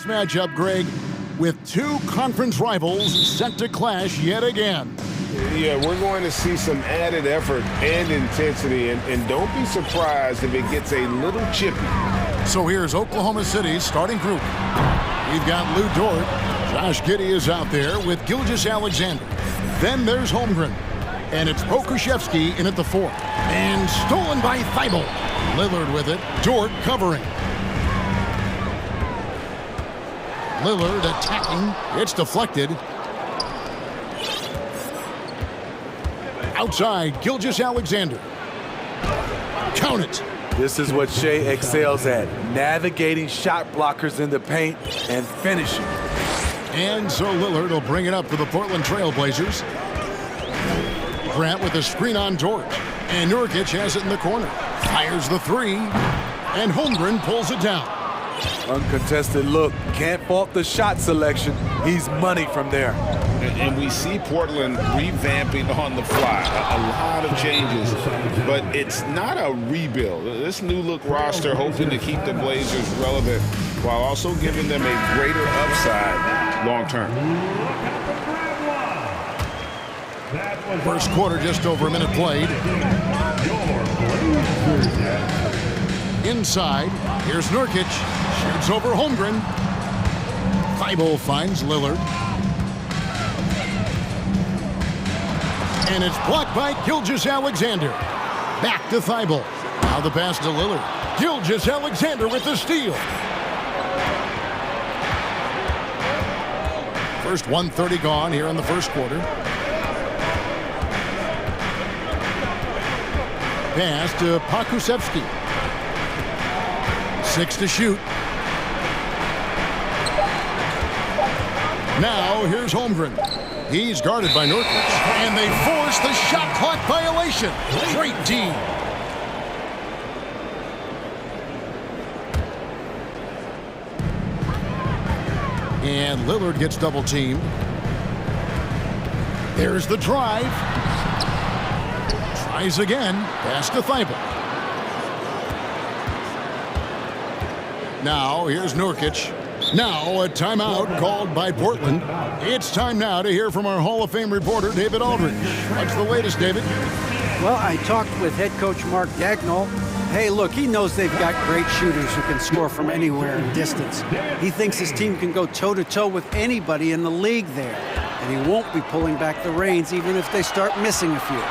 Matchup, Greg, with two conference rivals set to clash yet again. Yeah, we're going to see some added effort and intensity, and don't be surprised if it gets a little chippy. So here's Oklahoma City's starting group. We've got Lou Dort. Josh Giddey is out there with Gilgeous-Alexander. Then there's Holmgren. And it's Pokusevski in at the fourth. And stolen by Thibault. Lillard with it. Dort covering. Lillard attacking. It's deflected. Outside, Gilgeous-Alexander. Count it. This is what Shea excels at, navigating shot blockers in the paint and finishing. And so Lillard will bring it up for the Portland Trail Blazers. Grant with a screen on Dort. And Nurkic has it in the corner. Fires the three. And Holmgren pulls it down. Uncontested look. Can't fault the shot selection. He's money from there. And we see Portland revamping on the fly. A lot of changes, but it's not a rebuild. This new look roster hoping to keep the Blazers relevant while also giving them a greater upside long term. First quarter, just over a minute played. Inside, here's Nurkic. Shoots over Holmgren. Thibault finds Lillard. And it's blocked by Gilgeous-Alexander. Back to Thibault. Now the pass to Lillard. Gilgeous-Alexander with the steal. First 1:30 gone here in the first quarter. Pass to Pokusevski. 6 to shoot. Now here's Holmgren. He's guarded by Nurkic, and they force the shot clock violation. Great D. And Lillard gets double teamed. There's the drive. Tries again. Pass to Thibault. Now here's Nurkic. Now a timeout called by Portland. It's time now to hear from our Hall of Fame reporter, David Aldridge. What's the latest, David? Well, I talked with head coach Mark Dagnall. Hey, look, he knows they've got great shooters who can score from anywhere in distance. He thinks his team can go toe-to-toe with anybody in the league there. And he won't be pulling back the reins even if they start missing a few.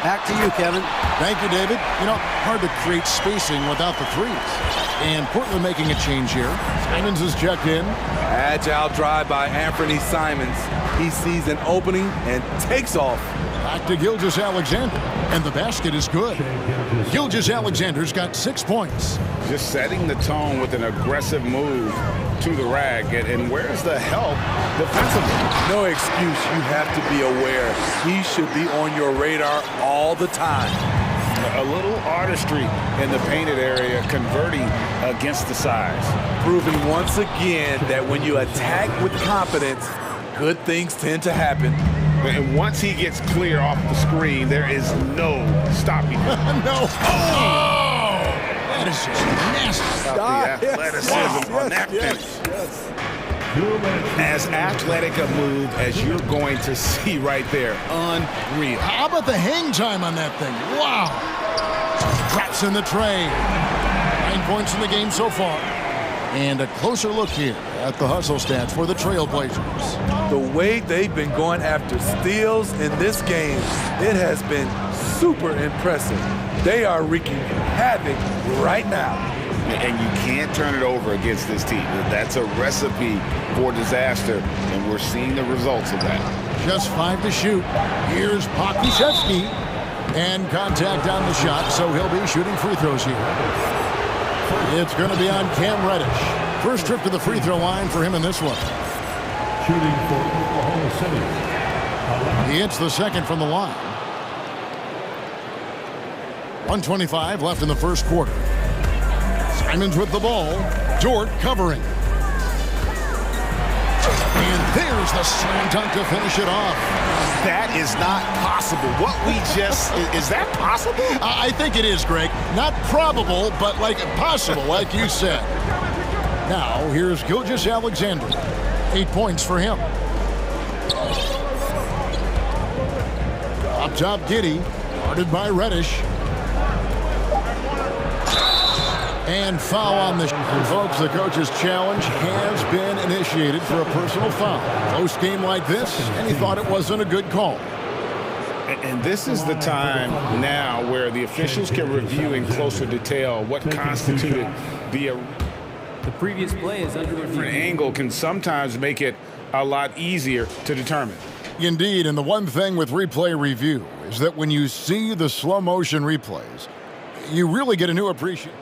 Back to you, Kevin. Thank you, David. You know, hard to create spacing without the threes. And Portland making a change here. Simons is checked in. Agile drive by Anthony Simons. He sees an opening and takes off. Back to Gilgeous-Alexander. And the basket is good. Gilgeous-Alexander's got 6 points. Just setting the tone with an aggressive move to the rack. And where's the help defensively? No excuse. You have to be aware. He should be on your radar all the time. A little artistry in the painted area, converting against the size. Proving once again that when you attack with confidence, good things tend to happen. And once he gets clear off the screen, there is no stopping him. No. Oh! That is just nasty. Stop the athleticism on that finish. As athletic a move as you're going to see right there. Unreal. How about the hang time on that thing? Wow. Drops in the tray. 9 points in the game so far. And a closer look here at the hustle stats for the Trailblazers. The way they've been going after steals in this game, it has been super impressive. They are wreaking havoc right now. And you can't turn it over against this team. That's a recipe for disaster, and we're seeing the results of that. Just 5 to shoot. Here's Pokusevski. And contact on the shot, so he'll be shooting free throws here. It's going to be on Cam Reddish. First trip to the free throw line for him in this one. Shooting for Oklahoma City. He hits the second from the line. 1:25 left in the first quarter. Simons with the ball. Dort covering. And there's the slam dunk to finish it off. That is not possible. What we just, is that possible? I think it is, Greg. Not probable, but like possible, like you said. Now, here's Gilgeous Alexander. 8 points for him. Up top, Giddy, guarded by Reddish. And foul on the folks. The coach's challenge has been initiated for a personal foul. Close game like this, and he thought it wasn't a good call. And this is the time now where the officials can review in closer detail what constituted the previous play is under review. different angle can sometimes make it a lot easier to determine. Indeed, and the one thing with replay review is that when you see the slow motion replays, you really get a new appreciation.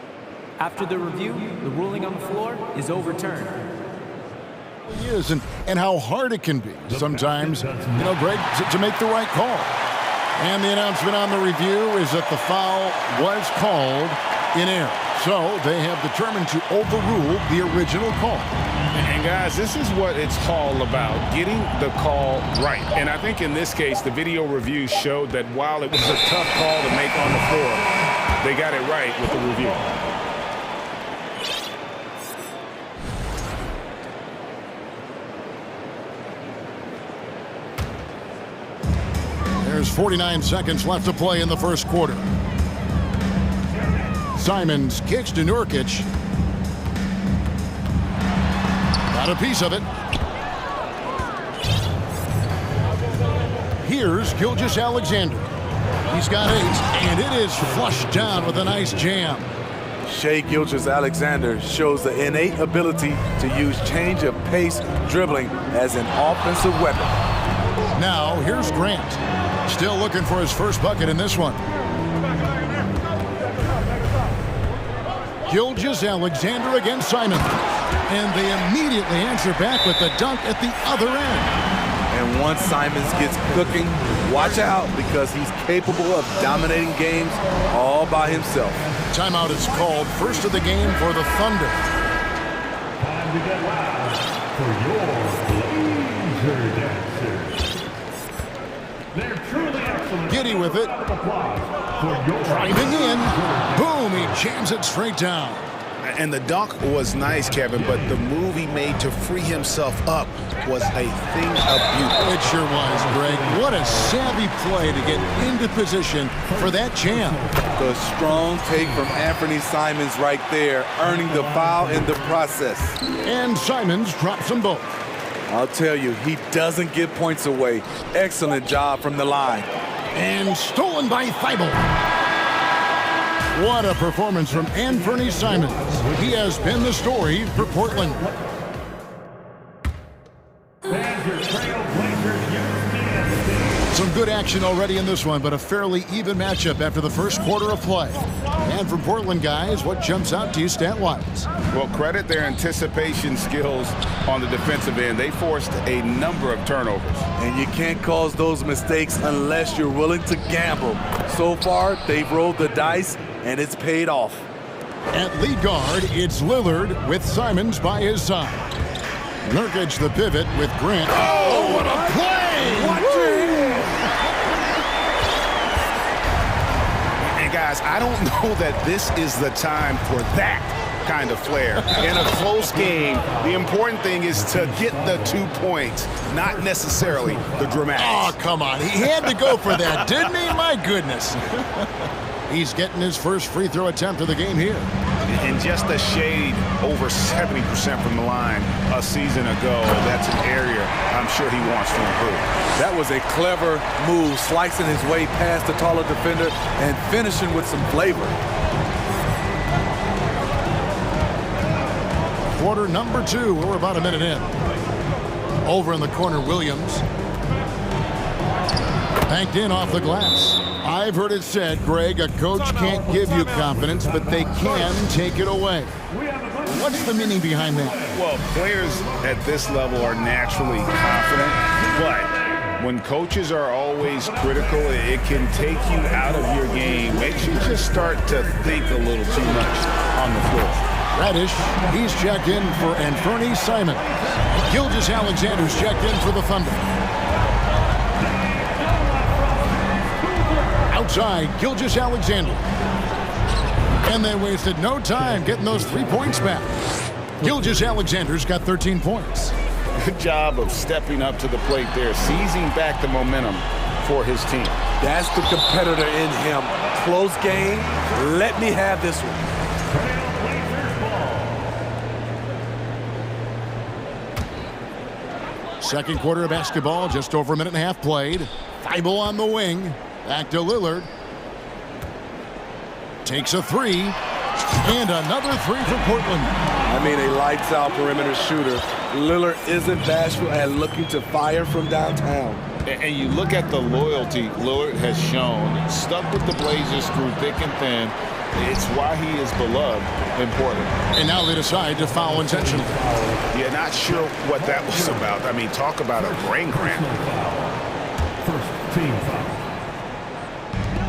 After the review, the ruling on the floor is overturned. Is and how hard it can be sometimes, Greg, to make the right call. And the announcement on the review is that the foul was called in error. So they have determined to overrule the original call. And guys, this is what it's all about, getting the call right. And I think in this case, the video review showed that while it was a tough call to make on the floor, they got it right with the review. There's 49 seconds left to play in the first quarter. Simons kicks to Nurkic. Got a piece of it. Here's Gilgeous Alexander. He's got 8, and it is flushed down with a nice jam. Shai Gilgeous-Alexander shows the innate ability to use change of pace dribbling as an offensive weapon. Now, here's Grant. Still looking for his first bucket in this one. Gilgeous-Alexander against Simon. And they immediately answer back with the dunk at the other end. And once Simons gets cooking, watch out because he's capable of dominating games all by himself. Timeout is called, first of the game for the Thunder. Time to get loud for your Blazer Dancers. They're truly excellent. Giddy with it. Driving in. Boom, he jams it straight down. And the dunk was nice, Kevin, but the move he made to free himself up was a thing of beauty. It sure was, Greg. What a savvy play to get into position for that jam. The strong take from Anthony Simons right there, earning the foul in the process. And Simons drops them both. I'll tell you, he doesn't give points away. Excellent job from the line. And stolen by Thibault. What a performance from Anthony Simons. He has been the story for Portland. Some good action already in this one, but a fairly even matchup after the first quarter of play. And from Portland, guys, what jumps out to you stat-wise? Well, credit their anticipation skills on the defensive end. They forced a number of turnovers. And you can't cause those mistakes unless you're willing to gamble. So far, they've rolled the dice, and it's paid off. At lead guard, it's Lillard with Simons by his side. Nurkic the pivot with Grant. Oh, what a play! Watch it! And guys, I don't know that this is the time for that kind of flair. In a close game, the important thing is to get the 2 points, not necessarily the dramatics. Oh, come on. He had to go for that, didn't he? My goodness. He's getting his first free throw attempt of the game here. And just a shade over 70% from the line a season ago. That's an area I'm sure he wants to improve. That was a clever move, slicing his way past the taller defender and finishing with some flavor. Quarter number 2. We're about a minute in. Over in the corner, Williams. Banked in off the glass. I've heard it said, Greg, a coach can't give you confidence, but they can take it away. What's the meaning behind that? Well, players at this level are naturally confident, but when coaches are always critical, it can take you out of your game. Makes you just start to think a little too much on the floor. Reddish, he's checked in for Anthony Simons. Gilgeous-Alexander's checked in for the Thunder. Outside, Gilgeous-Alexander. And they wasted no time getting those 3 points back. Gilgeous-Alexander's got 13 points. Good job of stepping up to the plate there, seizing back the momentum for his team. That's the competitor in him. Close game. Let me have this one. Second quarter of basketball, just over a minute and a half played. Thibault on the wing. Back to Lillard. Takes a three. And another three for Portland. I mean, a lights-out perimeter shooter. Lillard isn't bashful at looking to fire from downtown. And you look at the loyalty Lillard has shown, stuck with the Blazers through thick and thin. It's why he is beloved in Portland. And now they decide to foul intentionally. Yeah, not sure what that was about. I mean, talk about a brain cramp. First team foul.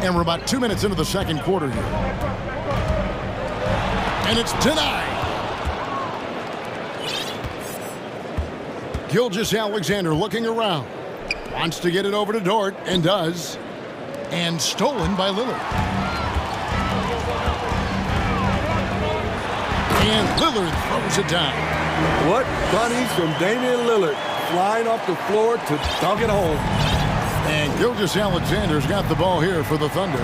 And we're about 2 minutes into the second quarter here. And it's denied. Gilgeous-Alexander looking around. Wants to get it over to Dort, and does. And stolen by Lillard. And Lillard throws it down. What bunnies from Damian Lillard, flying off the floor to dunk it home. And Gilgeous-Alexander's got the ball here for the Thunder,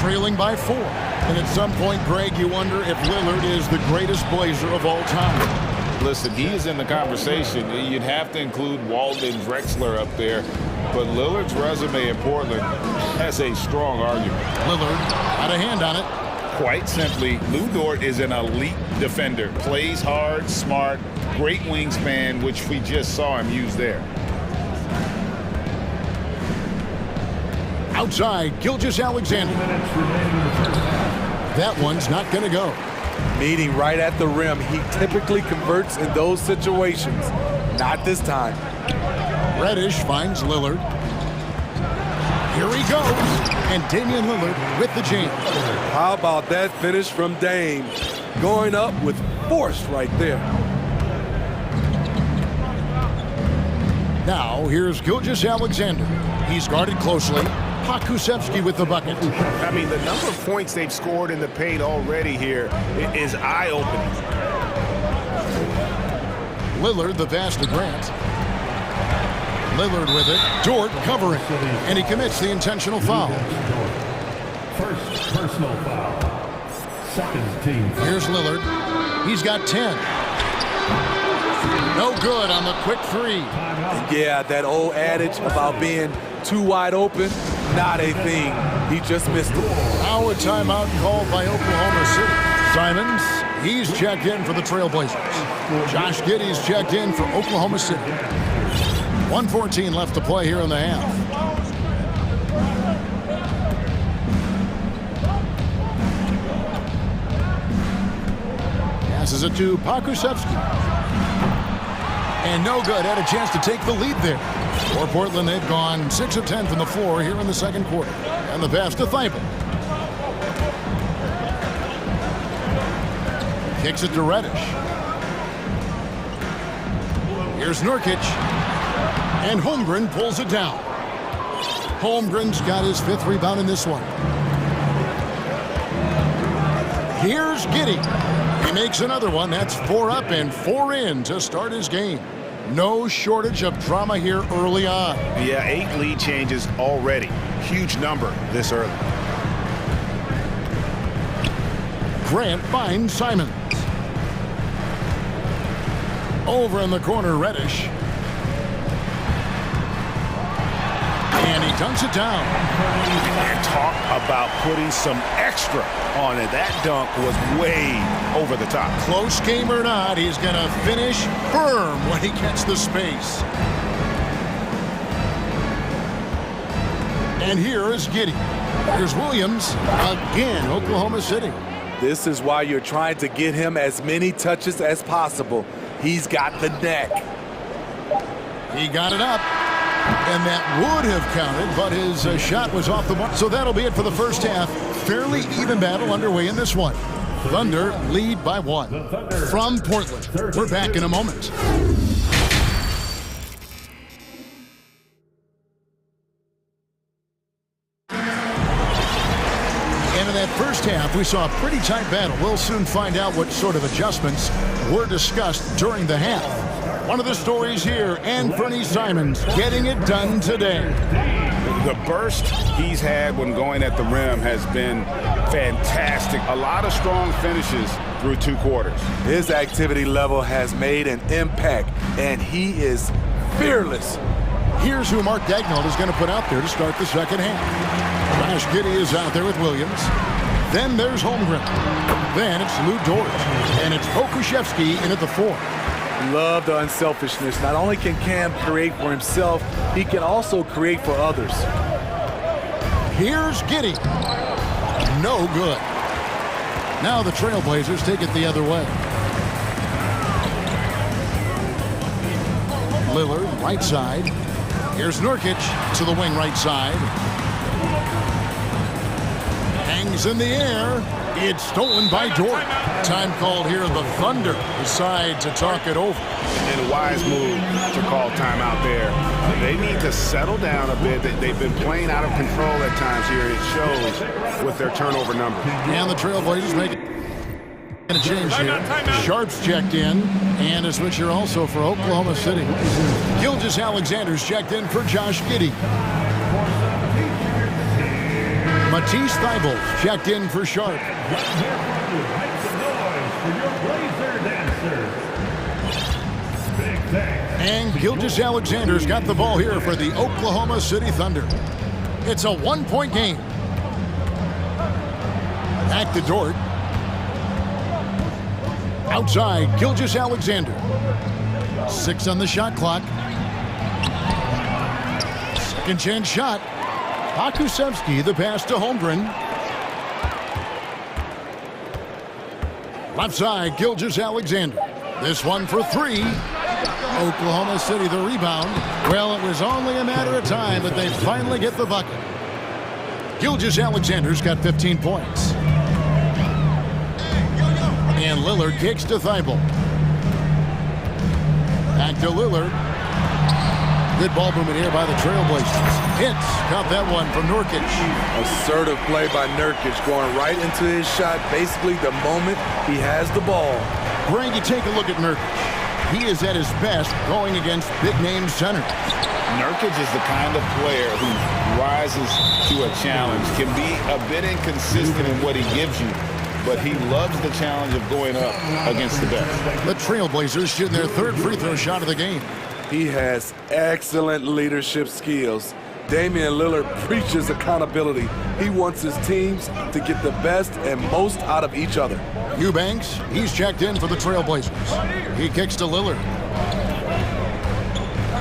trailing by 4. And at some point, Greg, you wonder if Lillard is the greatest Blazer of all time. Listen, he is in the conversation. You'd have to include Walden Drexler up there, but Lillard's resume in Portland has a strong argument. Lillard had a hand on it. Quite simply, Lou Dort is an elite defender. Plays hard, smart, great wingspan, which we just saw him use there. Outside, Gilgeous-Alexander. That one's not going to go. Meeting right at the rim, he typically converts in those situations. Not this time. Reddish finds Lillard. Here he goes. And Damian Lillard with the jam. How about that finish from Dame? Going up with force right there. Now, here's Gilgeous-Alexander. He's guarded closely. Pakusevski with the bucket. I mean, the number of points they've scored in the paint already here is eye-opening. Lillard, the pass to Grant. Lillard with it. Dort covering. And he commits the intentional foul. First personal foul. Second team foul. Here's Lillard. He's got 10. No good on the quick three. Yeah, that old adage about being too wide open, not a thing. He just missed it. Now a timeout called by Oklahoma City. Simons, he's checked in for the Trailblazers. Josh Giddey's checked in for Oklahoma City. 1:14 left to play here in the half. Passes it to Pakusevski. And no good. Had a chance to take the lead there. For Portland, they've gone 6 of 10 from the floor here in the second quarter. And the pass to Thibault. Kicks it to Reddish. Here's Nurkic. And Holmgren pulls it down. Holmgren's got his 5th rebound in this one. Here's Giddey. He makes another one. That's 4 up and 4 in to start his game. No shortage of drama here early on. Yeah, 8 lead changes already. Huge number this early. Grant finds Simons. Over in the corner, Reddish. And he dunks it down. And talk about putting some extra on it. That dunk was way over the top. Close game or not, he's going to finish firm when he gets the space. And here is Giddey. Here's Williams. Again, Oklahoma City. This is why you're trying to get him as many touches as possible. He's got the neck. He got it up. And that would have counted, but his shot was off the mark. So that'll be it for the first half. Fairly even battle underway in this one. Thunder lead by 1. From Portland, we're back in a moment. Into That first half, we saw a pretty tight battle. We'll soon find out what sort of adjustments were discussed during the half. One of the stories here, and Fernie Simons getting it done today. The burst he's had when going at the rim has been fantastic. A lot of strong finishes through 2 quarters. His activity level has made an impact, and he is fearless. Here's who Mark Daigneault is going to put out there to start the second half. Josh Giddey is out there with Williams. Then there's Holmgren. Then it's Lou Dort. And it's Pokuševski in at the 4. Love the unselfishness. Not only can Cam create for himself, he can also create for others. Here's Giddey. No good. Now the Trailblazers take it the other way. Lillard, right side. Here's Nurkic to the wing right side. Hangs in the air. It's stolen by Dort. Time called here. The Thunder decide to talk it over. And a wise move to call timeout there. They need to settle down a bit. They've been playing out of control at times here. It shows with their turnover numbers. And the Trailblazers make it. And a change here. Sharp's checked in. And a switcher also for Oklahoma City. Gilgeous-Alexander's checked in for Josh Giddey. Matisse Thybulle checked in for Sharp. And Gilgeous-Alexander's got the ball here for the Oklahoma City Thunder. It's a 1-point game. Back to Dort. Outside, Gilgeous-Alexander. 6 on the shot clock. Second chance shot. Pokuševski, the pass to Holmgren. Left side, Gilgeous-Alexander. This one for 3. Oklahoma City the rebound. Well, it was only a matter of time, but they finally get the bucket. Gilgeous-Alexander's got 15 points. And Lillard kicks to Thybulle. Back to Lillard. Good ball movement here by the Trailblazers. Hits. Caught that one from Nurkic. Assertive play by Nurkic, going right into his shot basically the moment he has the ball. Greg, you take a look at Nurkic. He is at his best going against big-name centers. Nurkic is the kind of player who rises to a challenge, can be a bit inconsistent in what he gives you, but he loves the challenge of going up against the best. The Trailblazers shooting their 3rd free throw shot of the game. He has excellent leadership skills. Damian Lillard preaches accountability. He wants his teams to get the best and most out of each other. Eubanks, he's checked in for the Trailblazers. He kicks to Lillard.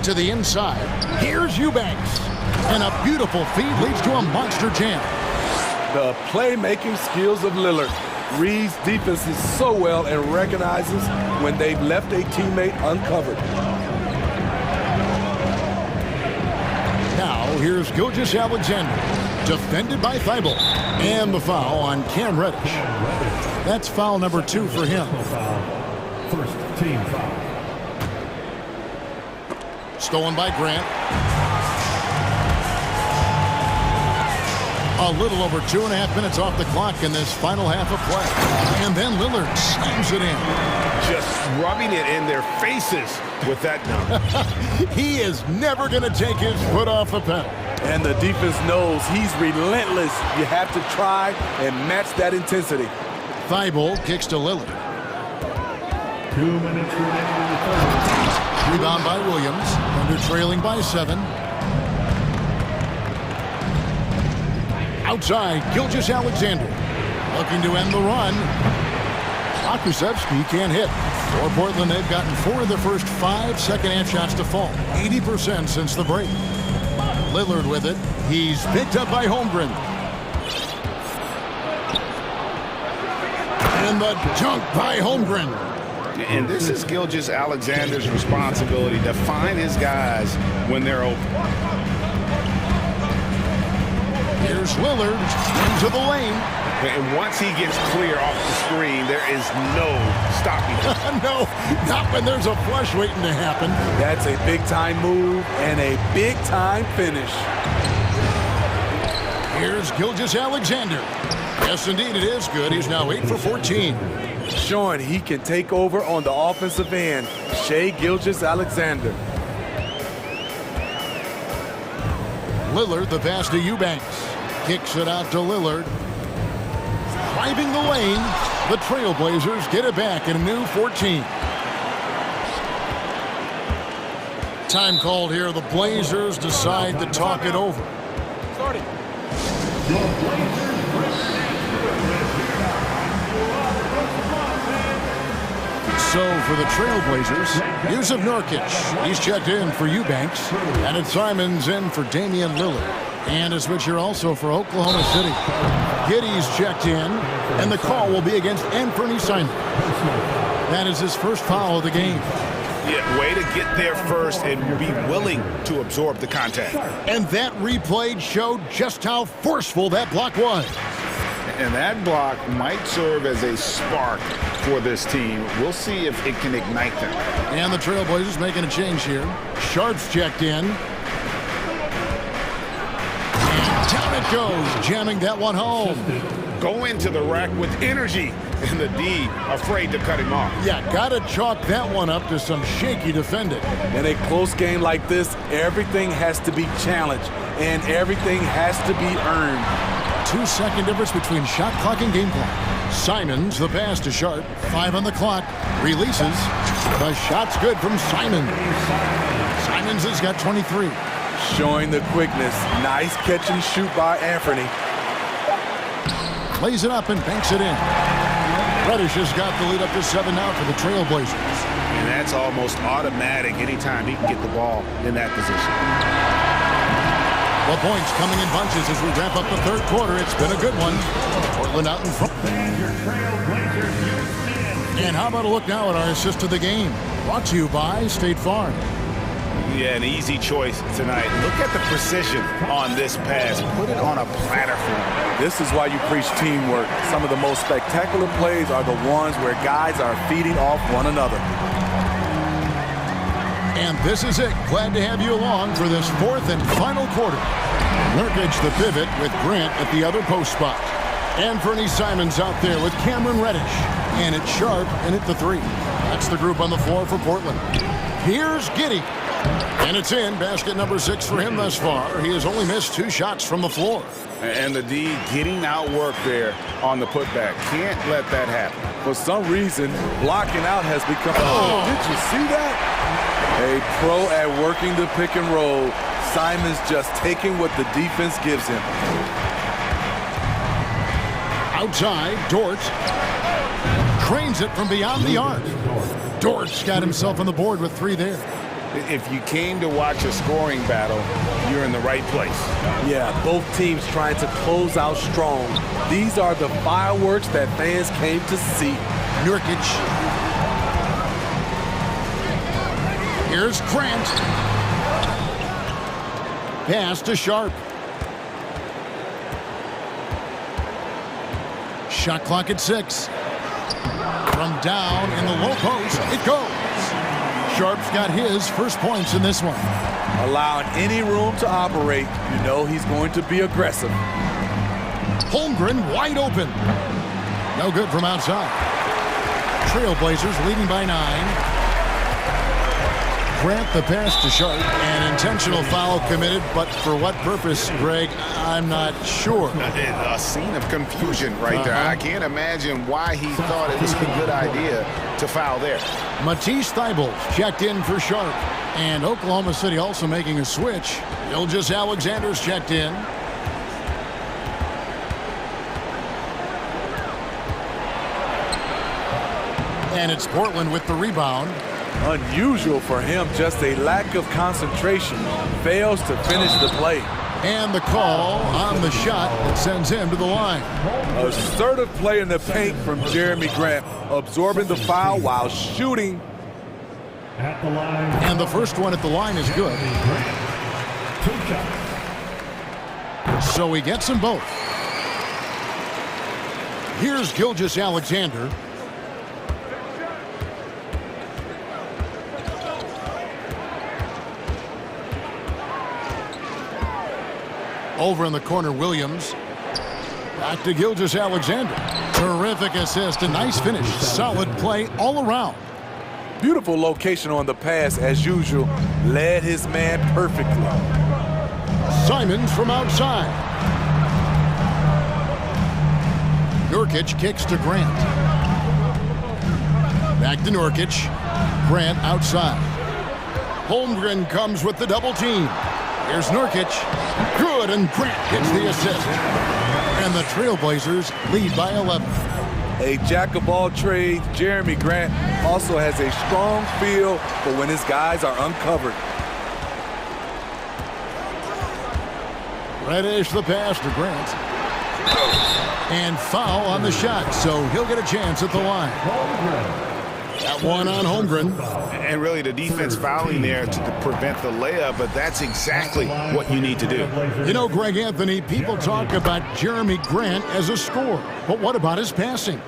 To the inside. Here's Eubanks. And a beautiful feed leads to a monster jam. The playmaking skills of Lillard. Reads defenses so well and recognizes when they've left a teammate uncovered. Now, here's Gilgeous-Alexander, defended by Thybulle. And the foul on Cam Reddish. That's foul number 2 for him. First team foul. Stolen by Grant. A little over 2.5 minutes off the clock in this final half of play. And then Lillard slams it in. Just rubbing it in their faces with that dunk. He is never going to take his foot off the pedal. And the defense knows he's relentless. You have to try and match that intensity. Thybulle kicks to Lillard. 2 minutes remaining in the third. Rebound by Williams. Thunder trailing by 7. Outside, Gilgeous-Alexander. Looking to end the run. Pokuševski can't hit. For Portland, they've gotten 4 of the first 5 second-half shots to fall. 80% since the break. Lillard with it. He's picked up by Holmgren. And the dunk by Holmgren. And this is Gilgeous-Alexander's responsibility to find his guys when they're open. Here's Lillard into the lane. And once he gets clear off the screen, there is no stopping him. No, not when there's a flush waiting to happen. That's a big-time move and a big-time finish. Here's Gilgeous Alexander. Yes, indeed, it is good. He's now 8 for 14. Showing he can take over on the offensive end. Shai Gilgeous-Alexander. Lillard, the pass to Eubanks. Kicks it out to Lillard. Driving the lane. The Trailblazers get it back in a new 14. Time called here. The Blazers decide to talk it over. Starting. So for the Trailblazers, Yusuf Nurkic. He's checked in for Eubanks. And it's Simons in for Damian Lillard. And a switcher also for Oklahoma City. Giddey's checked in. And the call will be against Anthony Simons. That is his first foul of the game. Yeah, way to get there first and be willing to absorb the contact. And that replay showed just how forceful that block was. And that block might serve as a spark for this team. We'll see if it can ignite them. And the Trailblazers making a change here. Sharp's checked in. And down it goes, jamming that one home. Go into the rack with energy, and the D afraid to cut him off. Yeah, gotta chalk that one up to some shaky defending. In a close game like this, everything has to be challenged, and everything has to be earned. 2-second difference between shot clock and game clock. Simons, the pass to Sharp. 5 on the clock. Releases. The shot's good from Simons. Simons has got 23. Showing the quickness. Nice catch and shoot by Anthony. Lays it up and banks it in. Reddish has got the lead up to 7 now for the Trailblazers. And that's almost automatic anytime he can get the ball in that position. The points coming in bunches as we wrap up the third quarter. It's been a good one. Portland out in front. And how about a look now at our assist of the game? Brought to you by State Farm. Yeah, an easy choice tonight. Look at the precision on this pass. Put it on a platter for him. This is why you preach teamwork. Some of the most spectacular plays are the ones where guys are feeding off one another. And this is it. Glad to have you along for this fourth and final quarter. Nurkic the pivot with Grant at the other post spot. Anthony Simons out there with Cameron Reddish. And it's Sharp in at the 3. That's the group on the floor for Portland. Here's Giddey. And it's in. Basket number 6 for him thus far. He has only missed 2 shots from the floor. And the D getting outworked there on the putback. Can't let that happen. For some reason, blocking out has become... Oh, did you see that? A pro at working the pick and roll. Simons just taking what the defense gives him. Outside, Dort cranes it from beyond the arc. Dort's got himself on the board with 3 there. If you came to watch a scoring battle, you're in the right place. Yeah, both teams trying to close out strong. These are the fireworks that fans came to see. Nurkic. Here's Grant. Pass to Sharp. Shot clock at 6. From down in the low post, it goes. Sharp's got his first points in this one. Allowing any room to operate, you know he's going to be aggressive. Holmgren wide open. No good from outside. Trailblazers leading by 9. Grant the pass to Sharp. An intentional foul committed, but for what purpose, Greg, I'm not sure. A scene of confusion right there. I can't imagine why he thought it was a good idea to foul there. Matisse Thybulle checked in for Sharp. And Oklahoma City also making a switch. Gilgeous Alexander's checked in. And it's Portland with the rebound. Unusual for him, just a lack of concentration. Fails to finish the play. And the call on the shot that sends him to the line. Assertive play in the paint from Jeremy Grant, absorbing the foul while shooting. At the line. And the first one at the line is good. 2 shots. So he gets them both. Here's Gilgeous Alexander. Over in the corner, Williams. Back to Gilgeous-Alexander. Terrific assist, a nice finish. Solid play all around. Beautiful location on the pass, as usual. Led his man perfectly. Simons from outside. Nurkic kicks to Grant. Back to Nurkic. Grant outside. Holmgren comes with the double team. Here's Nurkic. Good, and Grant gets the assist. And the Trailblazers lead by 11. A jack of all trades, Jeremy Grant also has a strong feel for when his guys are uncovered. Reddish the pass to Grant. And foul on the shot, so he'll get a chance at the line. That one on Holmgren. And really the defense fouling there to prevent the layup, but that's exactly what you need to do. You know, Greg Anthony, people talk about Jeremy Grant as a scorer, but what about his passing?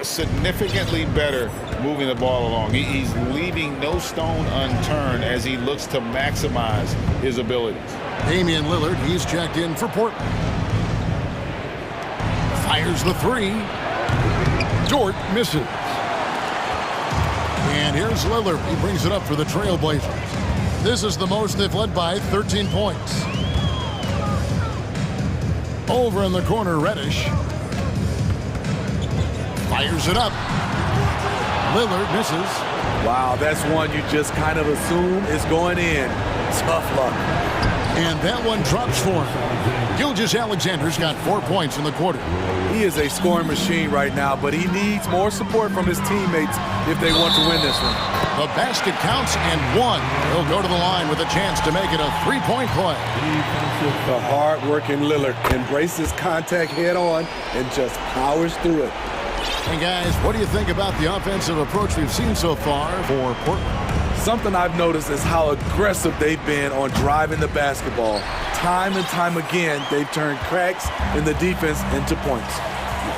Significantly better moving the ball along. He's leaving no stone unturned as he looks to maximize his abilities. Damian Lillard, he's checked in for Portland. Fires the three. Dort misses. And here's Lillard. He brings it up for the Trailblazers. This is the most they've led by, 13 points. Over in the corner, Reddish. Fires it up. Lillard misses. Wow, that's one you just kind of assume is going in. Tough luck. And that one drops for him. Gilgeous-Alexander's got 4 points in the quarter. He is a scoring machine right now, but he needs more support from his teammates if they want to win this one. The basket counts and one. He'll go to the line with a chance to make it a three-point play. The hard-working Lillard embraces contact head-on and just powers through it. And guys, what do you think about the offensive approach we've seen so far for Portland? Something I've noticed is how aggressive they've been on driving the basketball. Time and time again, they've turned cracks in the defense into points.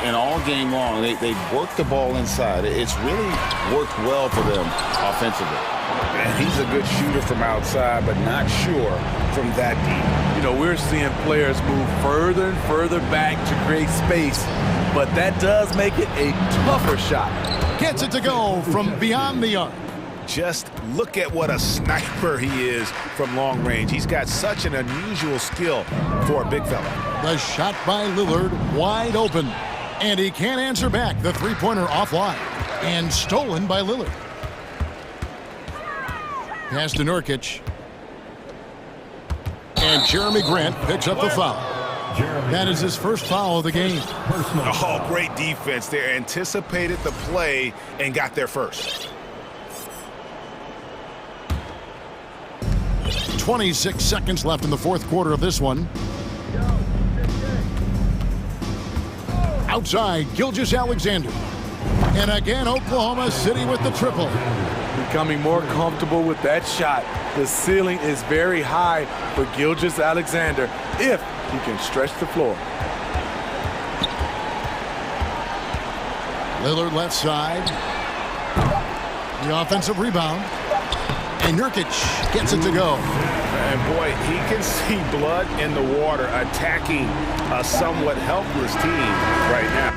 And all game long, they've worked the ball inside. It's really worked well for them offensively. And he's a good shooter from outside, but not sure from that deep. You know, we're seeing players move further and further back to create space, but that does make it a tougher shot. Gets it to go from beyond the arc. Just look at what a sniper he is from long range. He's got such an unusual skill for a big fella. The shot by Lillard wide open. And he can't answer back. The three-pointer offline. And stolen by Lillard. Pass to Nurkic. And Jeremy Grant picks up the foul. That is his first foul of the game. Oh, great defense there. Anticipated the play and got there first. 26 seconds left in the fourth quarter of this one. Outside, Gilgeous-Alexander. And again, Oklahoma City with the triple. Becoming more comfortable with that shot. The ceiling is very high for Gilgeous-Alexander if he can stretch the floor. Lillard left side. The offensive rebound. And Nurkic gets it to go. And boy, he can see blood in the water attacking a somewhat helpless team right now.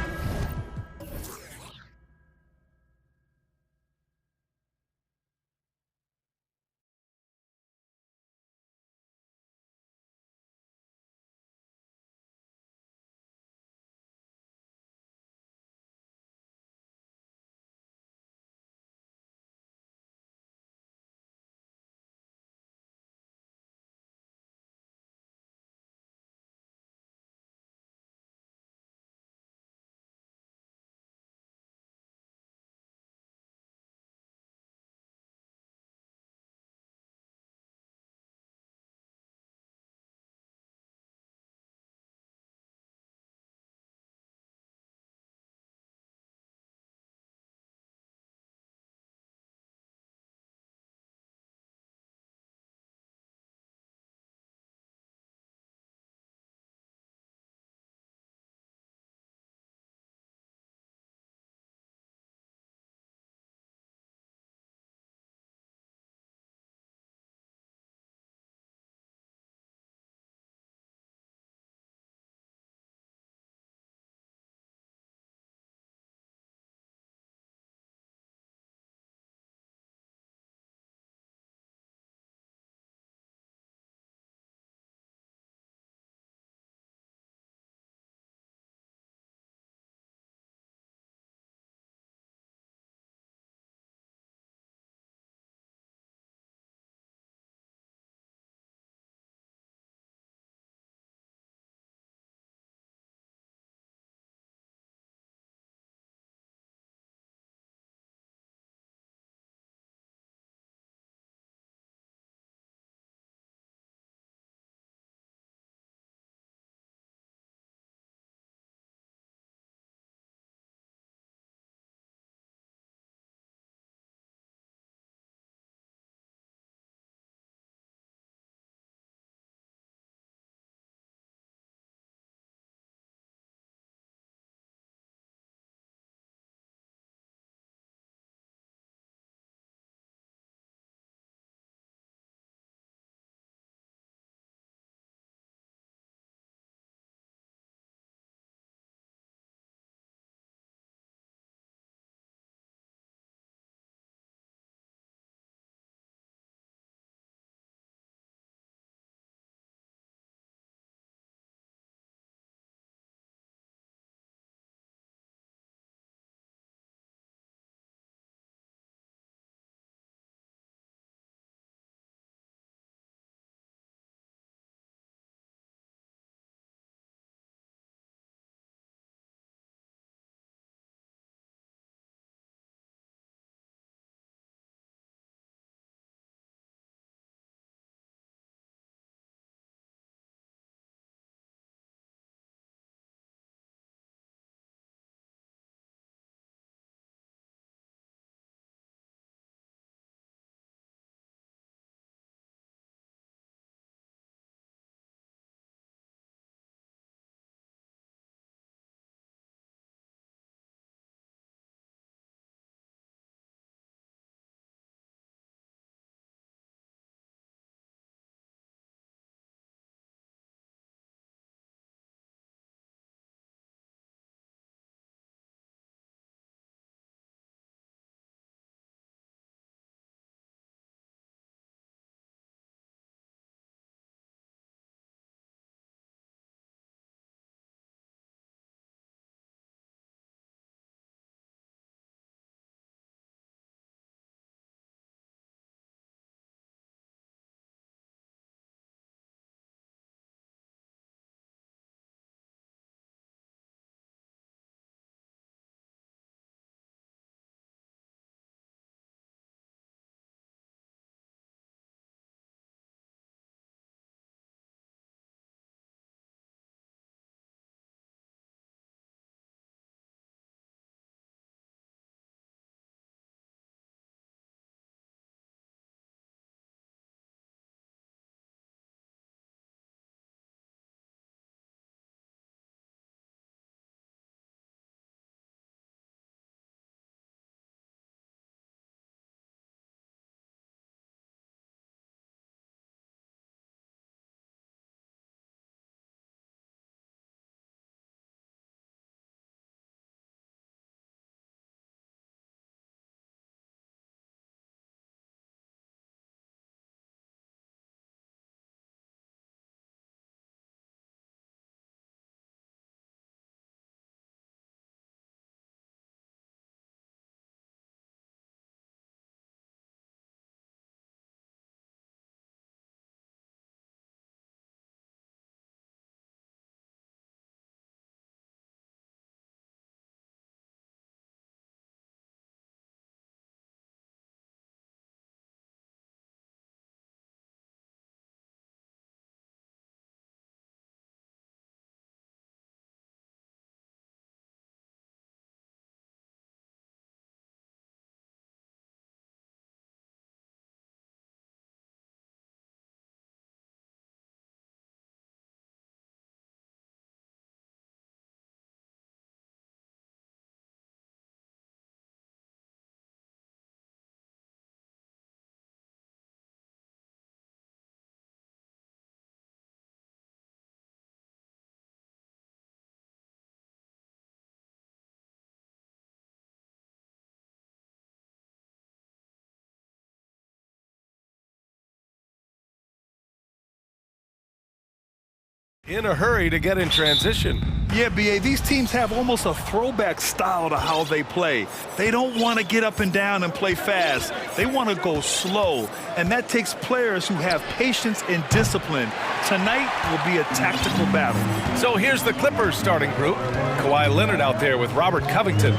in a hurry to get in transition. Yeah, B.A., these teams have almost a throwback style to how they play. They don't want to get up and down and play fast. They want to go slow, and that takes players who have patience and discipline. Tonight will be a tactical battle. So here's the Clippers starting group. Kawhi Leonard out there with Robert Covington.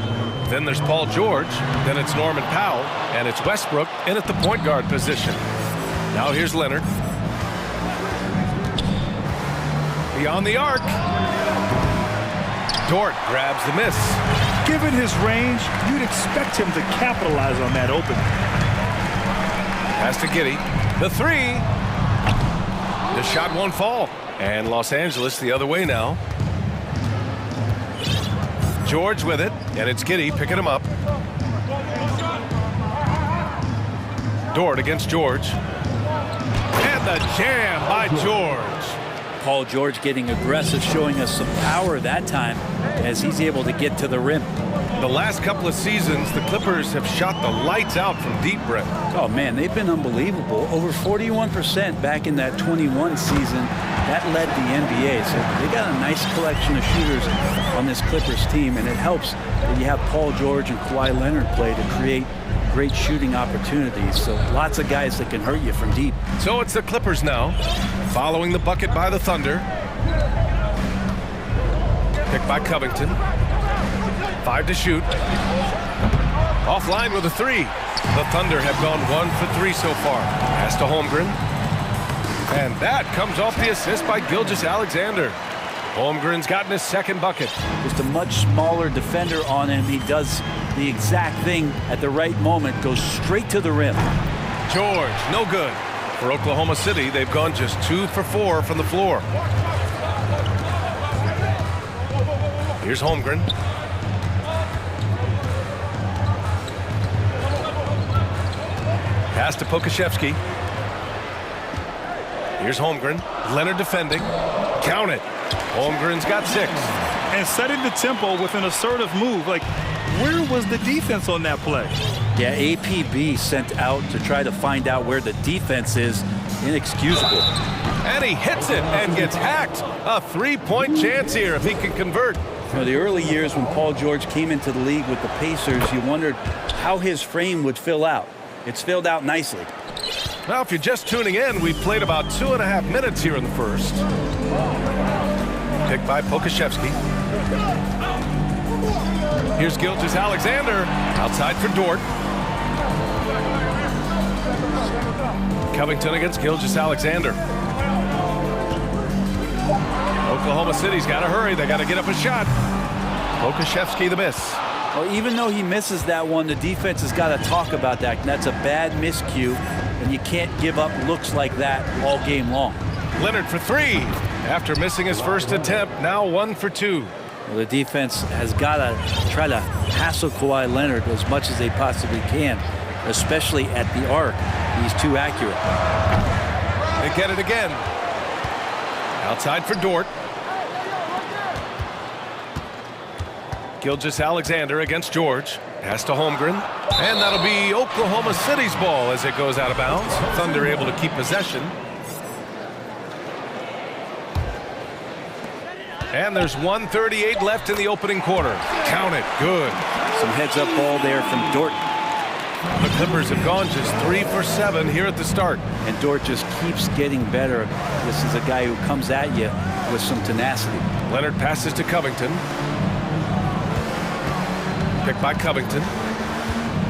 Then there's Paul George. Then it's Norman Powell. And it's Westbrook in at the point guard position. Now here's Leonard. Beyond the arc. Dort grabs the miss. Given his range, you'd expect him to capitalize on that opening. Pass to Giddey. The three. The shot won't fall. And Los Angeles the other way now. George with it, and it's Giddey picking him up. Dort against George. And the jam by George. Paul George getting aggressive, showing us some power that time as he's able to get to the rim. The last couple of seasons, the Clippers have shot the lights out from deep, Brett. Oh, man, they've been unbelievable. Over 41% back in that 21 season. That led the NBA. So they got a nice collection of shooters on this Clippers team, and it helps that you have Paul George and Kawhi Leonard play to create great shooting opportunities. So lots of guys that can hurt you from deep. So it's the Clippers now, following the bucket by the Thunder. Picked by Covington. 5 to shoot. Offline with a three. The Thunder have gone 1 for 3 so far. Pass to Holmgren. And that comes off the assist by Gilgeous-Alexander. Holmgren's gotten his second bucket. Just a much smaller defender on him. He does the exact thing at the right moment, goes straight to the rim. George, no good. For Oklahoma City, they've gone just 2 for 4 from the floor. Here's Holmgren. Pass to Pokashevsky. Here's Holmgren. Leonard defending. Count it. Holmgren's got 6. And setting the tempo with an assertive move. Like, where was the defense on that play? Yeah, APB sent out to try to find out where the defense is. Inexcusable. And he hits it and gets hacked. A 3-point chance here if he can convert. For the early years when Paul George came into the league with the Pacers, you wondered how his frame would fill out. It's filled out nicely. Now, if you're just tuning in, we've played about 2.5 minutes here in the first. Picked by Pokashevsky. Here's Gilgeous-Alexander. Outside for Dort. Covington against Gilgeous-Alexander. Oklahoma City's got to hurry. They got to get up a shot. Pokashevsky the miss. Well, even though he misses that one, the defense has got to talk about that. And that's a bad miscue, and you can't give up looks like that all game long. Leonard for 3. After missing his first attempt, now 1 for 2. Well, the defense has got to try to hassle Kawhi Leonard as much as they possibly can, especially at the arc. He's too accurate. They get it again. Outside for Dort. Gilgeous-Alexander against George. Pass to Holmgren. And that'll be Oklahoma City's ball as it goes out of bounds. Thunder able to keep possession. And there's 1:38 left in the opening quarter. Count it. Good. Some heads-up ball there from Dort. The Clippers have gone just 3 for 7 here at the start. And Dort just keeps getting better. This is a guy who comes at you with some tenacity. Leonard passes to Covington. Picked by Covington.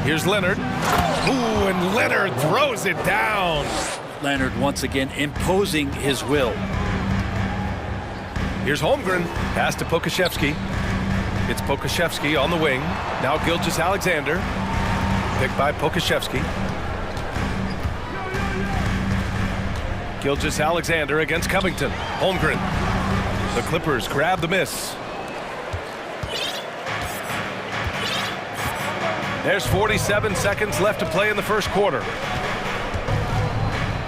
Here's Leonard. Ooh, and Leonard throws it down. Leonard once again imposing his will. Here's Holmgren. Pass to Pokashevsky. It's Pokashevsky on the wing. Now Gilgeous-Alexander. Picked by Pokashevsky. Gilgeous-Alexander against Covington. Holmgren. The Clippers grab the miss. There's 47 seconds left to play in the first quarter.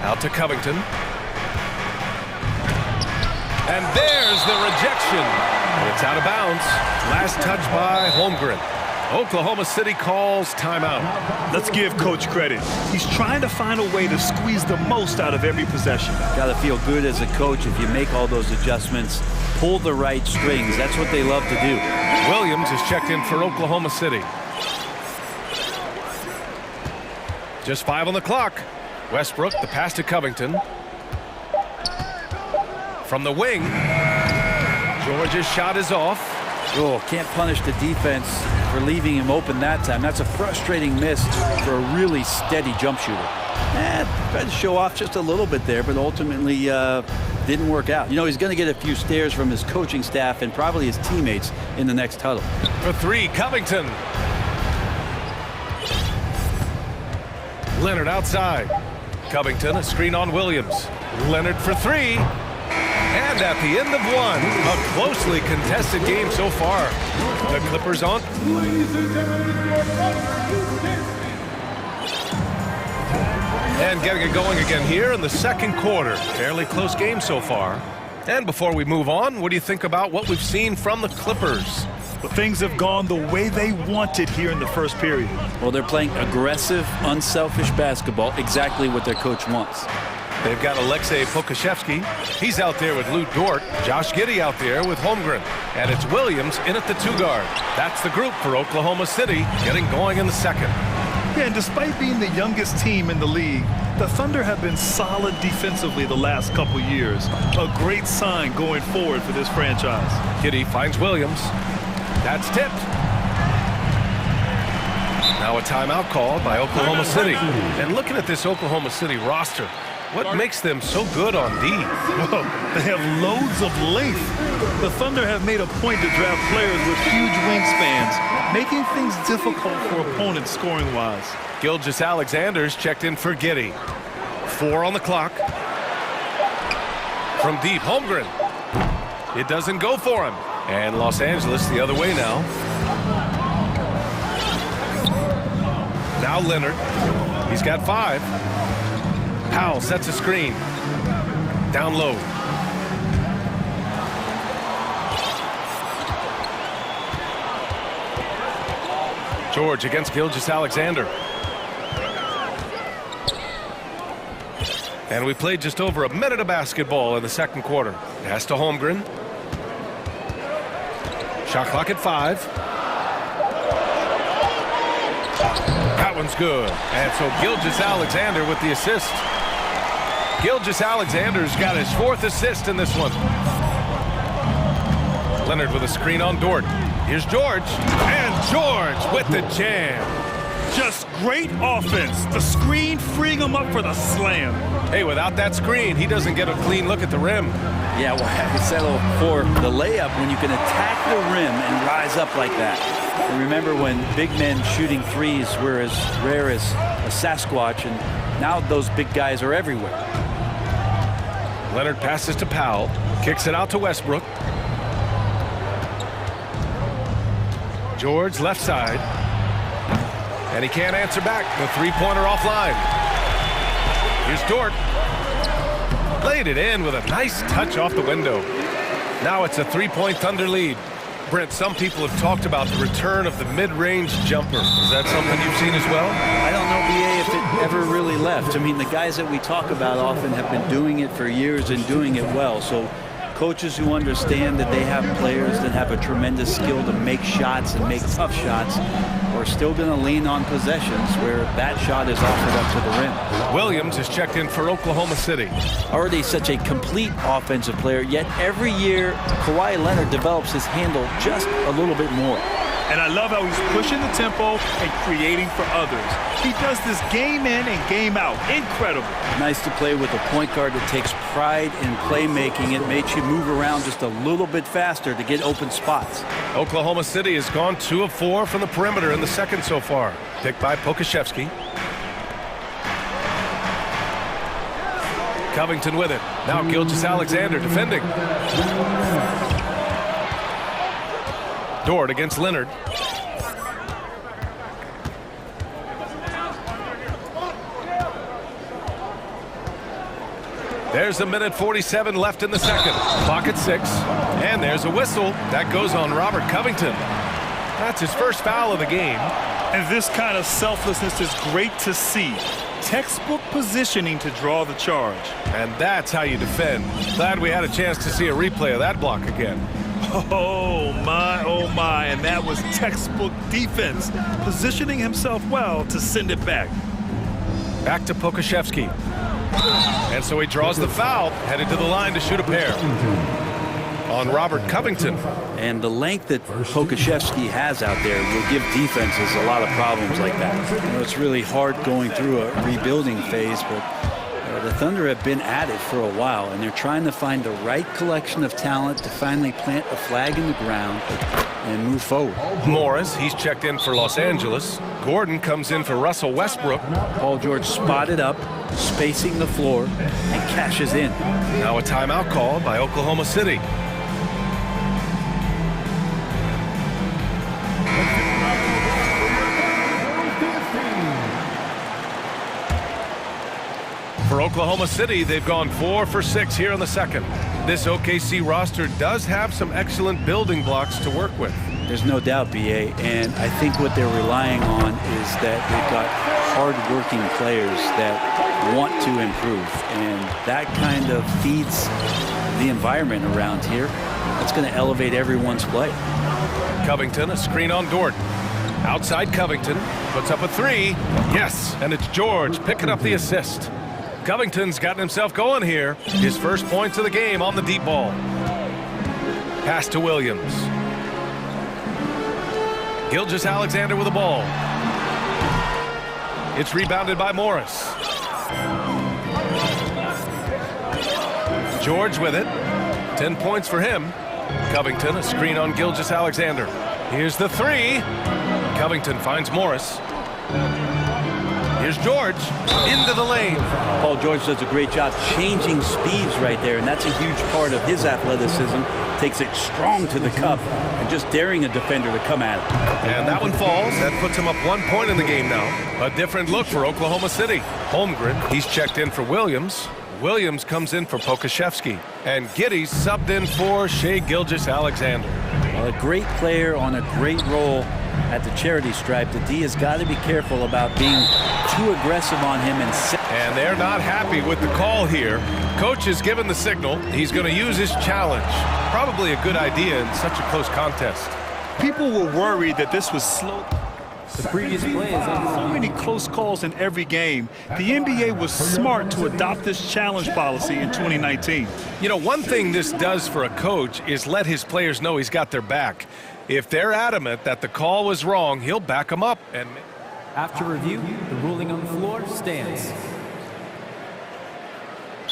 Out to Covington. And there's the rejection. And it's out of bounds. Last touch by Holmgren. Oklahoma City calls timeout. Let's give Coach credit. He's trying to find a way to squeeze the most out of every possession. Got to feel good as a coach if you make all those adjustments, pull the right strings. That's what they love to do. Williams is checked in for Oklahoma City. Just 5 on the clock. Westbrook, the pass to Covington. From the wing, George's shot is off. Oh, can't punish the defense for leaving him open that time. That's a frustrating miss for a really steady jump shooter. Tried to show off just a little bit there, but ultimately didn't work out. You know, he's going to get a few stares from his coaching staff and probably his teammates in the next huddle. For 3, Covington. Leonard outside. Covington, a screen on Williams. Leonard for 3. And at the end of 1, a closely contested game so far. The Clippers on. And getting it going again here in the second quarter. Fairly close game so far. And before we move on, what do you think about what we've seen from the Clippers? But things have gone the way they wanted here in the first period. Well, they're playing aggressive, unselfish basketball, exactly what their coach wants. They've got Alexei Pokusevski. He's out there with Lou Dort. Josh Giddey out there with Holmgren. And it's Williams in at the 2 guard. That's the group for Oklahoma City getting going in the second. Yeah, and despite being the youngest team in the league, the Thunder have been solid defensively the last couple years. A great sign going forward for this franchise. Giddey finds Williams. That's tipped. Now a timeout called by Oklahoma City. And looking at this Oklahoma City roster, what makes them so good on D? Well, they have loads of length. The Thunder have made a point to draft players with huge wingspans, making things difficult for opponents scoring-wise. Gilgeous-Alexander's checked in for Giddey. 4 on the clock. From deep, Holmgren. It doesn't go for him. And Los Angeles the other way now. Now Leonard. He's got 5. Powell sets a screen. Down low. George against Gilgeous-Alexander. And we played just over a minute of basketball in the second quarter. Pass to Holmgren. Shot clock at 5. That one's good. And so Gilgeous-Alexander with the assist. Gilgeous-Alexander's got his 4th assist in this one. Leonard with a screen on Dort. Here's George. And George with the jam. Just great offense. The screen freeing him up for the slam. Hey, without that screen, he doesn't get a clean look at the rim. Yeah, well, have to settle for the layup when you can attack the rim and rise up like that. And remember when big men shooting threes were as rare as a Sasquatch, and now those big guys are everywhere. Leonard passes to Powell, kicks it out to Westbrook. George left side. And he can't answer back. The 3-pointer offline. Here's Dort. Laid it in with a nice touch off the window. Now it's a 3-point Thunder lead. Brent, some people have talked about the return of the mid-range jumper. Is that something you've seen as well? I don't know, BA, if it ever really left. I mean, the guys that we talk about often have been doing it for years and doing it well. So coaches who understand that they have players that have a tremendous skill to make shots and make tough shots are still going to lean on possessions where that shot is offered up to the rim. Williams is checked in for Oklahoma City. Already such a complete offensive player, yet every year Kawhi Leonard develops his handle just a little bit more. And I love how he's pushing the tempo and creating for others. He does this game in and game out. Incredible. Nice to play with a point guard that takes pride in playmaking. It makes you move around just a little bit faster to get open spots. Oklahoma City has gone 2 of 4 from the perimeter in the second so far. Picked by Pokusevski. Covington with it. Now Gilgeous-Alexander defending. Dort against Leonard. There's a minute 47 left in the second. Clock at 6. And there's a whistle. That goes on Robert Covington. That's his first foul of the game. And this kind of selflessness is great to see. Textbook positioning to draw the charge. And that's how you defend. Glad we had a chance to see a replay of that block again. Oh my, and that was textbook defense, positioning himself well to send it back. Back to Pokuševski. And so he draws the foul, headed to the line to shoot a pair on Robert Covington. And the length that Pokuševski has out there will give defenses a lot of problems like that. You know, it's really hard going through a rebuilding phase, but the Thunder have been at it for a while, and they're trying to find the right collection of talent to finally plant a flag in the ground and move forward. Morris, he's checked in for Los Angeles. Gordon comes in for Russell Westbrook. Paul George spotted up, spacing the floor, and cashes in. Now a timeout call by Oklahoma City. For Oklahoma City, they've gone 4 for 6 here in the second. This OKC roster does have some excellent building blocks to work with. There's no doubt, BA, and I think what they're relying on is that they've got hard-working players that want to improve, and that kind of feeds the environment around here. That's going to elevate everyone's play. Covington, a screen on Dort. Outside Covington, puts up a three. Yes, and it's George picking up the assist. Covington's gotten himself going here. His first points of the game on the deep ball. Pass to Williams. Gilgeous-Alexander with the ball. It's rebounded by Morris. George with it. 10 points for him. Covington, a screen on Gilgeous-Alexander. Here's the three. Covington finds Morris. Here's George into the lane. Paul George does a great job changing speeds right there, and that's a huge part of his athleticism. Takes it strong to the cup and just daring a defender to come at it. And that one falls. That puts him up 1 point in the game now. A different look for Oklahoma City. Holmgren, he's checked in for Williams. Williams comes in for Pokuševski. And Giddey's subbed in for Shai Gilgeous-Alexander. Well, a great player on a great role at the charity stripe. The D has got to be careful about being too aggressive on him. And they're not happy with the call here. Coach has given the signal. He's going to use his challenge. Probably a good idea in such a close contest. People were worried that this was slow. The previous play is under So many close calls in every game. The NBA was smart to adopt this challenge policy in 2019. You know, one thing this does for a coach is let his players know he's got their back. If they're adamant that the call was wrong, he'll back them up. And After review, the ruling on the floor stands.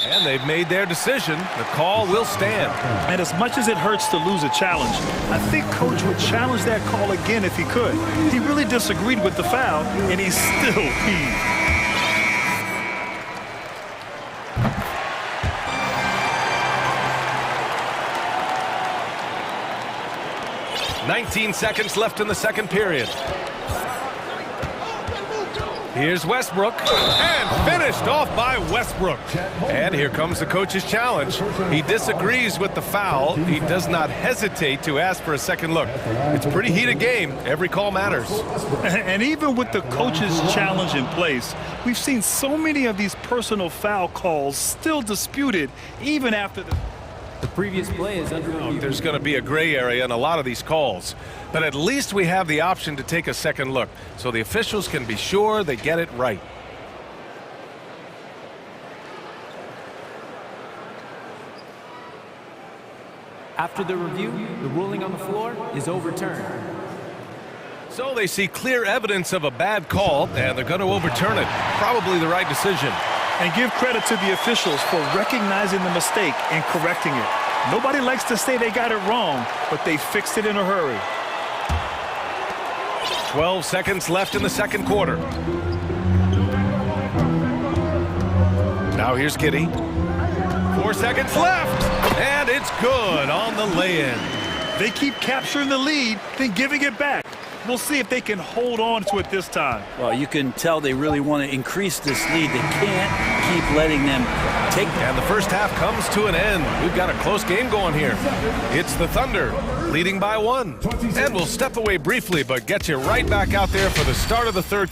And they've made their decision. The call will stand. And as much as it hurts to lose a challenge, I think Coach would challenge that call again if he could. He really disagreed with the foul, and he's still peeved. "19 seconds left in the second period. Here's Westbrook, and finished off by Westbrook. And here comes the coach's challenge. He disagrees with the foul. He does not hesitate to ask for a second look. It's a pretty heated game. Every call matters. And even with the coach's challenge in place, we've seen so many of these personal foul calls still disputed even after The previous play is under review. There's going to be a gray area in a lot of these calls. But at least we have the option to take a second look, so the officials can be sure they get it right. After the review, the ruling on the floor is overturned. So they see clear evidence of a bad call, and they're going to overturn it. Probably the right decision. And give credit to the officials for recognizing the mistake and correcting it. Nobody likes to say they got it wrong, but they fixed it in a hurry. 12 seconds left in the second quarter. Now here's Giddey. 4 seconds left, and it's good on the lay-in. They keep capturing the lead, then giving it back. We'll see if they can hold on to it this time. Well, you can tell they really want to increase this lead. They can't keep letting them take. And the first half comes to an end. We've got a close game going here. It's the Thunder leading by 1. And we'll step away briefly, but get you right back out there for the start of the third.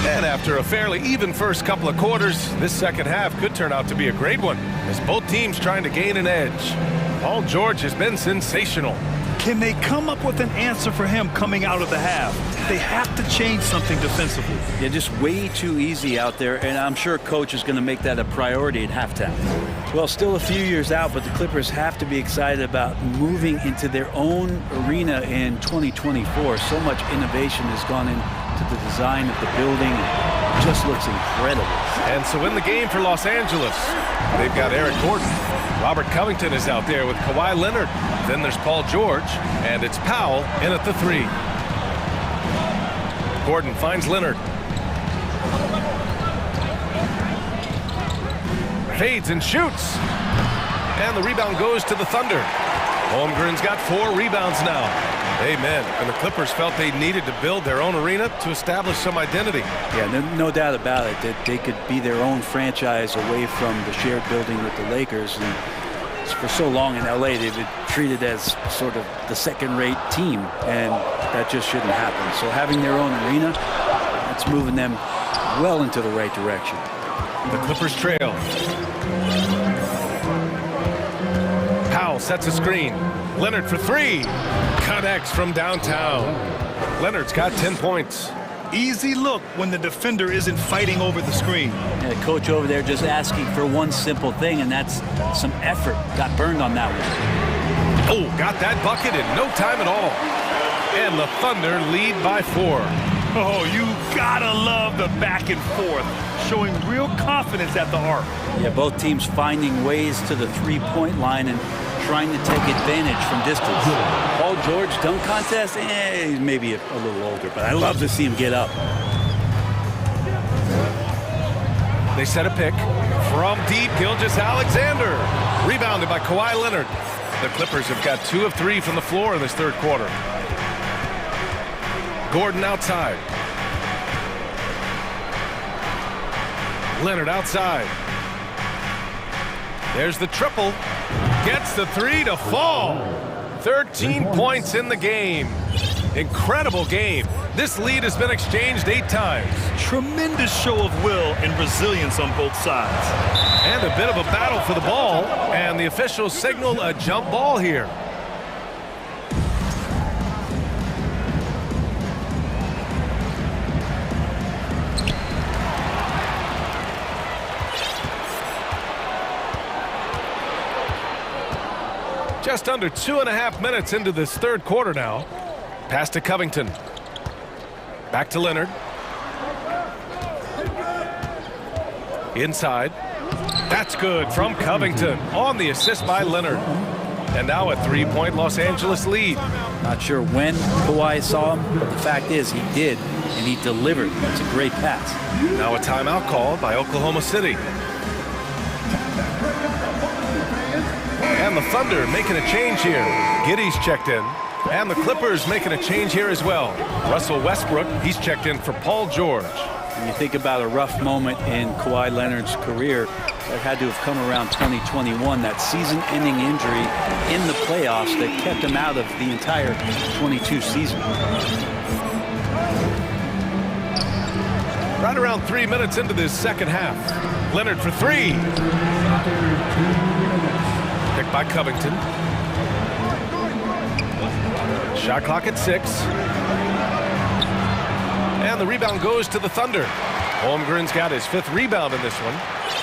And after a fairly even first couple of quarters, this second half could turn out to be a great one, as both teams trying to gain an edge. Paul George has been sensational. Can they come up with an answer for him coming out of the half? They have to change something defensively. They're just way too easy out there, and I'm sure coach is going to make that a priority at halftime. Well, still a few years out, but the Clippers have to be excited about moving into their own arena in 2024. So much innovation has gone into the design of the building. It just looks incredible. And so in the game for Los Angeles, they've got Eric Gordon. Robert Covington is out there with Kawhi Leonard. Then there's Paul George, and it's Powell in at the 3. Gordon finds Leonard. Fades and shoots. And the rebound goes to the Thunder. Holmgren's got 4 rebounds now. Amen. And the Clippers felt they needed to build their own arena to establish some identity. Yeah, no doubt about it that they could be their own franchise away from the shared building with the Lakers. And for so long in LA, they've been treated as sort of the second-rate team, and that just shouldn't happen. So having their own arena, that's moving them well into the right direction. The Clippers trail. Powell sets a screen. Leonard for 3. Connects from downtown. Leonard's got 10 points. Easy look when the defender isn't fighting over the screen. And the coach over there just asking for one simple thing, and that's some effort. Got burned on that one. Oh, got that bucket in no time at all. And the Thunder lead by 4. Oh, you gotta love the back and forth, showing real confidence at the arc. Yeah, both teams finding ways to the three-point line and trying to take advantage from distance. Paul George dunk contest, he's maybe a little older, but I love to see him get up. They set a pick from deep. Gilgeous-Alexander rebounded by Kawhi Leonard. The Clippers have got 2 of 3 from the floor in this third quarter. Gordon outside. Leonard outside. There's the triple. Gets the 3 to fall. 13 points in the game. Incredible game. This lead has been exchanged 8 times. Tremendous show of will and resilience on both sides. And a bit of a battle for the ball. And the officials signal a jump ball here. Just under 2.5 minutes into this third quarter now. Pass to Covington. Back to Leonard. Inside. That's good from Covington on the assist by Leonard. And now a 3-point Los Angeles lead. Not sure when Kawhi saw him, but the fact is he did, and he delivered. It's a great pass. Now a timeout called by Oklahoma City. And the Thunder making a change here. Giddey's checked in. And the Clippers making a change here as well. Russell Westbrook, he's checked in for Paul George. When you think about a rough moment in Kawhi Leonard's career, that had to have come around 2021, that season-ending injury in the playoffs that kept him out of the entire 22 season. Right around 3 minutes into this second half. Leonard for 3. Picked by Covington. Shot clock at 6. And the rebound goes to the Thunder. Holmgren's got his 5th rebound in this one.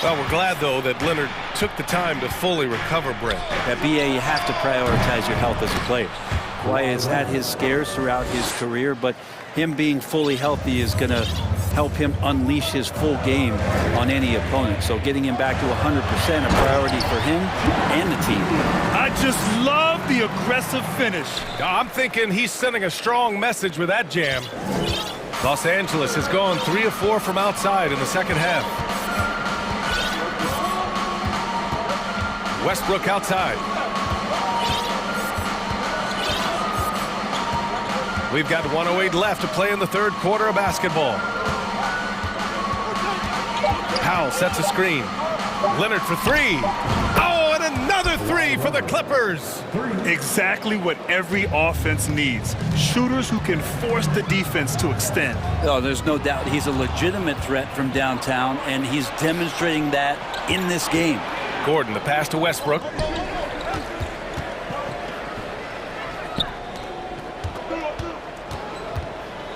Well, we're glad, though, that Leonard took the time to fully recover, Brent. At BA, you have to prioritize your health as a player. Kawhi has had his scares throughout his career, but him being fully healthy is going to help him unleash his full game on any opponent. So getting him back to 100% a priority for him and the team. I just love the aggressive finish. I'm thinking he's sending a strong message with that jam. Los Angeles has gone 3 of 4 from outside in the second half. Westbrook outside. We've got 1:08 left to play in the third quarter of basketball. Powell sets a screen. Leonard for three. Oh, and another three for the Clippers. Exactly what every offense needs. Shooters who can force the defense to extend. Oh, there's no doubt he's a legitimate threat from downtown, and he's demonstrating that in this game. Gordon, the pass to Westbrook.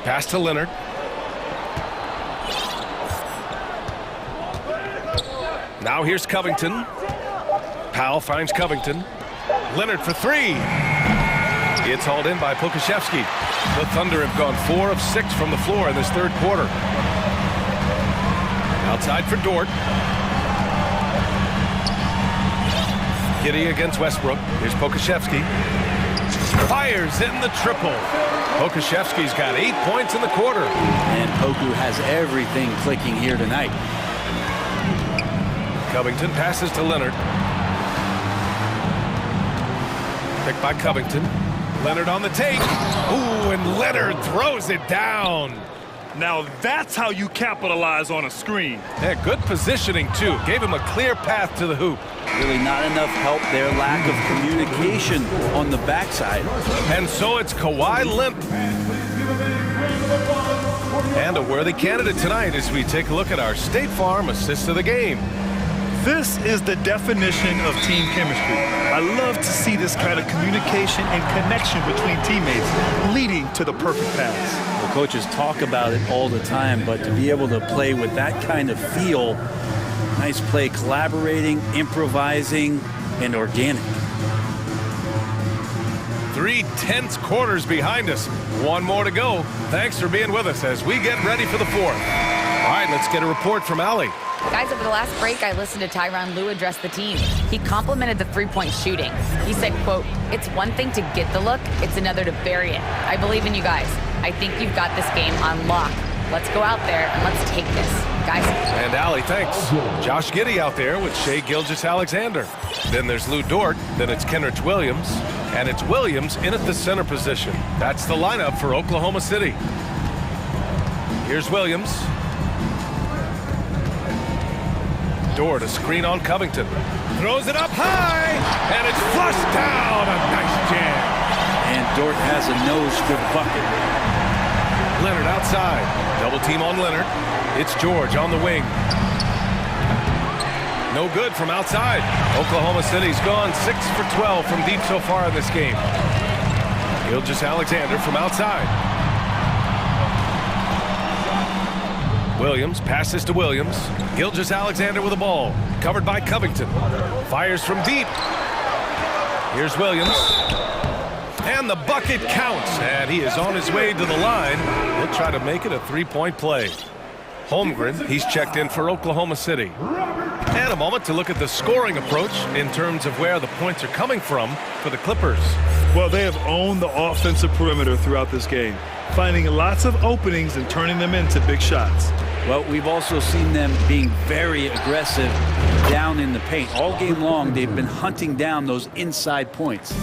Pass to Leonard. Now here's Covington. Powell finds Covington. Leonard for three. It's hauled in by Pokusevski. The Thunder have gone 4 of 6 from the floor in this third quarter. Outside for Dort. Giddey against Westbrook. Here's Pokusevski. Fires in the triple. Pokusevski's got 8 points in the quarter. And Poku has everything clicking here tonight. Covington passes to Leonard. Picked by Covington. Leonard on the take. Ooh, and Leonard throws it down. Now that's how you capitalize on a screen. Yeah, good positioning, too. Gave him a clear path to the hoop. Really not enough help there. Lack of communication on the backside. And so it's Kawhi Leonard. And a worthy candidate tonight as we take a look at our State Farm assist of the game. This is the definition of team chemistry. I love to see this kind of communication and connection between teammates leading to the perfect pass. The coaches talk about it all the time, but to be able to play with that kind of feel, nice play, collaborating, improvising, and organic. 3 tense quarters behind us. One more to go. Thanks for being with us as we get ready for the fourth. All right, let's get a report from Allie. Guys, over the last break, I listened to Tyronn Lue address the team. He complimented the three-point shooting. He said, quote, "It's one thing to get the look, it's another to bury it. I believe in you guys. I think you've got this game on lock. Let's go out there and let's take this, guys." And Allie, thanks. Josh Giddey out there with Shai Gilgeous-Alexander. Then there's Lou Dort. Then it's Kenrich Williams. And it's Williams in at the center position. That's the lineup for Oklahoma City. Here's Williams. Dort, a screen on Covington. Throws it up high, and it's flushed down. A nice jam. And Dort has a nose for the bucket. Leonard outside. Double team on Leonard. It's George on the wing. No good from outside. Oklahoma City's gone 6 for 12 from deep so far in this game. Gilgeous-Alexander from outside. Williams passes to Williams. Gilgeous-Alexander with the ball. Covered by Covington. Fires from deep. Here's Williams. And the bucket counts. And he is on his way to the line. He'll try to make it a three-point play. Holmgren, he's checked in for Oklahoma City. And a moment to look at the scoring approach in terms of where the points are coming from for the Clippers. Well, they have owned the offensive perimeter throughout this game, finding lots of openings and turning them into big shots. Well, we've also seen them being very aggressive down in the paint. All game long, they've been hunting down those inside points.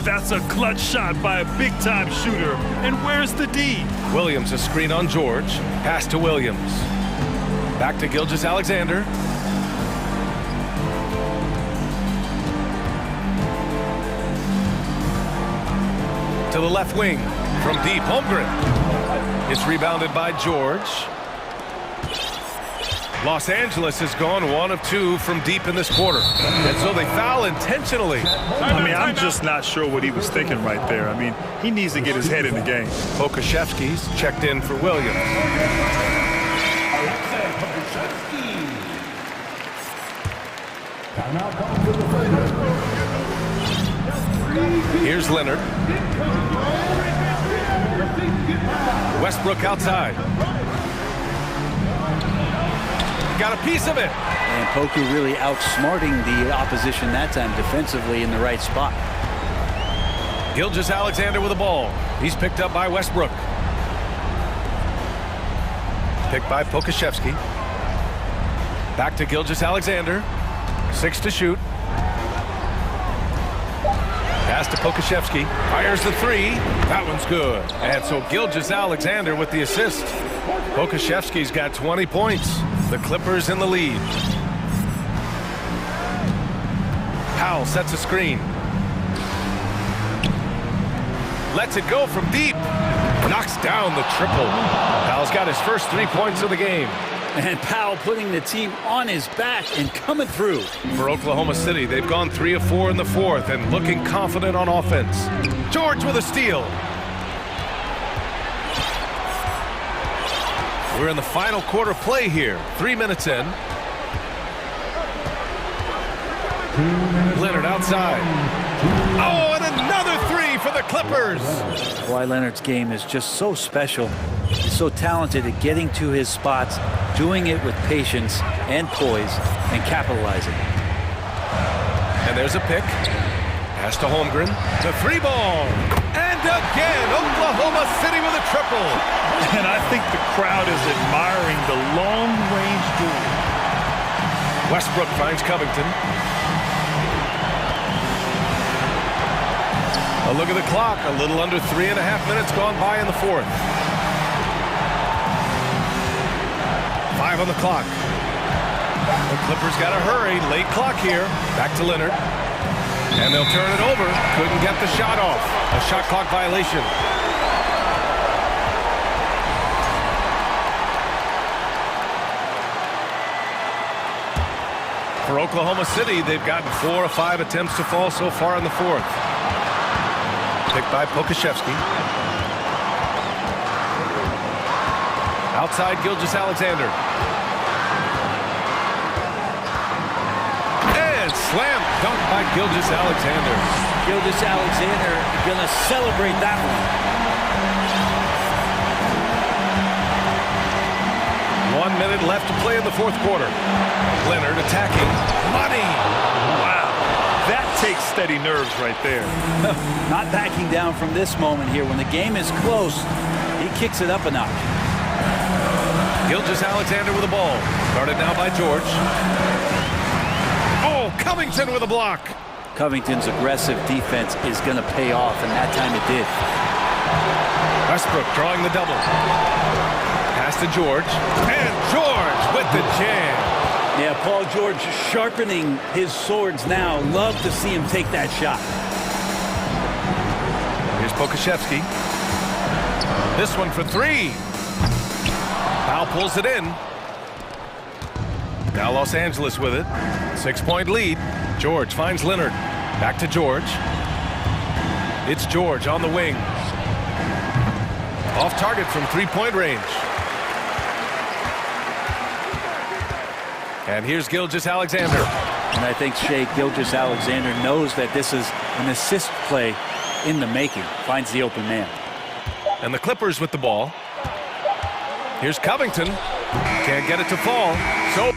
That's a clutch shot by a big-time shooter. And where's the D? Williams, a screen on George. Pass to Williams. Back to Gilgeous-Alexander. To the left wing. From deep, Holmgren. It's rebounded by George. Los Angeles has gone 1 of 2 from deep in this quarter. And so they foul intentionally. I mean, I'm just not sure what he was thinking right there. I mean, he needs to get his head in the game. Pokusevski's checked in for Williams. Here's Leonard. Westbrook outside. Got a piece of it. And Poku really outsmarting the opposition that time defensively in the right spot. Gilgeous-Alexander with the ball. He's picked up by Westbrook. Picked by Pokusevski. Back to Gilgeous-Alexander. 6 to shoot. Pass to Pokashevsky. Fires the three. That one's good. And so Gilgeous-Alexander with the assist. Pokashevsky's got 20 points. The Clippers in the lead. Powell sets a screen. Lets it go from deep. Knocks down the triple. Powell's got his first 3 points of the game. And Powell putting the team on his back and coming through. For Oklahoma City, they've gone 3 of 4 in the fourth and looking confident on offense. George with a steal. We're in the final quarter play here. 3 minutes in. Leonard outside. Oh, and another three for the Clippers. Kawhi Leonard's game is just so special. He's so talented at getting to his spots, doing it with patience and poise, and capitalizing. And there's a pick. Pass to Holmgren. The three ball. And again, Oklahoma City with a triple. And I think the crowd is admiring the long-range duel. Westbrook finds Covington. A look at the clock. A little under 3.5 minutes gone by in the fourth. 5 on the clock. The Clippers got to hurry. Late clock here. Back to Leonard. And they'll turn it over. Couldn't get the shot off. A shot clock violation. For Oklahoma City, they've gotten 4 of 5 attempts to fall so far in the fourth. Picked by Pokashevsky. Outside Gilgeous-Alexander. And slam dunk by Gilgeous-Alexander. Gilgeous-Alexander going to celebrate that one. 1 minute left to play in the fourth quarter. Leonard attacking. Money! Wow. That takes steady nerves right there. Not backing down from this moment here. When the game is close, he kicks it up a notch. Gilgeous-Alexander with the ball. Guarded now by George. Oh, Covington with a block. Covington's aggressive defense is going to pay off, and that time it did. Westbrook drawing the double. Pass to George. And George with the jam. Yeah, Paul George sharpening his swords now. Love to see him take that shot. Here's Pokashevsky. This one for three. Powell pulls it in. Now Los Angeles with it. 6-point lead. George finds Leonard. Back to George. It's George on the wing. Off target from 3-point range. And here's Gilgeous-Alexander. And I think Shea Gilgeous-Alexander knows that this is an assist play in the making. Finds the open man. And the Clippers with the ball. Here's Covington. Can't get it to fall. So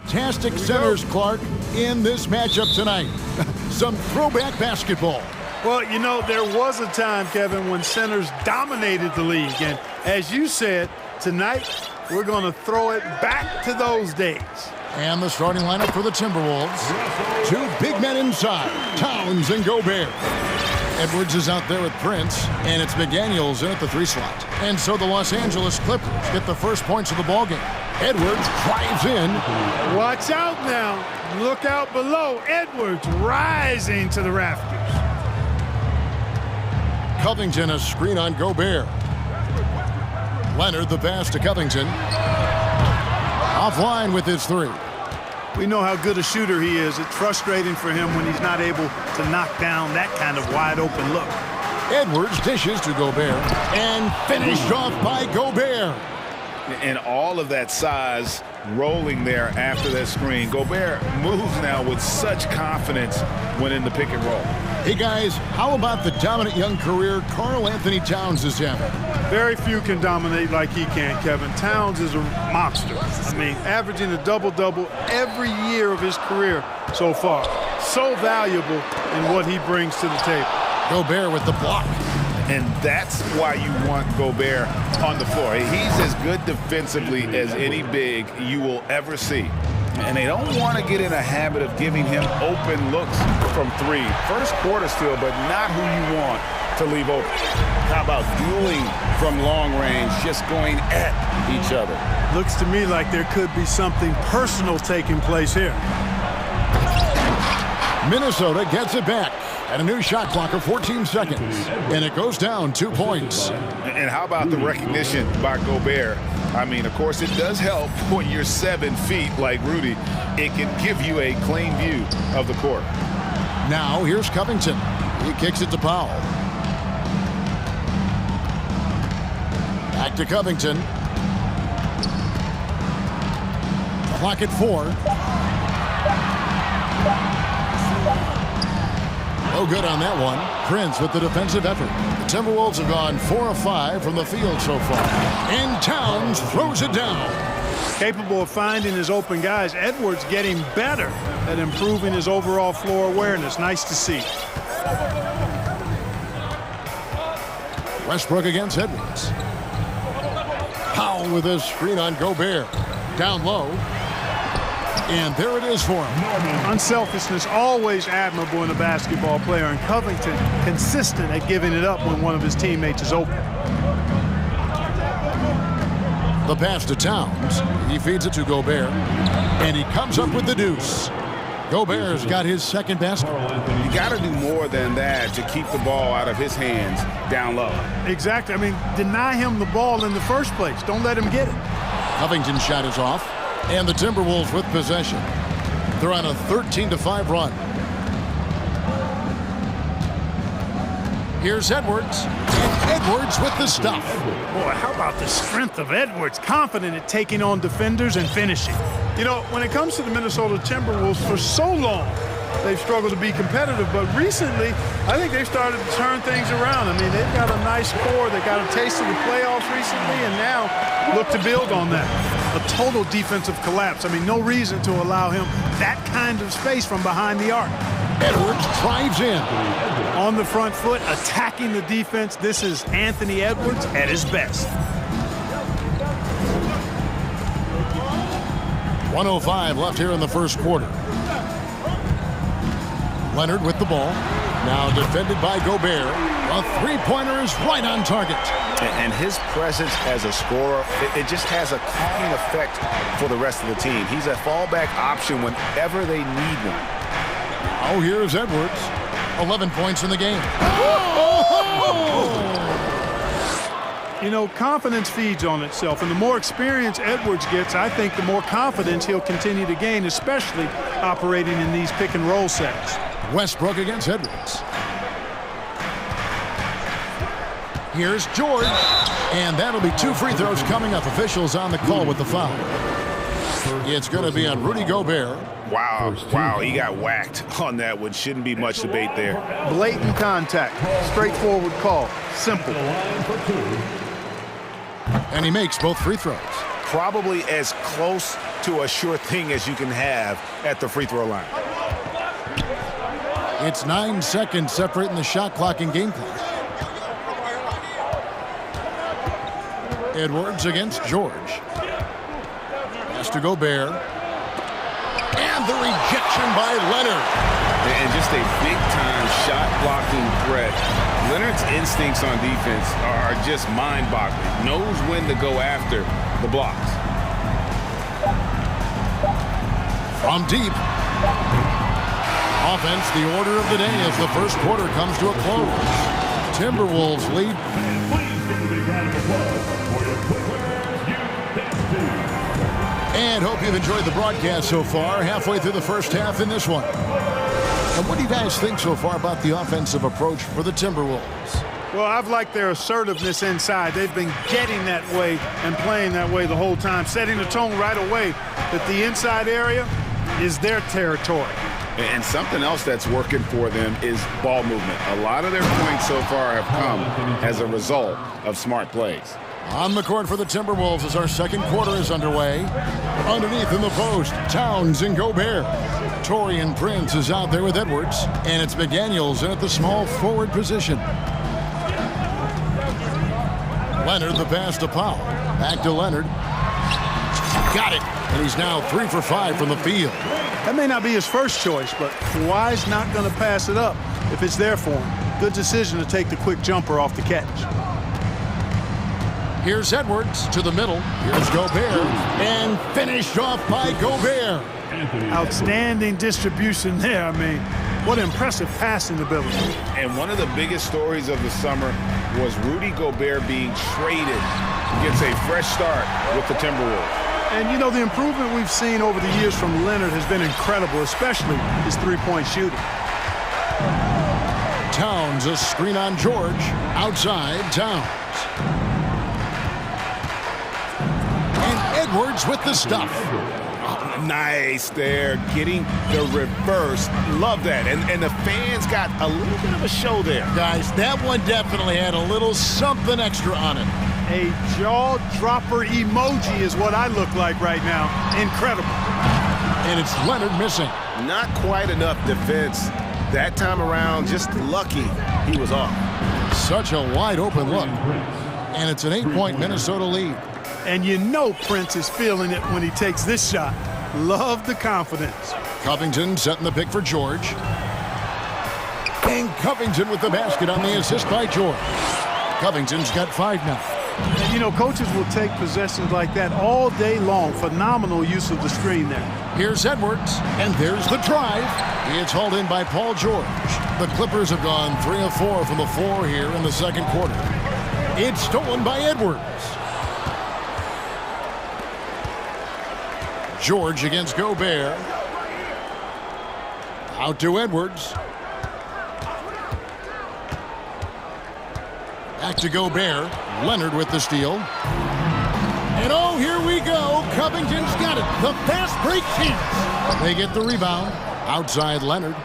Fantastic centers, Clark, in this matchup tonight. Some throwback basketball. Well, you know, there was a time, Kevin, when centers dominated the league. And as you said, tonight we're going to throw it back to those days. And the starting lineup for the Timberwolves. Two big men inside, Towns and Gobert. Edwards is out there with Prince, and it's McDaniels in at the 3 slot. And so the Los Angeles Clippers get the first points of the ballgame. Edwards drives in. Watch out now. Look out below. Edwards rising to the rafters. Covington, a screen on Gobert. Leonard, the pass to Covington. Offline with his 3. We know how good a shooter he is. It's frustrating for him when he's not able to knock down that kind of wide open look. Edwards dishes to Gobert and finished off by Gobert. And all of that size rolling there after that screen. Gobert moves now with such confidence when in the pick and roll. Hey guys, how about the dominant young career Karl Anthony Towns is having? Very few can dominate like he can, Kevin. Towns is a monster. I mean, averaging a double-double every year of his career so far. So valuable in what he brings to the table. Gobert with the block. And that's why you want Gobert on the floor. He's as good defensively as any big you will ever see. And they don't want to get in a habit of giving him open looks from 3. First quarter still, but not who you want to leave open. How about dueling from long range, just going at each other? Looks to me like there could be something personal taking place here. Minnesota gets it back. And a new shot clock of 14 seconds. And it goes down 2 points. And how about the recognition by Gobert? I mean, of course, it does help when you're 7 feet like Rudy. It can give you a clean view of the court. Now, here's Covington. He kicks it to Powell. Back to Covington. Clock at 4. No good on that one. Prince with the defensive effort. The Timberwolves have gone 4 of 5 from the field so far. And Towns throws it down. Capable of finding his open guys. Edwards getting better at improving his overall floor awareness. Nice to see. Westbrook against Edwards. Powell with a screen on Gobert. Down low. And there it is for him. Unselfishness, always admirable in a basketball player. And Covington, consistent at giving it up when one of his teammates is open. The pass to Towns. He feeds it to Gobert. And he comes up with the deuce. Gobert's got his second basket. You got to do more than that to keep the ball out of his hands down low. Exactly. I mean, deny him the ball in the first place. Don't let him get it. Covington's shot is off. And the Timberwolves with possession. They're on a 13-5 run. Here's Edwards. And Edwards with the stuff. Boy, how about the strength of Edwards? Confident at taking on defenders and finishing. You know, when it comes to the Minnesota Timberwolves, for so long, they've struggled to be competitive. But recently, I think they've started to turn things around. I mean, they've got a nice core. They got a taste of the playoffs recently, and now look to build on that. A total defensive collapse. I mean, no reason to allow him that kind of space from behind the arc. Edwards drives in. On the front foot, attacking the defense. This is Anthony Edwards at his best. 1:05 left here in the first quarter. Leonard with the ball. Now defended by Gobert. A three-pointer is right on target. And his presence as a scorer, it just has a calming effect for the rest of the team. He's a fallback option whenever they need one. Oh, here's Edwards. 11 points in the game. You know, confidence feeds on itself, and the more experience Edwards gets, I think the more confidence he'll continue to gain, especially operating in these pick-and-roll sets. Westbrook against Edwards. Here's George, and that'll be 2 free throws coming up. Officials on the call with the foul. It's going to be on Rudy Gobert. Wow, he got whacked on that one. Shouldn't be much debate there. Blatant contact, straightforward call, simple. And he makes both free throws. probably as close to a sure thing as you can have at the free throw line. It's 9 seconds separating the shot clock and game clock. Edwards against George. Has to Gobert. And the rejection by Leonard. And just a big-time shot-blocking threat. Leonard's instincts on defense are just mind-boggling. Knows when to go after the blocks. From deep. Offense, the order of the day as the first quarter comes to a close. Timberwolves lead. And hope you've enjoyed the broadcast so far. Halfway through the first half in this one. And what do you guys think so far about the offensive approach for the Timberwolves? Well, I've liked their assertiveness inside. They've been getting that way and playing that way the whole time, setting the tone right away that the inside area is their territory. And something else that's working for them is ball movement. A lot of their points so far have come as a result of smart plays. On the court for the Timberwolves as our second quarter is underway. Underneath in the post, Towns and Gobert. Taurean Prince is out there with Edwards, and it's McDaniels in at the small forward position. Leonard, the pass to Powell. Back to Leonard. Got it. And he's now 3 for 5 from the field. That may not be his first choice, but Kawhi's not going to pass it up if it's there for him. Good decision to take the quick jumper off the catch. Here's Edwards to the middle. Here's Gobert. And finished off by Gobert. Outstanding distribution there. I mean, what impressive passing ability. And one of the biggest stories of the summer was Rudy Gobert being traded. Gets a fresh start with the Timberwolves. And, you know, the improvement we've seen over the years from Leonard has been incredible, especially his three-point shooting. Towns, a screen on George. Outside, Towns. And Edwards with the stuff. Nice there, getting the reverse. Love that. And the fans got a little bit of a show there. Guys, that one definitely had a little something extra on it. A jaw-dropper emoji is what I look like right now. Incredible. And it's Leonard missing. Not quite enough defense that time around. Just lucky he was off. Such a wide-open look. And it's an 8-point Minnesota lead. And you know Prince is feeling it when he takes this shot. Love the confidence. Covington setting the pick for George. And Covington with the basket on the assist by George. Covington's got 5 now. And, you know, coaches will take possessions like that all day long. Phenomenal use of the screen there. Here's Edwards, and there's the drive. It's hauled in by Paul George. The Clippers have gone 3 of 4 from the floor here in the second quarter. It's stolen by Edwards. George against Gobert. Out to Edwards. Back to Gobert. Leonard with the steal. And oh, here we go. Covington's got it. The fast break chance. They get the rebound. Outside Leonard.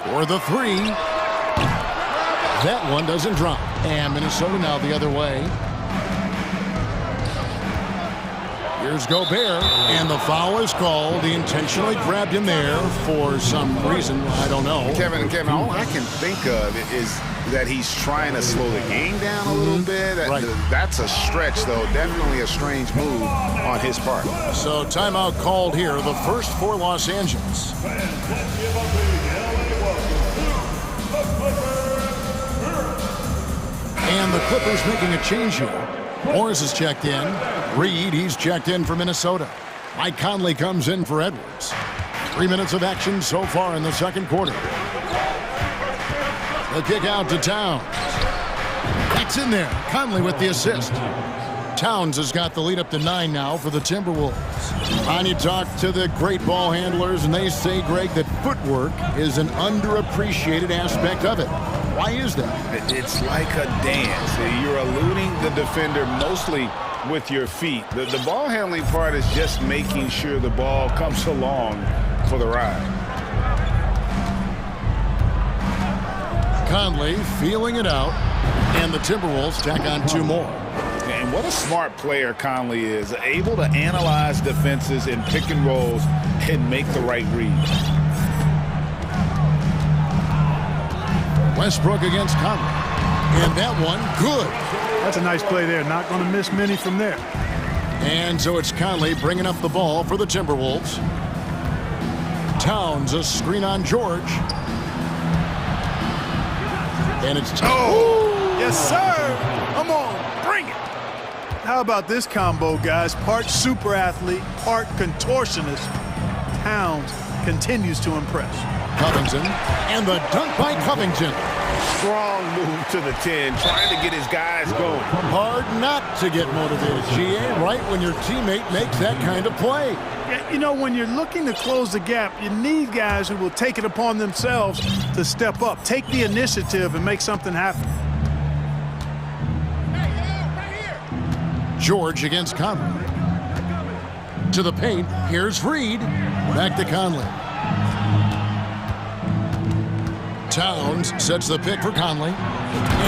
For the 3. That one doesn't drop. And Minnesota now the other way. Here's Gobert, and the foul is called. He intentionally grabbed him there for some reason. I don't know. Kevin, all I can think of is that he's trying to slow the game down a little bit. Right. That's a stretch, though. Definitely a strange move on his part. So timeout called here, the first for Los Angeles. And the Clippers making a change here. Morris is checked in. Reed, he's checked in for Minnesota. Mike Conley comes in for Edwards. 3 minutes of action so far in the second quarter. The kick out to Towns. That's in there. Conley with the assist. Towns has got the lead up to 9 now for the Timberwolves. And you talk to the great ball handlers, and they say, Greg, that footwork is an underappreciated aspect of it. Why is that? It's like a dance. You're eluding the defender mostly with your feet. The ball handling part is just making sure the ball comes along for the ride. Conley feeling it out, and the Timberwolves tack on 2 more. And what a smart player Conley is, able to analyze defenses in pick and rolls and make the right read. Westbrook against Conley. And that one, good. That's a nice play there. Not going to miss many from there. And so it's Conley bringing up the ball for the Timberwolves. Towns, a screen on George. And it's... Oh! Yes, sir! Come on, bring it! How about this combo, guys? Part super athlete, part contortionist. Towns continues to impress. Covington, and the dunk by Covington. Strong move to the 10, trying to get his guys going. Hard not to get motivated, GA, right when your teammate makes that kind of play. Yeah, you know, when you're looking to close the gap, you need guys who will take it upon themselves to step up, take the initiative, and make something happen. George against Conley. To the paint, here's Reed. Back to Conley. Towns sets the pick for Conley.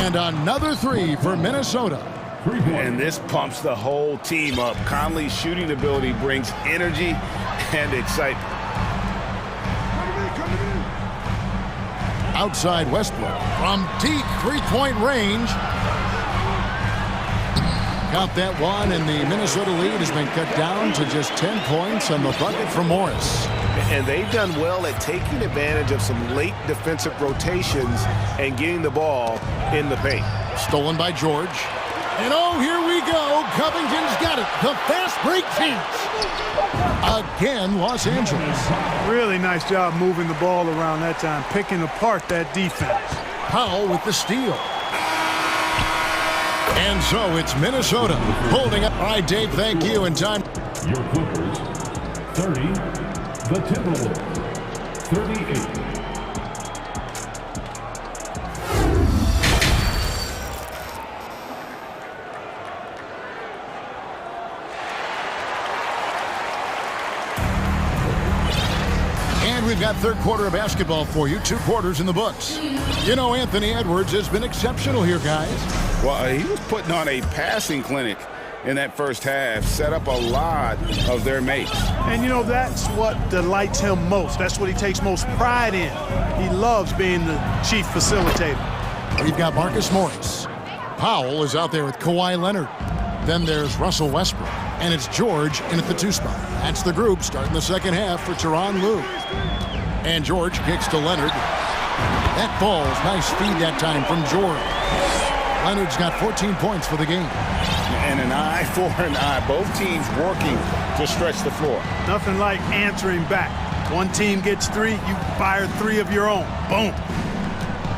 And another three for Minnesota. And this pumps the whole team up. Conley's shooting ability brings energy and excitement. Outside Westbrook from deep three-point range. Count that one, and the Minnesota lead has been cut down to just 10 points on the bucket for Morris. And they've done well at taking advantage of some late defensive rotations and getting the ball in the paint. Stolen by George. And oh, here we go. Covington's got it. The fast break chance. Again, Los Angeles. Really nice job moving the ball around that time, picking apart that defense. Powell with the steal. And so it's Minnesota holding up. All right, Dave, thank you. And time. Your Clippers, 30. The Timberwolves, 38. And we've got third quarter of basketball for you. 2 quarters in the books. You know, Anthony Edwards has been exceptional here, guys. Well, he was putting on a passing clinic in that first half, set up a lot of their mates. And, you know, that's what delights him most. That's what he takes most pride in. He loves being the chief facilitator. We've got Marcus Morris. Powell is out there with Kawhi Leonard. Then there's Russell Westbrook. And it's George in at the 2 spot. That's the group starting the second half for Tyronn Lue. And George kicks to Leonard. That ball's nice feed that time from George. Leonard's got 14 points for the game. And an eye for an eye. Both teams working to stretch the floor. Nothing like answering back. One team gets 3, you fire 3 of your own. Boom.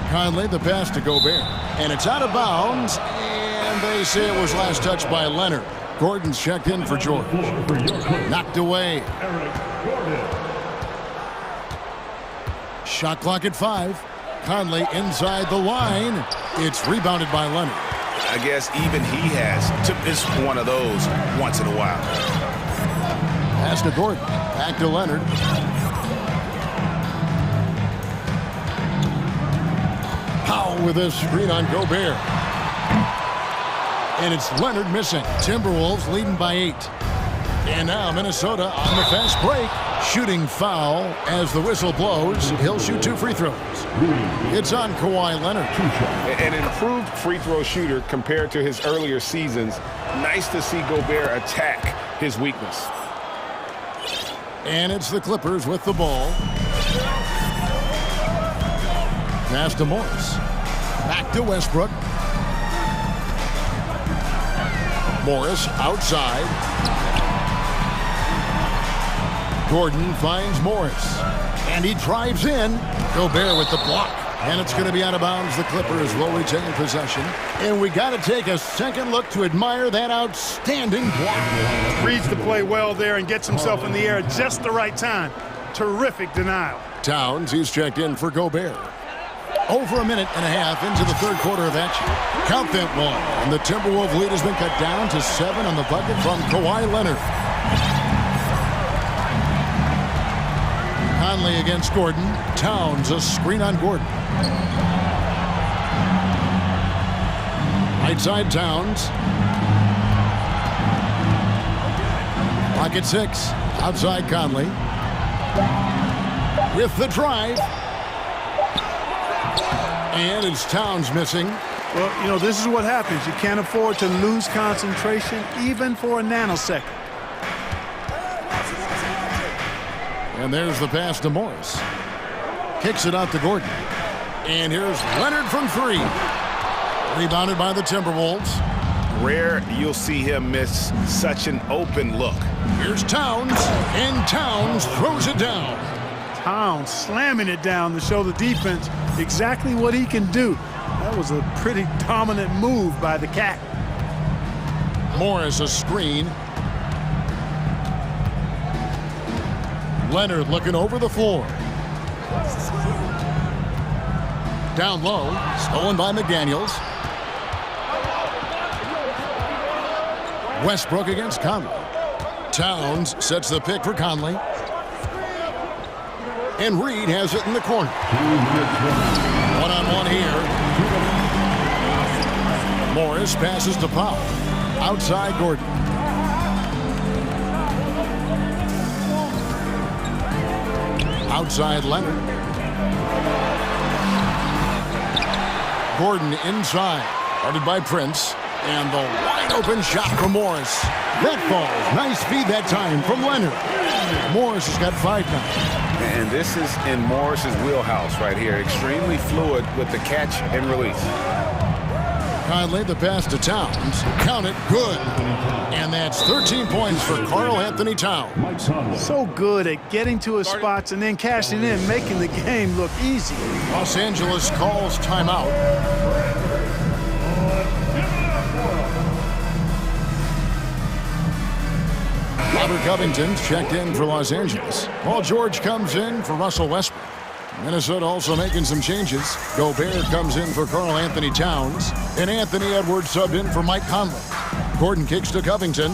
Conley, the pass to Gobert. And it's out of bounds. And they say it was last touched by Leonard. Gordon's checked in for George. Knocked away. Shot clock at 5. Conley inside the line. It's rebounded by Leonard. I guess even he has to miss one of those once in a while. Pass to Gordon. Back to Leonard. Powell with a screen on Gobert. And it's Leonard missing. Timberwolves leading by 8. And now Minnesota on the fast break. Shooting foul as the whistle blows. He'll shoot 2 free throws. It's on Kawhi Leonard. An improved free throw shooter compared to his earlier seasons. Nice to see Gobert attack his weakness. And it's the Clippers with the ball. Pass to Morris. Back to Westbrook. Morris outside. Gordon finds Morris. And he drives in. Gobert with the block. And it's going to be out of bounds. The Clippers will retain possession. And we got to take a second look to admire that outstanding block. Reads the play well there and gets himself in the air at just the right time. Terrific denial. Towns, he's checked in for Gobert. Over a minute and a half into the third quarter of action. Count that one. And the Timberwolves lead has been cut down to 7 on the bucket from Kawhi Leonard. Conley against Gordon. Towns, a screen on Gordon. Right side Towns. Clock at 6. Outside Conley. With the drive. And it's Towns missing. Well, you know, this is what happens. You can't afford to lose concentration even for a nanosecond. And there's the pass to Morris. Kicks it out to Gordon. And here's Leonard from 3. Rebounded by the Timberwolves. Rare you'll see him miss such an open look. Here's Towns, and Towns throws it down. Towns slamming it down to show the defense exactly what he can do. That was a pretty dominant move by the Cat. Morris a screen. Leonard looking over the floor. Down low, stolen by McDaniels. Westbrook against Conley. Towns sets the pick for Conley. And Reed has it in the corner. One-on-one here. Morris passes to Powell. Outside Gordon. Outside Leonard. Gordon inside. Guarded by Prince. And the wide-open shot from Morris. That falls. Nice feed that time from Leonard. Morris has got 5 now. And this is in Morris's wheelhouse right here. Extremely fluid with the catch and release. Conley, the pass to Towns. Count it. Good. And that's 13 points for Karl Anthony Towns. So good at getting to his spots and then cashing in, making the game look easy. Los Angeles calls timeout. Robert Covington's checked in for Los Angeles. Paul George comes in for Russell Westbrook. Minnesota also making some changes. Gobert comes in for Karl Anthony Towns. And Anthony Edwards subbed in for Mike Conley. Gordon kicks to Covington.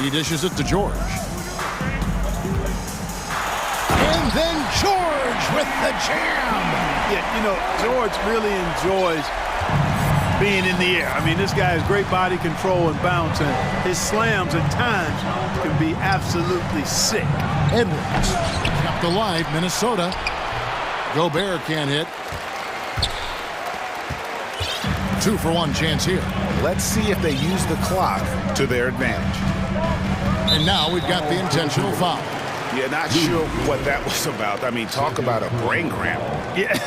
He dishes it to George. And then George with the jam. Yeah, you know, George really enjoys being in the air. I mean, this guy has great body control and bounce, and his slams at times can be absolutely sick. Edwards kept alive, Minnesota. Gobert can't hit. 2-for-1 chance here. Let's see if they use the clock to their advantage. And now we've got the intentional foul. Yeah, not sure what that was about. I mean, talk about a brain cramp. Yeah,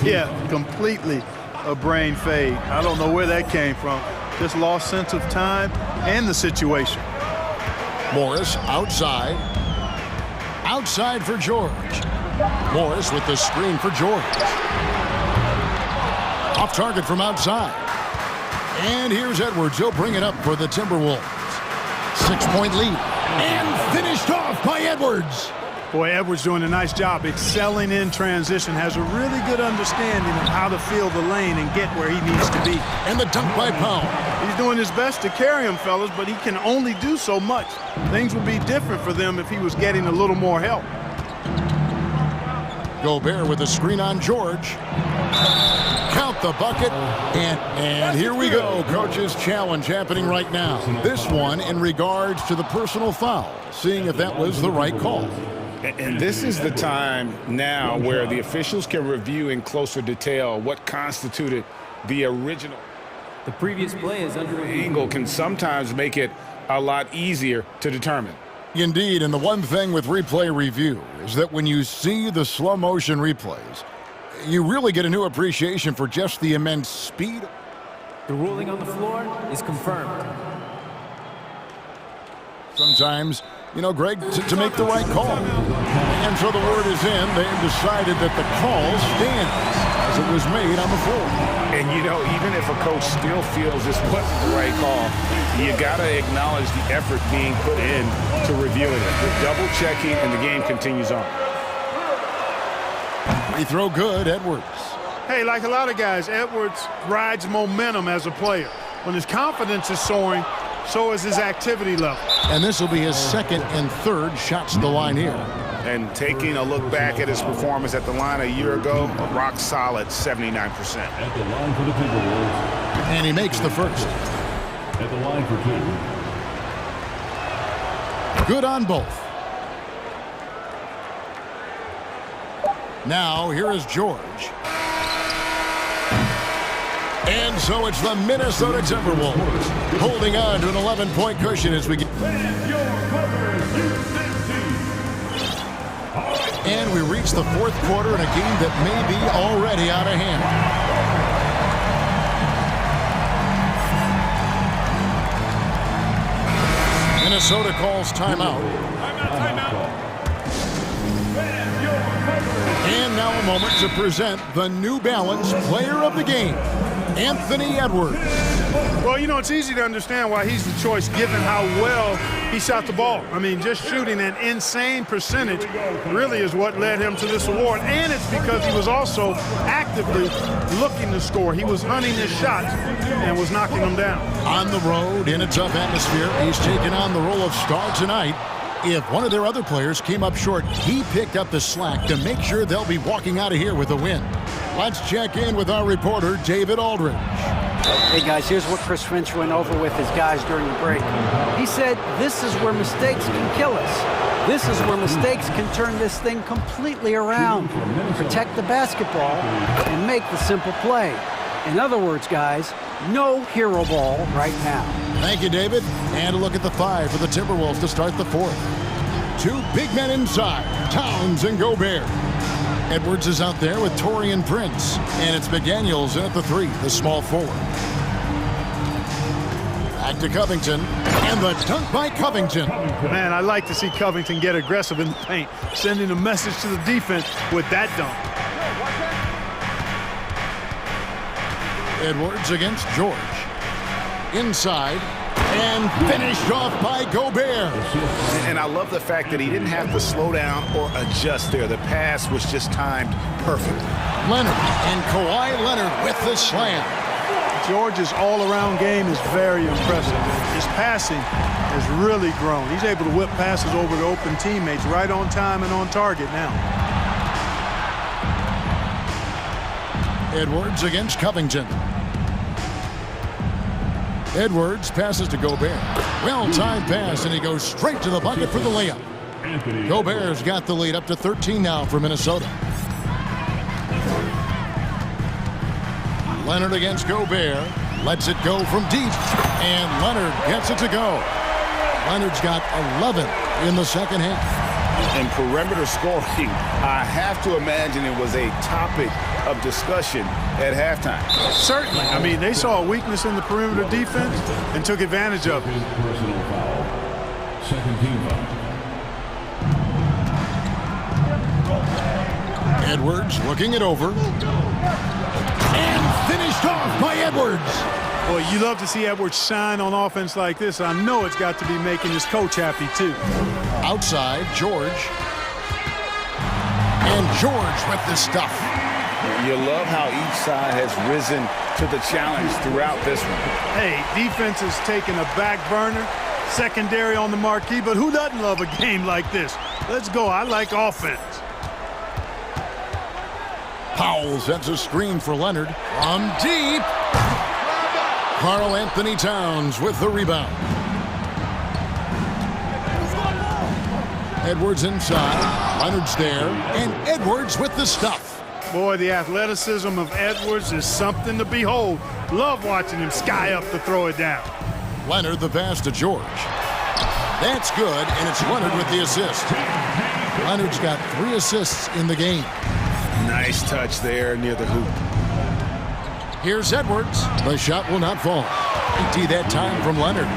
yeah, completely a brain fade. I don't know where that came from. Just lost sense of time and the situation. Morris outside. Outside for George. Morris with the screen for George. Off target from outside. And here's Edwards. He'll bring it up for the Timberwolves. 6-point lead. And finished off by Edwards. Boy, Edwards doing a nice job excelling in transition, has a really good understanding of how to feel the lane and get where he needs to be. And the dunk by Powell. He's doing his best to carry him, fellas, but he can only do so much. Things would be different for them if he was getting a little more help. Gobert with a screen on George. Count the bucket. And here we go. Coach's challenge happening right now. This one in regards to the personal foul, seeing if that was the right call. And this is the time now where the officials can review in closer detail what constituted the original. The previous play is under review. Angle can sometimes make it a lot easier to determine. Indeed, and the one thing with replay review is that when you see the slow motion replays, you really get a new appreciation for just the immense speed. The ruling on the floor is confirmed. Sometimes, you know, Greg, to make the right call. And so the word is in. They have decided that the call stands as it was made on the floor. And, you know, even if a coach still feels this wasn't the right call, you got to acknowledge the effort being put in to reviewing it. The double checking, and the game continues on. Free throw good, Edwards. Hey, like a lot of guys, Edwards rides momentum as a player. When his confidence is soaring, so is his activity level. And this will be his second and third shots to the line here. And taking a look back at his performance at the line a year ago, a rock solid 79%. At the line for the Timberwolves. And he makes the first. at the line for two. Good on both. Now, here is George. And so it's the Minnesota Timberwolves holding on to an 11-point cushion as we get... And we reach the fourth quarter in a game that may be already out of hand. Minnesota calls timeout. And now a moment to present the New Balance Player of the Game, Anthony Edwards. Well, you know, it's easy to understand why he's the choice given how well he shot the ball. I mean, just shooting an insane percentage really is what led him to this award. And it's because he was also actively looking to score. He was hunting his shots and was knocking them down. On the road, in a tough atmosphere, he's taken on the role of star tonight. If one of their other players came up short, he picked up the slack to make sure they'll be walking out of here with a win. Let's check in with our reporter, David Aldridge. Hey guys, here's what Chris Finch went over with his guys during the break. He said, this is where mistakes can kill us. This is where mistakes can turn this thing completely around. Protect the basketball and make the simple play. In other words, guys, no hero ball right now. Thank you, David. And a look at the five for the Timberwolves to start the fourth. Two big men inside, Towns and Gobert. Edwards is out there with Taurean Prince. And it's McDaniels in at the three, the small forward. Back to Covington. And the dunk by Covington. Man, I like to see Covington get aggressive in the paint, sending a message to the defense with that dunk. Edwards against George. Inside. And finished off by Gobert. And I love the fact that he didn't have to slow down or adjust there. The pass was just timed perfect. Leonard and Kawhi Leonard with the slam. George's all-around game is very impressive. His passing has really grown. He's able to whip passes over to open teammates right on time and on target now. Edwards against Covington. Edwards passes to Gobert. Well-timed pass, and he goes straight to the bucket for the layup. Gobert's got the lead up to 13 now for Minnesota. Leonard against Gobert. Lets it go from deep. And Leonard gets it to go. Leonard's got 11 in the second half. And perimeter scoring, I have to imagine it was a topic of discussion at halftime. Certainly. I mean, they saw a weakness in the perimeter defense and took advantage of it. Personal foul. Second team foul. Edwards looking it over. And finished off by Edwards. Boy, you love to see Edwards shine on offense like this. I know it's got to be making his coach happy, too. Outside, George. And George with the stuff. You love how each side has risen to the challenge throughout this one. Hey, defense is taking a back burner, secondary on the marquee, but who doesn't love a game like this? Let's go. I like offense. Powell sets a screen for Leonard. From deep. Karl Anthony Towns with the rebound. Edwards inside. Leonard's there. And Edwards with the stuff. Boy, the athleticism of Edwards is something to behold. Love watching him sky up to throw it down. Leonard the pass to George. That's good, and it's Leonard with the assist. Leonard's got 3 assists in the game. Nice touch there near the hoop. Here's Edwards. The shot will not fall. ET that time from Leonard.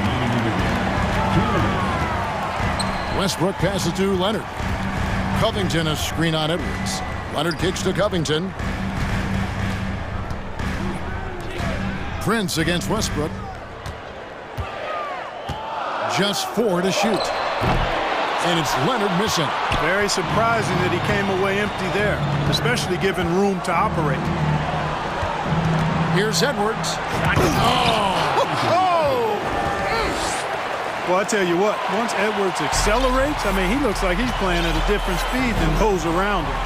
Westbrook passes to Leonard. Covington a screen on Edwards. Leonard kicks to Covington. Prince against Westbrook. Just 4 to shoot. And it's Leonard missing. Very surprising that he came away empty there, especially given room to operate. Here's Edwards. Well, I tell you what, once Edwards accelerates, I mean, he looks like he's playing at a different speed than those around him.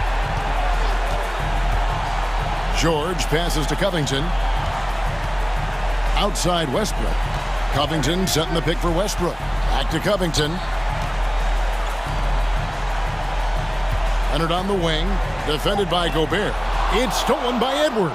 George passes to Covington. Outside Westbrook. Covington setting the pick for Westbrook. Back to Covington. Entered on the wing. Defended by Gobert. It's stolen by Edwards.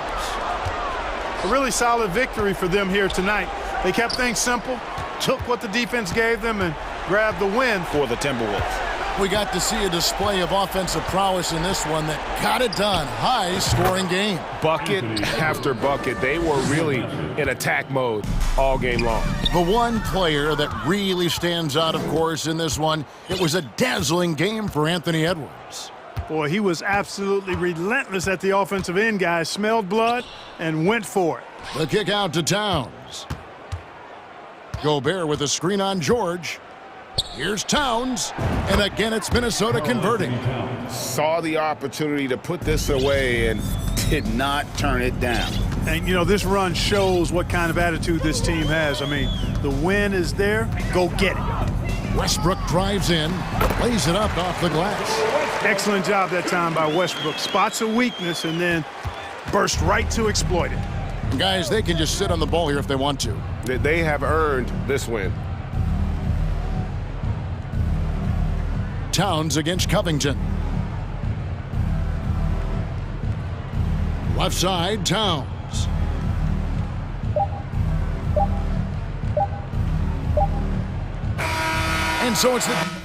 A really solid victory for them here tonight. They kept things simple, took what the defense gave them, and grabbed the win For the Timberwolves. We got to see a display of offensive prowess in this one that got it done. High-scoring game. Bucket after bucket. They were really in attack mode all game long. The one player that really stands out, of course, in this one, it was a dazzling game for Anthony Edwards. Boy, he was absolutely relentless at the offensive end, guys. Smelled blood and went for it. The kick out to Towns. Gobert with a screen on George. Here's Towns, and again it's Minnesota converting. Saw the opportunity to put this away and did not turn it down. And, you know, this run shows what kind of attitude this team has. I mean, the win is there. Go get it. Westbrook drives in, lays it up off the glass. Excellent job that time by Westbrook. Spots a weakness and then burst right to exploit it. Guys, they can just sit on the ball here if they want to. They have earned this win. Towns against Covington. Left side, Towns. And so it's the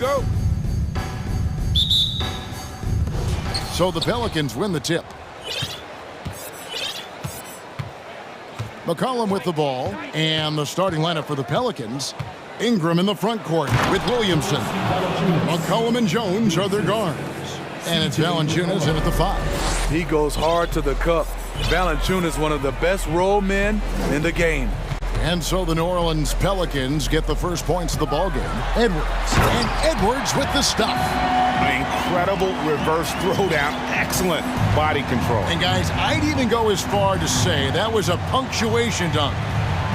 go. So the Pelicans win the tip. McCollum with the ball, and the starting lineup for the Pelicans. Ingram in the front court with Williamson. McCollum and Jones are their guards. And it's Valanciunas in at the 5. He goes hard to the cup. Valanciunas, one of the best roll men in the game. And so the New Orleans Pelicans get the first points of the ballgame. Edwards. And Edwards with the stuff. An incredible reverse throwdown. Excellent body control. And guys, I'd even go as far to say that was a punctuation dunk.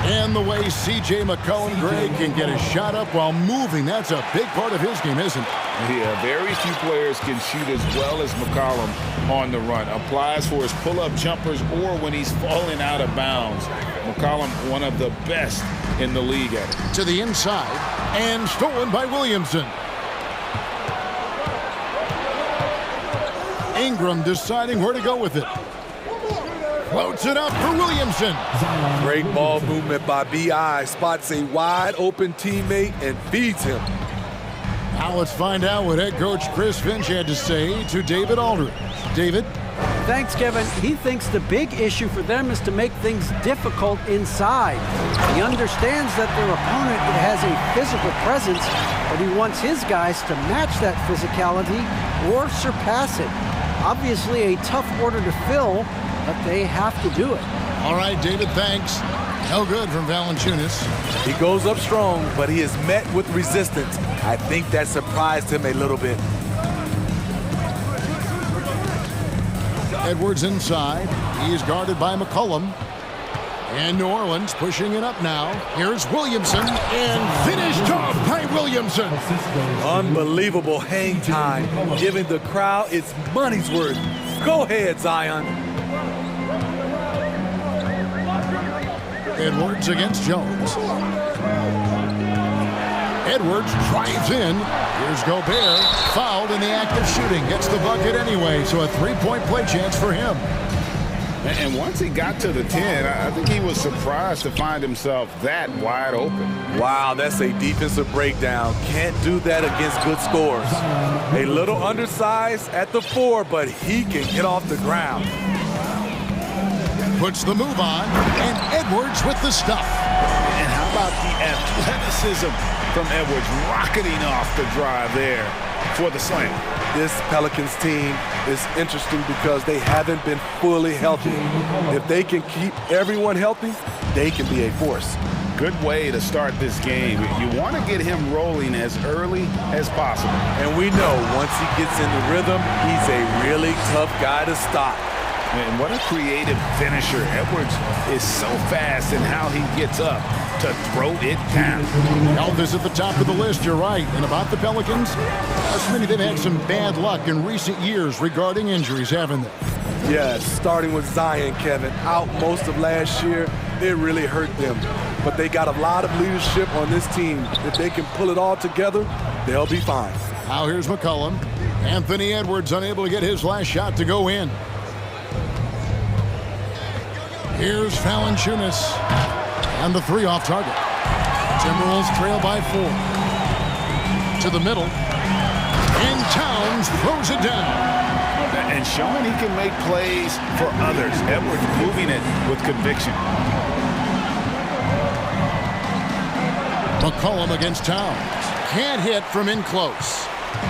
And the way C.J. McCollum, Greg, can get a shot up while moving, that's a big part of his game, isn't it? Yeah, very few players can shoot as well as McCollum on the run. Applies for his pull-up jumpers or when he's falling out of bounds. McCollum, one of the best in the league at it. To the inside, and stolen by Williamson. Ingram deciding where to go with it. Floats it up for Williamson. Great ball movement by B.I. Spots a wide open teammate and feeds him. Now let's find out what head coach Chris Finch had to say to David Aldridge. David? Thanks, Kevin. He thinks the big issue for them is to make things difficult inside. He understands that their opponent has a physical presence, but he wants his guys to match that physicality or surpass it. Obviously a tough order to fill, but they have to do it. All right, David, thanks. No good from Valanciunas. He goes up strong, but he is met with resistance. I think that surprised him a little bit. Edwards inside. He is guarded by McCollum. And New Orleans pushing it up now. Here's Williamson, and finished off by Williamson. Unbelievable hang time, giving the crowd its money's worth. Go ahead, Zion. Edwards against Jones. Edwards drives in. Here's Gobert, fouled in the act of shooting. Gets the bucket anyway, so a three-point play chance for him. And once he got to the 10, I think he was surprised to find himself that wide open. Wow, that's a defensive breakdown. Can't do that against good scores. A little undersized at the 4, but he can get off the ground. Puts the move on, and Edwards with the stuff. And how about the athleticism from Edwards rocketing off the drive there for the slam. This Pelicans team is interesting because they haven't been fully healthy. If they can keep everyone healthy, they can be a force. Good way to start this game. You want to get him rolling as early as possible. And we know once he gets in the rhythm, he's a really tough guy to stop. And what a creative finisher. Edwards is so fast in how he gets up to throw it down. Elvis at the top of the list, you're right. And about the Pelicans, maybe they've had some bad luck in recent years regarding injuries, haven't they? Yes, starting with Zion, Kevin, out most of last year, it really hurt them. But they got a lot of leadership on this team. If they can pull it all together, they'll be fine. Now here's McCollum. Anthony Edwards unable to get his last shot to go in. Here's Valanciunas, and the 3 off target. Timberwolves trail by 4. To the middle, and Towns throws it down. And showing he can make plays for others. Edwards moving it with conviction. McCollum against Towns. Can't hit from in close.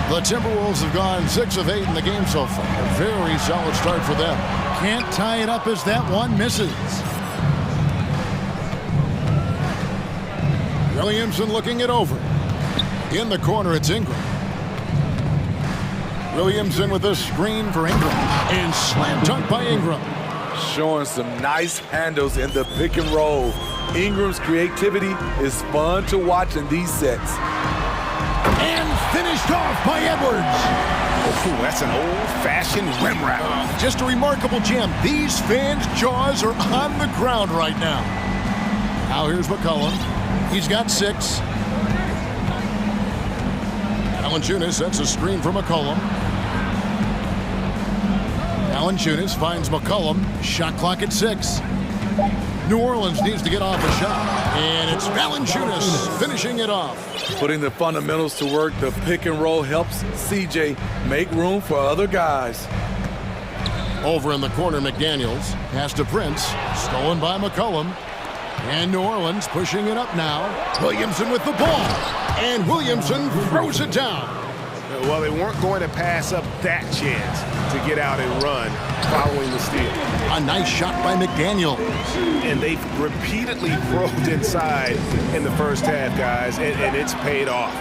The Timberwolves have gone 6 of 8 in the game so far. A very solid start for them. Can't tie it up as that one misses. Williamson looking it over. In the corner, it's Ingram. Williamson with a screen for Ingram. And slam dunk by Ingram. Showing some nice handles in the pick and roll. Ingram's creativity is fun to watch in these sets. And finished off by Edwards. Ooh, that's an old-fashioned rim wrap. Just a remarkable gem. These fans' jaws are on the ground right now. Now here's McCollum. He's got 6. Valanciunas sets a screen for McCollum. Valanciunas finds McCollum. Shot clock at 6. New Orleans needs to get off a shot, and it's Valanciunas finishing it off. Putting the fundamentals to work, the pick and roll helps CJ make room for other guys. Over in the corner, McDaniels. Pass to Prince. Stolen by McCollum. And New Orleans pushing it up now. Williamson with the ball. And Williamson throws it down. Well, they weren't going to pass up that chance to get out and run following the steal. A nice shot by McDaniels. And they've repeatedly probed inside in the first half, guys, and it's paid off.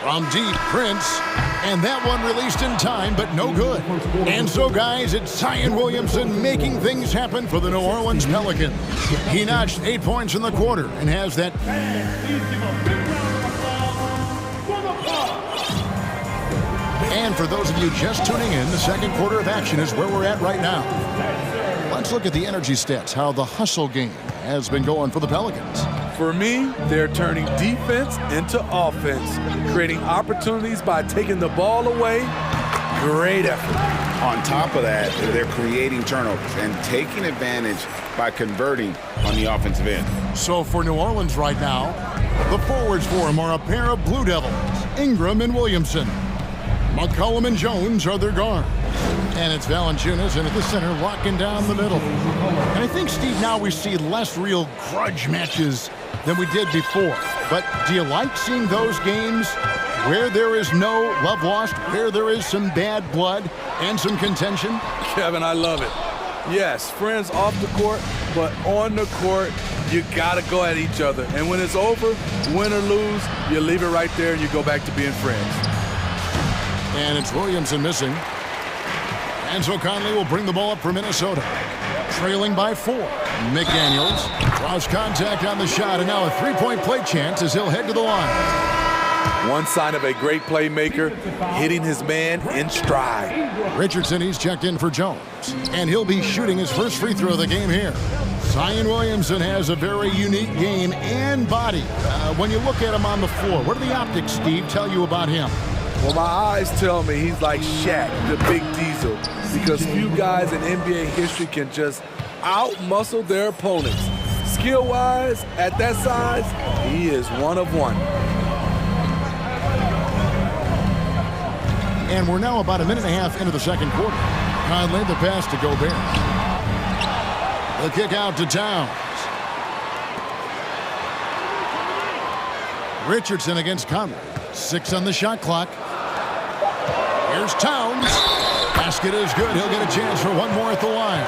From deep, Prince. And that one released in time, but no good. And so, guys, it's Zion Williamson making things happen for the New Orleans Pelicans. He notched 8 points in the quarter and has that... And for those of you just tuning in, the second quarter of action is where we're at right now. Let's look at the energy stats, how the hustle game has been going for the Pelicans. For me, they're turning defense into offense, creating opportunities by taking the ball away. Great effort. On top of that, they're creating turnovers and taking advantage by converting on the offensive end. So for New Orleans right now, the forwards for them are a pair of Blue Devils, Ingram and Williamson. McCollum and Jones are their guards. And it's Valanciunas and at the center locking down the middle. And I think, Steve, now we see less real grudge matches than we did before. But do you like seeing those games where there is no love lost, where there is some bad blood and some contention? Kevin, I love it. Yes, friends off the court, but on the court, you got to go at each other. And when it's over, win or lose, you leave it right there and you go back to being friends. And it's Williamson missing. And so Conley will bring the ball up for Minnesota. Trailing by 4. McDaniels draws contact on the shot, and now a three-point play chance as he'll head to the line. One sign of a great playmaker, hitting his man in stride. Richardson, he's checked in for Jones, and he'll be shooting his first free throw of the game here. Zion Williamson has a very unique game and body. When you look at him on the floor, what do the optics, Steve, tell you about him? Well, my eyes tell me he's like Shaq, the big diesel, because few guys in NBA history can just out-muscle their opponents. Skill-wise, at that size, he is one of one. And we're now about a minute and a half into the second quarter. Conley, the pass to Gobert. The kick out to Towns. Richardson against Conley. 6 on the shot clock. Here's Towns. Basket is good. He'll get a chance for one more at the line.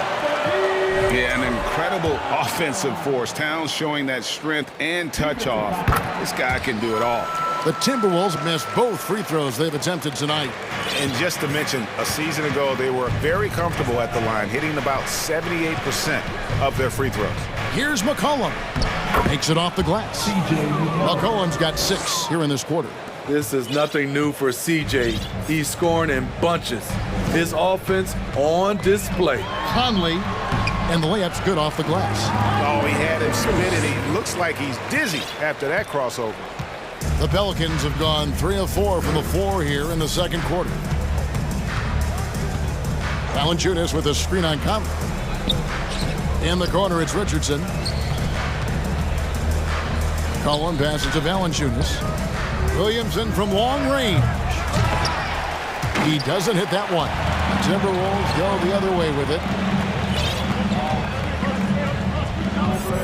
Yeah, an incredible offensive force. Towns showing that strength and touch off. This guy can do it all. The Timberwolves missed both free throws they've attempted tonight. And just to mention, a season ago, they were very comfortable at the line, hitting about 78% of their free throws. Here's McCollum. Takes it off the glass. McCollum's got 6 here in this quarter. This is nothing new for CJ. He's scoring in bunches. His offense on display. Conley, and the layup's good off the glass. Oh, he had him spinning. He looks like he's dizzy after that crossover. The Pelicans have gone 3 of 4 from the floor here in the second quarter. Valanciunas with a screen on Conley. In the corner, it's Richardson. Collin passes to Valanciunas. Williamson from long range. He doesn't hit that one. The Timberwolves go the other way with it.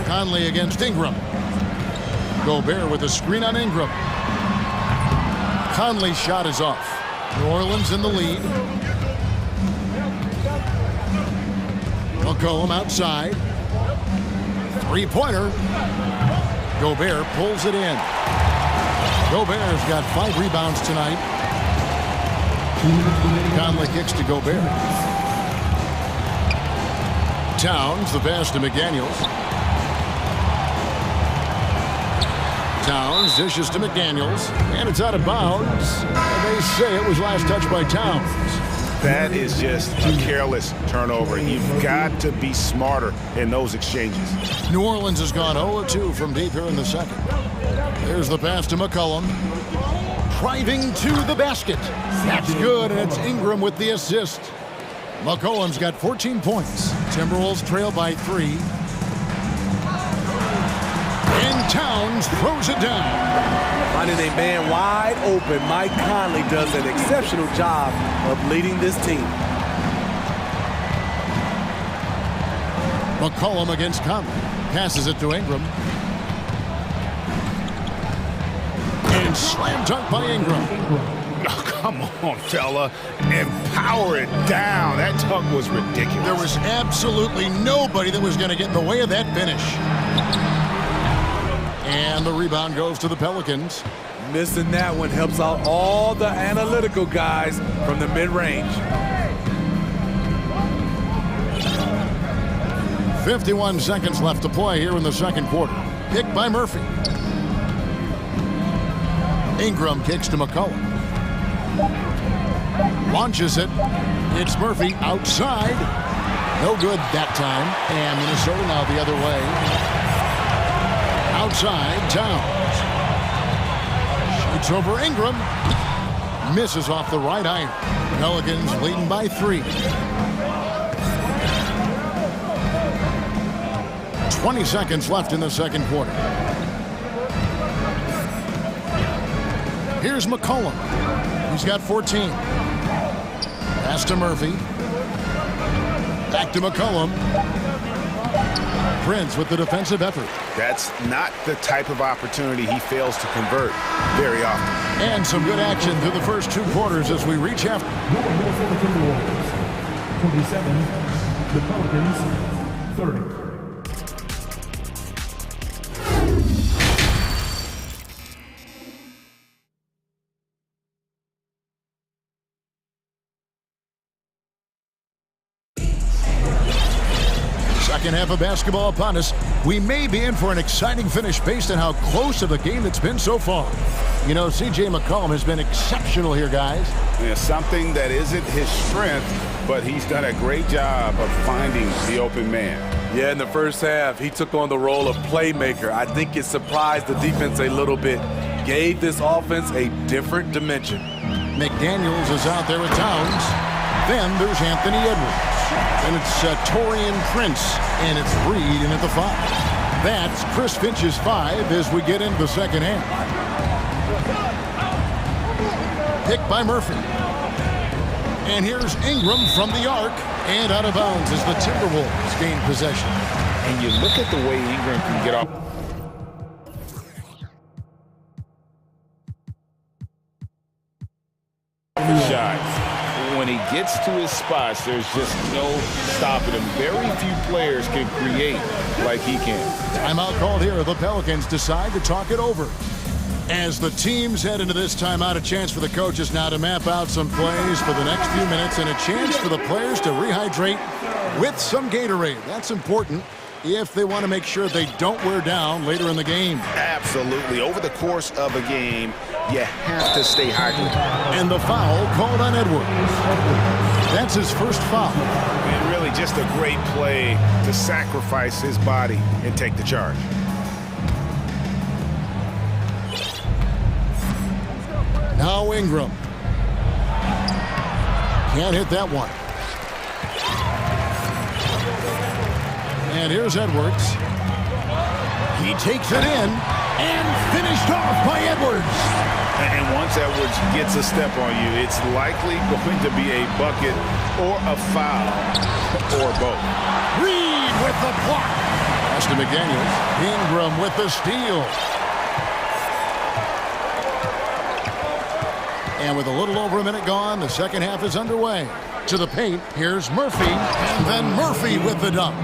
Conley against Ingram. Gobert with a screen on Ingram. Conley's shot is off. New Orleans in the lead. McCollum outside. Three-pointer. Gobert pulls it in. Gobert's got 5 rebounds tonight. Conley kicks to Gobert. Towns, the pass to McDaniels. Towns dishes to McDaniels, and it's out of bounds. They say it was last touched by Towns. That is just a careless turnover. You've got to be smarter in those exchanges. New Orleans has gone 0-2 from deep here in the second. There's the pass to McCollum. Driving to the basket. That's good, and it's Ingram with the assist. McCollum's got 14 points. Timberwolves trail by 3. And Towns throws it down. Finding a man wide open, Mike Conley does an exceptional job of leading this team. McCollum against Conley. Passes it to Ingram. And slam dunk by Ingram. Oh, come on, fella. And power it down. That dunk was ridiculous. There was absolutely nobody that was going to get in the way of that finish. And the rebound goes to the Pelicans. Missing that one helps out all the analytical guys from the mid-range. 51 seconds left to play here in the second quarter. Picked by Murphy. Ingram kicks to McCollum. Launches it. It's Murphy outside. No good that time. And Minnesota now the other way. Outside, Towns. Shoots over Ingram. Misses off the right iron. Pelicans leading by 3. 20 seconds left in the second quarter. Here's McCollum. He's got 14. Pass to Murphy. Back to McCollum. Prince with the defensive effort. That's not the type of opportunity he fails to convert very often. And some good action through the first 2 quarters as we reach half. 27, the Pelicans, 30. Second half of basketball upon us. We may be in for an exciting finish based on how close of the game it's been so far. You know, C.J. McCollum has been exceptional here, guys. Yeah, something that isn't his strength, but he's done a great job of finding the open man. Yeah, in the first half, he took on the role of playmaker. I think it surprised the defense a little bit. Gave this offense a different dimension. McDaniels is out there with Towns. Then there's Anthony Edwards. And it's Torian Prince. And it's Reed in at the 5. That's Chris Finch's 5 as we get into the second half. Picked by Murphy. And here's Ingram from the arc. And out of bounds as the Timberwolves gain possession. And you look at the way Ingram can get off. Shots. When he gets to his spots, there's just no stopping him. Very few players can create like he can. Timeout called here. The Pelicans decide to talk it over. As the teams head into this timeout, a chance for the coaches now to map out some plays for the next few minutes and a chance for the players to rehydrate with some Gatorade. That's important if they want to make sure they don't wear down later in the game. Absolutely. Over the course of a game, you have to stay hydrated. And the foul called on Edwards. That's his first foul. And really just a great play to sacrifice his body and take the charge. Now Ingram. Can't hit that one. And here's Edwards. He takes it in and finished off by Edwards. And once Edwards gets a step on you, it's likely going to be a bucket or a foul or both. Reed with the block. Pass to McDaniels. Ingram with the steal. And with a little over a minute gone, the second half is underway. To the paint, here's Murphy, and then Murphy with the dunk.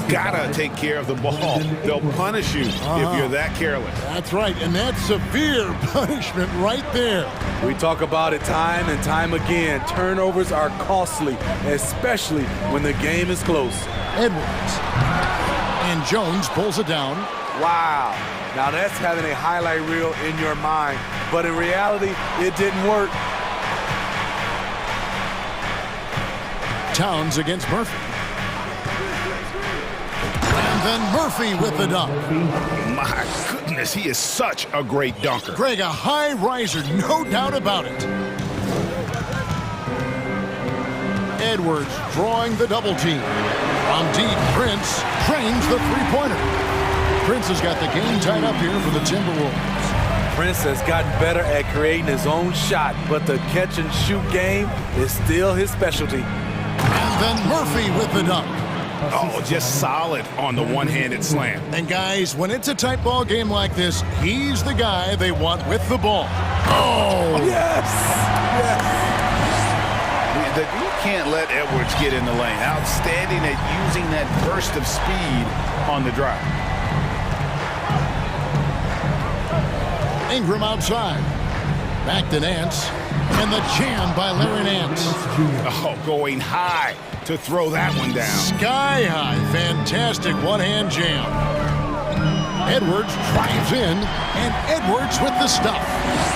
Gotta take care of the ball. They'll punish you if you're that careless. That's right, and that's severe punishment right there. We talk about it time and time again. Turnovers are costly, especially when the game is close. Edwards. And Jones pulls it down. Wow. Now that's having a highlight reel in your mind, but in reality, it didn't work. Towns against Murphy. And then Murphy with the dunk. My goodness, he is such a great dunker. Greg, a high riser, no doubt about it. Edwards drawing the double team. From deep, Prince trains the three-pointer. Prince has got the game tied up here for the Timberwolves. Prince has gotten better at creating his own shot, but the catch-and-shoot game is still his specialty. And then Murphy with the dunk. Oh, just solid on the one-handed slam. And guys, when it's a tight ball game like this, he's the guy they want with the ball. Oh! Yes! Yes! You can't let Edwards get in the lane. Outstanding at using that burst of speed on the drive. Ingram outside. Back to Nance. And the jam by Larry Nance. Oh, going high to throw that one down. Sky high. Fantastic one-hand jam. Edwards drives in, and Edwards with the stuff.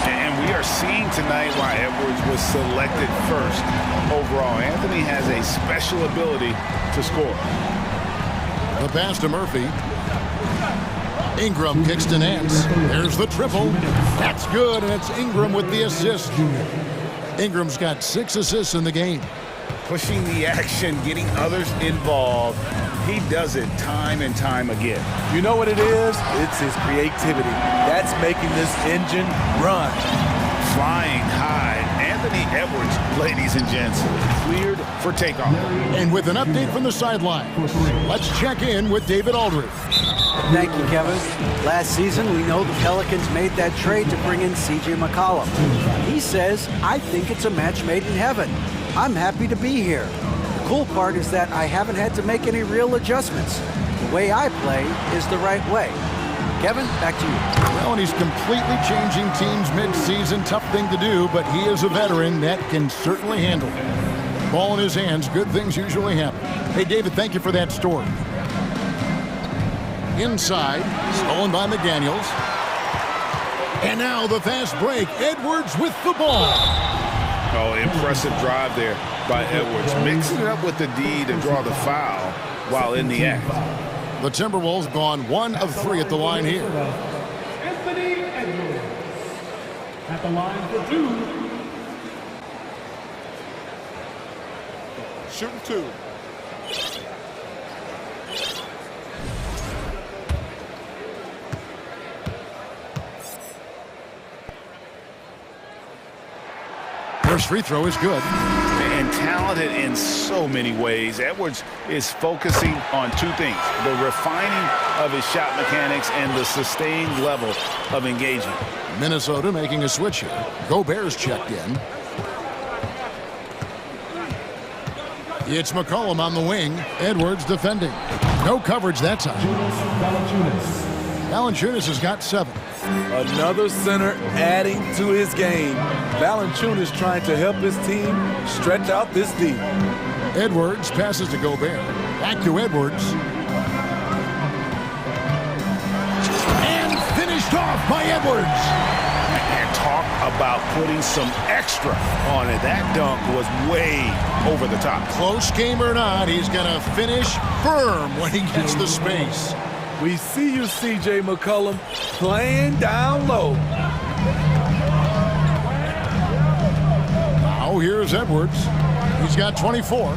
And we are seeing tonight why Edwards was selected first overall. Anthony has a special ability to score. The pass to Murphy. Ingram kicks to Nance. There's the triple. That's good, and it's Ingram with the assist. Ingram's got 6 assists in the game. Pushing the action, getting others involved. He does it time and time again. You know what it is? It's his creativity. That's making this engine run. Flying high. Anthony Edwards, ladies and gents, cleared for takeoff. And with an update from the sideline, let's check in with David Aldridge. Thank you, Kevin. Last season, we know the Pelicans made that trade to bring in C.J. McCollum. He says, I think it's a match made in heaven. I'm happy to be here. The cool part is that I haven't had to make any real adjustments. The way I play is the right way. Kevin, back to you. Well, and he's completely changing teams mid-season. Tough thing to do, but he is a veteran that can certainly handle it. Ball in his hands, good things usually happen. Hey, David, thank you for that story. Inside, stolen by McDaniels. And now the fast break. Edwards with the ball. Oh, impressive drive there by Edwards. Mixing it up with the D to draw the foul while in the act. The Timberwolves gone 1 of 3 at the line here. Anthony Edwards at the line for 2. Shooting 2. First free throw is good. And talented in so many ways. Edwards is focusing on 2 things: the refining of his shot mechanics and the sustained level of engagement. Minnesota making a switch here. Gobert's checked in. It's McCollum on the wing. Edwards defending. No coverage that time. Valanciunas has got 7. Another center adding to his game. Valanciunas trying to help his team stretch out this lead. Edwards passes to Gobert. Back to Edwards. And finished off by Edwards. And talk about putting some extra on it. That dunk was way over the top. Close game or not, he's going to finish firm when he gets the space. We see you, C.J. McCollum, playing down low. Now here's Edwards. He's got 24.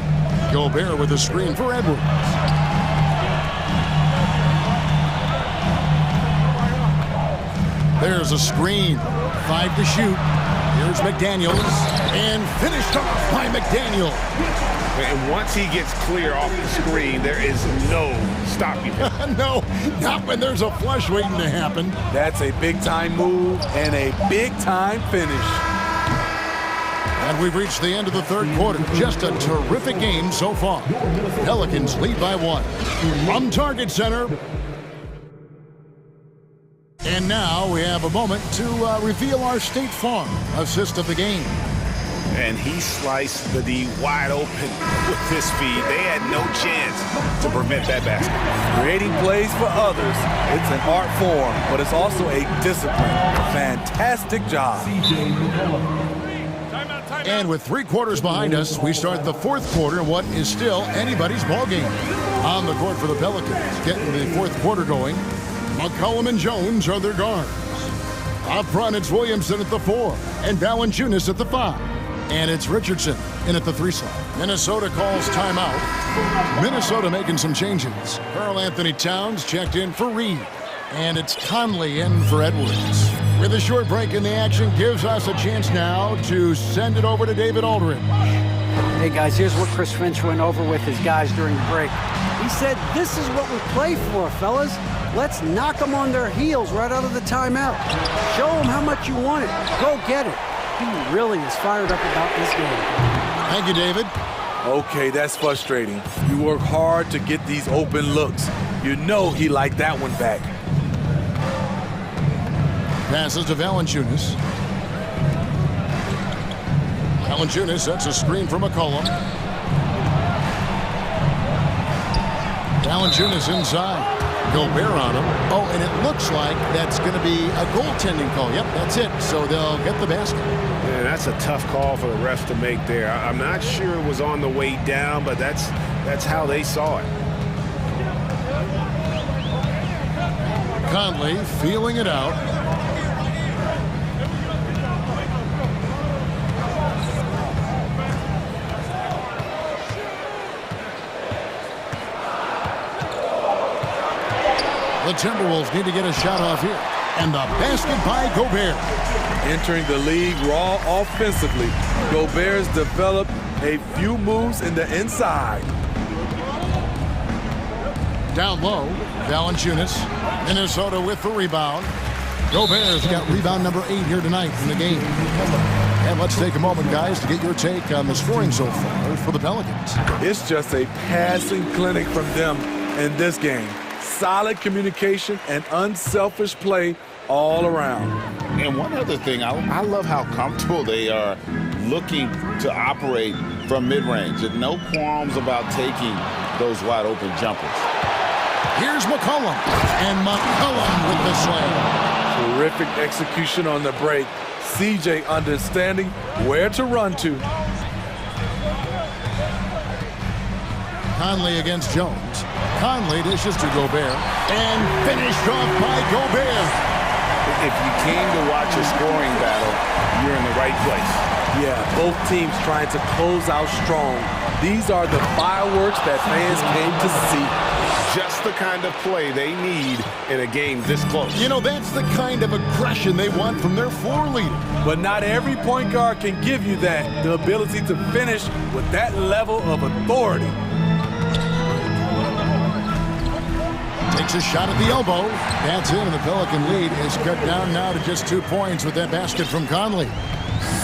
Gobert with a screen for Edwards. There's a screen. 5 to shoot. Here's McDaniels. And finished off by McDaniels. And once he gets clear off the screen, there is no stopping him. No, not when there's a flush waiting to happen. That's a big-time move and a big-time finish. And we've reached the end of the 3rd quarter. Just a terrific game so far. Pelicans lead by 1. From Target Center. And now we have a moment to reveal our State Farm assist of the game. And he sliced the D wide open with his feet. They had no chance to prevent that basket. Creating plays for others, it's an art form, but it's also a discipline. Fantastic job. And with 3 quarters behind us, we start the 4th quarter in what is still anybody's ball game. On the court for the Pelicans, getting the 4th quarter going. McCollum and Jones are their guards. Up front, it's Williamson at the 4 and Valanciunas at the 5. And it's Richardson in at the 3 slot. Minnesota calls timeout. Minnesota making some changes. Karl Anthony Towns checked in for Reed. And it's Conley in for Edwards. With a short break in the action, gives us a chance now to send it over to David Aldridge. Hey guys, here's what Chris Finch went over with his guys during the break. He said, this is what we play for, fellas. Let's knock them on their heels right out of the timeout. Show them how much you want it. Go get it. He really is fired up about this game. Thank you, David. Okay, that's frustrating. You work hard to get these open looks. You know he liked that one back. Passes to Valanciunas. Valanciunas sets a screen for McCollum. Valanciunas inside. Gobert on him. Oh, and it looks like that's going to be a goaltending call. Yep, that's it. So they'll get the basket. Yeah, that's a tough call for the refs to make there. I'm not sure it was on the way down, but that's how they saw it. Conley feeling it out. The Timberwolves need to get a shot off here. And the basket by Gobert. Entering the league raw offensively, Gobert's developed a few moves in the inside. Down low, Valanciunas. Minnesota with the rebound. Gobert's got rebound number 8 here tonight in the game. And let's take a moment, guys, to get your take on the scoring so far for the Pelicans. It's just a passing clinic from them in this game. Solid communication and unselfish play all around. And one other thing, I love how comfortable they are looking to operate from mid-range. And no qualms about taking those wide-open jumpers. Here's McCollum. And McCollum with the slam. Terrific execution on the break. CJ understanding where to run to. Conley against Jones. Conley dishes to Gobert. And finished off by Gobert. If you came to watch a scoring battle, you're in the right place. Yeah, both teams trying to close out strong. These are the fireworks that fans came to see. Just the kind of play they need in a game this close. You know, that's the kind of aggression they want from their floor leader. But not every point guard can give you that, the ability to finish with that level of authority. Takes a shot at the elbow. That's in, and the Pelican lead is cut down now to just 2 points with that basket from Conley.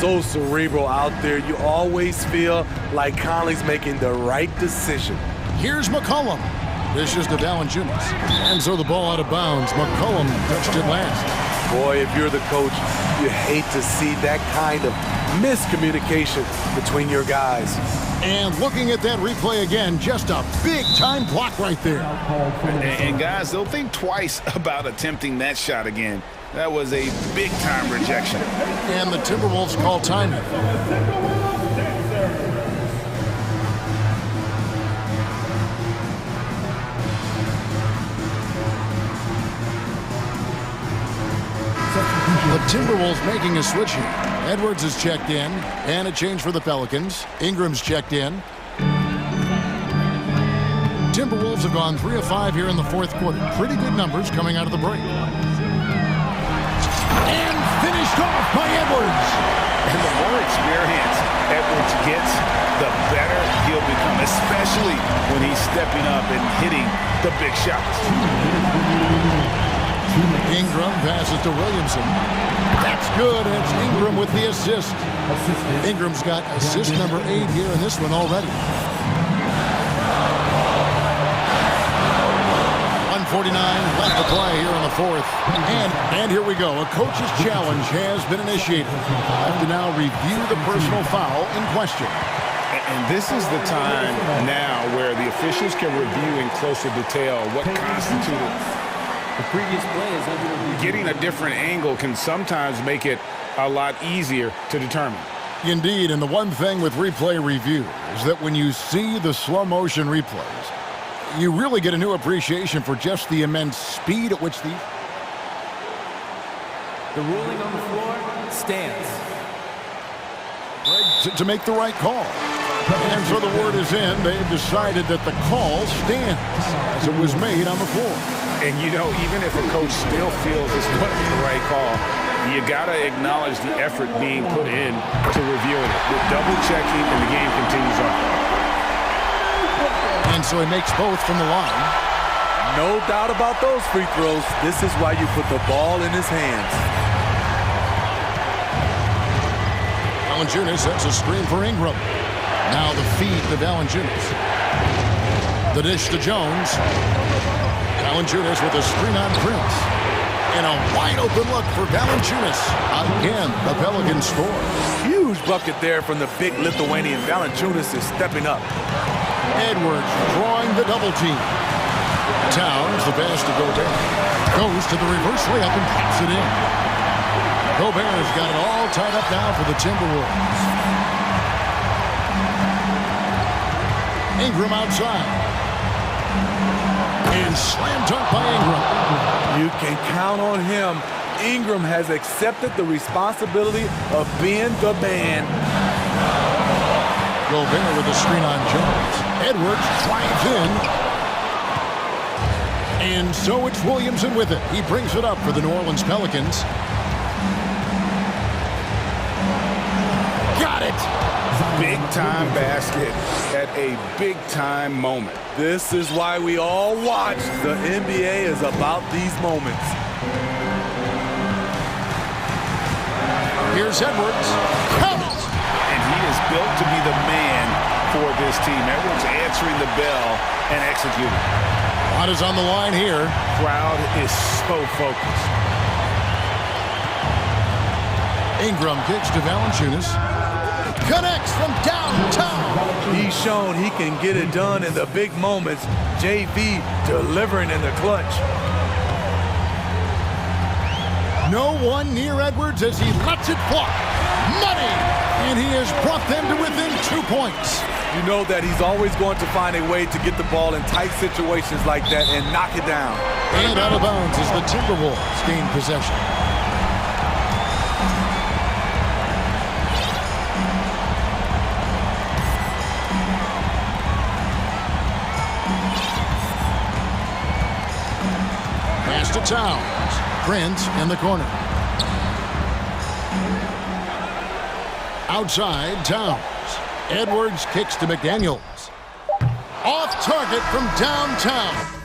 So cerebral out there. You always feel like Conley's making the right decision. Here's McCollum. Dishes to Valanciunas. And so the ball out of bounds. McCollum touched it last. Boy, if you're the coach, you hate to see that kind of miscommunication between your guys. And looking at that replay again, just a big-time block right there. And guys, they'll think twice about attempting that shot again. That was a big-time rejection. And the Timberwolves call timeout. The Timberwolves making a switch here. Edwards is checked in, and a change for the Pelicans. Ingram's checked in. Timberwolves have gone 3 of 5 here in the fourth quarter. Pretty good numbers coming out of the break. And finished off by Edwards. And the more experience Edwards gets, the better he'll become, especially when he's stepping up and hitting the big shots. Ingram passes to Williamson. That's good, and it's Ingram with the assist. Ingram's got assist number 8 here in this one already. 149 left to play here in the fourth. And here we go. A coach's challenge has been initiated. I have to now review the personal foul in question. And this is the time now where the officials can review in closer detail what constituted. The previous play is under review. Getting a different angle can sometimes make it a lot easier to determine. Indeed, and the one thing with replay review is that when you see the slow motion replays, you really get a new appreciation for just the immense speed at which the ruling on the floor stands. to make the right call. And so the word is in. They've decided that the call stands as it was made on the floor. And, you know, even if a coach still feels this wasn't the right call, you got to acknowledge the effort being put in to reviewing it. With double-checking, and the game continues on. And so he makes both from the line. No doubt about those free throws. This is why you put the ball in his hands. Valanciunas sets a screen for Ingram. Now the feed to Valanciunas. The dish to Jones. Valanciunas with a screen on Prince. And a wide open look for Valanciunas. Again, the Pelicans score. Huge bucket there from the big Lithuanian. Valanciunas is stepping up. Edwards drawing the double team. Towns, the pass to Gobert. Goes to the reverse layup and pops it in. Gobert's got it all tied up now for the Timberwolves. Ingram outside. And slam dunk by Ingram. You can count on him. Ingram has accepted the responsibility of being the man. Gobert with a screen on Jones. Edwards drives in. And so it's Williamson with it. He brings it up for the New Orleans Pelicans. Got it! Big-time basket at a big-time moment. This is why we all watch. The NBA is about these moments. Here's Edwards. Counts! And he is built to be the man for this team. Edwards answering the bell and executing. Lot is on the line here. Crowd is so focused. Ingram kicks to Valanciunas. Connects from downtown. He's shown he can get it done in the big moments. JV delivering in the clutch. No one near Edwards as he lets it fly. Money! And he has brought them to within 2 points. You know that he's always going to find a way to get the ball in tight situations like that and knock it down. And out of bounds as the Timberwolves gain possession. Pass to Towns. Prince in the corner. Outside, Towns. Edwards kicks to McDaniels. Off target from downtown.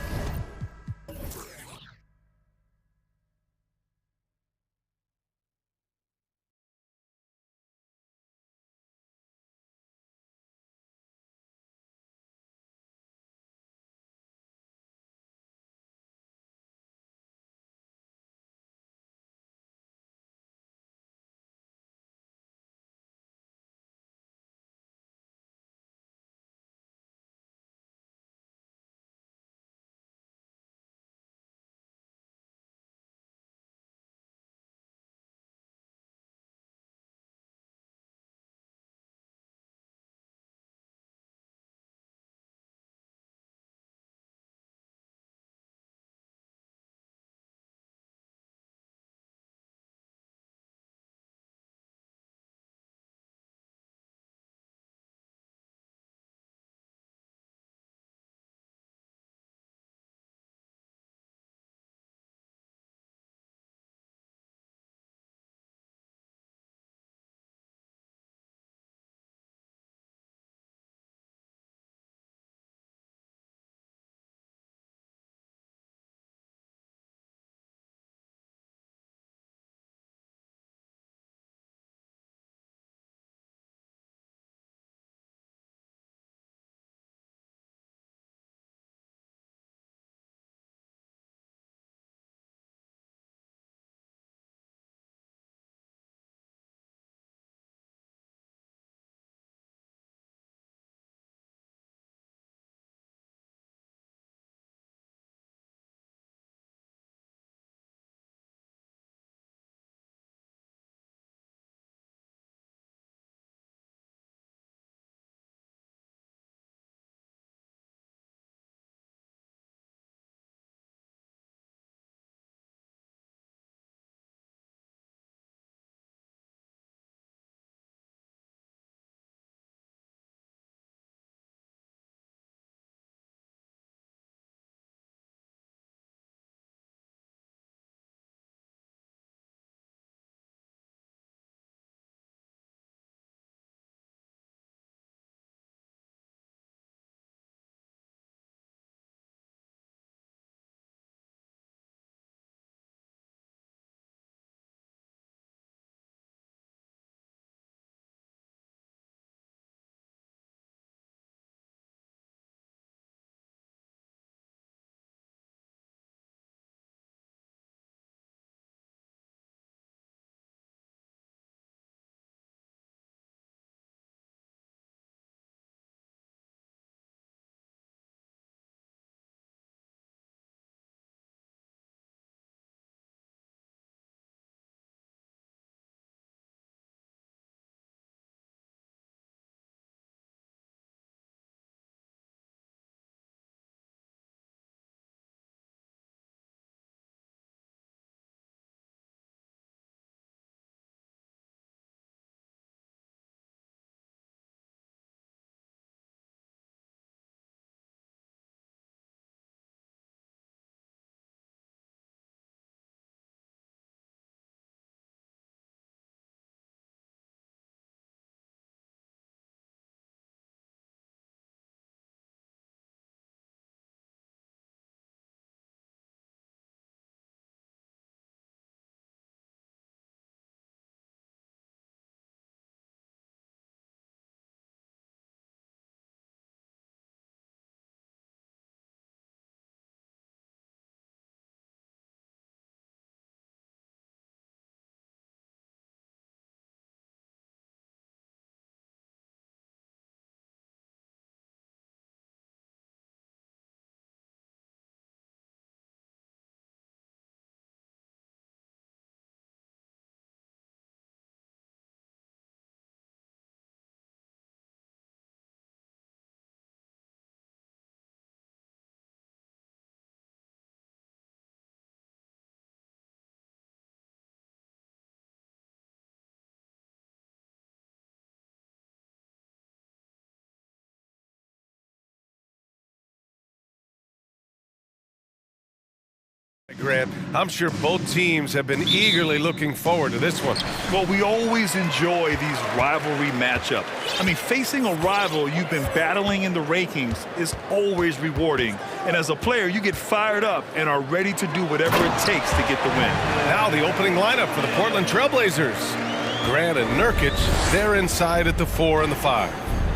Grant. I'm sure both teams have been eagerly looking forward to this one. Well, we always enjoy these rivalry matchups. I mean, facing a rival you've been battling in the rankings is always rewarding. And as a player, you get fired up and are ready to do whatever it takes to get the win. Now the opening lineup for the Portland Trailblazers. Grant and Nurkic, they're inside at the 4 and the 5.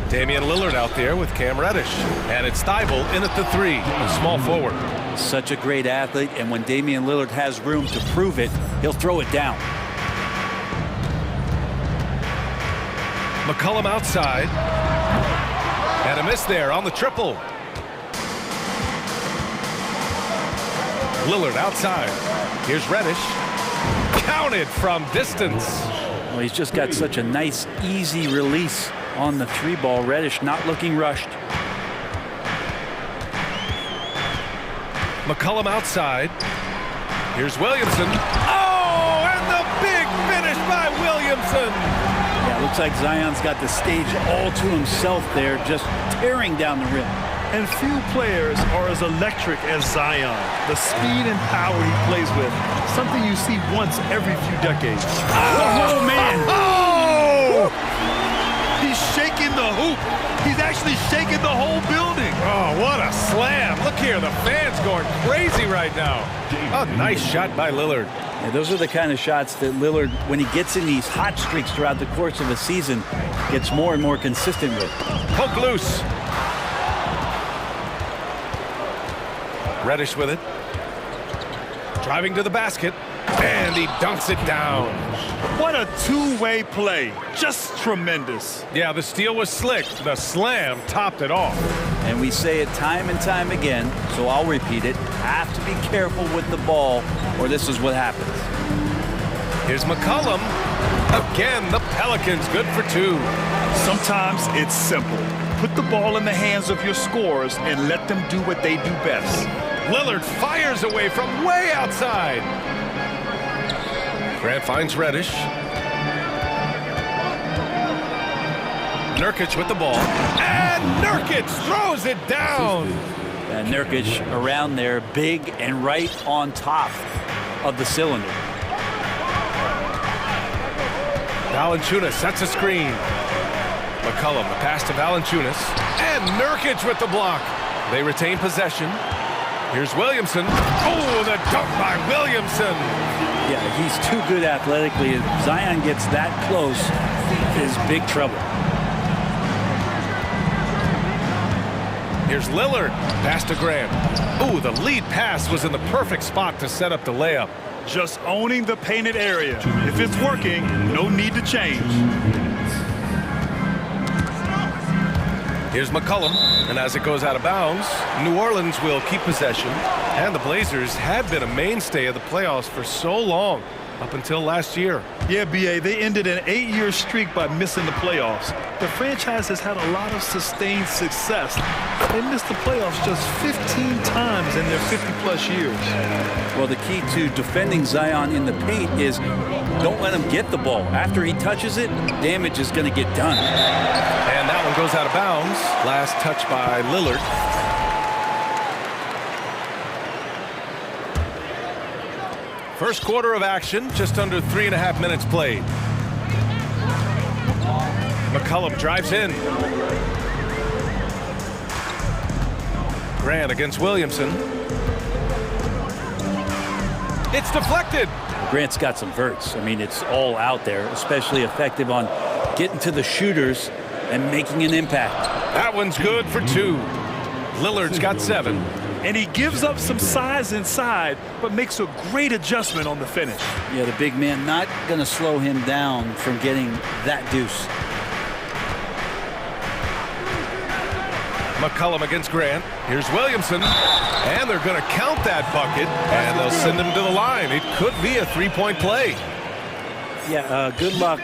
Damian Lillard out there with Cam Reddish. And it's Thibault in at the 3, a small forward. Such a great athlete, and when Damian Lillard has room to prove it, he'll throw it down. McCollum outside. And a miss there on the triple. Lillard outside. Here's Reddish. Counted from distance. Well, he's just got such a nice, easy release on the 3-ball. Reddish not looking rushed. McCollum outside. Here's Williamson. Oh, and the big finish by Williamson. Yeah, looks like Zion's got the stage all to himself there, just tearing down the rim. And few players are as electric as Zion. The speed and power he plays with, something you see once every few decades. Oh, man. Oh! He's shaking the hoop. He's actually shaking the whole building. Oh, what a slam. Look here, the fans going crazy right now. A nice shot by Lillard. Yeah, those are the kind of shots that Lillard, when he gets in these hot streaks throughout the course of a season, gets more and more consistent with. Poke loose. Reddish with it. Driving to the basket. And he dunks it down. What a two-way play. Just tremendous. Yeah, the steal was slick. The slam topped it off. And we say it time and time again, so I'll repeat it. Have to be careful with the ball, or this is what happens. Here's McCollum. Again, the Pelicans good for 2. Sometimes it's simple. Put the ball in the hands of your scorers and let them do what they do best. Lillard fires away from way outside. Grant finds Reddish. Nurkic with the ball. And Nurkic throws it down. And Nurkic around there, big and right on top of the cylinder. Valanciunas sets a screen. McCollum, the pass to Valanciunas. And Nurkic with the block. They retain possession. Here's Williamson. Oh, the dunk by Williamson. Yeah, he's too good athletically. If Zion gets that close, is big trouble. Here's Lillard. Pass to Grant. Oh, the lead pass was in the perfect spot to set up the layup. Just owning the painted area. If it's working, no need to change. Here's McCollum, and as it goes out of bounds, New Orleans will keep possession. And the Blazers had been a mainstay of the playoffs for so long, up until last year. Yeah, B.A., they ended an 8-year streak by missing the playoffs. The franchise has had a lot of sustained success. They missed the playoffs just 15 times in their 50-plus years. Well, the key to defending Zion in the paint is don't let him get the ball. After he touches it, damage is going to get done. And that one goes out of bounds. Last touch by Lillard. First quarter of action, just under 3.5 minutes played. McCollum drives in. Grant against Williamson. It's deflected. Grant's got some verts. I mean, it's all out there, especially effective on getting to the shooters and making an impact. That one's good for 2. Lillard's got 7. And he gives up some size inside, but makes a great adjustment on the finish. Yeah, the big man not going to slow him down from getting that deuce. McCollum against Grant. Here's Williamson. And they're going to count that bucket, and they'll send him to the line. It could be a 3-point play. Yeah, good luck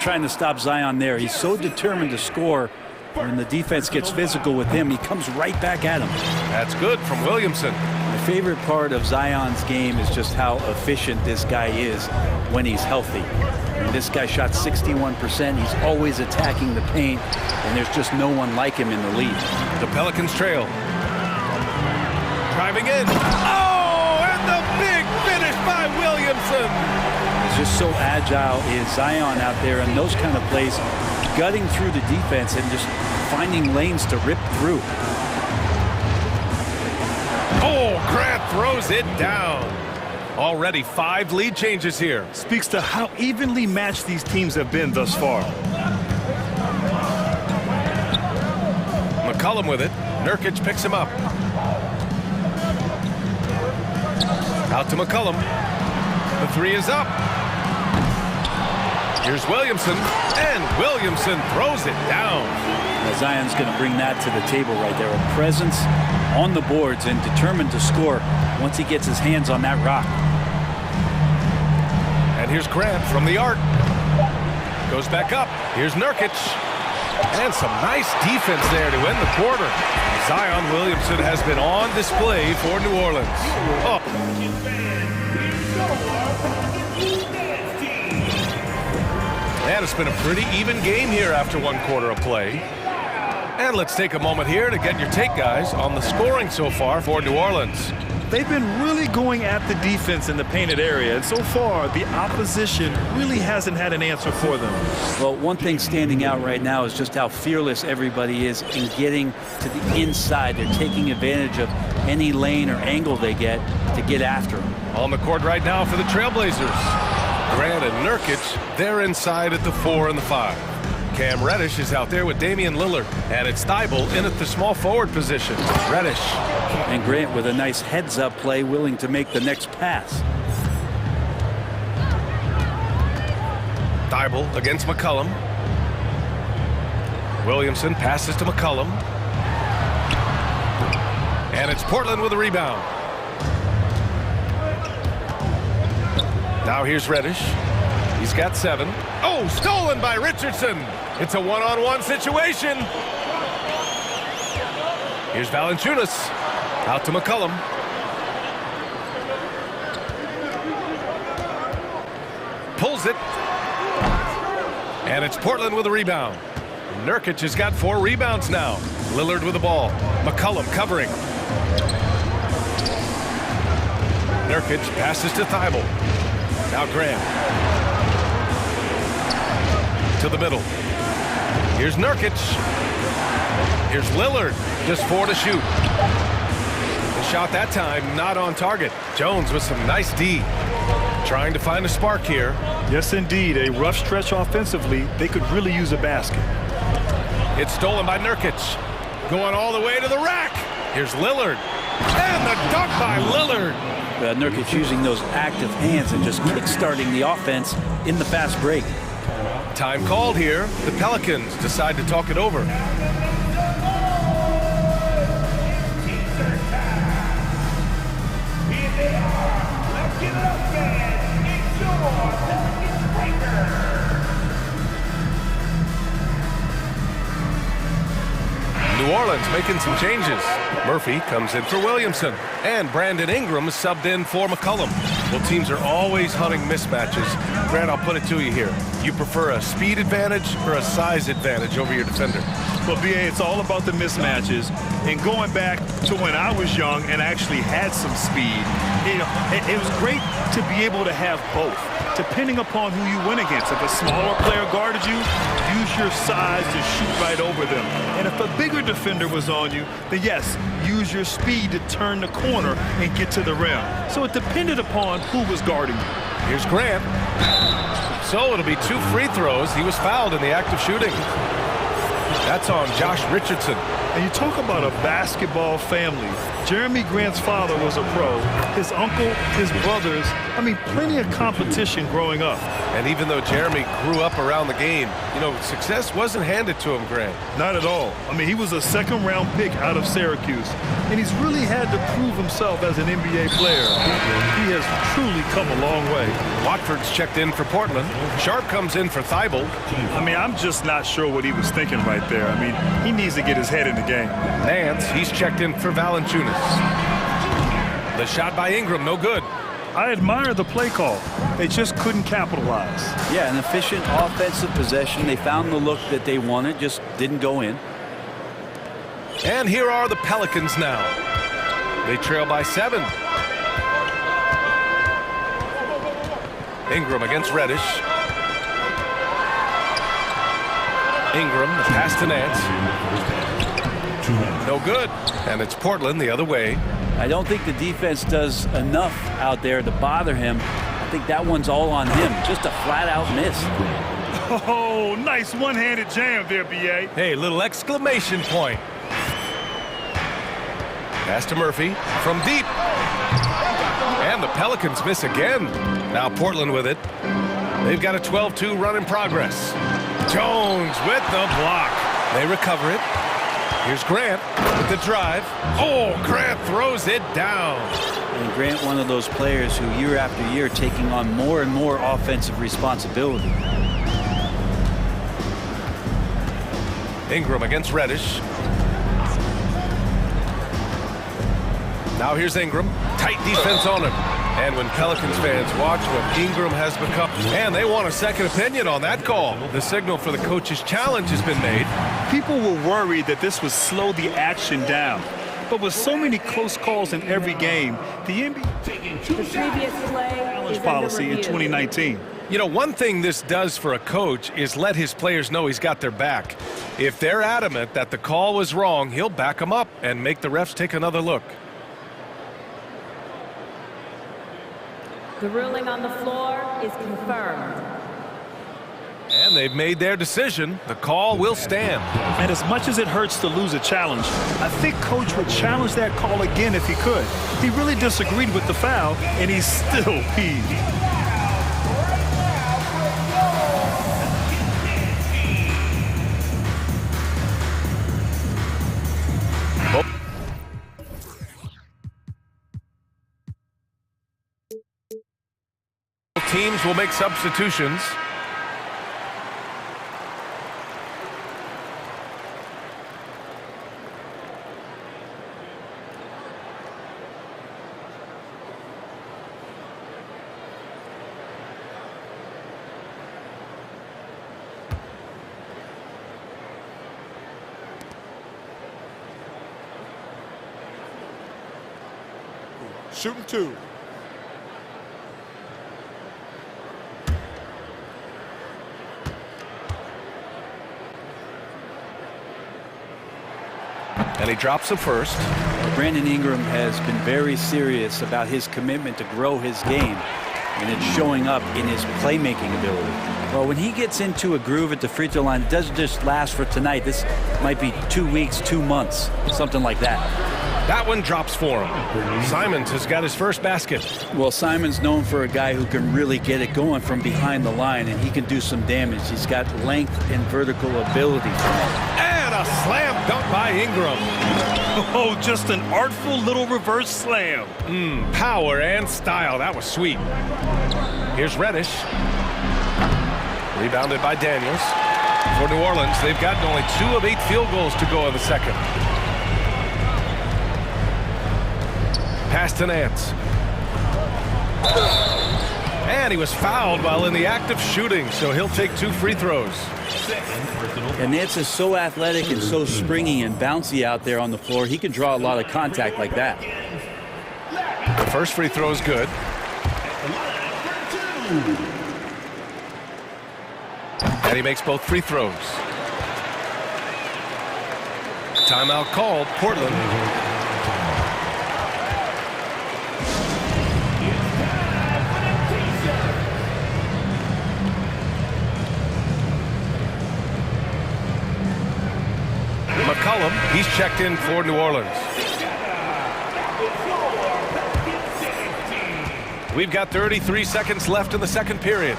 trying to stop Zion there. He's so determined to score. When the defense gets physical with him, he comes right back at him. That's good from Williamson. My favorite part of Zion's game is just how efficient this guy is when he's healthy. And this guy shot 61%. He's always attacking the paint, and there's just no one like him in the league. The Pelicans trail. Driving in. Oh, and the big just so agile is Zion out there in those kind of plays, gutting through the defense and just finding lanes to rip through. Oh, Grant throws it down. Already 5 lead changes here. Speaks to how evenly matched these teams have been thus far. McCollum with it. Nurkic picks him up. Out to McCollum. The 3 is up. Here's Williamson, and Williamson throws it down. Now Zion's going to bring that to the table right there. A presence on the boards and determined to score once he gets his hands on that rock. And here's Grant from the arc. Goes back up. Here's Nurkic. And some nice defense there to end the quarter. Zion Williamson has been on display for New Orleans. Oh. And it's been a pretty even game here after 1 quarter of play. And let's take a moment here to get your take, guys, on the scoring so far for New Orleans. They've been really going at the defense in the painted area, and so far the opposition really hasn't had an answer for them. Well, one thing standing out right now is just how fearless everybody is in getting to the inside. They're taking advantage of any lane or angle they get to get after them. On the court right now for the Trailblazers. Grant and Nurkic, they're inside at the 4 and the 5. Cam Reddish is out there with Damian Lillard, and it's Thibault in at the small forward position. Reddish. And Grant with a nice heads-up play, willing to make the next pass. Thibault against McCollum. Williamson passes to McCollum. And it's Portland with a rebound. Now here's Reddish. He's got 7. Oh, stolen by Richardson. It's a one-on-one situation. Here's Valanciunas. Out to McCollum. Pulls it. And it's Portland with a rebound. Nurkic has got 4 rebounds now. Lillard with the ball. McCollum covering. Nurkic passes to Thibault. Now Grant. To the middle. Here's Nurkic. Here's Lillard. Just 4 to shoot. The shot that time not on target. Jones with some nice D. Trying to find a spark here. Yes, indeed. A rough stretch offensively. They could really use a basket. It's stolen by Nurkic. Going all the way to the rack. Here's Lillard. And the dunk by Lillard. Nurkic using those active hands and just kick-starting the offense in the fast break. Time called here. The Pelicans decide to talk it over. New Orleans making some changes. Murphy comes in for Williamson, and Brandon Ingram is subbed in for McCollum. Well, teams are always hunting mismatches. Grant, I'll put it to you here. You prefer a speed advantage or a size advantage over your defender? Well, BA, it's all about the mismatches. And going back to when I was young and actually had some speed, it was great to be able to have both, depending upon who you went against. If a smaller player guarded you, use your size to shoot right over them. And if a bigger defender was on you, then yes, use your speed to turn the corner and get to the rim. So it depended upon who was guarding you. Here's Grant. So it'll be 2 free throws. He was fouled in the act of shooting. That's on Josh Richardson. And you talk about a basketball family. Jeremy Grant's father was a pro. His uncle, his brothers, I mean, plenty of competition growing up. And even though Jeremy grew up around the game, you know, success wasn't handed to him, Grant. Not at all. I mean, he was a second-round pick out of Syracuse. And he's really had to prove himself as an NBA player. He has truly come a long way. Watford's checked in for Portland. Sharp comes in for Thibault. I mean, I'm just not sure what he was thinking right there. I mean, he needs to get his head in the game. Nance, he's checked in for Valanciunas. The shot by Ingram, no good. I admire the play call. They just couldn't capitalize. Yeah, an efficient offensive possession. They found the look that they wanted, just didn't go in. And here are the Pelicans now. They trail by 7. Ingram against Reddish. Ingram, the pass to Nance. No good. And it's Portland the other way. I don't think the defense does enough out there to bother him. I think that one's all on him. Just a flat-out miss. Oh, nice one-handed jam there, B.A. Hey, little exclamation point. Pass to Murphy from deep. And the Pelicans miss again. Now Portland with it. They've got a 12-2 run in progress. Jones with the block. They recover it. Here's Grant with the drive. Oh, Grant throws it down. And Grant, one of those players who year after year taking on more and more offensive responsibility. Ingram against Reddish. Now here's Ingram. Tight defense on him. And when Pelicans fans watch what Ingram has become, and they want a second opinion on that call. The signal for the coach's challenge has been made. People were worried that this would slow the action down. But with so many close calls in every game, the NBA challenge policy in 2019. You know, one thing this does for a coach is let his players know he's got their back. If they're adamant that the call was wrong, he'll back them up and make the refs take another look. The ruling on the floor is confirmed. And they've made their decision. The call will stand. And as much as it hurts to lose a challenge, I think Coach would challenge that call again if he could. He really disagreed with the foul, and he's still peeved. Teams will make substitutions. Shooting two. And he drops the first. Brandon Ingram has been very serious about his commitment to grow his game, and it's showing up in his playmaking ability. Well, when he gets into a groove at the free throw line, it doesn't just last for tonight. This might be 2 weeks, 2 months, something like that. That one drops for him. Simons has got his first basket. Well, Simons known for a guy who can really get it going from behind the line, and he can do some damage. He's got length and vertical ability. And a slam dunk by Ingram. Oh, just an artful little reverse slam. Power and style. That was sweet. Here's Reddish. Rebounded by Daniels. For New Orleans, they've gotten only 2 of 8 field goals to go in the second. Pass to Nance. And he was fouled while in the act of shooting, so he'll take 2 free throws. And Nance is so athletic and so springy and bouncy out there on the floor. He can draw a lot of contact like that. The first free throw is good. And he makes both free throws. Timeout called, Portland. McCollum, he's checked in for New Orleans. We've got 33 seconds left in the second period.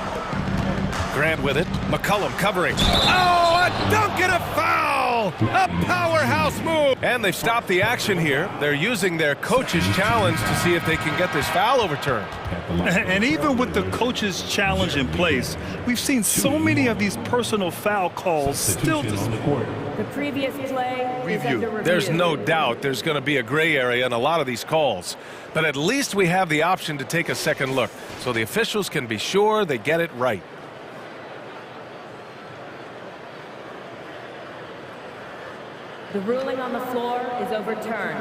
Grant with it. McCollum covering. Oh, a dunk and a foul! A powerhouse move! And they've stopped the action here. They're using their coach's challenge to see if they can get this foul overturned. And even with the coach's challenge in place, we've seen so many of these personal foul calls still. The previous play is under review. There's no doubt there's going to be a gray area in a lot of these calls. But at least we have the option to take a second look, so the officials can be sure they get it right. The ruling on the floor is overturned.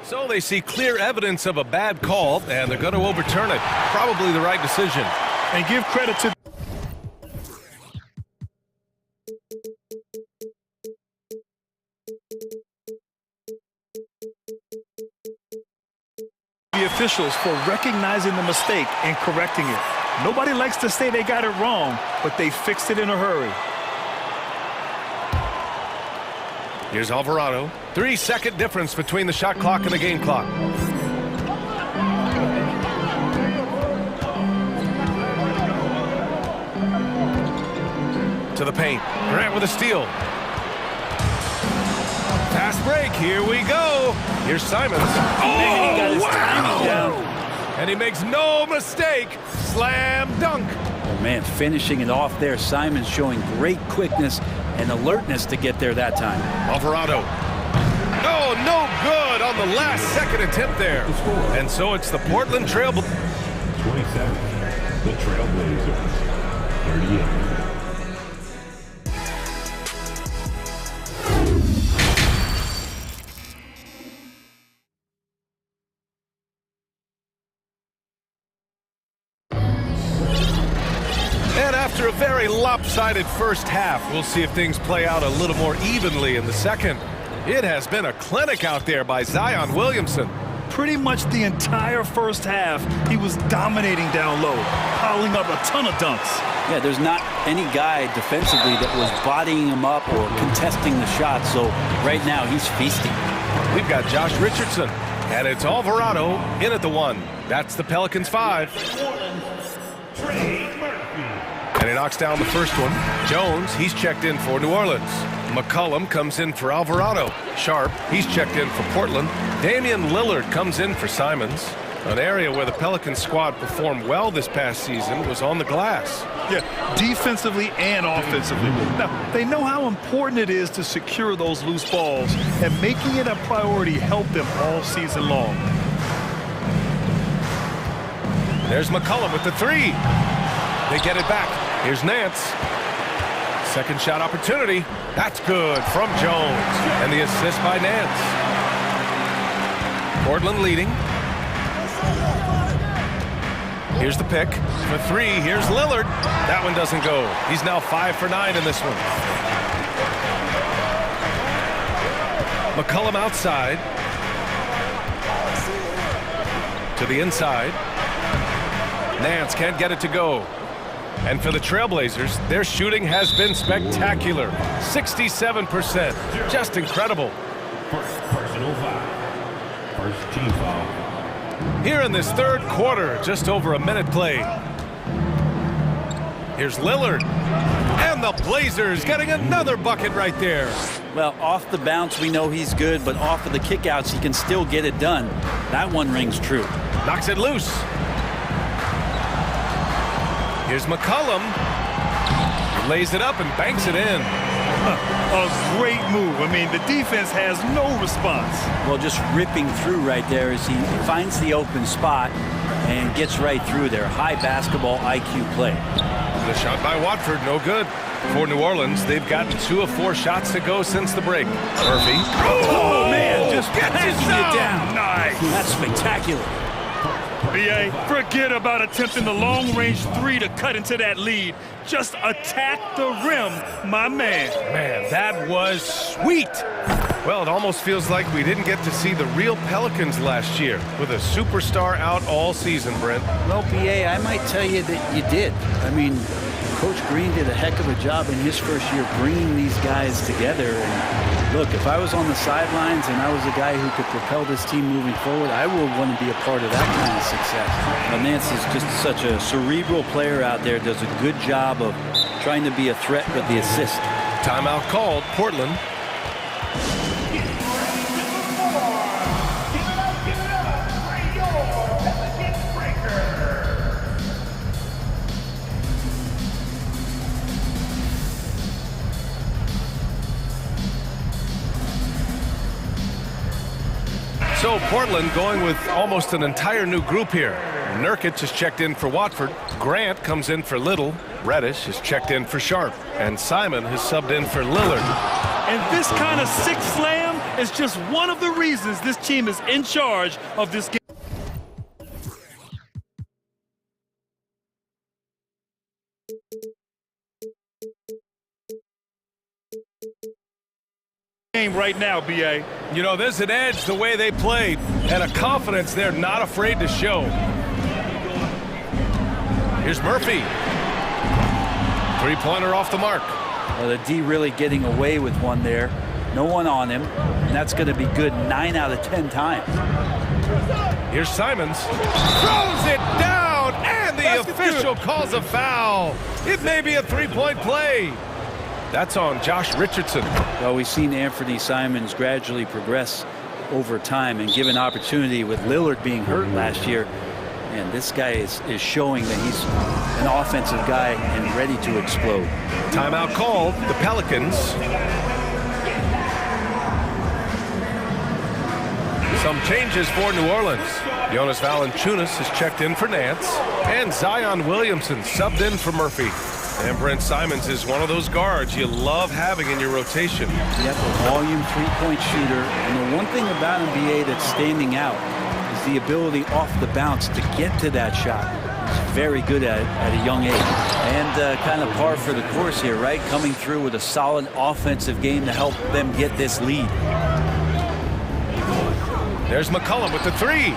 So they see clear evidence of a bad call, and they're going to overturn it. Probably the right decision. And give credit to the officials for recognizing the mistake and correcting it. Nobody likes to say they got it wrong, but they fixed it in a hurry. Here's Alvarado. 3-second difference between the shot clock and the game clock. To the paint. Grant with a steal. Fast break. Here we go. Here's Simons. Man, he got his timing down. And he makes no mistake. Slam dunk. Oh, man, finishing it off there. Simons showing great quickness and alertness to get there that time. Alvarado. Oh, no good on the last second attempt there. And so it's the Portland Trailblazers. 27, the Trailblazers, 38. And after a very lopsided first half, we'll see if things play out a little more evenly in the second. It has been a clinic out there by Zion Williamson. Pretty much the entire first half, he was dominating down low, piling up a ton of dunks. Yeah, there's not any guy defensively that was bodying him up or contesting the shot, so right now he's feasting. We've got Josh Richardson, and it's Alvarado in at the 1. That's the Pelicans 5. And he knocks down the first one. Jones, he's checked in for New Orleans. McCollum comes in for Alvarado. Sharp, he's checked in for Portland. Damian Lillard comes in for Simons. An area where the Pelicans squad performed well this past season was on the glass. Yeah, defensively and offensively. Now, they know how important it is to secure those loose balls, and making it a priority helped them all season long. There's McCollum with the 3. They get it back. Here's Nance. Second shot opportunity. That's good from Jones. And the assist by Nance. Portland leading. Here's the pick. For 3, here's Lillard. That one doesn't go. He's now 5 for 9 in this one. McCollum outside. To the inside. Nance can't get it to go. And for the Trailblazers, their shooting has been spectacular. 67%. Just incredible. First personal foul. First team foul. Here in this third quarter, just over a minute played. Here's Lillard. And the Blazers getting another bucket right there. Well, off the bounce, we know he's good, but off of the kickouts, he can still get it done. That one rings true. Knocks it loose. Here's McCollum. He lays it up and banks it in. A great move. I mean, the defense has no response. Well, just ripping through right there as he finds the open spot and gets right through there. High basketball IQ play. The shot by Watford, no good. For New Orleans, they've gotten 2 of 4 shots to go since the break. Murphy. Oh man, just backing it down. Nice. That's spectacular. B.A., forget about attempting the long-range 3 to cut into that lead. Just attack the rim, my man. Man, that was sweet. Well, it almost feels like we didn't get to see the real Pelicans last year with a superstar out all season, Brent. Well, B.A., I might tell you that you did. I mean, Coach Green did a heck of a job in his first year bringing these guys together. And look, if I was on the sidelines and I was a guy who could propel this team moving forward, I would want to be a part of that kind of success. Nance is just such a cerebral player out there, does a good job of trying to be a threat with the assist. Timeout called, Portland. So Portland going with almost an entire new group here. Nurkic is checked in for Watford. Grant comes in for Little. Reddish is checked in for Sharp. And Simon has subbed in for Lillard. And this kind of 6 slam is just one of the reasons this team is in charge of this game. Right now, BA. You know, there's an edge the way they played and a confidence they're not afraid to show. Here's Murphy. Three-pointer off the mark. Well, the D really getting away with one there. No one on him, and that's going to be good 9 out of 10 times. Here's Simons. Throws it down, and the official calls a foul. It may be a three-point play. That's on Josh Richardson. Well, we've seen Anthony Simons gradually progress over time and given opportunity with Lillard being hurt last year. And this guy is showing that he's an offensive guy and ready to explode. Timeout called. The Pelicans. Some changes for New Orleans. Jonas Valanciunas has checked in for Nance. And Zion Williamson subbed in for Murphy. And Brent Simons is one of those guards you love having in your rotation. Yep, a volume three-point shooter. And the one thing about NBA that's standing out is the ability off the bounce to get to that shot. He's very good at it at a young age. And kind of par for the course here, right? Coming through with a solid offensive game to help them get this lead. There's McCollum with the three.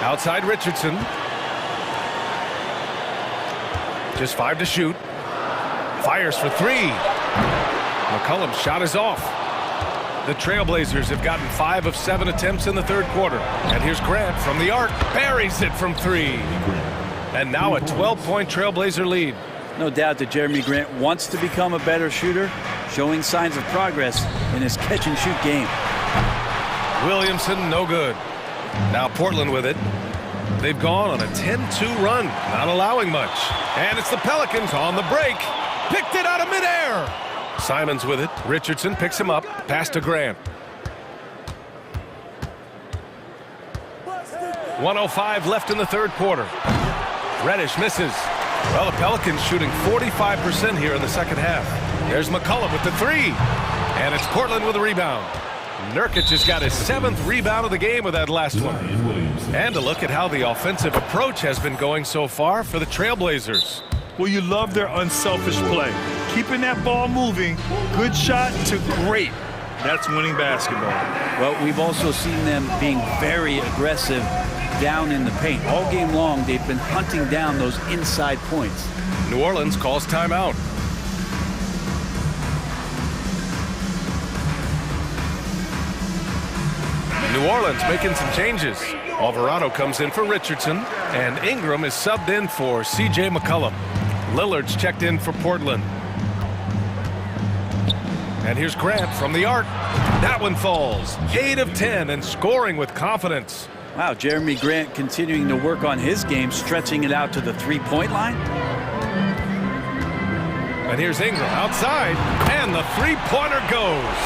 Outside Richardson. Just 5 to shoot. Fires for 3. McCollum's shot is off. The Trailblazers have gotten 5 of 7 attempts in the third quarter. And here's Grant from the arc. Buries it from 3. And now a 12-point Trailblazer lead. No doubt that Jeremy Grant wants to become a better shooter, showing signs of progress in his catch-and-shoot game. Williamson, no good. Now Portland with it. They've gone on a 10-2 run, not allowing much. And it's the Pelicans on the break. Picked it out of midair. Simons with it. Richardson picks him up. Pass to Grant. 1:05 left in the third quarter. Reddish misses. Well, the Pelicans shooting 45% here in the second half. There's McCollum with the three. And it's Portland with a rebound. Nurkic has got his 7th rebound of the game with that last one. And a look at how the offensive approach has been going so far for the Trailblazers. Well, you love their unselfish play. Keeping that ball moving, good shot to great. That's winning basketball. Well, we've also seen them being very aggressive down in the paint. All game long, they've been hunting down those inside points. New Orleans calls timeout. New Orleans making some changes. Alvarado comes in for Richardson, and Ingram is subbed in for C.J. McCollum. Lillard's checked in for Portland. And here's Grant from the arc. That one falls. 8 of 10 and scoring with confidence. Wow, Jeremy Grant continuing to work on his game, stretching it out to the three-point line. And here's Ingram outside, and the three-pointer goes.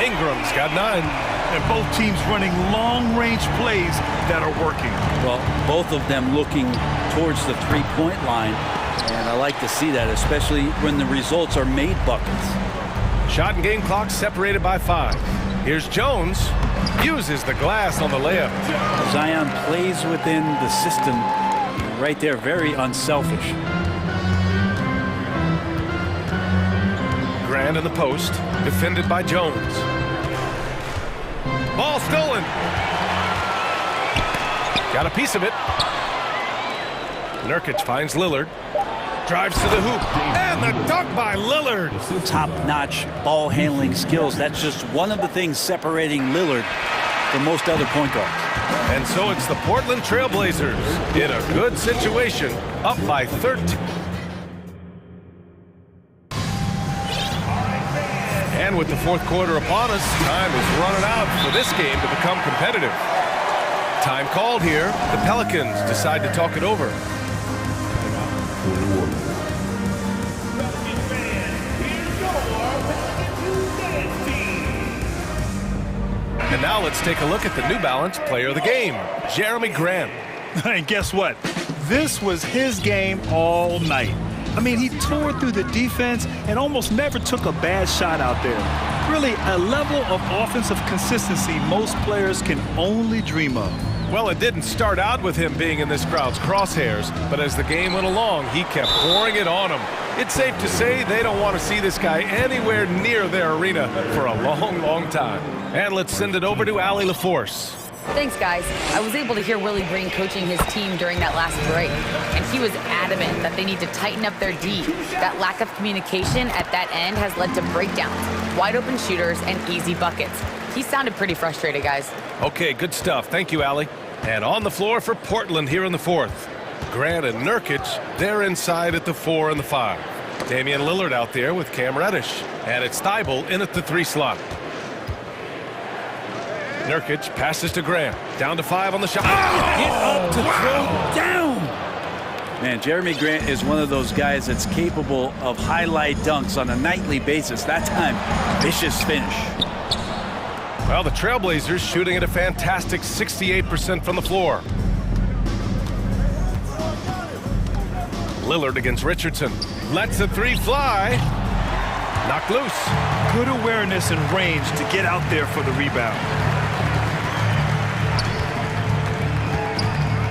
Ingram's got 9. And both teams running long-range plays that are working. Well, both of them looking towards the three-point line, and I like to see that, especially when the results are made buckets. Shot and game clock separated by 5. Here's Jones. Uses the glass on the layup. Zion plays within the system right there, very unselfish. Grant in the post, defended by Jones. Ball stolen. Got a piece of it. Nurkic finds Lillard. Drives to the hoop. And the dunk by Lillard. Top-notch ball handling skills. That's just one of the things separating Lillard from most other point guards. And so it's the Portland Trailblazers in a good situation, up by 13. And with the fourth quarter upon us, time is running out for this game to become competitive. Time called here. The Pelicans decide to talk it over. And now let's take a look at the New Balance player of the game, Jeremy Grant. And guess what? This was his game all night. I mean, he tore through the defense and almost never took a bad shot out there. Really, a level of offensive consistency most players can only dream of. Well, it didn't start out with him being in this crowd's crosshairs, but as the game went along, he kept pouring it on them. It's safe to say they don't want to see this guy anywhere near their arena for a long, long time. And let's send it over to Allie LaForce. Thanks, guys. I was able to hear Willie Green coaching his team during that last break, and he was adamant that they need to tighten up their D. That lack of communication at that end has led to breakdowns, wide open shooters, and easy buckets. He sounded pretty frustrated, guys. Okay, good stuff. Thank you, Allie. And on the floor for Portland here in the fourth. Grant and Nurkic, they're inside at the 4 and the 5. Damian Lillard out there with Cam Reddish. And it's Thibault in at the 3 slot. Nurkic passes to Grant. Down to 5 on the shot. Get up to throw down. Man, Jeremy Grant is one of those guys that's capable of highlight dunks on a nightly basis. That time, vicious finish. Well, the Trailblazers shooting at a fantastic 68% from the floor. Lillard against Richardson. Lets the 3 fly. Knocked loose. Good awareness and range to get out there for the rebound.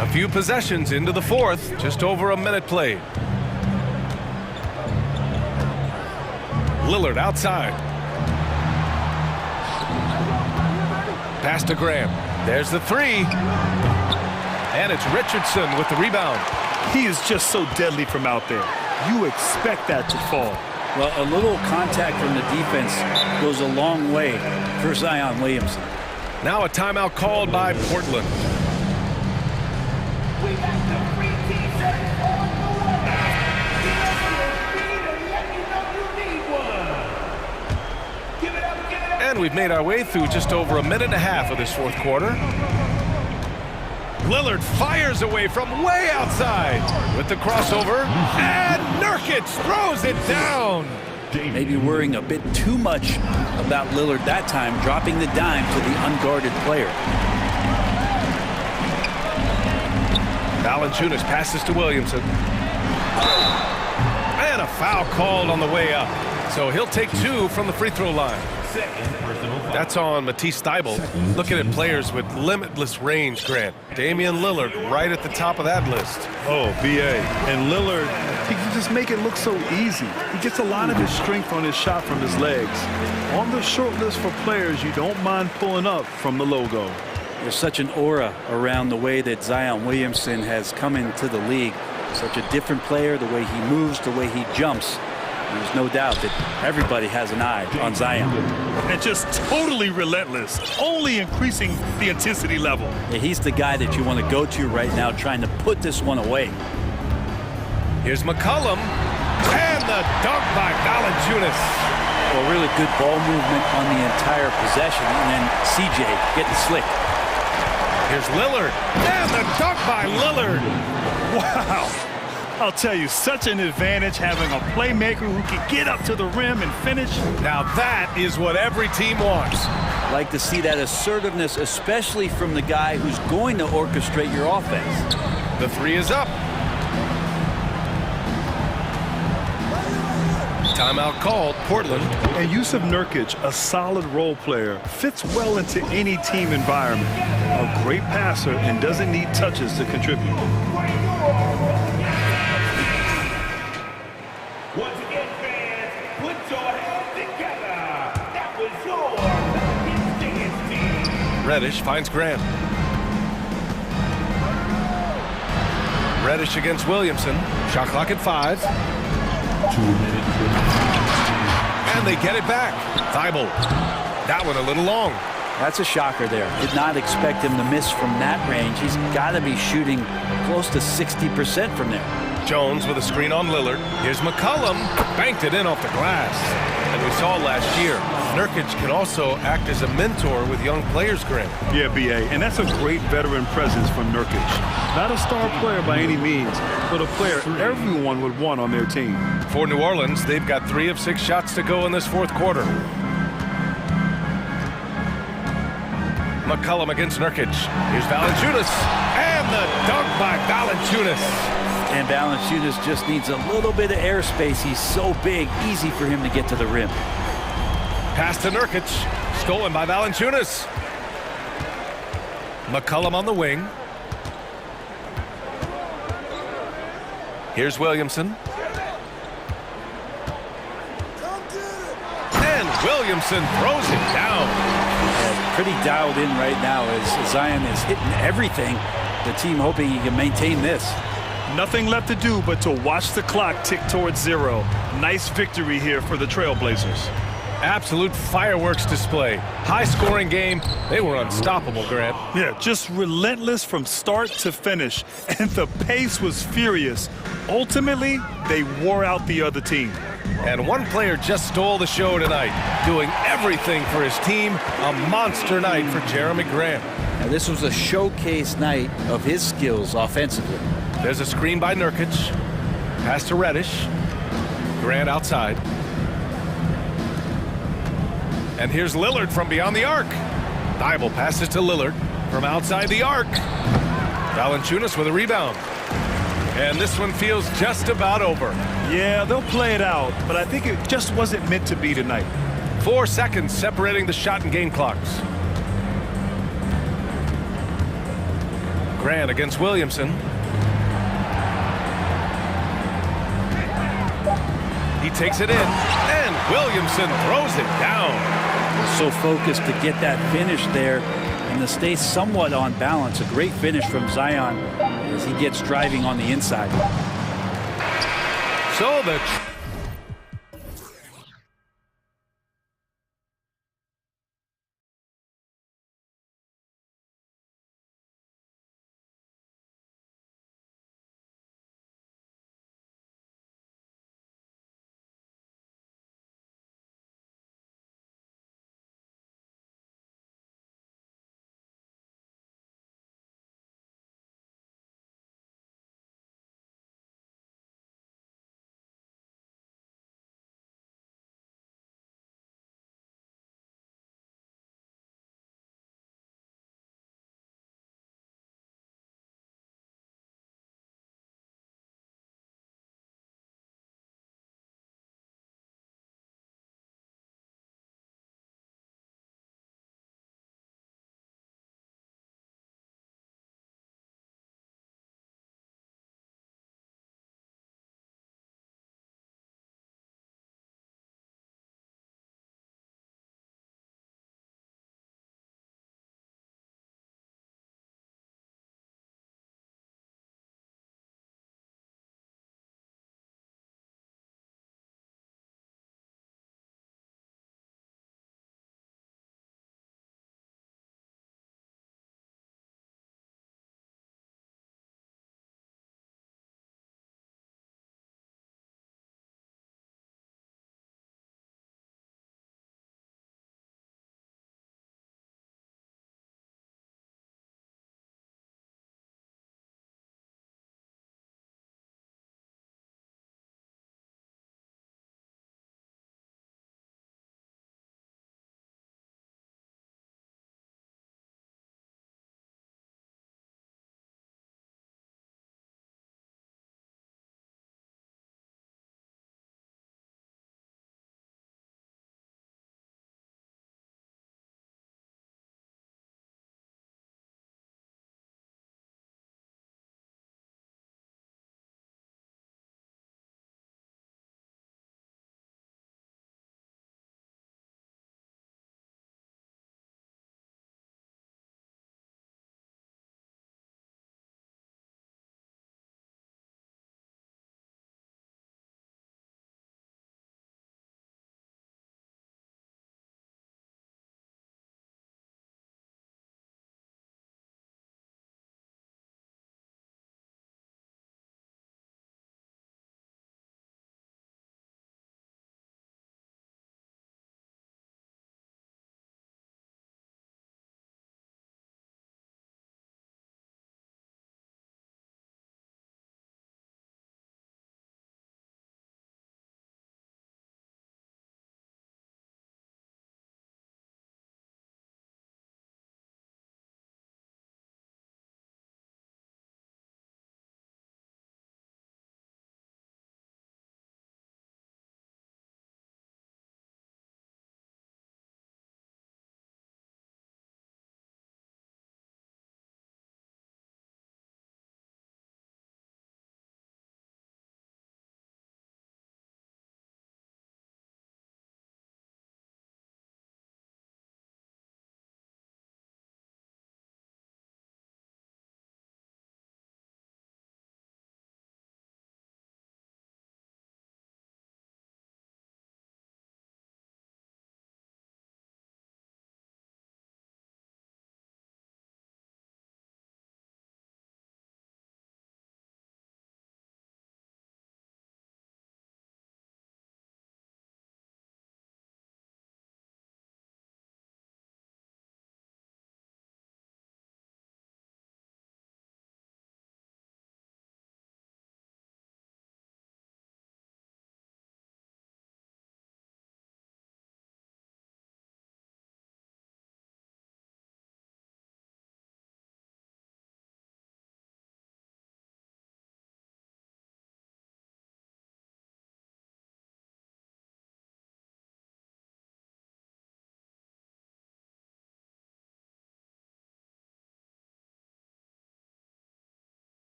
A few possessions into the fourth. Just over a minute played. Lillard outside. Pass to Graham. There's the 3. And it's Richardson with the rebound. He is just so deadly from out there. You expect that to fall. Well, a little contact from the defense goes a long way for Zion Williamson. Now a timeout called by Portland. And we've made our way through just over a minute and a half of this fourth quarter. Lillard fires away from way outside with the crossover, and Nurkic throws it down. Maybe worrying a bit too much about Lillard that time, dropping the dime to the unguarded player. Valanciunas passes to Williamson. And a foul called on the way up. So he'll take 2 from the free throw line. That's on Matisse Thybulle. Looking at players with limitless range, Grant. Damian Lillard right at the top of that list. Oh, BA. And Lillard, he can just make it look so easy. He gets a lot of his strength on his shot from his legs. On the short list for players you don't mind pulling up from the logo. There's such an aura around the way that Zion Williamson has come into the league. Such a different player, the way he moves, the way he jumps. There's no doubt that everybody has an eye on Zion. And just totally relentless, only increasing the intensity level. Yeah, he's the guy that you want to go to right now, trying to put this one away. Here's McCollum, and the dunk by Valanciunas. Well, really good ball movement on the entire possession, and then CJ getting slick. Here's Lillard, and the dunk by Lillard. Wow. I'll tell you, such an advantage having a playmaker who can get up to the rim and finish. Now that is what every team wants. Like to see that assertiveness, especially from the guy who's going to orchestrate your offense. The 3 is up. Timeout called, Portland. And Yusuf Nurkic, a solid role player, fits well into any team environment. A great passer and doesn't need touches to contribute. Once again, fans, put your hands together. That was your team. Reddish finds Grant. Reddish against Williamson. Shot clock at 5. 2 minutes. And they get it back. Thybulle. That one a little long. That's a shocker there. Did not expect him to miss from that range. He's got to be shooting close to 60% from there. Jones with a screen on Lillard. Here's McCollum. Banked it in off the glass. And we saw last year, Nurkic can also act as a mentor with young players, Grant. Yeah, BA, and that's a great veteran presence from Nurkic. Not a star player by any means, but a player everyone would want on their team. For New Orleans, they've got 3 of 6 shots to go in this fourth quarter. McCollum against Nurkic. Here's Valanciunas. And the dunk by Valanciunas. And Valanciunas just needs a little bit of airspace. He's so big, easy for him to get to the rim. Pass to Nurkic, stolen by Valanciunas. McCollum on the wing. Here's Williamson. And Williamson throws it down. Pretty dialed in right now as Zion is hitting everything. The team hoping he can maintain this. Nothing left to do but to watch the clock tick towards 0. Nice victory here for the Trailblazers. Absolute fireworks display. High-scoring game. They were unstoppable, Grant. Yeah, just relentless from start to finish. And the pace was furious. Ultimately, they wore out the other team. And one player just stole the show tonight, doing everything for his team. A monster night for Jeremy Grant. Now, this was a showcase night of his skills offensively. There's a screen by Nurkic. Pass to Reddish. Grant outside. And here's Lillard from beyond the arc. Thibault passes to Lillard from outside the arc. Valanciunas with a rebound. And this one feels just about over. Yeah, they'll play it out, but I think it just wasn't meant to be tonight. 4 seconds separating the shot and game clocks. Grant against Williamson. He takes it in, and Williamson throws it down. So focused to get that finish there and to stay somewhat on balance. A great finish from Zion as he gets driving on the inside. So the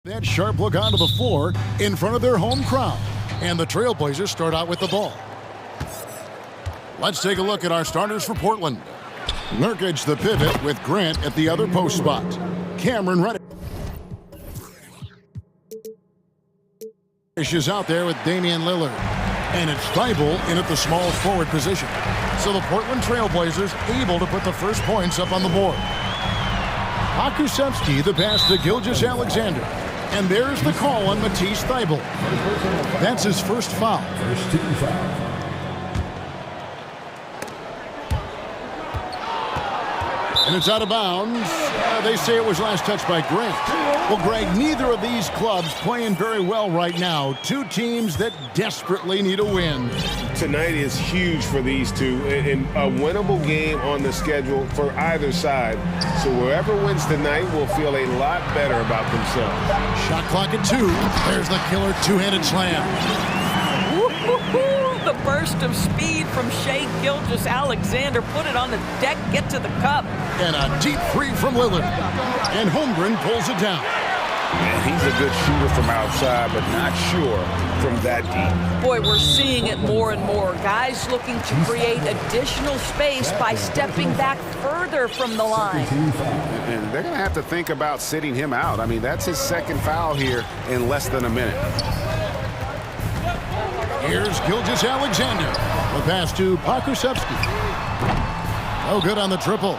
That sharp look onto the floor in front of their home crowd. And the Trailblazers start out with the ball. Let's take a look at our starters for Portland. Nurkic the pivot with Grant at the other post spot. Cameron Reddish is out there with Damian Lillard. And it's Thibault in at the small forward position. So the Portland Trailblazers able to put the first points up on the board. Pokusevski the pass to Gilgeous-Alexander. And there's the call on Matisse Thybulle. That's his first foul. First team foul. And it's out of bounds. They say it was last touched by Grant. Well, Greg, neither of these clubs playing very well right now. Two teams that desperately need a win. Tonight is huge for these two, and a winnable game on the schedule for either side. So whoever wins tonight will feel a lot better about themselves. Shot clock at 2. There's the killer two-handed slam. The burst of speed from Shai Gilgeous-Alexander. Put it on the deck, get to the cup. And a deep three from Lillard. And Holmgren pulls it down. And he's a good shooter from outside, but not sure from that deep. Boy, we're seeing it more and more. Guys looking to create additional space by stepping back further from the line. And they're going to have to think about sitting him out. I mean, that's his second foul here in less than a minute. Here's Gilgeous-Alexander. The pass to Pokusevski. No good on the triple.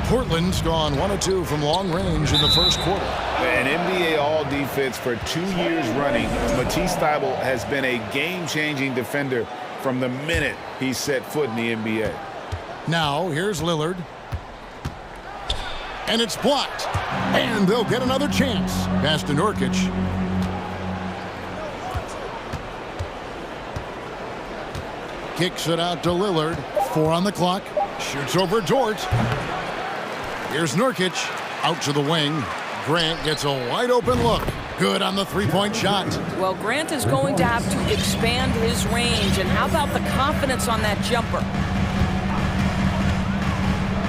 Portland's gone 1 of 2 from long range in the first quarter. An NBA All-Defense for 2 years running, Matisse Thybulle has been a game-changing defender from the minute he set foot in the NBA. Now, here's Lillard. And it's blocked. And they'll get another chance. Pass to Nurkic. Kicks it out to Lillard. 4 on the clock. Shoots over Dort. Here's Nurkic. Out to the wing. Grant gets a wide open look. Good on the three-point shot. Well, Grant is going to have to expand his range. And how about the confidence on that jumper?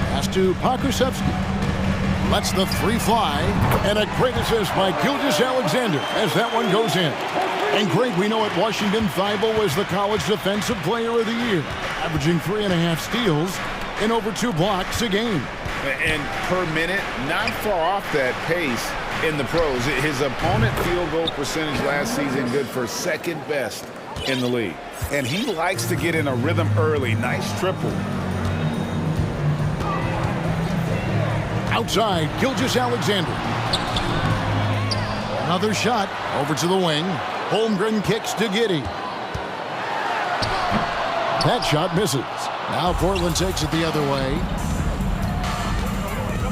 Pass to Pokusevski. Lets the three fly. And a great assist by Gilgeous-Alexander as that one goes in. And Greg, we know at Washington, Thybulle was the College Defensive Player of the Year, averaging 3.5 steals and over 2 blocks a game. And per minute, not far off that pace in the pros. His opponent field goal percentage last season good for second best in the league. And he likes to get in a rhythm early. Nice triple. Outside, Gilgeous-Alexander. Another shot over to the wing. Holmgren kicks to Giddey. That shot misses. Now Portland takes it the other way.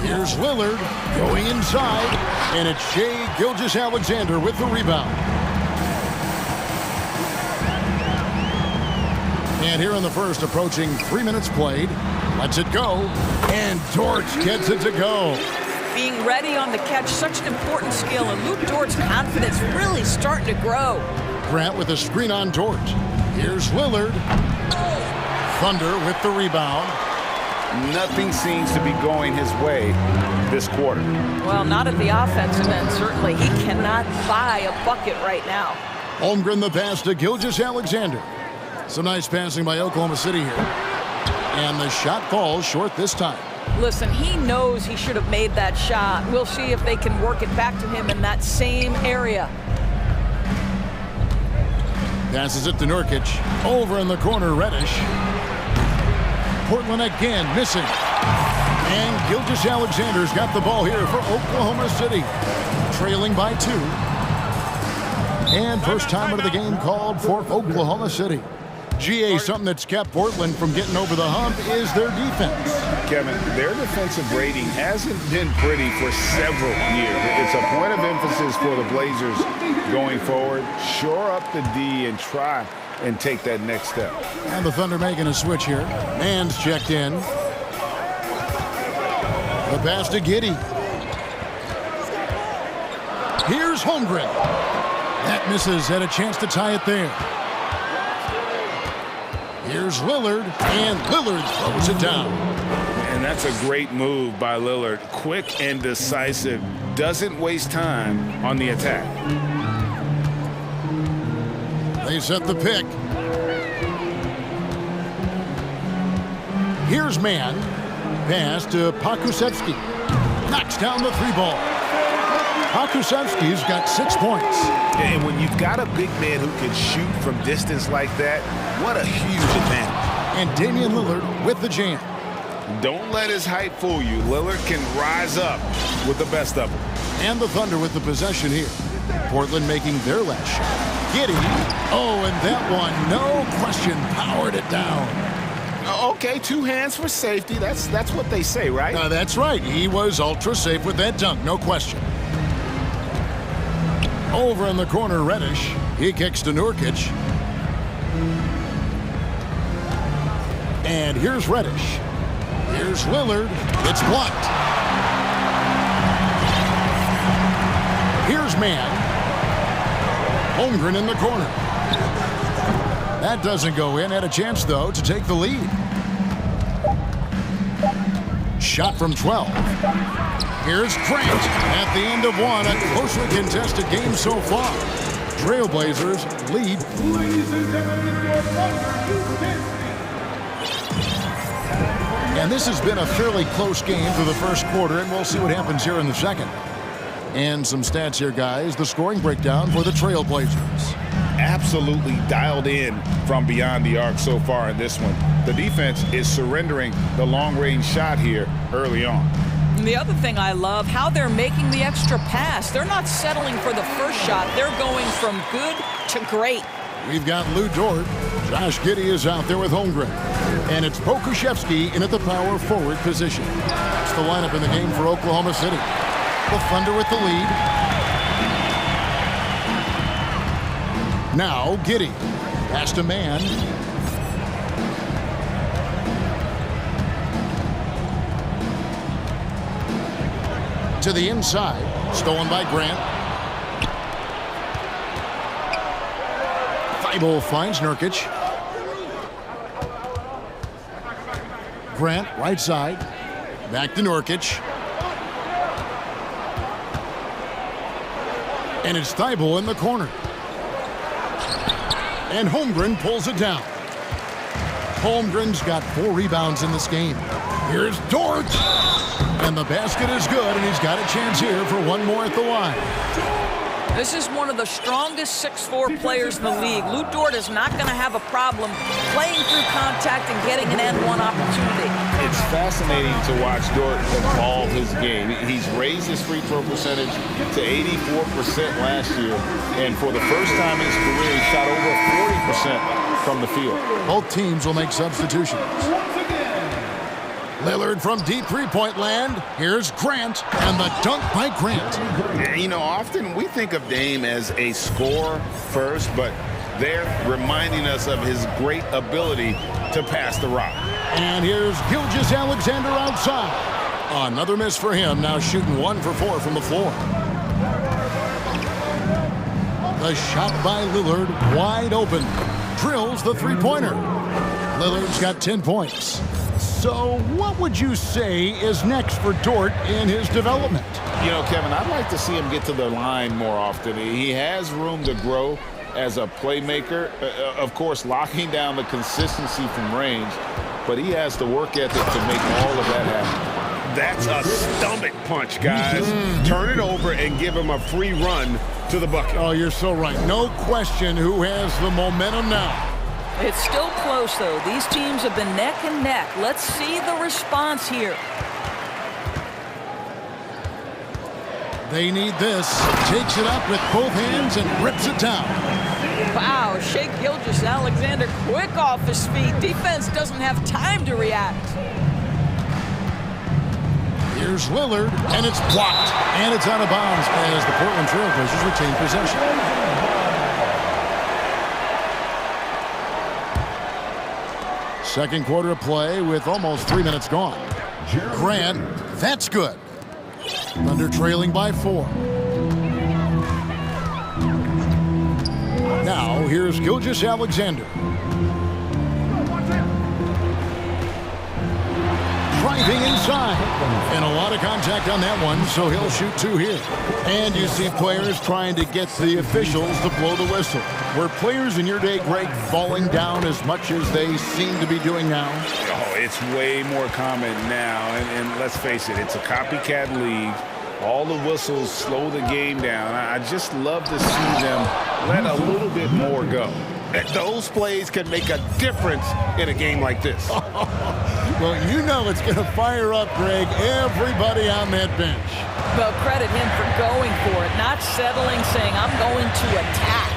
Here's Lillard going inside. And it's Shai Gilgeous-Alexander with the rebound. And here in the first, approaching 3 minutes played. Lets it go. And Dort gets it to go. Being ready on the catch, such an important skill, and Luke Dort's confidence really starting to grow. Grant with a screen on Dort. Here's Lillard. Thunder with the rebound. Nothing seems to be going his way this quarter. Well, not at the offensive end, certainly. He cannot buy a bucket right now. Holmgren the pass to Gilgeous-Alexander. Some nice passing by Oklahoma City here. And the shot falls short this time. Listen, he knows he should have made that shot. We'll see if they can work it back to him in that same area. Passes it to Nurkic. Over in the corner, Reddish. Portland again missing. And Gilgeous-Alexander's got the ball here for Oklahoma City. Trailing by 2. And first time out of the game called for Oklahoma City. GA, something that's kept Portland from getting over the hump is their defense. Kevin, their defensive rating hasn't been pretty for several years. It's a point of emphasis for the Blazers going forward. Shore up the D and try and take that next step. And the Thunder making a switch here. Mann's checked in. The pass to Giddey. Here's Holmgren. That misses. Had a chance to tie it there. Here's Lillard, and Lillard throws it down. And that's a great move by Lillard. Quick and decisive. Doesn't waste time on the attack. They set the pick. Here's man. Pass to Pakusevsky. Knocks down the three ball. Pakusevsky's got 6 points. And when you've got a big man who can shoot from distance like that, what a huge advantage. And Damian Lillard with the jam. Don't let his height fool you. Lillard can rise up with the best of them. And the Thunder with the possession here. Portland making their last shot. Giddey. Oh, and that one, no question, powered it down. Okay, 2 hands for safety. That's what they say, right? That's right. He was ultra safe with that dunk, no question. Over in the corner, Reddish. He kicks to Nurkic. And here's Reddish. Here's Lillard. It's blocked. Here's man. Holmgren in the corner. That doesn't go in. Had a chance, though, to take the lead. Shot from 12. Here's Grant at the end of one. A closely contested game so far. Trailblazers lead. And this has been a fairly close game through the first quarter, and we'll see what happens here in the second. And some stats here, guys. The scoring breakdown for the Trailblazers. Absolutely dialed in from beyond the arc so far in this one. The defense is surrendering the long-range shot here early on. And the other thing I love, how they're making the extra pass. They're not settling for the first shot. They're going from good to great. We've got Lou Dort. Josh Giddey is out there with Holmgren. And it's Pokusevsky in at the power forward position. That's the lineup in the game for Oklahoma City. The Thunder with the lead. Now Giddey. Pass to man. To the inside. Stolen by Grant. Thibault finds Nurkic. Grant, right side. Back to Nurkic. And it's Thibault in the corner. And Holmgren pulls it down. Holmgren's got 4 rebounds in this game. Here's Dort. And the basket is good, and he's got a chance here for one more at the line. This is one of the strongest 6'4" players in the league. Lou Dort is not going to have a problem playing through contact and getting an N1 opportunity. It's fascinating to watch Dort evolve his game. He's raised his free throw percentage to 84% last year, and for the first time in his career, he shot over 40% from the field. Both teams will make substitutions. Lillard from deep three-point land. Here's Grant, and the dunk by Grant. You know, often we think of Dame as a scorer first, but they're reminding us of his great ability to pass the rock. And here's Gilgeous-Alexander outside. Another miss for him, now shooting 1 for 4 from the floor. The shot by Lillard, wide open. Drills the three-pointer. Lillard's got 10 points. So what would you say is next for Dort in his development? You know, Kevin, I'd like to see him get to the line more often. He has room to grow as a playmaker. Of course, locking down the consistency from range, but he has the work ethic to make all of that happen. That's a stomach punch, guys. Turn it over and give him a free run to the bucket. Oh, you're so right. No question who has the momentum now. It's still close, though. These teams have been neck and neck. Let's see the response here. They need this. Takes it up with both hands and rips it down. Wow, Shai Gilgeous-Alexander quick off his feet. Defense doesn't have time to react. Here's Lillard, and it's blocked. And it's out of bounds as the Portland Trailblazers retain possession. Second quarter of play with almost 3 minutes gone. Grant, that's good. Thunder trailing by 4. Now here's Gilgeous-Alexander. driving inside. And a lot of contact on that one, so he'll shoot 2 here. And you see players trying to get the officials to blow the whistle. Were players in your day, Greg, falling down as much as they seem to be doing now? Oh, it's way more common now. And let's face it, it's a copycat league. All the whistles slow the game down. I just love to see them let a little bit more go. Those plays can make a difference in a game like this. Well, you know it's going to fire up, Greg, everybody on that bench. Well, credit him for going for it, not settling, saying, I'm going to attack.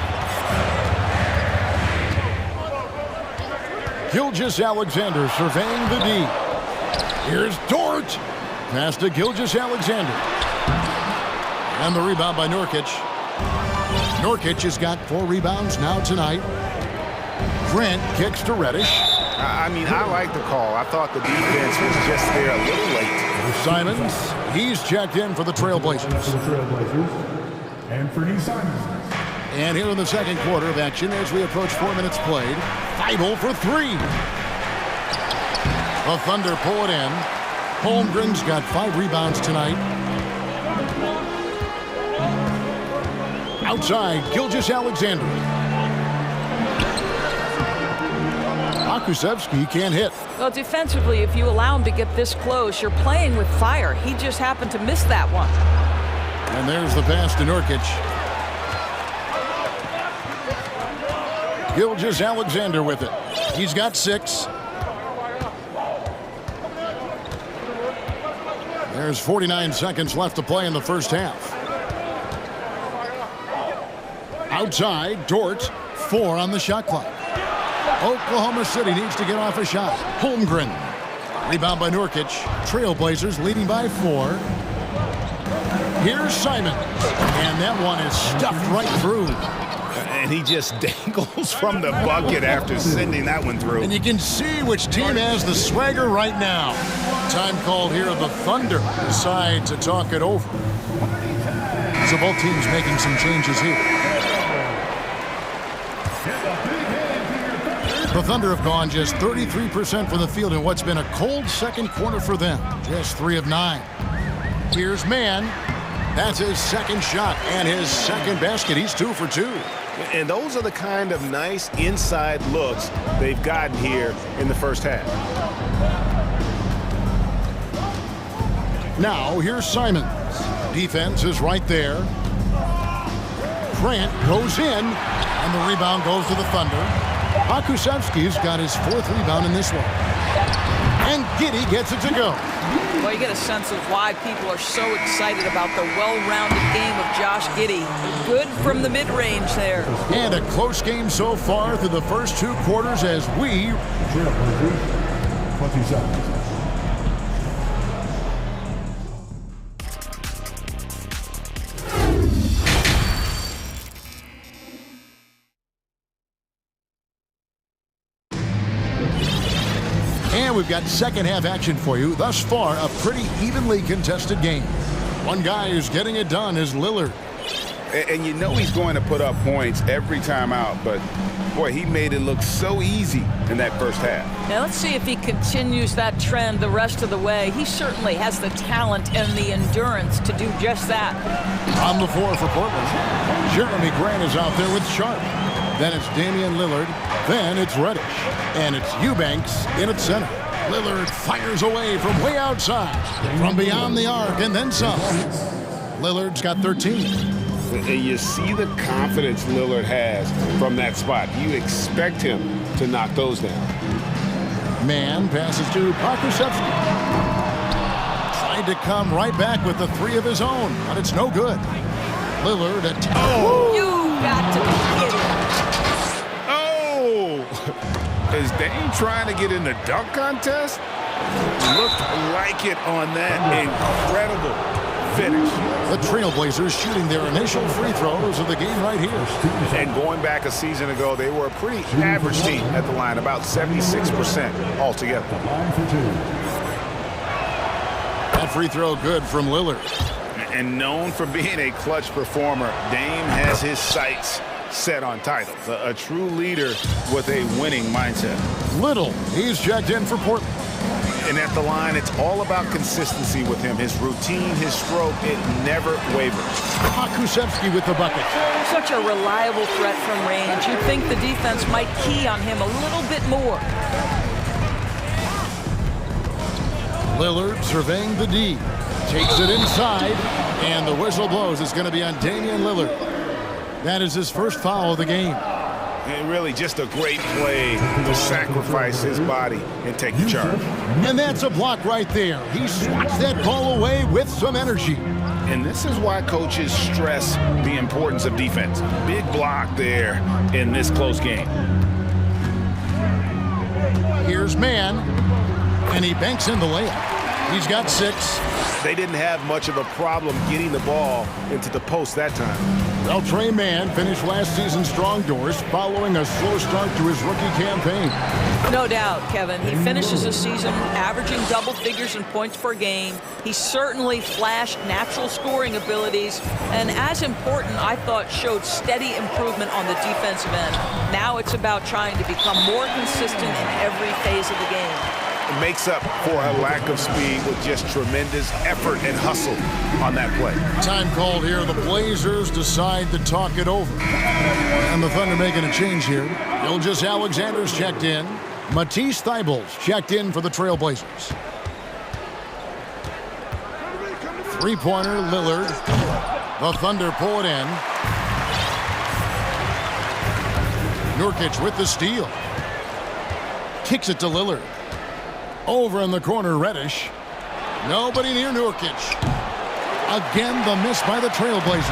Gilgeous-Alexander surveying the D. Here's Dort. Pass to Gilgeous-Alexander. And the rebound by Nurkic. Nurkic has got 4 rebounds now tonight. Grant kicks to Reddish. I mean, I like the call. I thought the defense was just there a little late. Simons, he's checked in for the Trailblazers. And for Simons. And here in the second quarter of action, as we approach 4 minutes played, Feibel for 3. The Thunder pull it in. Holmgren's got 5 rebounds tonight. Outside, Gilgeous-Alexander. Akusevsky can't hit. Well, defensively, if you allow him to get this close, you're playing with fire. He just happened to miss that one. And there's the pass to Nurkic. Gilgeous-Alexander with it. He's got 6. There's 49 seconds left to play in the first half. Outside, Dort, 4 on the shot clock. Oklahoma City needs to get off a shot. Holmgren. Rebound by Nurkic. Trailblazers leading by 4. Here's Simon. And that one is stuffed right through. And he just dangles from the bucket after sending that one through. And you can see which team has the swagger right now. Time called here. The Thunder decide to talk it over. So both teams making some changes here. The Thunder have gone just 33% from the field in what's been a cold second quarter for them. Just 3 of 9. Here's Mann. That's his second shot and his second basket. He's 2 for 2. And those are the kind of nice inside looks they've gotten here in the first half. Now here's Simons. Defense is right there. Grant goes in, and the rebound goes to the Thunder. Akusevsky's got his 4th rebound in this one. And Giddey gets it to go. Well, you get a sense of why people are so excited about the well-rounded game of Josh Giddey. Good from the mid-range there. And a close game so far through the first 2 quarters as we... 20 seconds. And we've got second half action for you. Thus far, a pretty evenly contested game. One guy who's getting it done is Lillard. And you know he's going to put up points every time out, but boy, he made it look so easy in that first half. Now let's see if he continues that trend the rest of the way. He certainly has the talent and the endurance to do just that. On the floor for Portland, Jeremy Grant is out there with Sharp. Then it's Damian Lillard. Then it's Reddish. And it's Eubanks in at center. Lillard fires away from way outside, from beyond the arc, and then some. Lillard's got 13. And you see the confidence Lillard has from that spot. You expect him to knock those down. Mann passes to Akusevsky. Tried to come right back with the 3 of his own, but it's no good. Lillard at... Oh! You got to be kidding. Oh! Is Dame trying to get in the dunk contest? Looked like it on that incredible finish. The Trailblazers shooting their initial free throws of the game right here. And going back a season ago, they were a pretty average team at the line, about 76% altogether. That free throw good from Lillard. And known for being a clutch performer, Dame has his sights set on titles. A true leader with a winning mindset. Little, he's checked in for Portland. And at the line, it's all about consistency with him. His routine, his stroke, it never wavers. Pokusevski with the bucket. Such a reliable threat from range. You'd think the defense might key on him a little bit more. Lillard surveying the D. Takes it inside, and the whistle blows. It's going to be on Damian Lillard. That is his first foul of the game. And really just a great play to sacrifice his body and take the charge. And that's a block right there. He swats that ball away with some energy. And this is why coaches stress the importance of defense. Big block there in this close game. Here's Mann, and he banks in the layup. He's got 6. They didn't have much of a problem getting the ball into the post that time. Well, Trey Mann finished last season's strong doors following a slow start to his rookie campaign. No doubt, Kevin. He finishes the season averaging double figures in points per game. He certainly flashed natural scoring abilities, and as important, I thought, showed steady improvement on the defensive end. Now it's about trying to become more consistent in every phase of the game. It makes up for a lack of speed with just tremendous effort and hustle on that play. Time called here. The Blazers decide to talk it over. And the Thunder making a change here. Gilgeous Alexander's checked in. Matisse Thybulle's checked in for the Trailblazers. Three-pointer, Lillard. The Thunder pull it in. Nurkic with the steal. Kicks it to Lillard. Over in the corner, Reddish. Nobody near Nurkic. Again, the miss by the Trailblazers.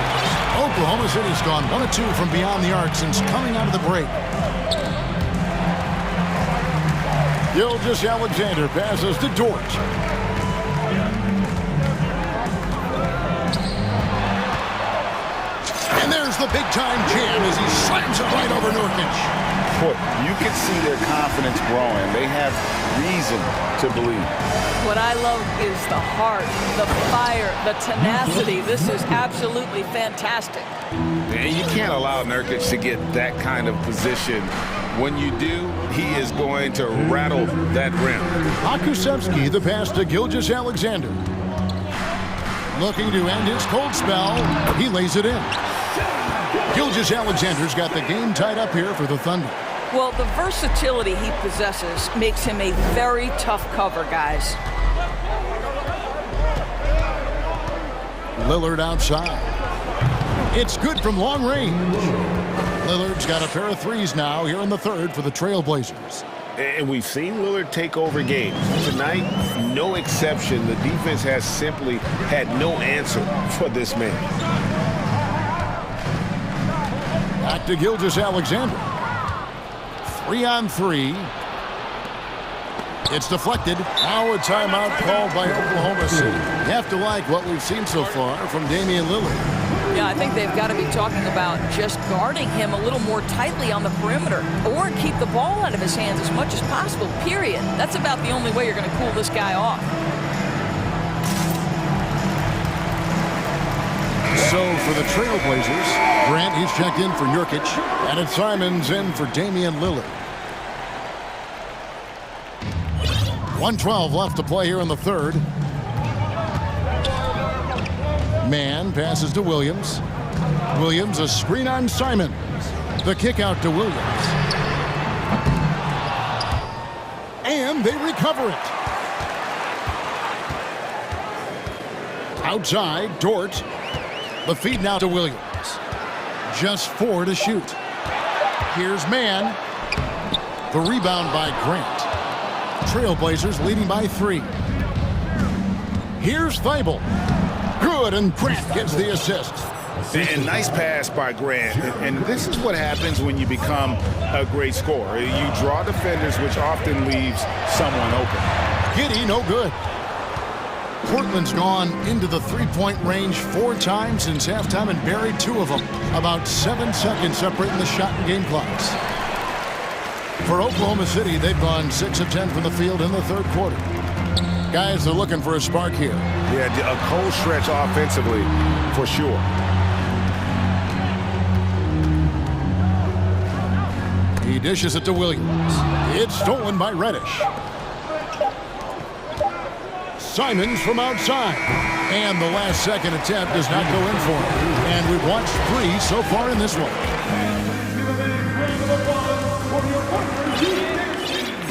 Oklahoma City's gone 1 of 2 from beyond the arc since coming out of the break. Gilgeous Alexander passes to Dort. And there's the big-time jam as he slams it right over Nurkic. Boy, you can see their confidence growing. They have reason to believe. What I love is the heart, the fire, the tenacity. This is absolutely fantastic. And you can't allow Nurkic to get that kind of position. When you do, he is going to rattle that rim. Pokusevski, the pass to Gilgeous Alexander. Looking to end his cold spell. He lays it in. Gilgeous Alexander's got the game tied up here for the Thunder. Well, the versatility he possesses makes him a very tough cover, guys. Lillard outside. It's good from long range. Lillard's got a pair of threes now here in the third for the Trailblazers. And we've seen Lillard take over games. Tonight, no exception. The defense has simply had no answer for this man. Back to Gilgeous Alexander. 3-on-3. It's deflected. Now a timeout called by Oklahoma City. You have to like what we've seen so far from Damian Lillard. Yeah, I think they've got to be talking about just guarding him a little more tightly on the perimeter or keep the ball out of his hands as much as possible, period. That's about the only way you're going to cool this guy off. So for the Trailblazers, Grant, he's checked in for Nurkic, and it's Simons in for Damian Lillard. 1:12 left to play here in the third. Mann passes to Williams. Williams, a screen on Simons. The kick out to Williams. And they recover it. Outside, Dort. The feed now to Williams. Just 4 to shoot. Here's Mann. The rebound by Grant. Trailblazers leading by 3. Here's Thybulle. Good, and Grant gets the assist. And nice pass by Grant. And this is what happens when you become a great scorer. You draw defenders, which often leaves someone open. Giddey, no good. Portland's gone into the three-point range 4 times since halftime and buried 2 of them. About 7 seconds separating the shot and game clocks. For Oklahoma City, they've gone 6 of 10 from the field in the third quarter. Guys, they're looking for a spark here. Yeah, a cold stretch offensively, for sure. He dishes it to Williams. It's stolen by Reddish. Simons from outside. And the last second attempt does not go in for him. And we've watched 3 so far in this one.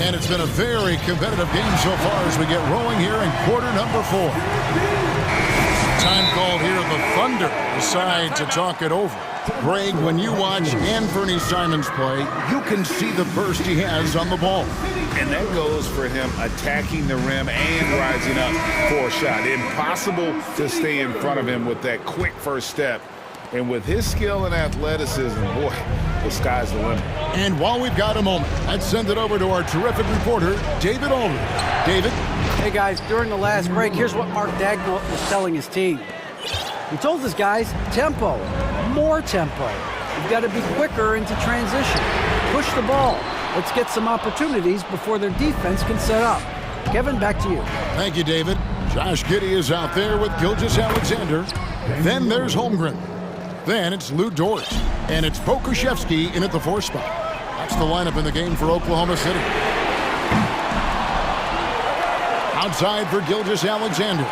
And it's been a very competitive game so far as we get rolling here in quarter number 4. Time called here. The Thunder decide to talk it over. Greg, when you watch Anthony Simons play, you can see the burst he has on the ball. And that goes for him attacking the rim and rising up for a shot. Impossible to stay in front of him with that quick first step. And with his skill and athleticism, boy, the sky's the limit. And while we've got a moment, let's send it over to our terrific reporter, David Aldridge. David? Hey, guys, during the last break, here's what Mark Dagnall was telling his team. He told his guys, tempo, more tempo. You've got to be quicker into transition. Push the ball. Let's get some opportunities before their defense can set up. Kevin, back to you. Thank you, David. Josh Giddey is out there with Gilgeous-Alexander. Then there's Holmgren. Then it's Lou Dort. And it's Pokuševski in at the 4 spot. That's the lineup in the game for Oklahoma City. Outside for Gilgeous-Alexander.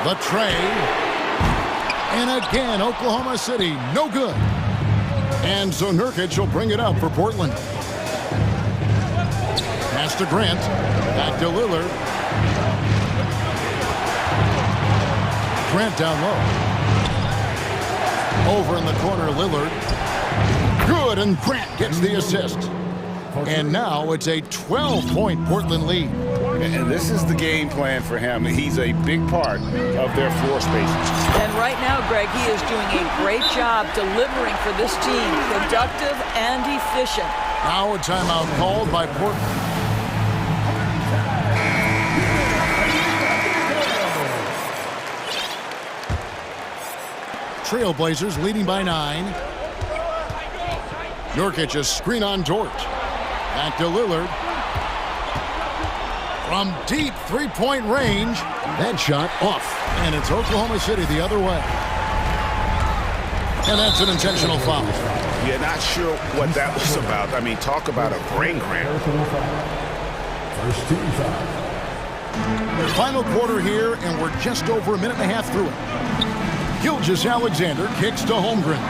The tray. And again, Oklahoma City, no good. And so Nurkic will bring it up for Portland. Pass to Grant. Back to Lillard. Grant down low. Over in the corner, Lillard. Good, and Grant gets the assist. And now it's a 12-point Portland lead. And this is the game plan for him. He's a big part of their floor space. And right now, Greg, he is doing a great job delivering for this team, productive and efficient. Now a timeout called by Portland. Trailblazers leading by 9. Nurkic a screen on Dort. Back to Lillard. From deep three-point range, that shot off. And it's Oklahoma City the other way. And that's an intentional foul. Yeah, not sure what that was about. I mean, talk about a brain cramp. First team foul. Final quarter here, and we're just over a minute and a half through it. Gilgeous-Alexander kicks to Holmgren.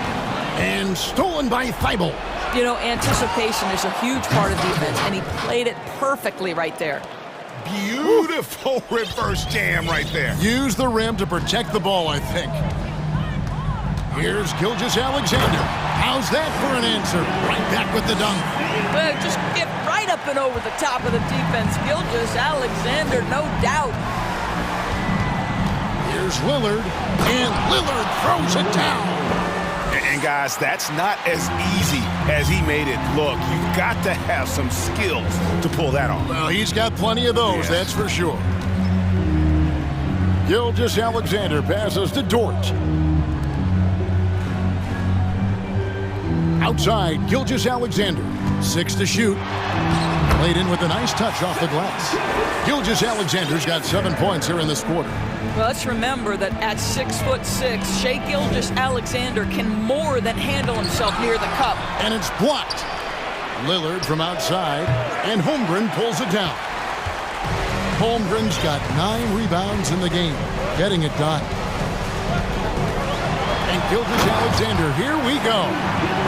And stolen by Thibault. You know, anticipation is a huge part of defense, and he played it perfectly right there. Beautiful reverse jam right there. Use the rim to protect the ball, I think. Here's Gilgeous-Alexander. How's that for an answer? Right back with the dunk. Well, just get right up and over the top of the defense. Gilgeous-Alexander, no doubt. Here's Lillard, and Lillard throws it down. And guys, that's not as easy as he made it look. You've got to have some skills to pull that off. Well, he's got plenty of those, that's for sure. Gilgeous-Alexander passes to Dort. Outside, Gilgeous-Alexander. 6 to shoot. Played in with a nice touch off the glass. Gilgeous-Alexander's got 7 points here in this quarter. Well, let's remember that at 6'6", Shai Gilgeous-Alexander can more than handle himself near the cup. And it's blocked. Lillard from outside, and Holmgren pulls it down. Holmgren's got 9 rebounds in the game, getting it done. And Gilgeous-Alexander, here we go.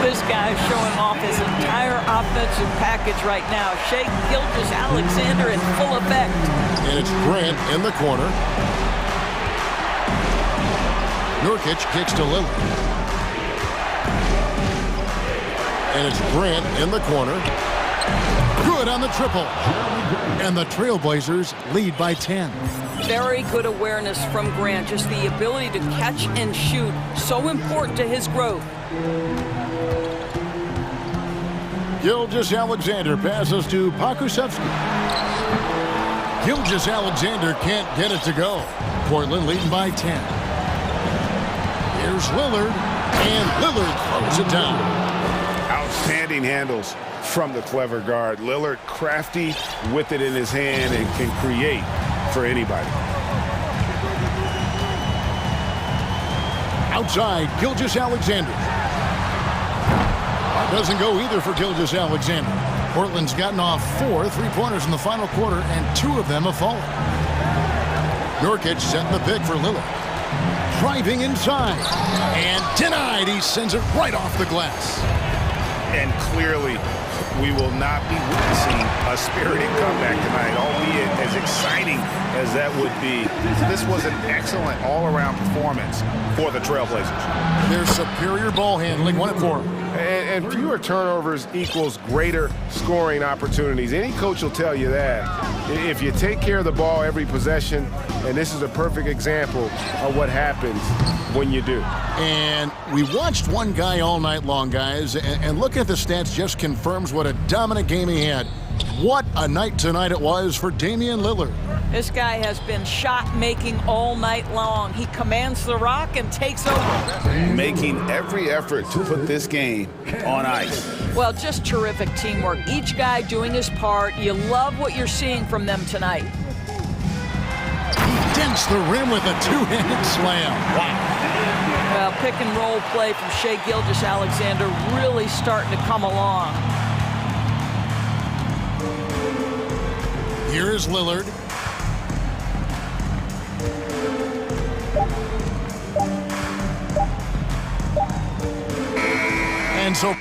This guy's showing off his entire offensive package right now. Shai Gilgeous-Alexander in full effect. And it's Grant in the corner. Nurkic kicks to Lillard. And it's Grant in the corner. Good on the triple. And the Trailblazers lead by 10. Very good awareness from Grant. Just the ability to catch and shoot. So important to his growth. Gilgeous-Alexander passes to Pokuševski. Gilgeous-Alexander can't get it to go. Portland leading by 10. Here's Lillard, and Lillard throws it down. Outstanding handles from the clever guard. Lillard crafty with it in his hand and can create for anybody. Outside, Gilgeous-Alexander. That doesn't go either for Gilgeous-Alexander. Portland's gotten off 4 3-pointers in the final quarter, and 2 of them have fallen. Nurkic setting the pick for Lillard. Driving inside. And denied. He sends it right off the glass. And clearly, we will not be witnessing a spirited comeback tonight, albeit as exciting as that would be. This was an excellent all-around performance for the Trailblazers. Their superior ball handling won it for them. And fewer turnovers equals greater scoring opportunities. Any coach will tell you that. If you take care of the ball every possession, and this is a perfect example of what happens when you do. And we watched one guy all night long, guys, and looking at the stats just confirms what a dominant game he had. What a night tonight it was for Damian Lillard. This guy has been shot-making all night long. He commands the rock and takes over. Making every effort to put this game on ice. Well, just terrific teamwork. Each guy doing his part. You love what you're seeing from them tonight. He dents the rim with a two-handed slam. Wow. Well, pick and roll play from Shai Gilgeous-Alexander really starting to come along. Here is Lillard. And so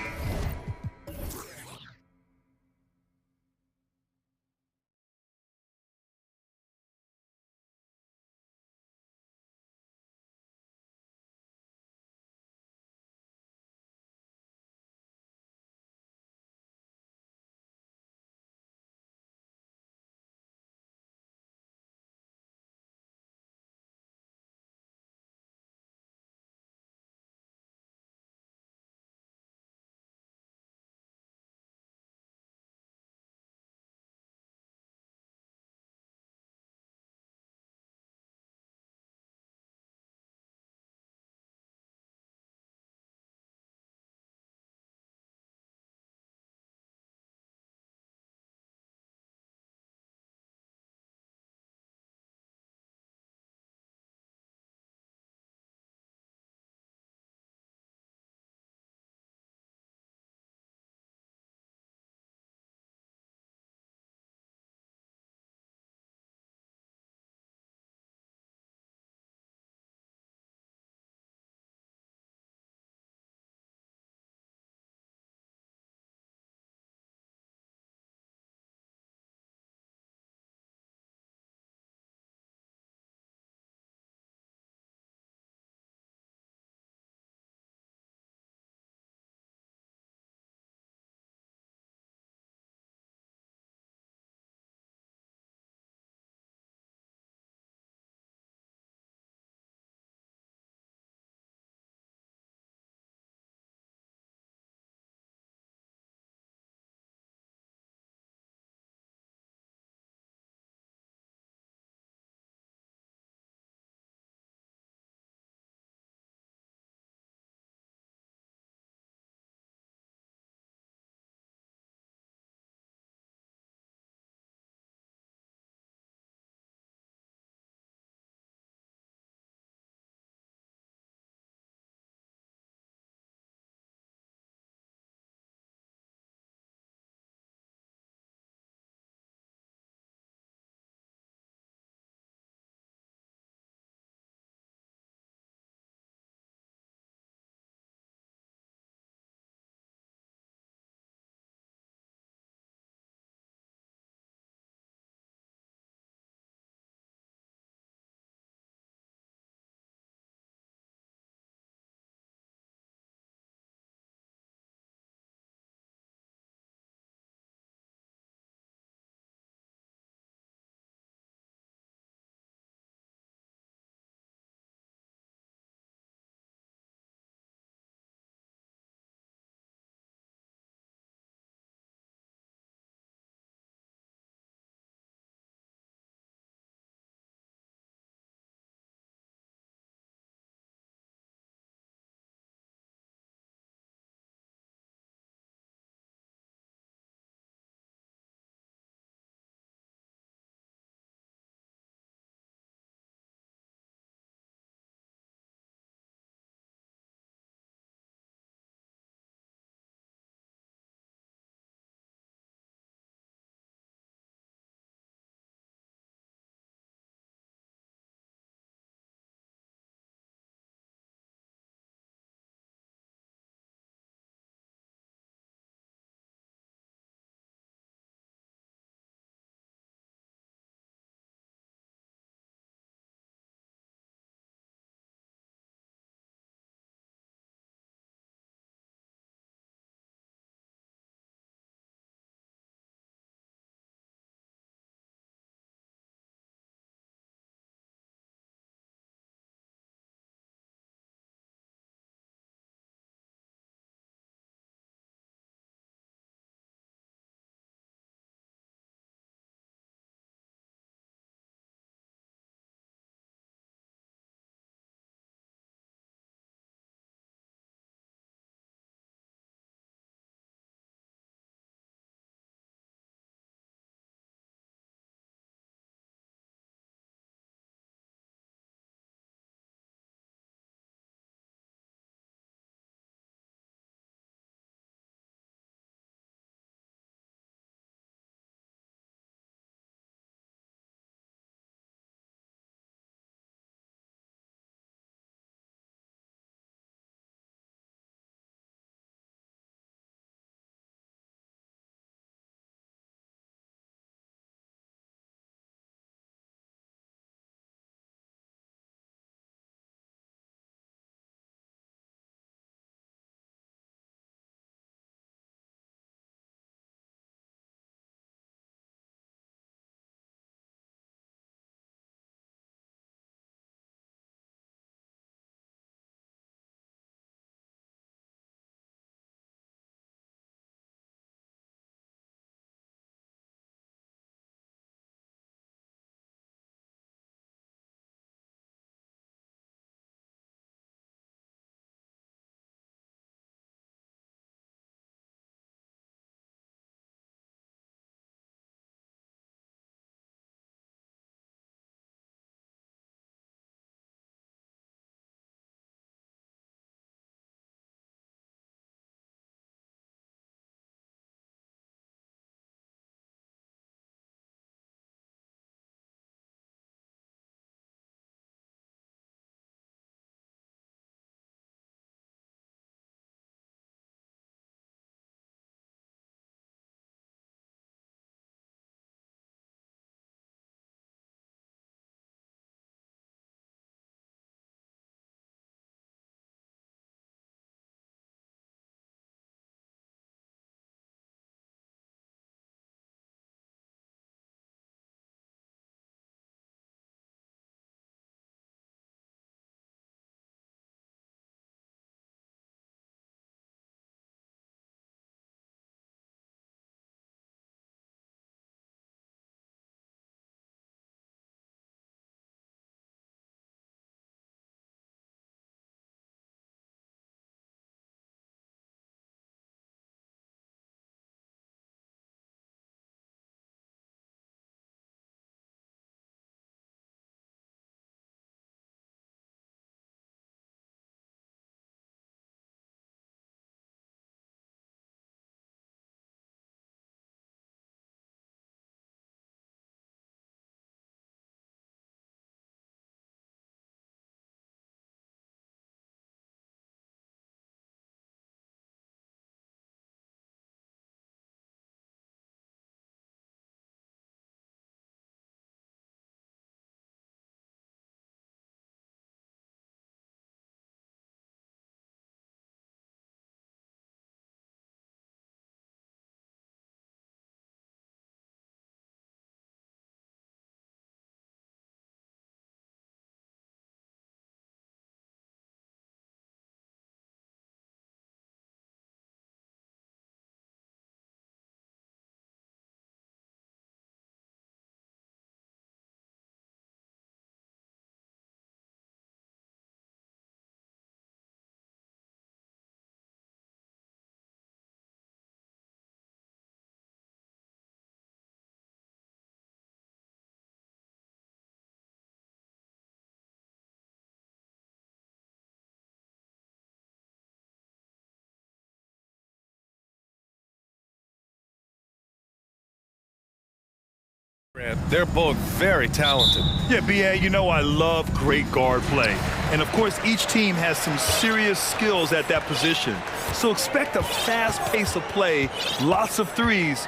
They're both very talented. Yeah, B.A., you know I love great guard play. And, of course, each team has some serious skills at that position. So expect a fast pace of play, lots of threes.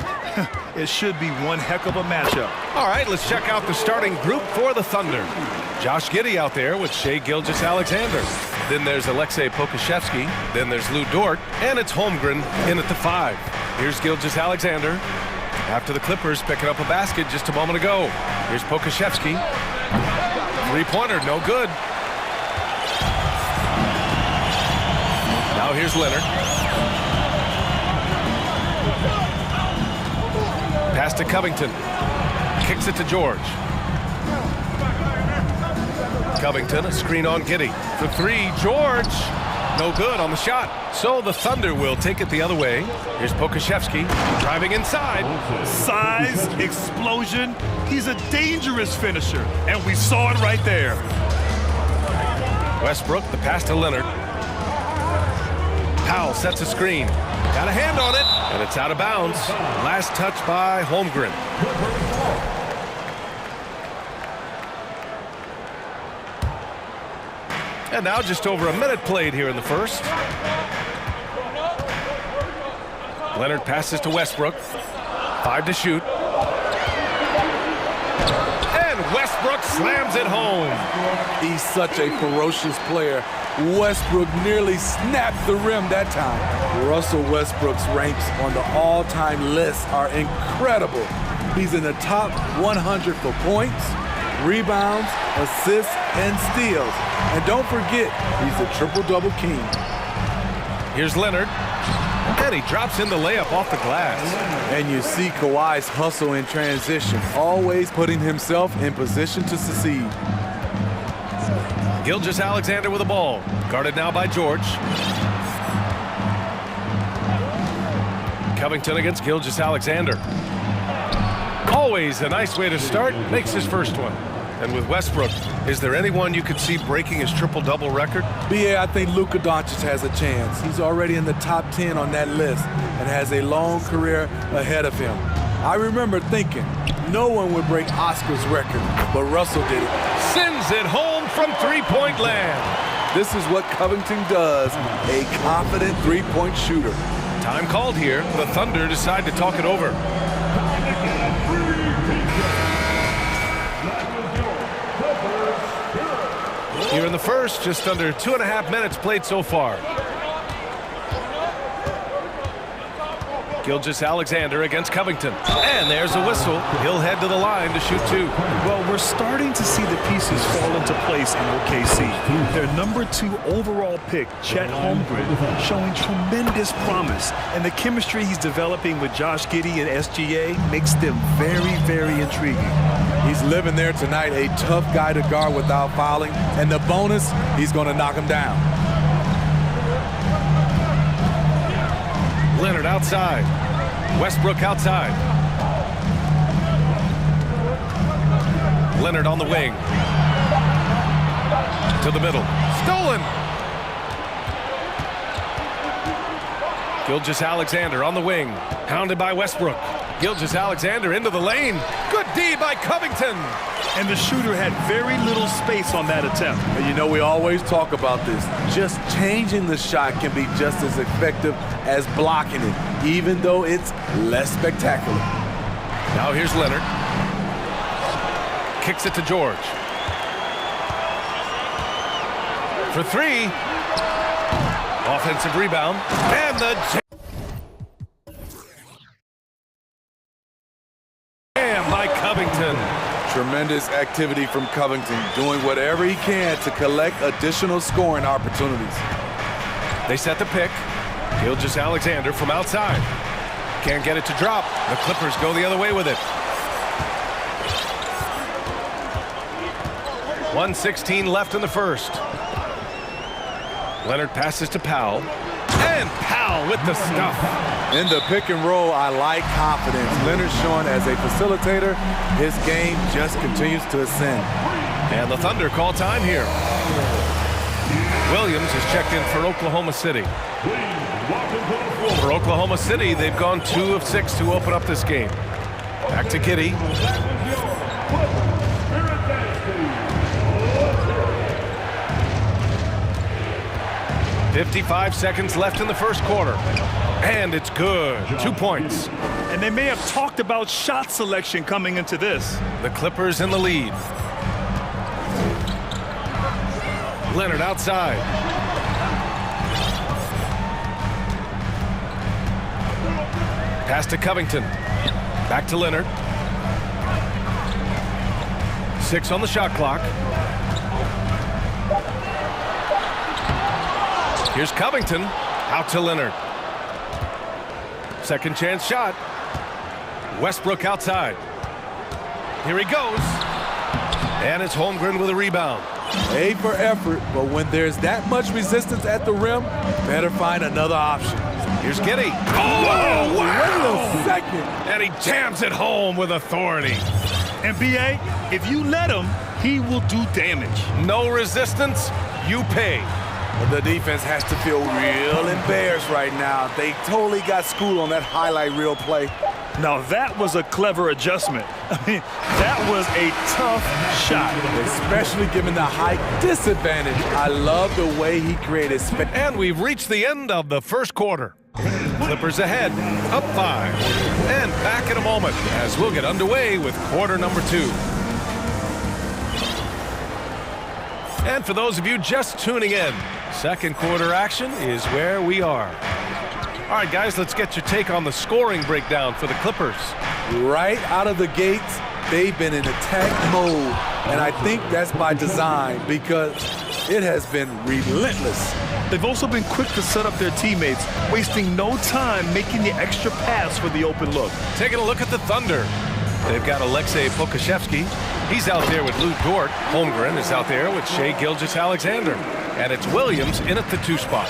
It should be one heck of a matchup. All right, let's check out the starting group for the Thunder. Josh Giddey out there with Shai Gilgeous-Alexander. Then there's Alexei Pokusevski. Then there's Lou Dort. And it's Holmgren in at the 5. Here's Gilgeous-Alexander. After the Clippers picking up a basket just a moment ago. Here's Pokusevski. Three-pointer, no good. Now here's Leonard. Pass to Covington. Kicks it to George. Covington, a screen on Giddey. For 3, George. No good on the shot. So the Thunder will take it the other way. Here's Pokusevski driving inside. Size, explosion. He's a dangerous finisher, and we saw it right there. Westbrook, the pass to Leonard. Powell sets a screen. Got a hand on it, and it's out of bounds. Last touch by Holmgren. And now just over a minute played here in the first. Leonard passes to Westbrook. 5 to shoot. And Westbrook slams it home. He's such a ferocious player. Westbrook nearly snapped the rim that time. Russell Westbrook's ranks on the all-time list are incredible. He's in the top 100 for points, rebounds, assists, and steals. And don't forget, he's the triple-double king. Here's Leonard. And he drops in the layup off the glass. And you see Kawhi's hustle in transition, always putting himself in position to succeed. Gilgeous-Alexander with the ball. Guarded now by George. Covington against Gilgeous-Alexander. Always a nice way to start. Makes his first one. And with Westbrook, is there anyone you could see breaking his triple-double record? B.A., I think Luka Doncic has a chance. He's already in the top 10 on that list and has a long career ahead of him. I remember thinking no one would break Oscar's record, but Russell did it. Sends it home from three-point land. This is what Covington does, a confident three-point shooter. Time called here. The Thunder decide to talk it over. Here in the first, just under 2.5 minutes played so far. Gilgeous-Alexander against Covington. And there's a whistle. He'll head to the line to shoot 2. Well, we're starting to see the pieces fall into place in OKC. Their number 2 overall pick, Chet Holmgren, showing tremendous promise. And the chemistry he's developing with Josh Giddey and SGA makes them very, very intriguing. He's living there tonight, a tough guy to guard without fouling. And the bonus, he's going to knock him down. Leonard outside. Westbrook outside. Leonard on the wing. To the middle. Stolen. Gilgeous-Alexander on the wing. Hounded by Westbrook. Gilgeous-Alexander into the lane. Good D by Covington. And the shooter had very little space on that attempt. And you know, we always talk about this. Just changing the shot can be just as effective as blocking it, even though it's less spectacular. Now here's Leonard. Kicks it to George. For 3. Offensive rebound. And the jam by Covington. Tremendous activity from Covington, doing whatever he can to collect additional scoring opportunities. They set the pick. Gilgeous-Alexander from outside. Can't get it to drop. The Clippers go the other way with it. 1:16 left in the first. Leonard passes to Powell. And Powell with the stuff. In the pick and roll, I like confidence. Leonard showing as a facilitator, his game just continues to ascend. And the Thunder call time here. Williams is checked in for Oklahoma City. For Oklahoma City, they've gone 2 of 6 to open up this game. Back to Giddey. "55 seconds left in the first quarter. And it's good. 2 points. And they may have talked about shot selection coming into this. The Clippers in the lead. Leonard outside. Pass to Covington. Back to Leonard. 6 on the shot clock. Here's Covington. Out to Leonard. Second chance shot. Westbrook outside. Here he goes. And it's Holmgren with a rebound. A for effort, but when there's that much resistance at the rim, better find another option. Here's Giddey. Oh, wait a second. And he jams it home with authority. And B.A., if you let him, he will do damage. No resistance, you pay. The defense has to feel real embarrassed right now. They totally got schooled on that highlight reel play. Now that was a clever adjustment. I mean, that was a tough shot. Especially given the height disadvantage. I love the way he created space. And we've reached the end of the first quarter. Clippers ahead, up 5. And back in a moment as we'll get underway with quarter number 2. And for those of you just tuning in, second quarter action is where we are. All right, guys, let's get your take on the scoring breakdown for the Clippers. Right out of the gates, they've been in attack mode. And I think that's by design because it has been relentless. They've also been quick to set up their teammates, wasting no time making the extra pass for the open look. Taking a look at the Thunder. They've got Alexei Pokashevsky. He's out there with Lou Dort. Holmgren is out there with Shai Gilgeous-Alexander. And it's Williams in at the 2 spot.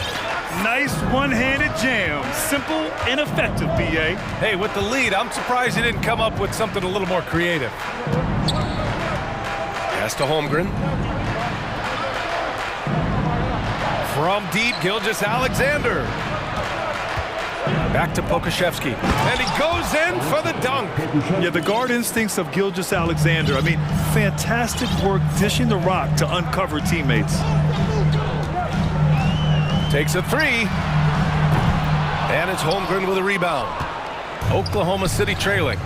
Nice one-handed jam. Simple and effective, B.A. Hey, with the lead, I'm surprised he didn't come up with something a little more creative. Pass to Holmgren. From deep, Gilgeous-Alexander. Back to Pokashevsky. And he goes in for the dunk. Yeah, the guard instincts of Gilgeous-Alexander. I mean, fantastic work dishing the rock to uncover teammates. Takes a 3. And it's Holmgren with a rebound. Oklahoma City trailing.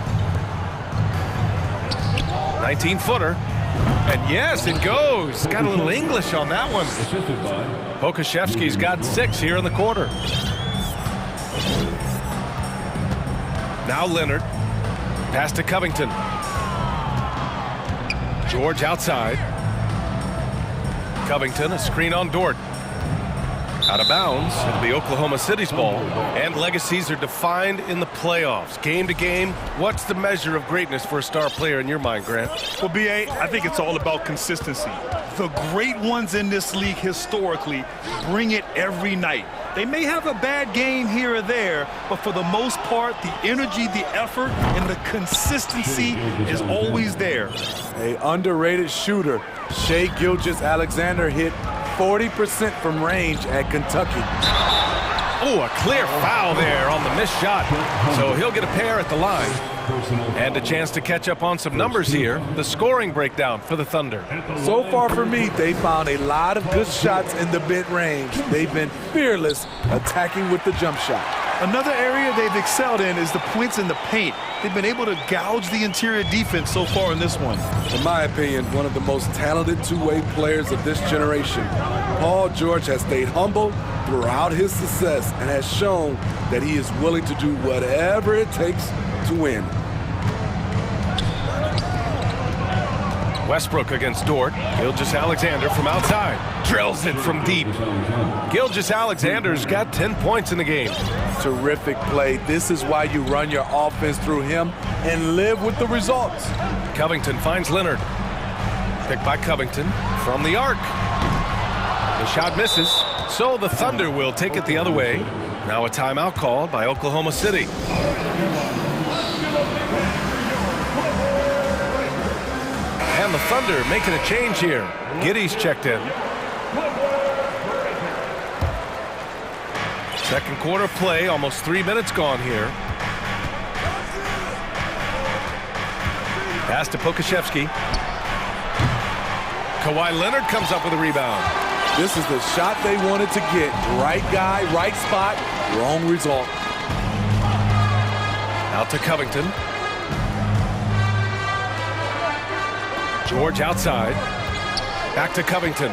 19-footer. And yes, it goes. Got a little English on that one. Pokashevsky's got 6 here in the quarter. Now Leonard. Pass to Covington. George outside. Covington, a screen on Dort. Out of bounds. It'll be Oklahoma City's ball. And legacies are defined in the playoffs. Game to game, what's the measure of greatness for a star player in your mind, Grant? Well, B.A., I think it's all about consistency. The great ones in this league historically bring it every night. They may have a bad game here or there, but for the most part, the energy, the effort, and the consistency is always there. A underrated shooter, Shai Gilgeous-Alexander hit 40% from range at Kentucky. Oh, a clear foul there on the missed shot. So he'll get a pair at the line. And a chance to catch up on some numbers here. The scoring breakdown for the Thunder. So far for me, they found a lot of good shots in the mid-range. They've been fearless attacking with the jump shot. Another area they've excelled in is the points in the paint. They've been able to gouge the interior defense so far in this one. In my opinion, one of the most talented two-way players of this generation. Paul George has stayed humble throughout his success and has shown that he is willing to do whatever it takes to win. Westbrook against Dort. Gilgeous-Alexander from outside. Drills it from deep. Gilgeous-Alexander's got 10 points in the game. Terrific play. This is why you run your offense through him and live with the results. Covington finds Leonard. Picked by Covington from the arc. The shot misses, so the Thunder will take it the other way. Now a timeout called by Oklahoma City. And the Thunder making a change here. Giddey's checked in. Second quarter play, almost 3 minutes gone here. Pass to Pokusevski. Kawhi Leonard comes up with a rebound. This is the shot they wanted to get. Right guy, right spot, wrong result. Out to Covington. George outside. Back to Covington.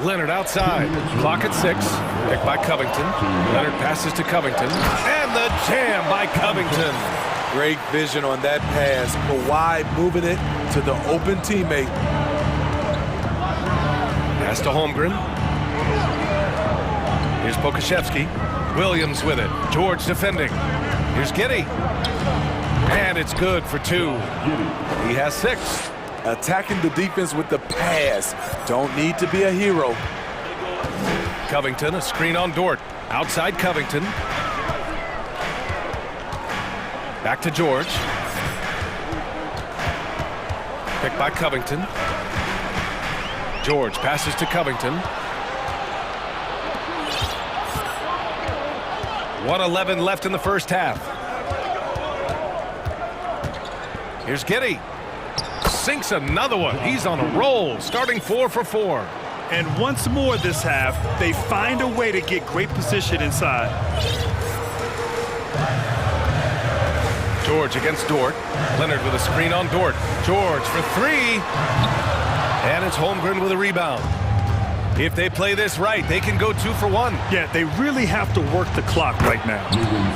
Leonard outside. Clock at 6. Picked by Covington. Leonard passes to Covington. And the jam by Covington. Great vision on that pass. Kawhi moving it to the open teammate. Pass to Holmgren. Here's Pokusevski. Williams with it. George defending. Here's Giddey. And it's good for 2. He has 6. Attacking the defense with the pass. Don't need to be a hero. Covington, a screen on Dort. Outside Covington. Back to George. Picked by Covington. George passes to Covington. 1:11 left in the first half. Here's Giddey. Sinks another one. He's on a roll, starting 4 for 4. And once more this half, they find a way to get great position inside. George against Dort. Leonard with a screen on Dort. George for 3. And it's Holmgren with a rebound. If they play this right, they can go 2 for 1. Yeah, they really have to work the clock right now.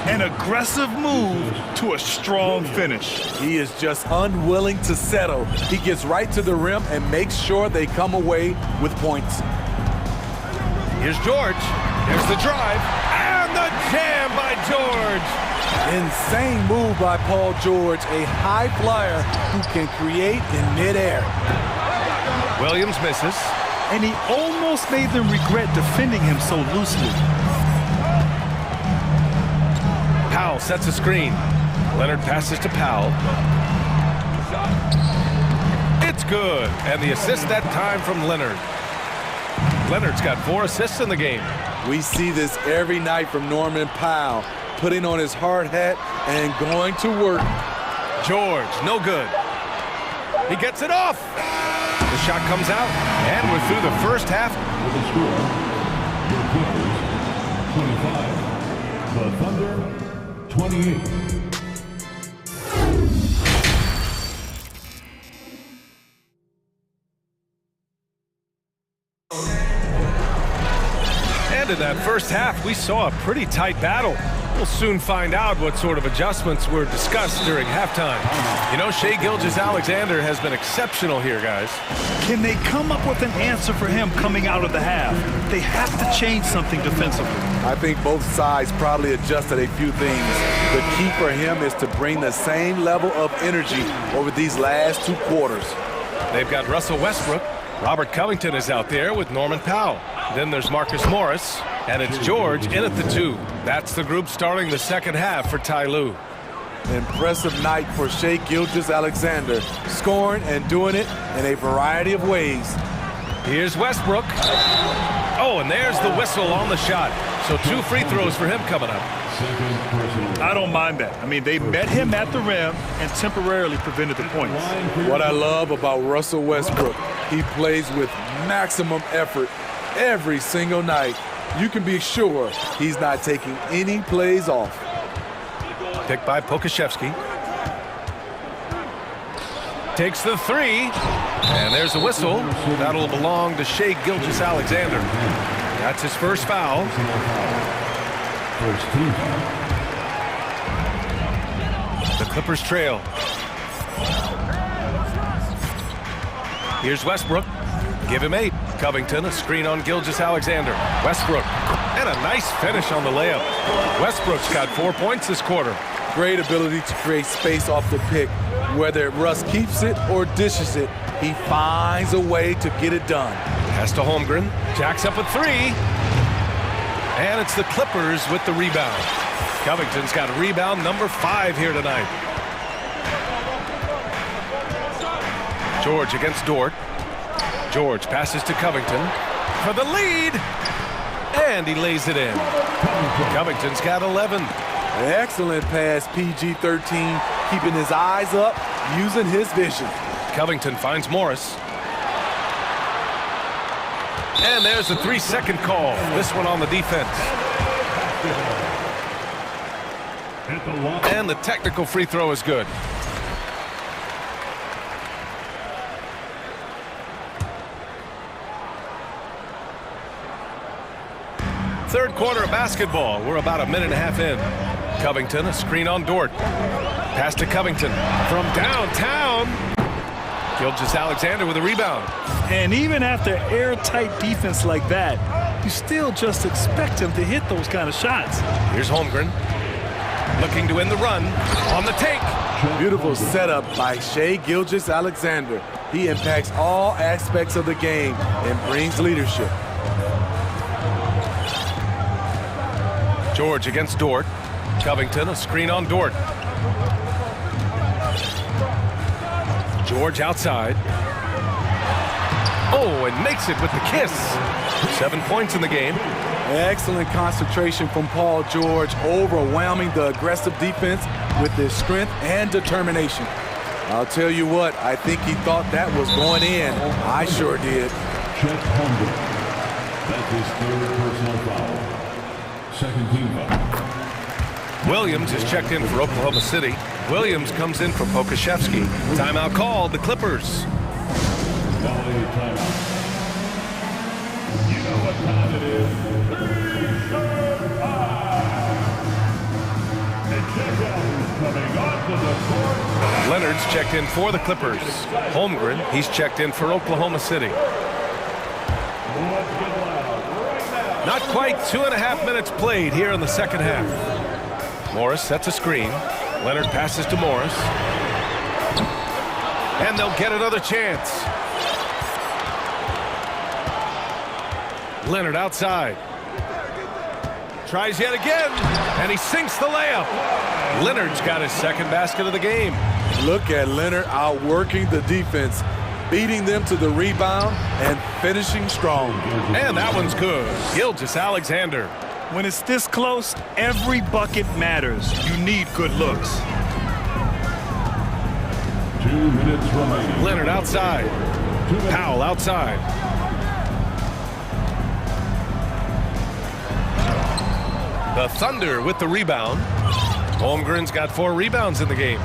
An aggressive move to a strong finish. He is just unwilling to settle. He gets right to the rim and makes sure they come away with points. Here's George. Here's the drive. And the jam by George. Insane move by Paul George, a high flyer who can create in midair. Williams misses. And he almost made them regret defending him so loosely. Powell sets a screen. Leonard passes to Powell. It's good. And the assist that time from Leonard. Leonard's got 4 assists in the game. We see this every night from Norman Powell, putting on his hard hat and going to work. George, no good. He gets it off. The shot comes out, and we're through the first half. With the score, the Clippers 25, the Thunder 28. And in that first half, we saw a pretty tight battle. We'll soon find out what sort of adjustments were discussed during halftime. You know, Shai Gilgeous-Alexander has been exceptional here, guys. Can they come up with an answer for him coming out of the half? They have to change something defensively. I think both sides probably adjusted a few things. The key for him is to bring the same level of energy over these last 2 quarters. They've got Russell Westbrook. Robert Covington is out there with Norman Powell. Then there's Marcus Morris. And it's George in at the 2. That's the group starting the second half for Ty Lue. Impressive night for Shai Gilgeous-Alexander, scoring and doing it in a variety of ways. Here's Westbrook. Oh, and there's the whistle on the shot. So 2 free throws for him coming up. I don't mind that. I mean, they met him at the rim and temporarily prevented the points. What I love about Russell Westbrook, he plays with maximum effort every single night. You can be sure he's not taking any plays off. Picked by Pokusevski. Takes the 3. And there's the whistle. That'll belong to Shai Gilgeous-Alexander. That's his first foul. The Clippers trail. Here's Westbrook. Give him 8. Covington, a screen on Gilgeous-Alexander. Westbrook, and a nice finish on the layup. Westbrook's got 4 points this quarter. Great ability to create space off the pick. Whether Russ keeps it or dishes it, he finds a way to get it done. Pass to Holmgren. Jacks up a 3. And it's the Clippers with the rebound. Covington's got rebound number 5 here tonight. George against Dort. George passes to Covington for the lead. And he lays it in. Covington's got 11. Excellent pass, PG-13, keeping his eyes up using his vision. Covington finds Morris. And there's a 3-second call. This one on the defense. And the technical free throw is good. Third quarter of basketball. We're about a minute and a half in. Covington, a screen on Dort. Pass to Covington from downtown. Gilgeous-Alexander with a rebound. And even after airtight defense like that, you still just expect him to hit those kind of shots. Here's Holmgren looking to win the run on the take. Beautiful setup by Shai Gilgeous-Alexander. He impacts all aspects of the game and brings leadership. George against Dort. Covington, a screen on Dort. George outside. Oh, and makes it with the kiss. 7 points in the game. Excellent concentration from Paul George, overwhelming the aggressive defense with his strength and determination. I'll tell you what, I think he thought that was going in. I sure did. Chet Holmgren. That's his third personal foul. Second team foul. Williams is checked in for Oklahoma City. Williams comes in for Pokashevsky. Timeout called, the Clippers. Valley timeout. You know what time it is. And check out who's coming onto the court. Leonard's checked in for the Clippers. Holmgren, he's checked in for Oklahoma City. Not quite 2.5 minutes played here in the second half. Morris sets a screen. Leonard passes to Morris. And they'll get another chance. Leonard outside. Tries yet again, and he sinks the layup. Leonard's got his second basket of the game. Look at Leonard outworking the defense, beating them to the rebound and finishing strong. And that one's good. Gilgeous-Alexander. When it's this close, every bucket matters. You need good looks. 2 minutes remaining. Leonard outside. Powell outside. The Thunder with the rebound. Holmgren's got 4 rebounds in the game.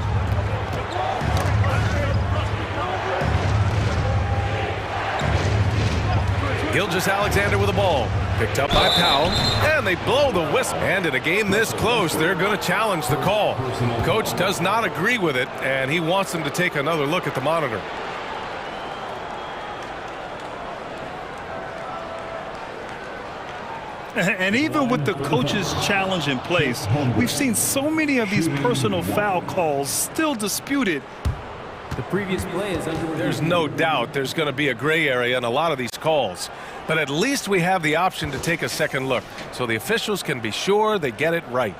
Gilgeous-Alexander with the ball. Picked up by Powell, and they blow the whistle. And in a game this close, they're going to challenge the call. Coach does not agree with it, and he wants them to take another look at the monitor. And even with the coach's challenge in place, we've seen so many of these personal foul calls still disputed. The previous play is under review. There's no doubt there's going to be a gray area in a lot of these calls. But at least we have the option to take a second look, so the officials can be sure they get it right.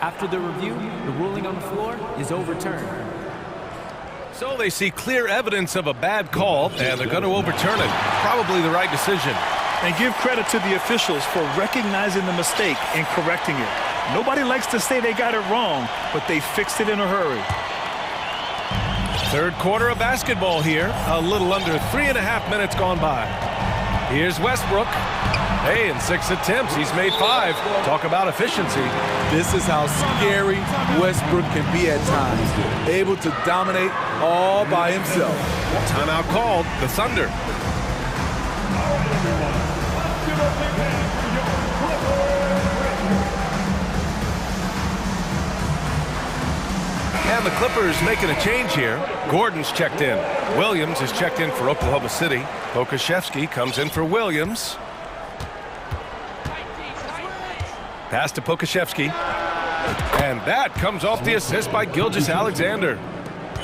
After the review, the ruling on the floor is overturned. So they see clear evidence of a bad call, and they're going to overturn it. Probably the right decision. And give credit to the officials for recognizing the mistake and correcting it. Nobody likes to say they got it wrong, but they fixed it in a hurry. Third quarter of basketball here. A little under 3.5 minutes gone by. Here's Westbrook. Hey, in 6 attempts, he's made 5. Talk about efficiency. This is how scary Westbrook can be at times. Able to dominate all by himself. Timeout called, the Thunder. And the Clippers making a change here. Gordon's checked in. Williams is checked in for Oklahoma City. Pokashevsky comes in for Williams. Pass to Pokashevsky. And that comes off the assist by Gilgeous-Alexander.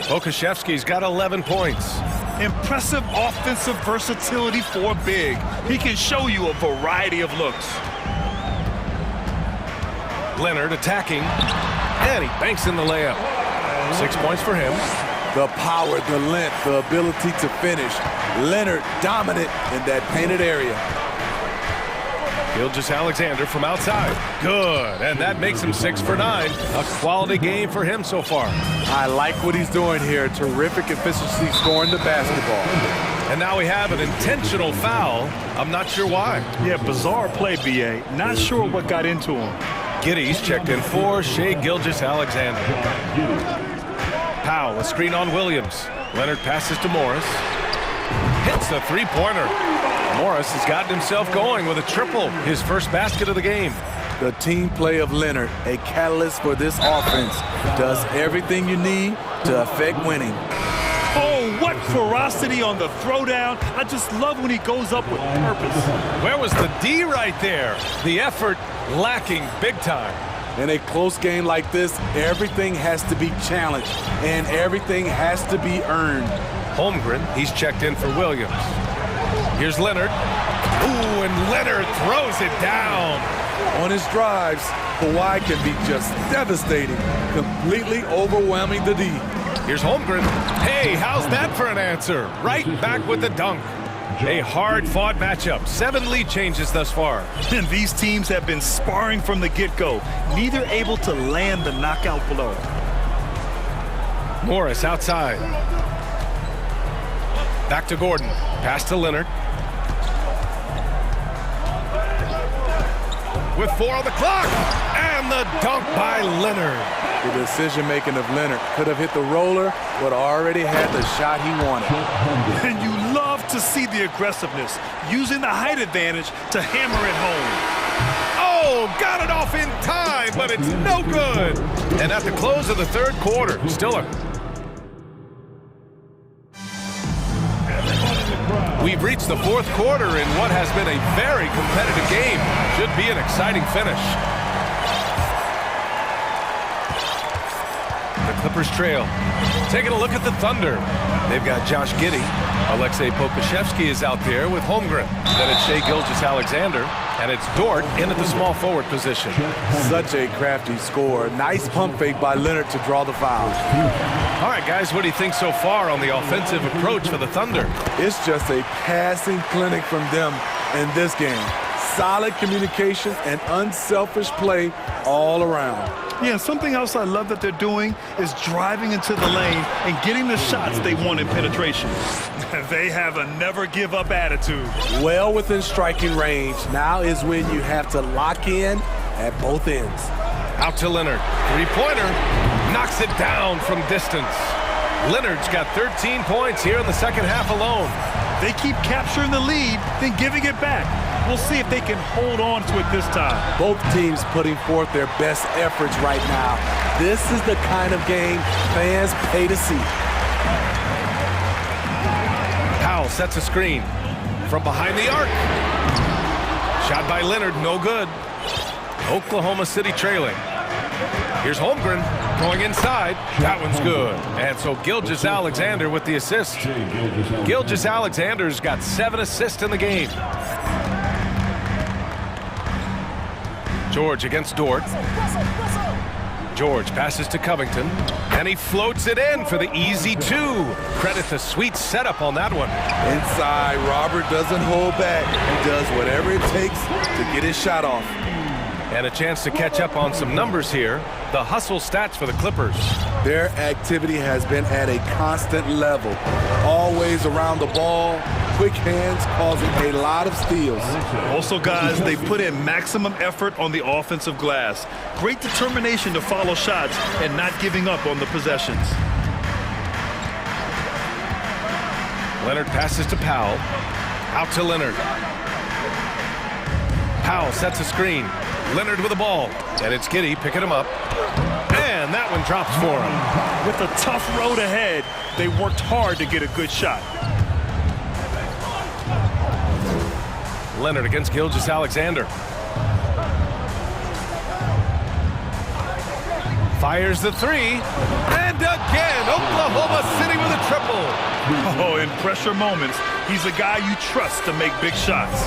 Pokashevsky's got 11 points. Impressive offensive versatility for big. He can show you a variety of looks. Leonard attacking. And he banks in the layup. 6 points for him. The power, the length, the ability to finish. Leonard dominant in that painted area. Gilgeous-Alexander from outside. Good, and that makes him 6 for 9. A quality game for him so far. I like what he's doing here. Terrific efficiency scoring the basketball. And now we have an intentional foul. I'm not sure why. Yeah, bizarre play, B.A. Not sure what got into him. Giddy's checked in for Shai Gilgeous-Alexander. Powell, a screen on Williams. Leonard passes to Morris. Hits the three-pointer. Morris has gotten himself going with a triple, his first basket of the game. The team play of Leonard, a catalyst for this offense, does everything you need to affect winning. Oh, what ferocity on the throwdown. I just love when he goes up with purpose. Where was the D right there? The effort lacking big time. In a close game like this, everything has to be challenged, and everything has to be earned. Holmgren, he's checked in for Williams. Here's Leonard. Ooh, and Leonard throws it down. On his drives, Kawhi can be just devastating, completely overwhelming the D. Here's Holmgren. Hey, how's that for an answer? Right back with the dunk. A hard-fought matchup. 7 lead changes thus far. And these teams have been sparring from the get-go, neither able to land the knockout blow. Morris outside. Back to Gordon. Pass to Leonard. With 4 on the clock. And the dunk by Leonard. The decision-making of Leonard could have hit the roller, but already had the shot he wanted. And you love to see the aggressiveness, using the height advantage to hammer it home. Oh, got it off in time, but it's no good. And at the close of the third quarter, Stiller. We've reached the fourth quarter in what has been a very competitive game. Should be an exciting finish. The Clippers trail. Taking a look at the Thunder. They've got Josh Giddey. Alexei Pokusevski is out there with Holmgren. Then it's Shai Gilgeous-Alexander. And it's Dort in at the small forward position. Such a crafty score. Nice pump fake by Leonard to draw the foul. All right, guys, what do you think so far on the offensive approach for the Thunder? It's just a passing clinic from them in this game. Solid communication and unselfish play all around. Yeah, something else I love that they're doing is driving into the lane and getting the shots they want in penetration. They have a never-give-up attitude. Well within striking range. Now is when you have to lock in at both ends. Out to Leonard. Three-pointer. Knocks it down from distance. Leonard's got 13 points here in the second half alone. They keep capturing the lead, then giving it back. We'll see if they can hold on to it this time. Both teams putting forth their best efforts right now. This is the kind of game fans pay to see. Powell sets a screen from behind the arc. Shot by Leonard, no good. Oklahoma City trailing. Here's Holmgren going inside. That one's good. And so Gilgeous-Alexander with the assist. Gilgeous-Alexander's got 7 assists in the game. George against Dort. George passes to Covington, and he floats it in for the easy 2. Credit the sweet setup on that one. Inside, Robert doesn't hold back. He does whatever it takes to get his shot off. And a chance to catch up on some numbers here. The hustle stats for the Clippers. Their activity has been at a constant level. Always around the ball. Quick hands causing a lot of steals. Also, guys, they put in maximum effort on the offensive glass. Great determination to follow shots and not giving up on the possessions. Leonard passes to Powell. Out to Leonard. Powell sets a screen. Leonard with the ball. And it's Giddey picking him up. And that one drops for him. With a tough road ahead, they worked hard to get a good shot. Leonard against Gilgeous-Alexander. Fires the 3. And again, Oklahoma City with a triple. Oh, in pressure moments, he's a guy you trust to make big shots.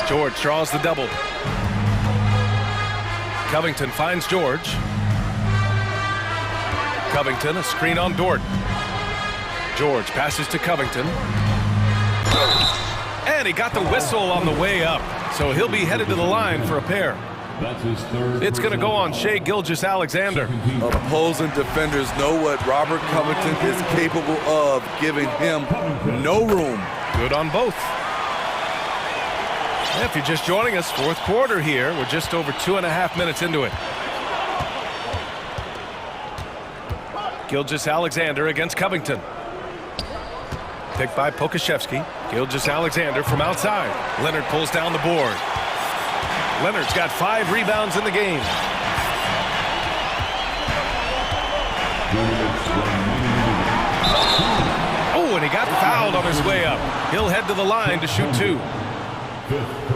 George draws the double. Covington finds George. Covington, a screen on Dort. George passes to Covington. And he got the whistle on the way up. So he'll be headed to the line for a pair. That's his third. It's going to go on Shai Gilgeous-Alexander. Opposing defenders know what Robert Covington is capable of, giving him no room. Good on both. If you're just joining us, fourth quarter here. We're just over 2.5 minutes into it. Gilgeous-Alexander against Covington. Picked by Pokashevsky. Gilgeous-Alexander from outside. Leonard pulls down the board. Leonard's got 5 rebounds in the game. Oh, and he got fouled on his way up. He'll head to the line to shoot 2.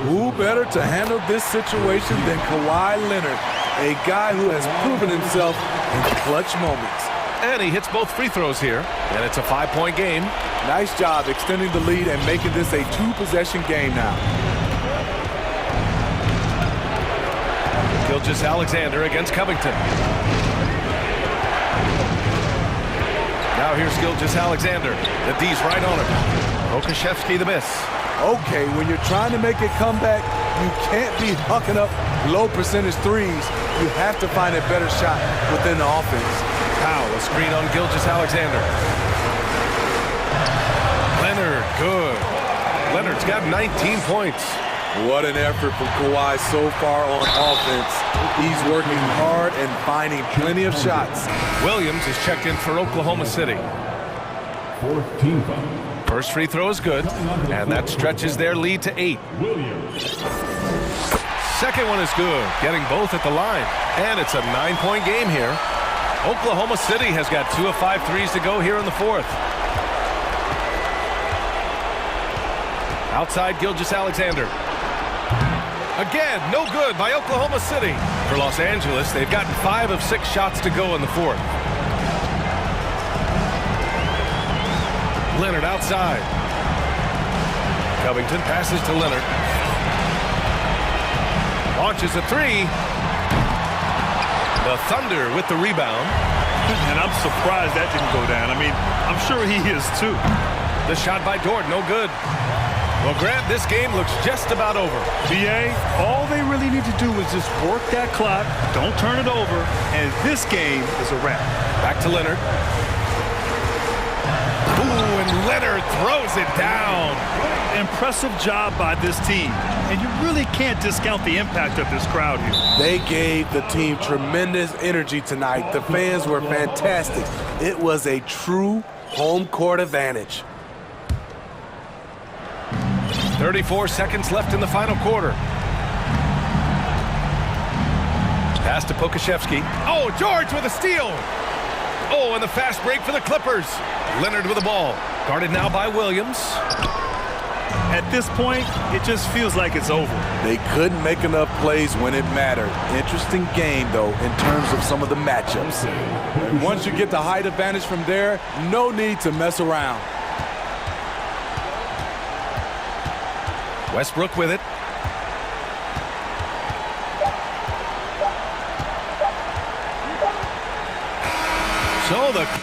Who better to handle this situation than Kawhi Leonard, a guy who has proven himself in clutch moments. And he hits both free throws here, and it's a 5-point game. Nice job extending the lead and making this a 2-possession game now. Gilgeous-Alexander against Covington. Now here's Gilgeous-Alexander. The D's right on him. Pokashevsky the miss. Okay, when you're trying to make a comeback, you can't be hucking up low percentage threes. You have to find a better shot within the offense. Powell, a screen on Gilgeous-Alexander. Leonard, good. Leonard's got 19 points. What an effort from Kawhi so far on offense. He's working hard and finding plenty of shots. Williams is checked in for Oklahoma City. 4th team foul. First free throw is good, and that stretches their lead to 8. Second one is good, getting both at the line. And it's a 9-point game here. Oklahoma City has got 2 of 5 threes to go here in the 4th. Outside Gilgeous-Alexander. Again, no good by Oklahoma City. For Los Angeles, they've gotten 5 of 6 shots to go in the 4th. Leonard outside. Covington passes to Leonard. Launches a 3. The Thunder with the rebound. And I'm surprised that didn't go down. I mean, I'm sure he is too. The shot by Dort, no good. Well, Grant, this game looks just about over. BA, all they really need to do is just work that clock, don't turn it over, and this game is a wrap. Back to Leonard. Ooh, and Leonard throws it down. Impressive job by this team, and you really can't discount the impact of this crowd here. They gave the team tremendous energy tonight. The fans were fantastic. It was a true home court advantage. 34 seconds left in the final quarter. Pass to Pokashevsky. Oh, George with a steal. Oh, and the fast break for the Clippers. Leonard with the ball. Guarded now by Williams. At this point, it just feels like it's over. They couldn't make enough plays when it mattered. Interesting game, though, in terms of some of the matchups. And once you get the height advantage from there, no need to mess around. Westbrook with it. So the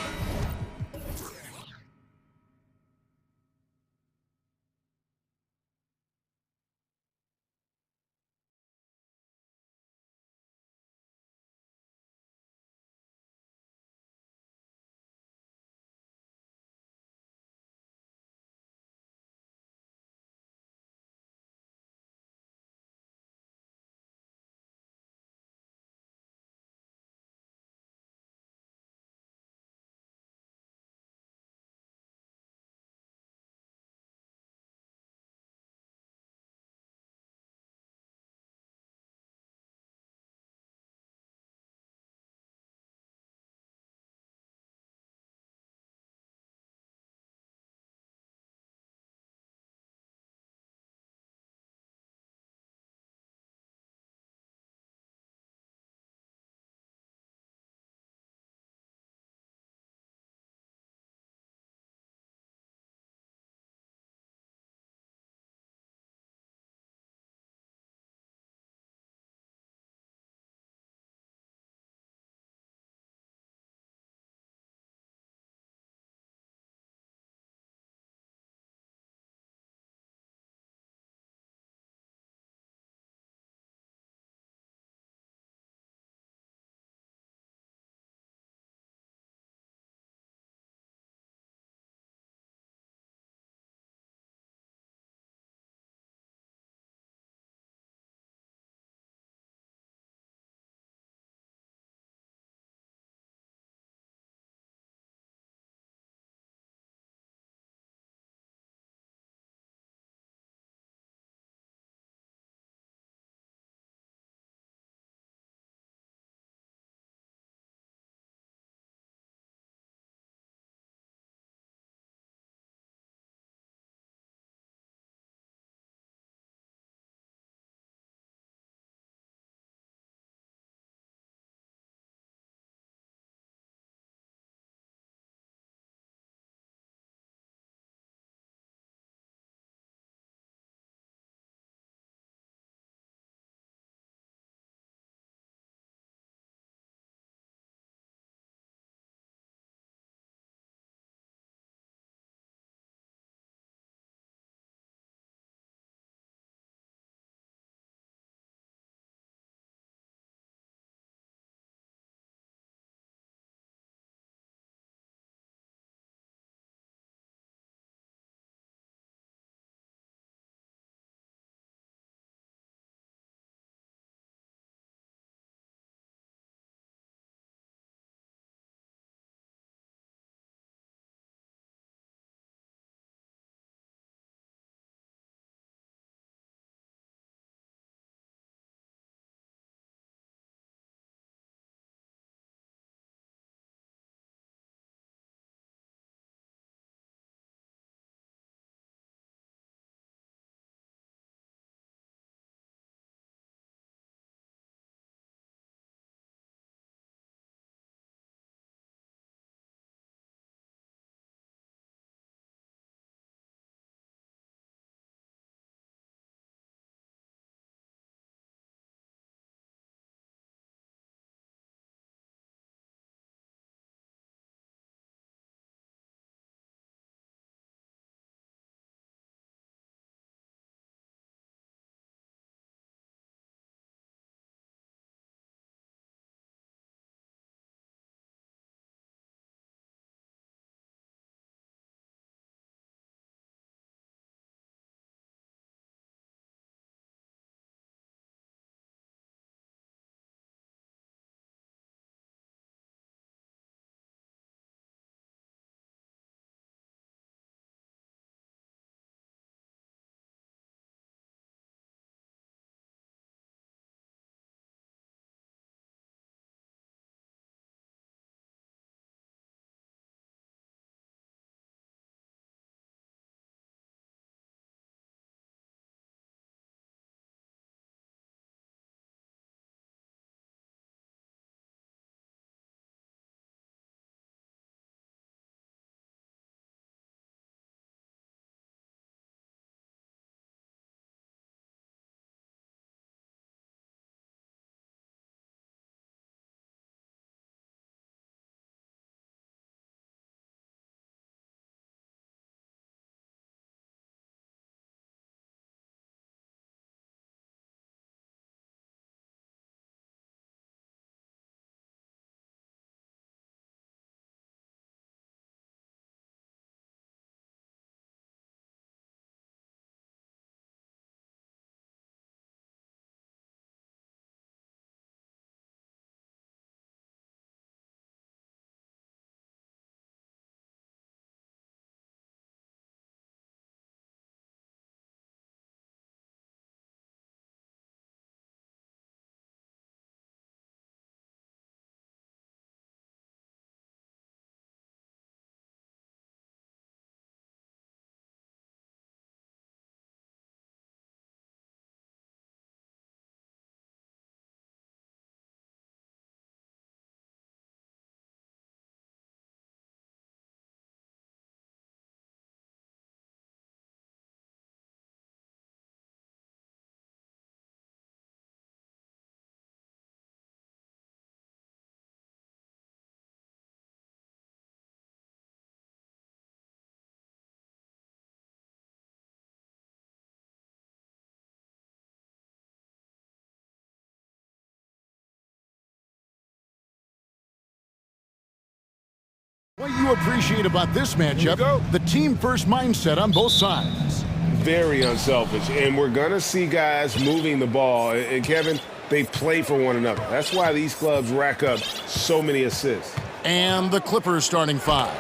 What you appreciate about this matchup, the team-first mindset on both sides. Very unselfish, and we're going to see guys moving the ball. And Kevin, they play for one another. That's why these clubs rack up so many assists. And the Clippers starting five.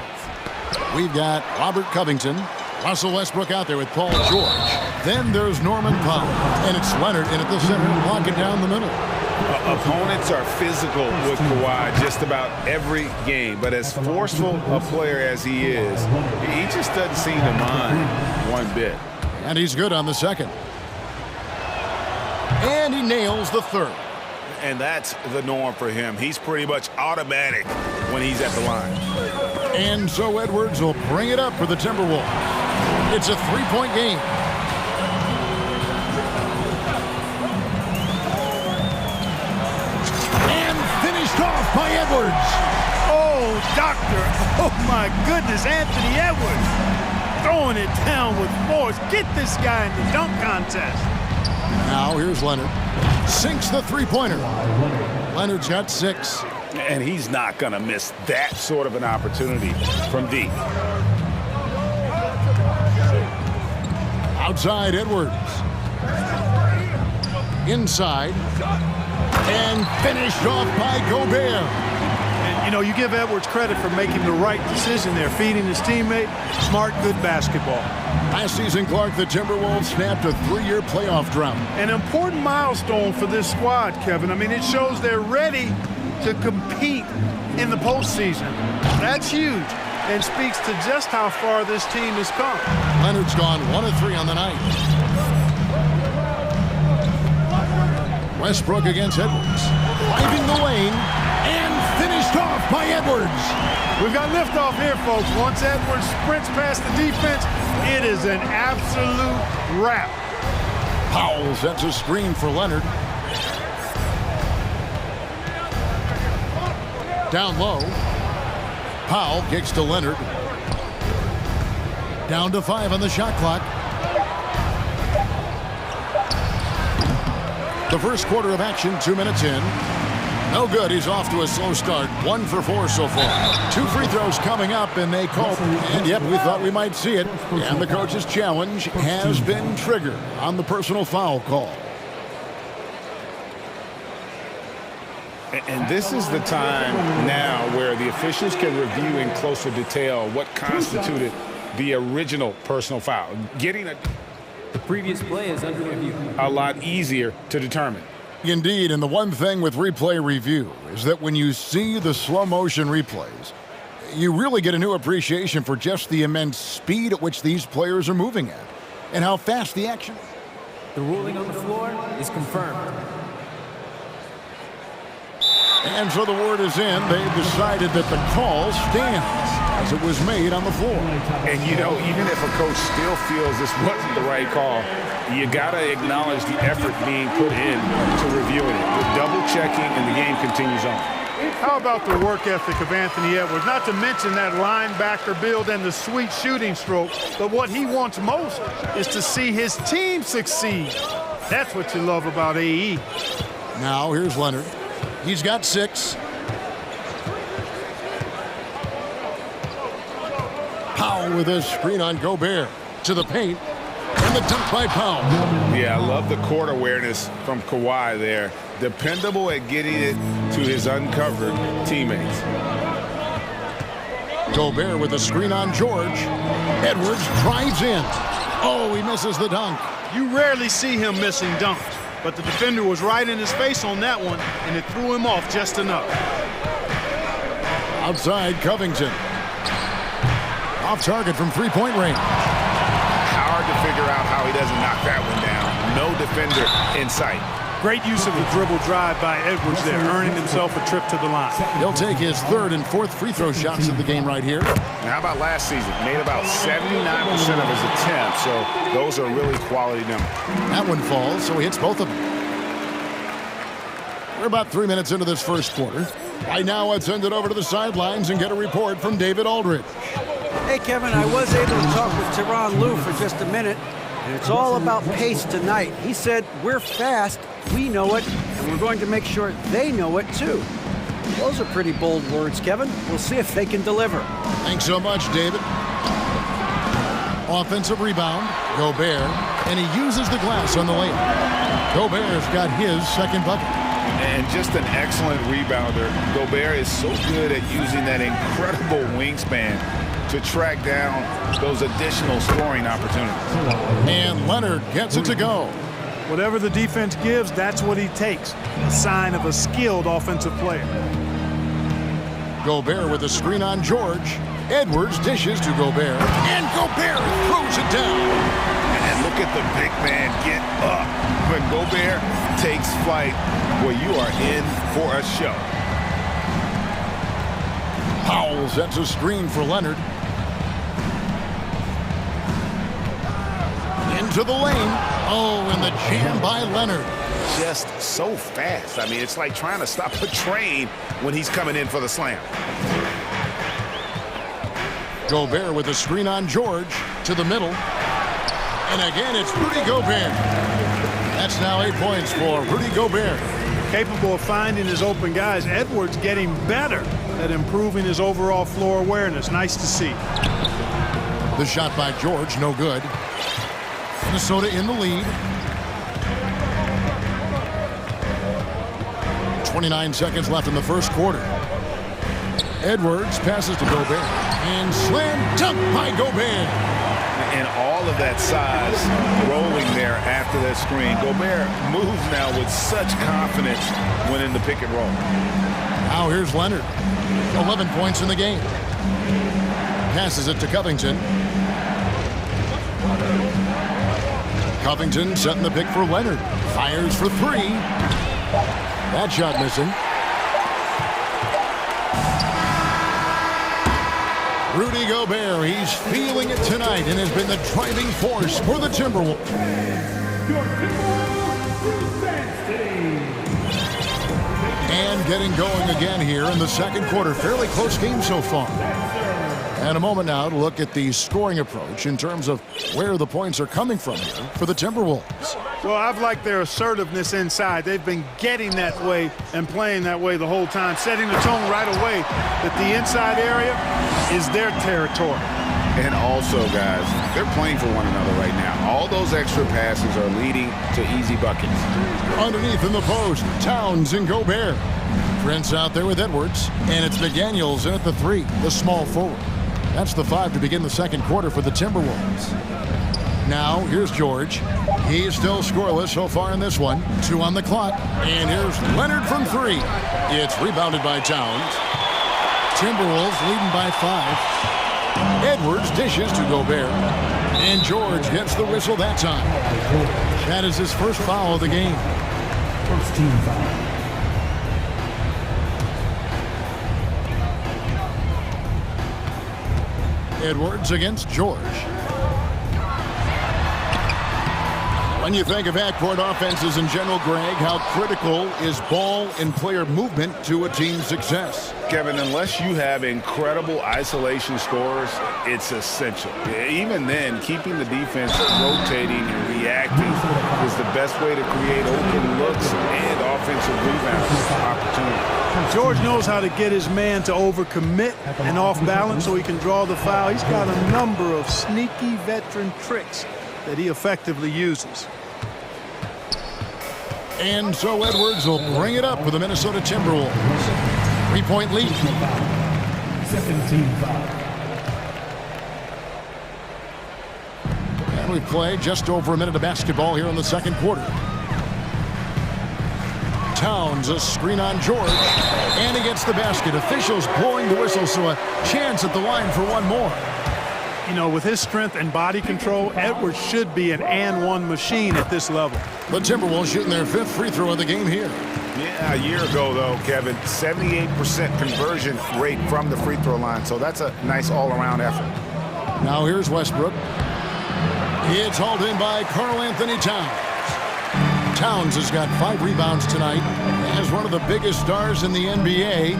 We've got Robert Covington, Russell Westbrook out there with Paul George. Then there's Norman Powell, and it's Leonard in at the center, blocking down the middle. Opponents are physical with Kawhi just about every game, but as forceful a player as he is, he just doesn't seem to mind one bit. And he's good on the second. And he nails the third. And that's the norm for him. He's pretty much automatic when he's at the line. And so Edwards will bring it up for the Timberwolves. It's a three-point game. And finished off by Edwards. Oh, doctor. Oh, my goodness, Anthony Edwards. Throwing it down with force. Get this guy in the dunk contest. Now here's Leonard. Sinks the three-pointer. Leonard's got 6. And he's not going to miss that sort of an opportunity from deep. Outside Edwards. Inside. And finished off by Gobert. And, you know, you give Edwards credit for making the right decision there, feeding his teammate. Smart, good basketball. Last season, Clark, the Timberwolves snapped a 3-year playoff drought. An important milestone for this squad, Kevin. I mean, it shows they're ready to compete in the postseason. That's huge and speaks to just how far this team has come. Leonard's gone 1 of 3 on the night. Westbrook against Edwards. Driving the lane and finished off by Edwards. We've got liftoff here, folks. Once Edwards sprints past the defense, it is an absolute wrap. Powell sets a screen for Leonard. Down low. Powell kicks to Leonard. Down to 5 on the shot clock. The first quarter of action, 2 minutes in. No good. He's off to a slow start. 1 for 4 so far. 2 free throws coming up, and they call. And yep, we thought we might see it. And the coach's challenge has been triggered on the personal foul call. And this is the time now where the officials can review in closer detail what constituted the original personal foul. Getting the previous play is under review. A lot easier to determine. Indeed, and the one thing with replay review is that when you see the slow motion replays, you really get a new appreciation for just the immense speed at which these players are moving at and how fast the action is. The ruling on the floor is confirmed. And so the word is in. They've decided that the call stands as it was made on the floor. And, you know, even if a coach still feels this wasn't the right call, you got to acknowledge the effort being put in to reviewing it. The double checking and the game continues on. How about the work ethic of Anthony Edwards? Not to mention that linebacker build and the sweet shooting stroke. But what he wants most is to see his team succeed. That's what you love about AE. Now here's Leonard. He's got 6. Powell with a screen on Gobert. To the paint. And the dunk by Powell. Yeah, I love the court awareness from Kawhi there. Dependable at getting it to his uncovered teammates. Gobert with a screen on George. Edwards drives in. Oh, he misses the dunk. You rarely see him missing dunks. But the defender was right in his face on that one, and it threw him off just enough. Outside Covington. Off target from three-point range. Hard to figure out how he doesn't knock that one down. No defender in sight. Great use of the dribble drive by Edwards there, earning himself a trip to the line. He'll take his 3rd and 4th free throw shots of the game right here. Now, how about last season? Made about 79% of his attempts, so those are really quality numbers. That one falls, so he hits both of them. We're about 3 minutes into this first quarter. Right now, let's send it over to the sidelines and get a report from David Aldridge. Hey, Kevin, I was able to talk with Tyronn Lue for just a minute, and it's all about pace tonight. He said, we're fast, we know it, and we're going to make sure they know it too. Those are pretty bold words, Kevin. We'll see if they can deliver. Thanks so much, David. Offensive rebound, Gobert, and he uses the glass on the layup. Gobert's got his second bucket. And just an excellent rebounder. Gobert is so good at using that incredible wingspan to track down those additional scoring opportunities. And Leonard gets it to go. Whatever the defense gives, that's what he takes. A sign of a skilled offensive player. Gobert with a screen on George. Edwards dishes to Gobert. And Gobert throws it down. And look at the big man get up. When Gobert takes flight, well, you are in for a show. Powell sets a screen for Leonard. Into the lane. Oh, and the jam by Leonard. Just so fast. I mean, it's like trying to stop a train when he's coming in for the slam. Gobert with a screen on George to the middle. And again, it's Rudy Gobert. That's now 8 points for Rudy Gobert. Capable of finding his open guys. Edwards getting better at improving his overall floor awareness. Nice to see. The shot by George, no good. Minnesota in the lead. 29 seconds left in the first quarter. Edwards passes to Gobert. And slam dunk by Gobert. And all of that size rolling there after that screen. Gobert moves now with such confidence when in the pick and roll. Now here's Leonard. 11 points in the game. Passes it to Covington. Covington setting the pick for Leonard. Fires for three. That shot missing. Rudy Gobert, he's feeling it tonight and has been the driving force for the Timberwolves. And getting going again here in the second quarter. Fairly close game so far. And a moment now to look at the scoring approach in terms of where the points are coming from here for the Timberwolves. Well, I've liked their assertiveness inside. They've been getting that way and playing that way the whole time, setting the tone right away that the inside area is their territory. And also, guys, they're playing for one another right now. All those extra passes are leading to easy buckets. Underneath in the post, Towns and Gobert. Prince out there with Edwards, and it's McDaniels in at the three, the small forward. That's the 5 to begin the second quarter for the Timberwolves. Now, here's George. He's still scoreless so far in this one. 2 on the clock. And here's Leonard from 3. It's rebounded by Towns. Timberwolves leading by 5. Edwards dishes to Gobert. And George gets the whistle that time. That is his first foul of the game. First team foul. Edwards against George. When you think of half-court offenses in general, Greg, how critical is ball and player movement to a team's success? Kevin, unless you have incredible isolation scores, it's essential. Even then, keeping the defense rotating and reacting is the best way to create open looks and offensive rebound opportunities. George knows how to get his man to overcommit and off balance so he can draw the foul. He's got a number of sneaky veteran tricks that he effectively uses. And so Edwards will bring it up for the Minnesota Timberwolves. 3-point lead. Second team foul. And we've played just over a minute of basketball here in the second quarter. Towns, a screen on George, and he gets the basket. Officials blowing the whistle, so a chance at the line for one more. You know, with his strength and body control, Edwards should be an and-one machine at this level. The Timberwolves shooting their 5th free throw of the game here. Yeah, a year ago, though, Kevin, 78% conversion rate from the free throw line, so that's a nice all-around effort. Now here's Westbrook. It's hauled in by Karl-Anthony Towns. Towns has got 5 rebounds tonight. As one of the biggest stars in the NBA,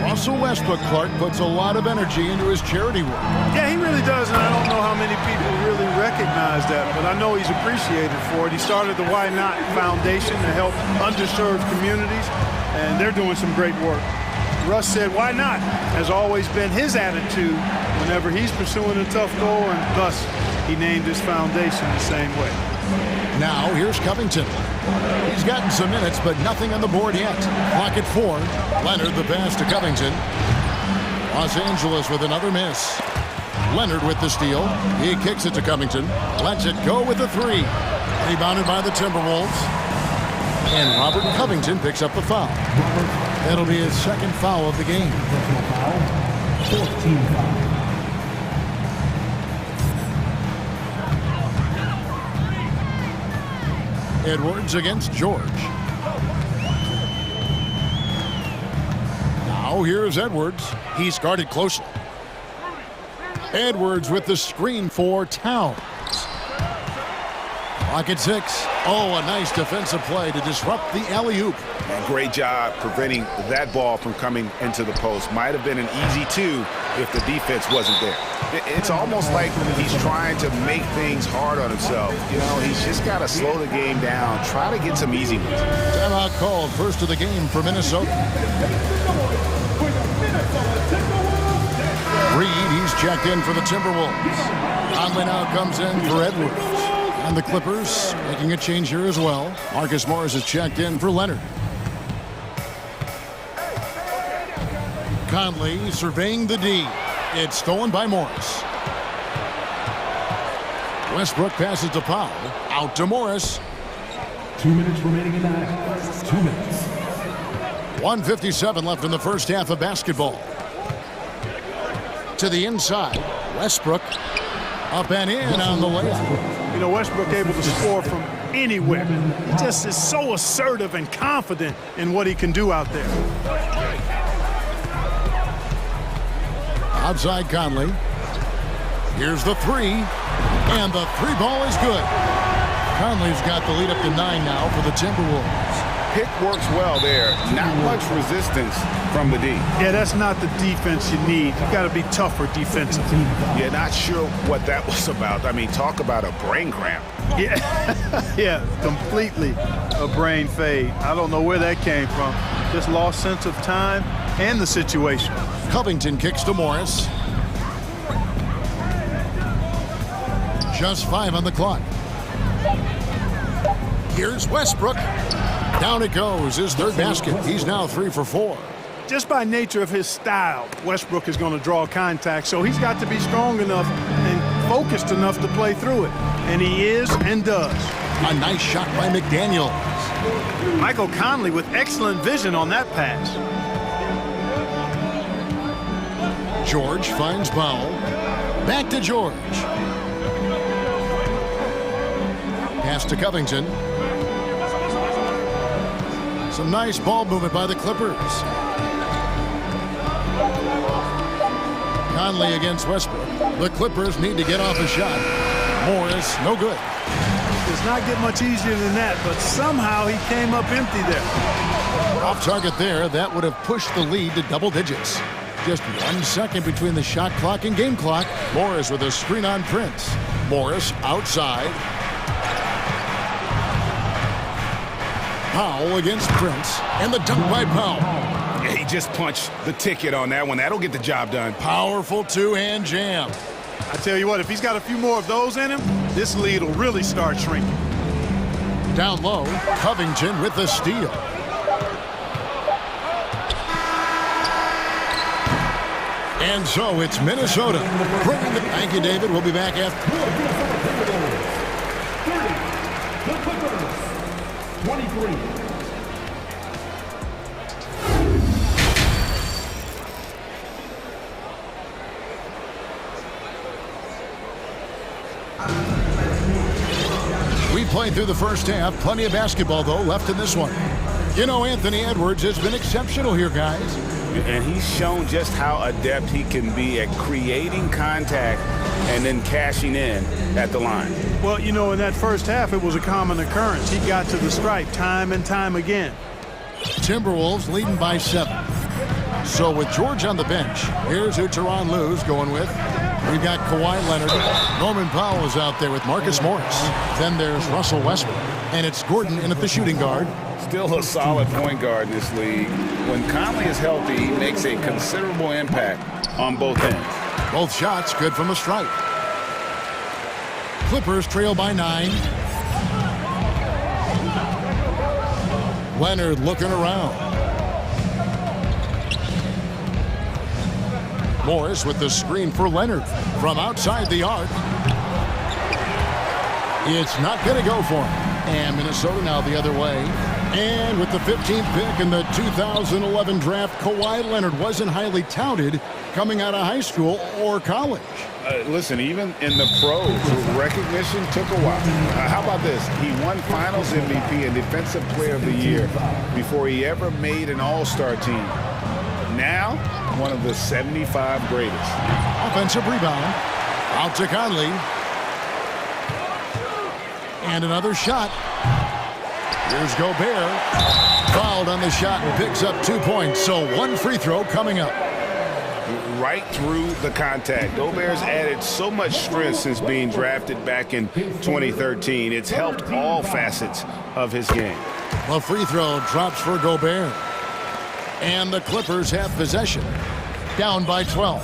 Russell Westbrook, Clark, puts a lot of energy into his charity work. Yeah, he really does, and I don't know how many people really recognize that, but I know he's appreciated for it. He started the Why Not Foundation to help underserved communities, and they're doing some great work. Russ said, why not? Has always been his attitude whenever he's pursuing a tough goal, and thus he named his foundation the same way. Now here's Covington. He's gotten some minutes, but nothing on the board yet. Clock at 4. Leonard the pass to Covington. Los Angeles with another miss. Leonard with the steal. He kicks it to Covington. Lets it go with the 3. Rebounded by the Timberwolves. And Robert Covington picks up the foul. That'll be his second foul of the game. 14 foul. Edwards against George. Now here's Edwards. He's guarded closely. Edwards with the screen for Towns. Clock at 6. Oh, a nice defensive play to disrupt the alley-oop. Great job preventing that ball from coming into the post. Might have been an easy 2 if the defense wasn't there. It's almost like he's trying to make things hard on himself. You know, he's just got to slow the game down, try to get some easy ones. Timeout called, first of the game for Minnesota. Reed, he's checked in for the Timberwolves. Conley now comes in for Edwards. And the Clippers making a change here as well. Marcus Morris is checked in for Leonard. Conley surveying the D. It's stolen by Morris. Westbrook passes to Powell. Out to Morris. 2 minutes remaining in the half. 2 minutes. 1:57 left in the first half of basketball. To the inside. Westbrook up and in on the layup. You know, Westbrook able to score from anywhere. He just is so assertive and confident in what he can do out there. Outside Conley. Here's the 3. And the 3 ball is good. Conley's got the lead up to 9 now for the Timberwolves. Pick works well there. Not much resistance from the D. Yeah, that's not the defense you need. You got to be tougher defensively. Yeah, not sure what that was about. I mean, talk about a brain cramp. Yeah, yeah, completely a brain fade. I don't know where that came from. Just lost sense of time and the situation. Covington kicks to Morris. Just 5 on the clock. Here's Westbrook. Down it goes, his third basket. He's now 3 for 4. Just by nature of his style, Westbrook is going to draw contact, so he's got to be strong enough and focused enough to play through it. And he is and does. A nice shot by McDaniel. Michael Conley with excellent vision on that pass. George finds Powell. Back to George. Pass to Covington. Some nice ball movement by the Clippers. Conley against Westbrook. The Clippers need to get off a shot. Morris, no good. Does not get much easier than that, but somehow he came up empty there. Off target there. That would have pushed the lead to double digits. Just 1 second between the shot clock and game clock. Morris with a screen on Prince. Morris outside. Powell against Prince, and the dunk by Powell. Yeah, he just punched the ticket on that one. That'll get the job done. Powerful two-hand jam. I tell you what, if he's got a few more of those in him, this lead will really start shrinking. Down low, Covington with the steal. And so it's Minnesota. Thank you, David. We'll be back after. 23. We played through the first half. Plenty of basketball, though, left in this one. You know, Anthony Edwards has been exceptional here, guys. And he's shown just how adept he can be at creating contact and then cashing in at the line. Well, you know, in that first half, it was a common occurrence. He got to the stripe time and time again. Timberwolves leading by 7. So with George on the bench, here's who Tyronn Lue's going with. We've got Kawhi Leonard. Norman Powell is out there with Marcus Morris. Then there's Russell Westbrook. And it's Gordon in at the shooting guard. Still a solid point guard in this league. When Conley is healthy, he makes a considerable impact on both ends. Both shots good from the stripe. Clippers trail by 9. Leonard looking around. Morris with the screen for Leonard from outside the arc. It's not going to go for him. And Minnesota now the other way. And with the 15th pick in the 2011 draft, Kawhi Leonard wasn't highly touted coming out of high school or college. Listen, even in the pros, recognition took a while. How about this? He won Finals MVP and Defensive Player of the Year before he ever made an All-Star team. Now, one of the 75 greatest. Offensive rebound. Out to Conley. And another shot. Here's Gobert. Fouled on the shot and picks up 2 points. So one free throw coming up. Right through the contact. Gobert's added so much strength since being drafted back in 2013. It's helped all facets of his game. A free throw drops for Gobert. And the Clippers have possession. Down by 12.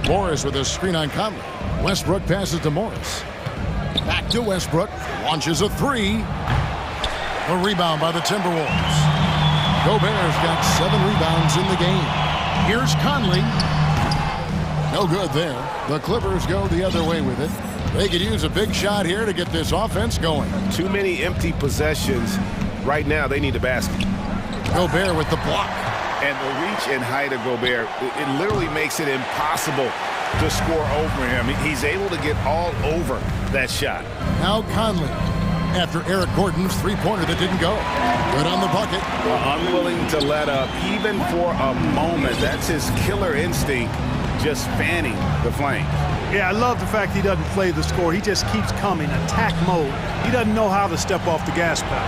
Morris with a screen on Conley. Westbrook passes to Morris. Back to Westbrook. Launches a 3. A rebound by the Timberwolves. Gobert's got 7 rebounds in the game. Here's Conley. No good there. The Clippers go the other way with it. They could use a big shot here to get this offense going. Too many empty possessions. Right now, they need a basket. Gobert with the block. And the reach and height of Gobert, it literally makes it impossible to score over him. He's able to get all over that shot. Now Conley. After Eric Gordon's three-pointer that didn't go. Good on the bucket. Unwilling to let up, even for a moment. That's his killer instinct, just fanning the flame. Yeah, I love the fact he doesn't play the score. He just keeps coming, attack mode. He doesn't know how to step off the gas pedal.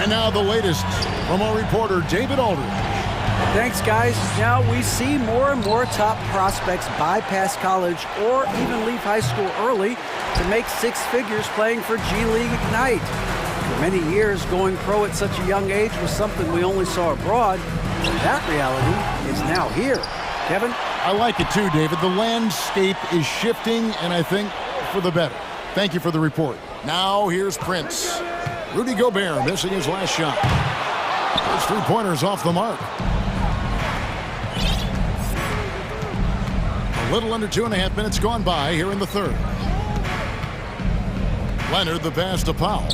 And now the latest from our reporter, David Aldridge. Thanks, guys. Now we see more and more top prospects bypass college or even leave high school early to make 6 figures playing for G League Ignite. For many years, going pro at such a young age was something we only saw abroad. That reality is now here. Kevin? I like it too, David. The landscape is shifting, and I think for the better. Thank you for the report. Now here's Prince. Rudy Gobert missing his last shot. His three-pointer's off the mark. A little under 2.5 minutes gone by here in the third. Leonard the pass to Powell.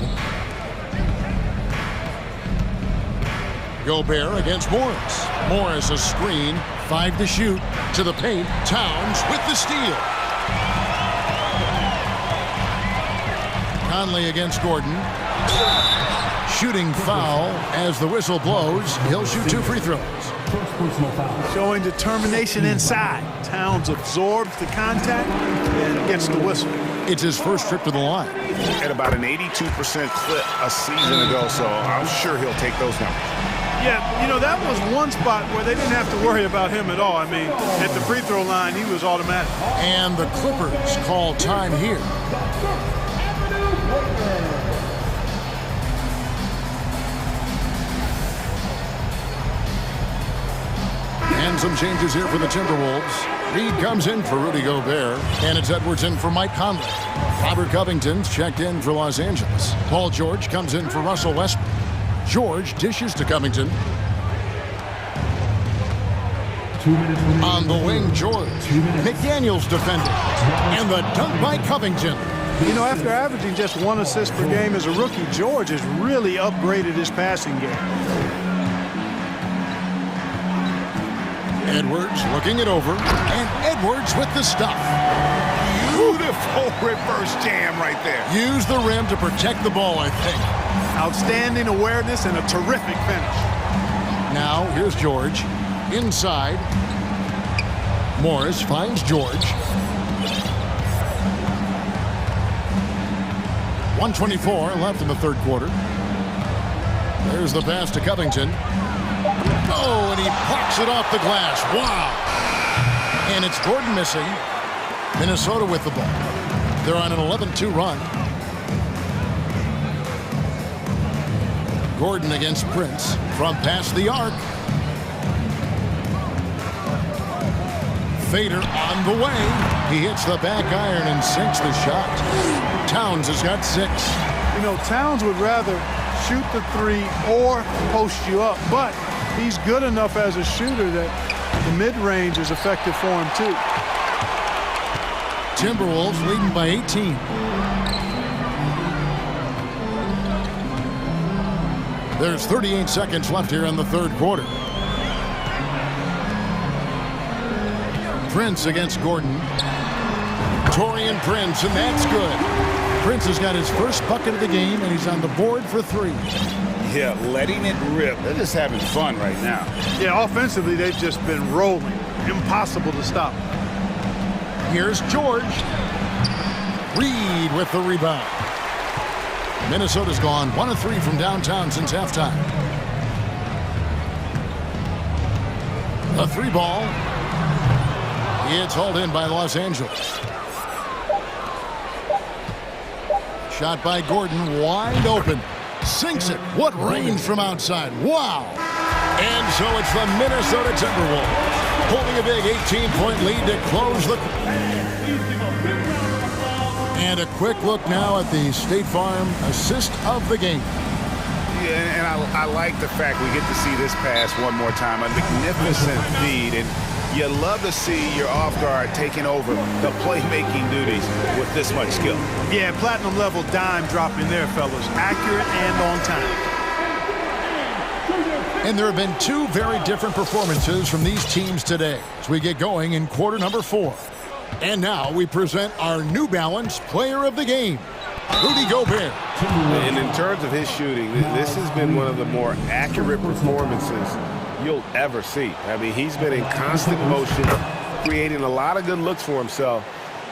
Gobert against Morris. Morris a screen. 5 to shoot. To the paint. Towns with the steal. Conley against Gordon. Shooting foul as the whistle blows. He'll shoot 2 free throws. Showing determination inside. Towns absorbs the contact and gets the whistle. It's his first trip to the line. At about an 82% clip a season ago, so I'm sure he'll take those numbers. Yeah, you know, that was one spot where they didn't have to worry about him at all. I mean, at the free throw line, he was automatic. And the Clippers call time here. And some changes here for the Timberwolves. Reed comes in for Rudy Gobert, and it's Edwards in for Mike Conley. Robert Covington's checked in for Los Angeles. Paul George comes in for Russell Westbrook. George dishes to Covington. On the wing, George. McDaniels defending. And the dunk by Covington. You know, after averaging just 1 assist per game as a rookie, George has really upgraded his passing game. Edwards looking it over, and Edwards with the stuff. Beautiful reverse jam right there. Use the rim to protect the ball, I think. Outstanding awareness and a terrific finish. Now, here's George. Inside. Morris finds George. 1:24 left in the third quarter. There's the pass to Covington. Oh, and he parks it off the glass. Wow. And it's Gordon missing. Minnesota with the ball. They're on an 11-2 run. Gordon against Prince from past the arc. Fader on the way. He hits the back iron and sinks the shot. Towns has got 6. You know, Towns would rather shoot the 3 or post you up, but he's good enough as a shooter that the mid-range is effective for him too. Timberwolves leading by 18. There's 38 seconds left here in the third quarter. Prince against Gordon. Taurean Prince, and that's good. Prince has got his first bucket of the game, and he's on the board for 3. Yeah, letting it rip. They're just having fun right now. Yeah, offensively, they've just been rolling. Impossible to stop. Here's George. Reed with the rebound. Minnesota's gone 1 of 3 from downtown since halftime. A 3 ball. It's hauled in by Los Angeles. Shot by Gordon, wide open. Sinks it. What range from outside. Wow. And so it's the Minnesota Timberwolves holding a big 18-point lead to close the... And a quick look now at the State Farm assist of the game. Yeah, and I like the fact we get to see this pass one more time. A magnificent feed, and you love to see your off guard taking over the playmaking duties with this much skill. Yeah, platinum level dime dropping there, fellas. Accurate and on time. And there have been 2 very different performances from these teams today as we get going in quarter number 4. And now we present our New Balance Player of the Game, Rudy Gobert. And in terms of his shooting, this has been one of the more accurate performances you'll ever see. I mean, he's been in constant motion, creating a lot of good looks for himself.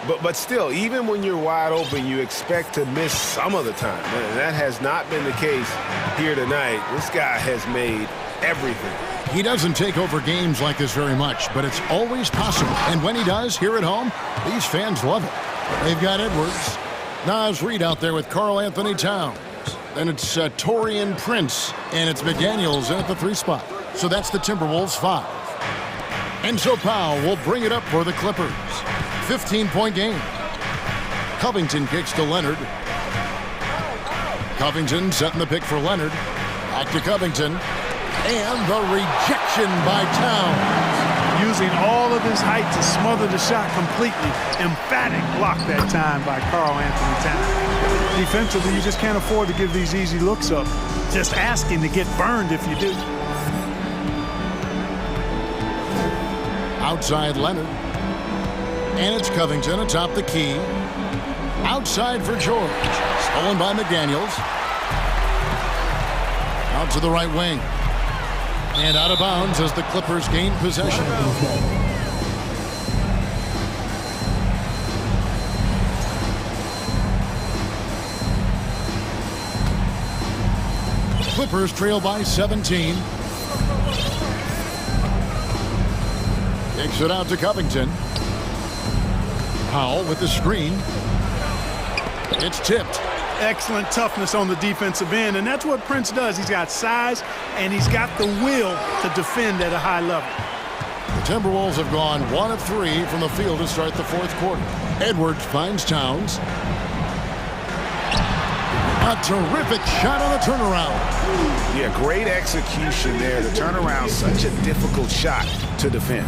But still, even when you're wide open, you expect to miss some of the time. And that has not been the case here tonight. This guy has made everything. He doesn't take over games like this very much, but it's always possible. And when he does, here at home, these fans love it. They've got Edwards. Naz Reid out there with Karl Anthony Towns. Then it's Taurean Prince, and it's McDaniels in at the 3 spot. So that's the Timberwolves 5. And so Powell will bring it up for the Clippers. 15-point game. Covington kicks to Leonard. Covington setting the pick for Leonard. Back to Covington. And the rejection by Towns. Using all of his height to smother the shot completely. Emphatic block that time by Karl Anthony Towns. Defensively, you just can't afford to give these easy looks up. Just asking to get burned if you do. Outside Leonard. And it's Covington atop the key. Outside for George. Stolen by McDaniels. Out to the right wing. And out of bounds as the Clippers gain possession. Clippers trail by 17. Takes it out to Covington. Powell with the screen. It's tipped. Excellent toughness on the defensive end, and that's what Prince does. He's got size, and he's got the will to defend at a high level. The Timberwolves have gone 1 of 3 from the field to start the 4th quarter. Edwards finds Towns. A terrific shot on the turnaround. Yeah, great execution there. The turnaround, such a difficult shot to defend.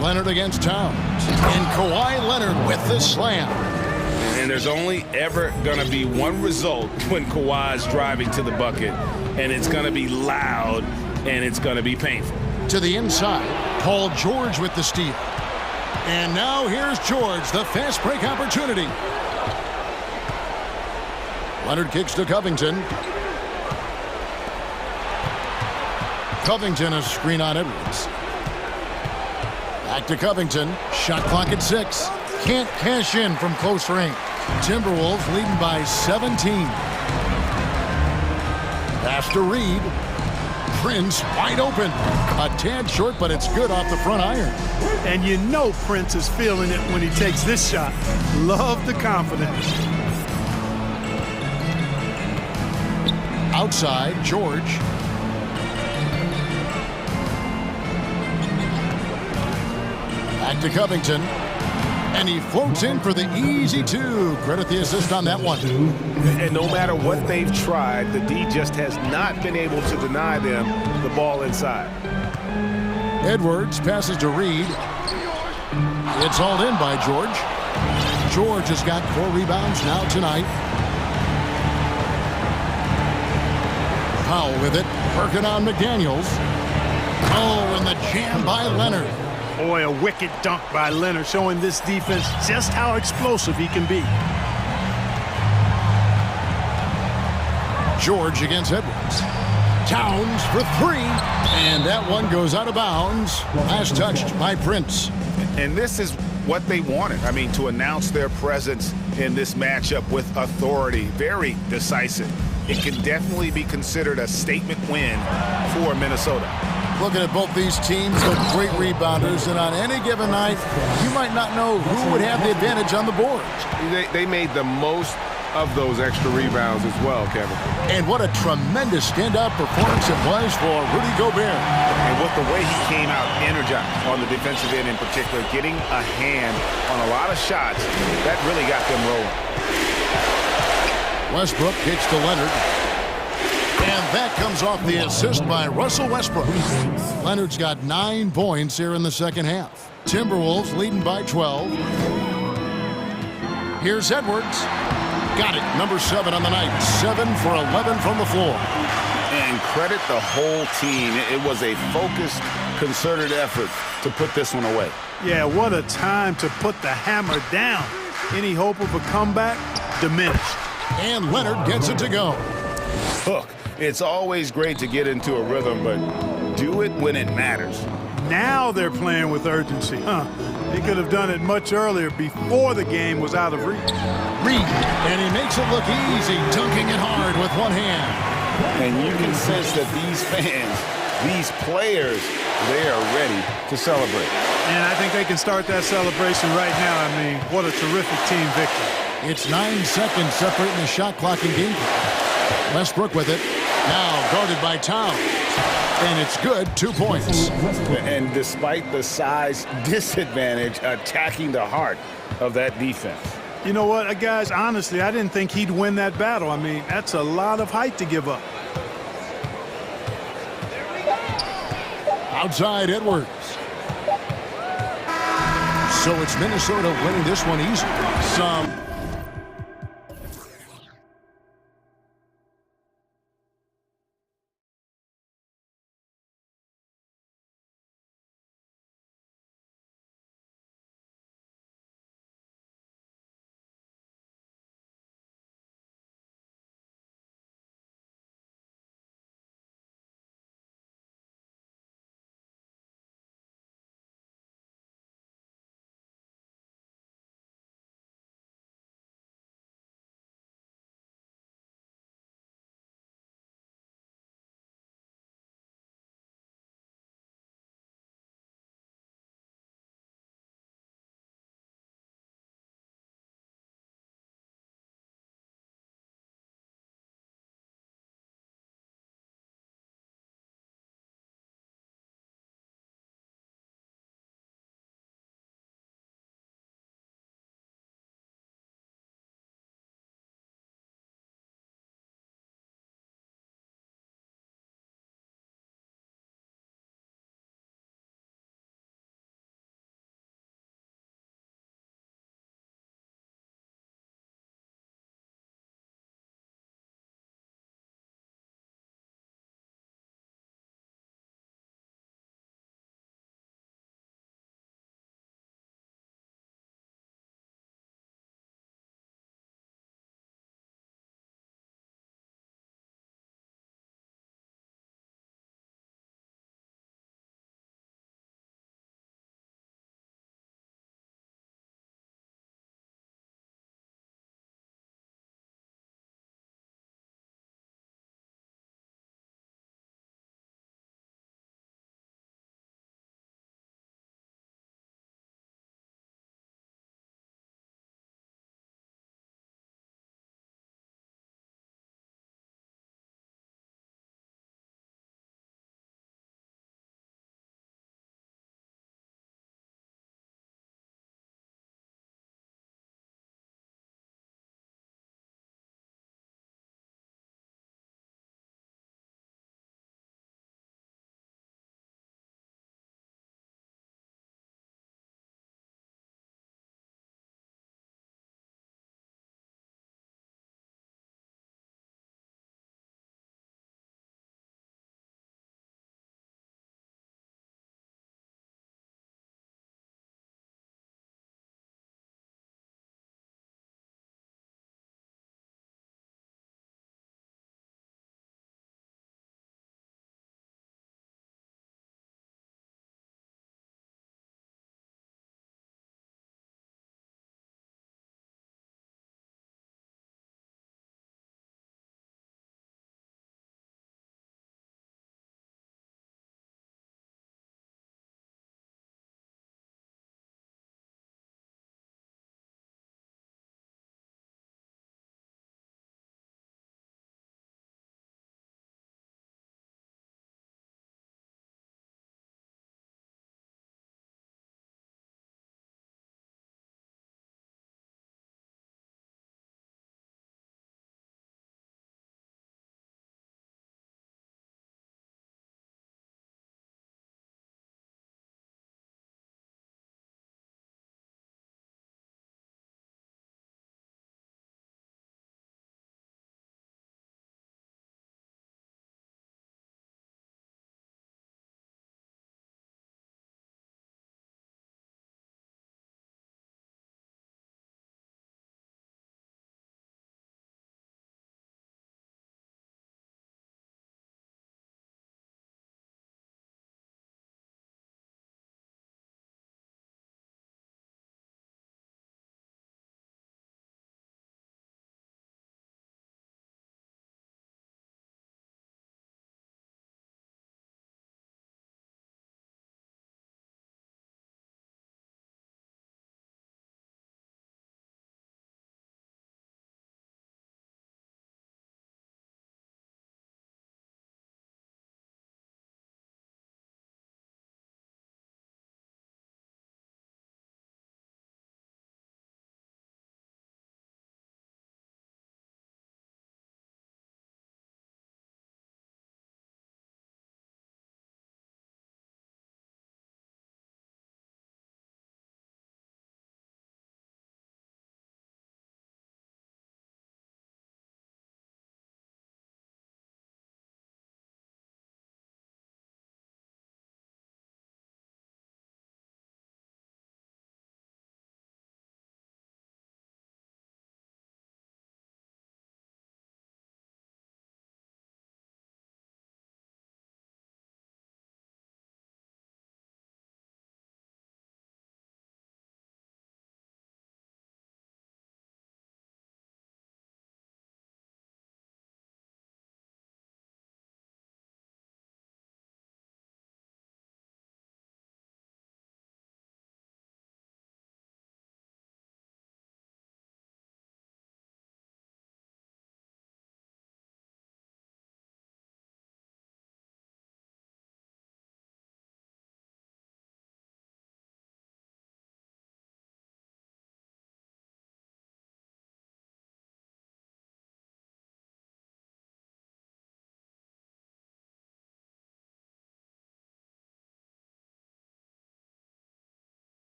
Leonard against Towns. And Kawhi Leonard with the slam. And there's only ever going to be one result when Kawhi's driving to the bucket, and it's going to be loud, and it's going to be painful. To the inside, Paul George with the steal. And now here's George, the fast break opportunity. Leonard kicks to Covington. Covington a screen on Edwards. Back to Covington. Shot clock at 6. Can't cash in from close range. Timberwolves leading by 17. Pass to Reed. Prince wide open. A tad short, but it's good off the front iron. And you know Prince is feeling it when he takes this shot. Love the confidence. Outside, George. Back to Covington. And he floats in for the easy two. Credit the assist on that one. And no matter what they've tried, the D just has not been able to deny them the ball inside. Edwards passes to Reed. It's hauled in by George. George has got 4 rebounds now tonight. Powell with it, working on McDaniels. Oh, and the jam by Leonard. Boy, a wicked dunk by Leonard, showing this defense just how explosive he can be. George against Edwards. Towns for 3, and that one goes out of bounds. Last touched by Prince. And this is what they wanted. I mean, to announce their presence in this matchup with authority. Very decisive. It can definitely be considered a statement win for Minnesota. Looking at both these teams, they're great rebounders, and on any given night, you might not know who would have the advantage on the boards. They made the most of those extra rebounds as well, Kevin. And what a tremendous stand-up performance it was for Rudy Gobert. And with the way he came out energized on the defensive end in particular, getting a hand on a lot of shots, that really got them rolling. Westbrook kicks to Leonard. And that comes off the assist by Russell Westbrook. Leonard's got 9 points here in the second half. Timberwolves leading by 12. Here's Edwards. Got it. Number 7 on the night. 7 for 11 from the floor. And credit the whole team. It was a focused, concerted effort to put this one away. Yeah, what a time to put the hammer down. Any hope of a comeback diminished. And Leonard gets it to go. Look, it's always great to get into a rhythm, but do it when it matters. Now they're playing with urgency. They could have done it much earlier before the game was out of reach. Reed, and he makes it look easy, dunking it hard with one hand. And you can sense that these fans, these players, they are ready to celebrate. And I think they can start that celebration right now. I mean, what a terrific team victory. It's 9 seconds separating the shot clock and game clock. Westbrook with it. Now guarded by Towns. And it's good, 2 points. And despite the size disadvantage, attacking the heart of that defense. You know what, guys, honestly, I didn't think he'd win that battle. I mean, that's a lot of height to give up. Outside Edwards. So it's Minnesota winning this one easily.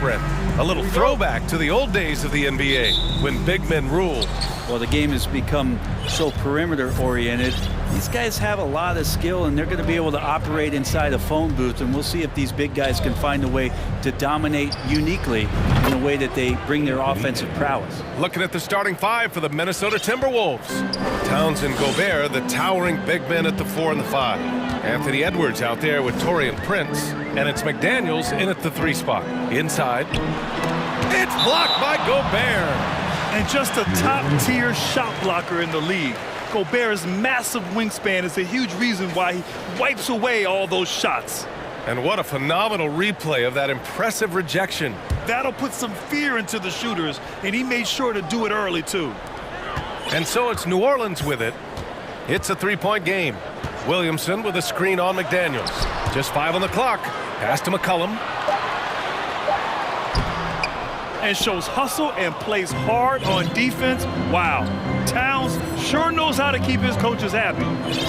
sprint. A little throwback to the old days of the NBA when big men ruled. Well, the game has become so perimeter-oriented. These guys have a lot of skill, and they're going to be able to operate inside a phone booth, and we'll see if these big guys can find a way to dominate uniquely in the way that they bring their offensive prowess. Looking at the starting five for the Minnesota Timberwolves. Towns and Gobert, the towering big men at the 4 and the 5. Anthony Edwards out there with Taurean Prince, and it's McDaniels in at the 3 spot. Inside, it's blocked by Gobert. And just a top-tier shot blocker in the league. Gobert's massive wingspan is a huge reason why he wipes away all those shots. And what a phenomenal replay of that impressive rejection. That'll put some fear into the shooters, and he made sure to do it early, too. And so it's New Orleans with it. It's a 3-point game. Williamson with a screen on McDaniels. Just 5 on the clock. Pass to McCollum. And shows hustle and plays hard on defense. Wow. Towns sure knows how to keep his coaches happy.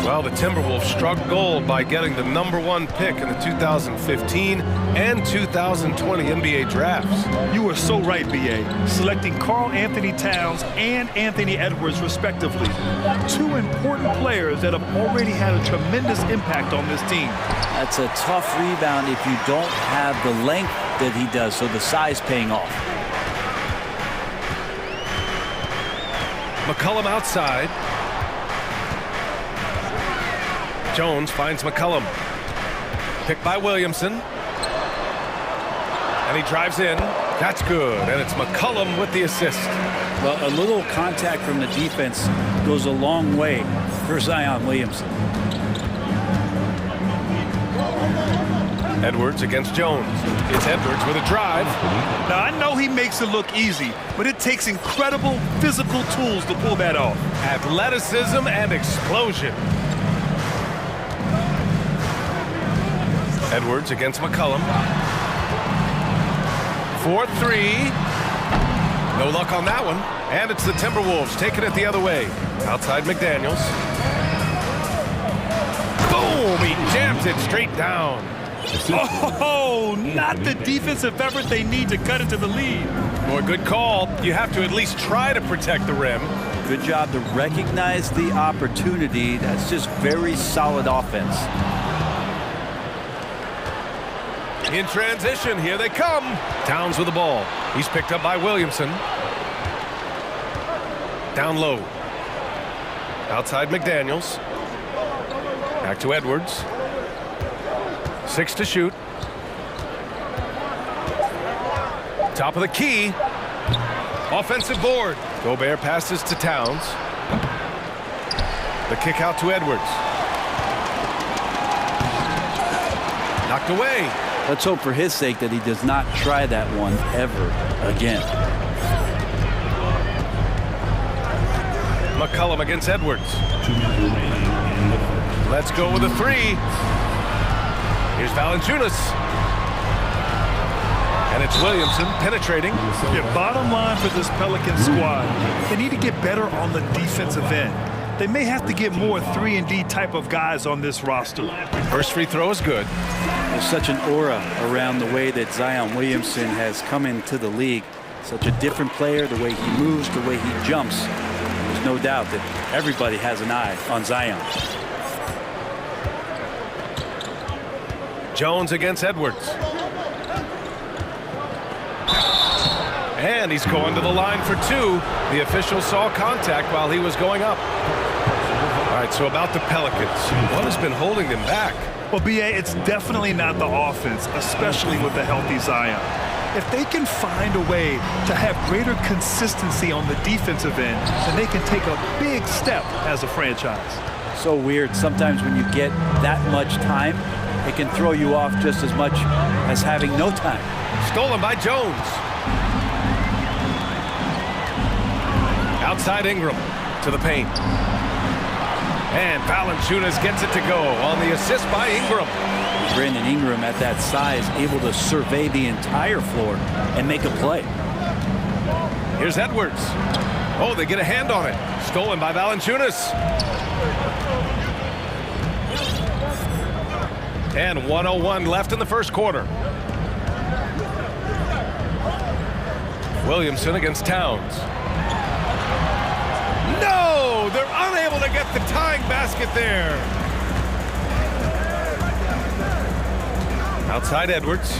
Well, the Timberwolves struck gold by getting the #1 pick in the 2015 and 2020 NBA drafts. You are so right, B.A. Selecting Karl Anthony Towns and Anthony Edwards, respectively. 2 important players that have already had a tremendous impact on this team. That's a tough rebound if you don't have the length that he does, so the size paying off. McCollum outside. Jones finds McCollum. Picked by Williamson. And he drives in. That's good. And it's McCollum with the assist. Well, a little contact from the defense goes a long way for Zion Williamson. Edwards against Jones. It's Edwards with a drive. Now, I know he makes it look easy, but it takes incredible physical tools to pull that off. Athleticism and explosion. Edwards against McCollum. 4-3. No luck on that one. And it's the Timberwolves taking it the other way. Outside McDaniels. Boom! He jams it straight down. Oh, not the defensive effort they need to cut into the lead. Boy, good call. You have to at least try to protect the rim. Good job to recognize the opportunity. That's just very solid offense. In transition, here they come. Towns with the ball. He's picked up by Williamson. Down low. Outside McDaniels. Back to Edwards. 6 to shoot. Top of the key. Offensive board. Gobert passes to Towns. The kick out to Edwards. Knocked away. Let's hope for his sake that he does not try that one ever again. McCollum against Edwards. Let's go with a 3. Here's Valanciunas. And it's Williamson penetrating. Yeah, bottom line for this Pelican squad, they need to get better on the defensive end. They may have to get more 3-and-D type of guys on this roster. First free throw is good. There's such an aura around the way that Zion Williamson has come into the league. Such a different player, the way he moves, the way he jumps. There's no doubt that everybody has an eye on Zion. Jones against Edwards. And he's going to the line for 2. The official saw contact while he was going up. All right, so about the Pelicans. What has been holding them back? Well, B.A., it's definitely not the offense, especially with the healthy Zion. If they can find a way to have greater consistency on the defensive end, then they can take a big step as a franchise. So weird. Sometimes when you get that much time, it can throw you off just as much as having no time. Stolen by Jones. Outside Ingram to the paint. And Valanciunas gets it to go on the assist by Ingram. Brandon Ingram at that size, able to survey the entire floor and make a play. Here's Edwards. Oh, they get a hand on it. Stolen by Valanciunas. And 1:01 left in the first quarter. Williamson against Towns. No! They're unable to get the tying basket there. Outside Edwards.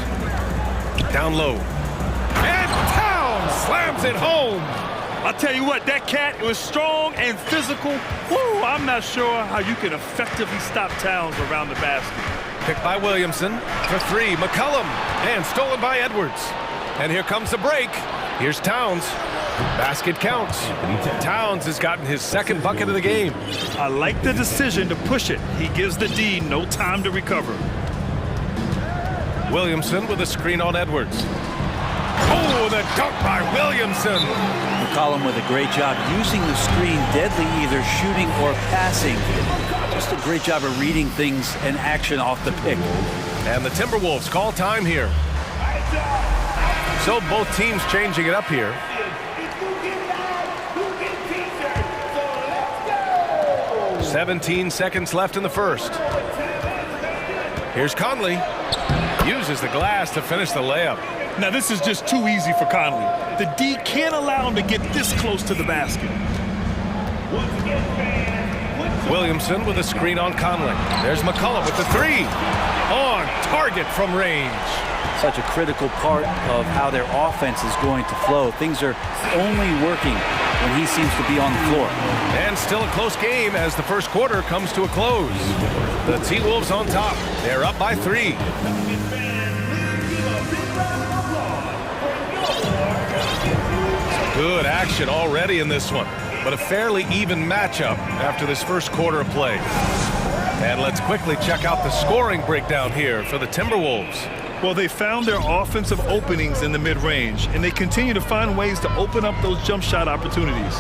Down low. And Towns slams it home. I'll tell you what, that cat was strong and physical. Woo, I'm not sure how you can effectively stop Towns around the basket. Picked by Williamson. For three, McCollum. And stolen by Edwards. And here comes the break. Here's Towns. Basket counts. Towns has gotten his second bucket of the game. I like the decision to push it. He gives the D no time to recover. Williamson with a screen on Edwards. Oh, the dunk by Williamson. McCollum with a great job using the screen deadly, either shooting or passing. Just a great job of reading things and action off the pick. And the Timberwolves call time here. So both teams changing it up here. Let's go. 17 seconds left in the first. Here's Conley. Uses the glass to finish the layup. Now this is just too easy for Conley. The D can't allow him to get this close to the basket. Williamson with a screen on Conley. There's McCollum with the three. On target from range. Such a critical part of how their offense is going to flow. Things are only working when he seems to be on the floor. And still a close game as the first quarter comes to a close. The T-Wolves on top. They're up by 3. Good action already in this one, but a fairly even matchup after this first quarter of play. And let's quickly check out the scoring breakdown here for the Timberwolves. Well, they found their offensive openings in the mid-range, and they continue to find ways to open up those jump shot opportunities.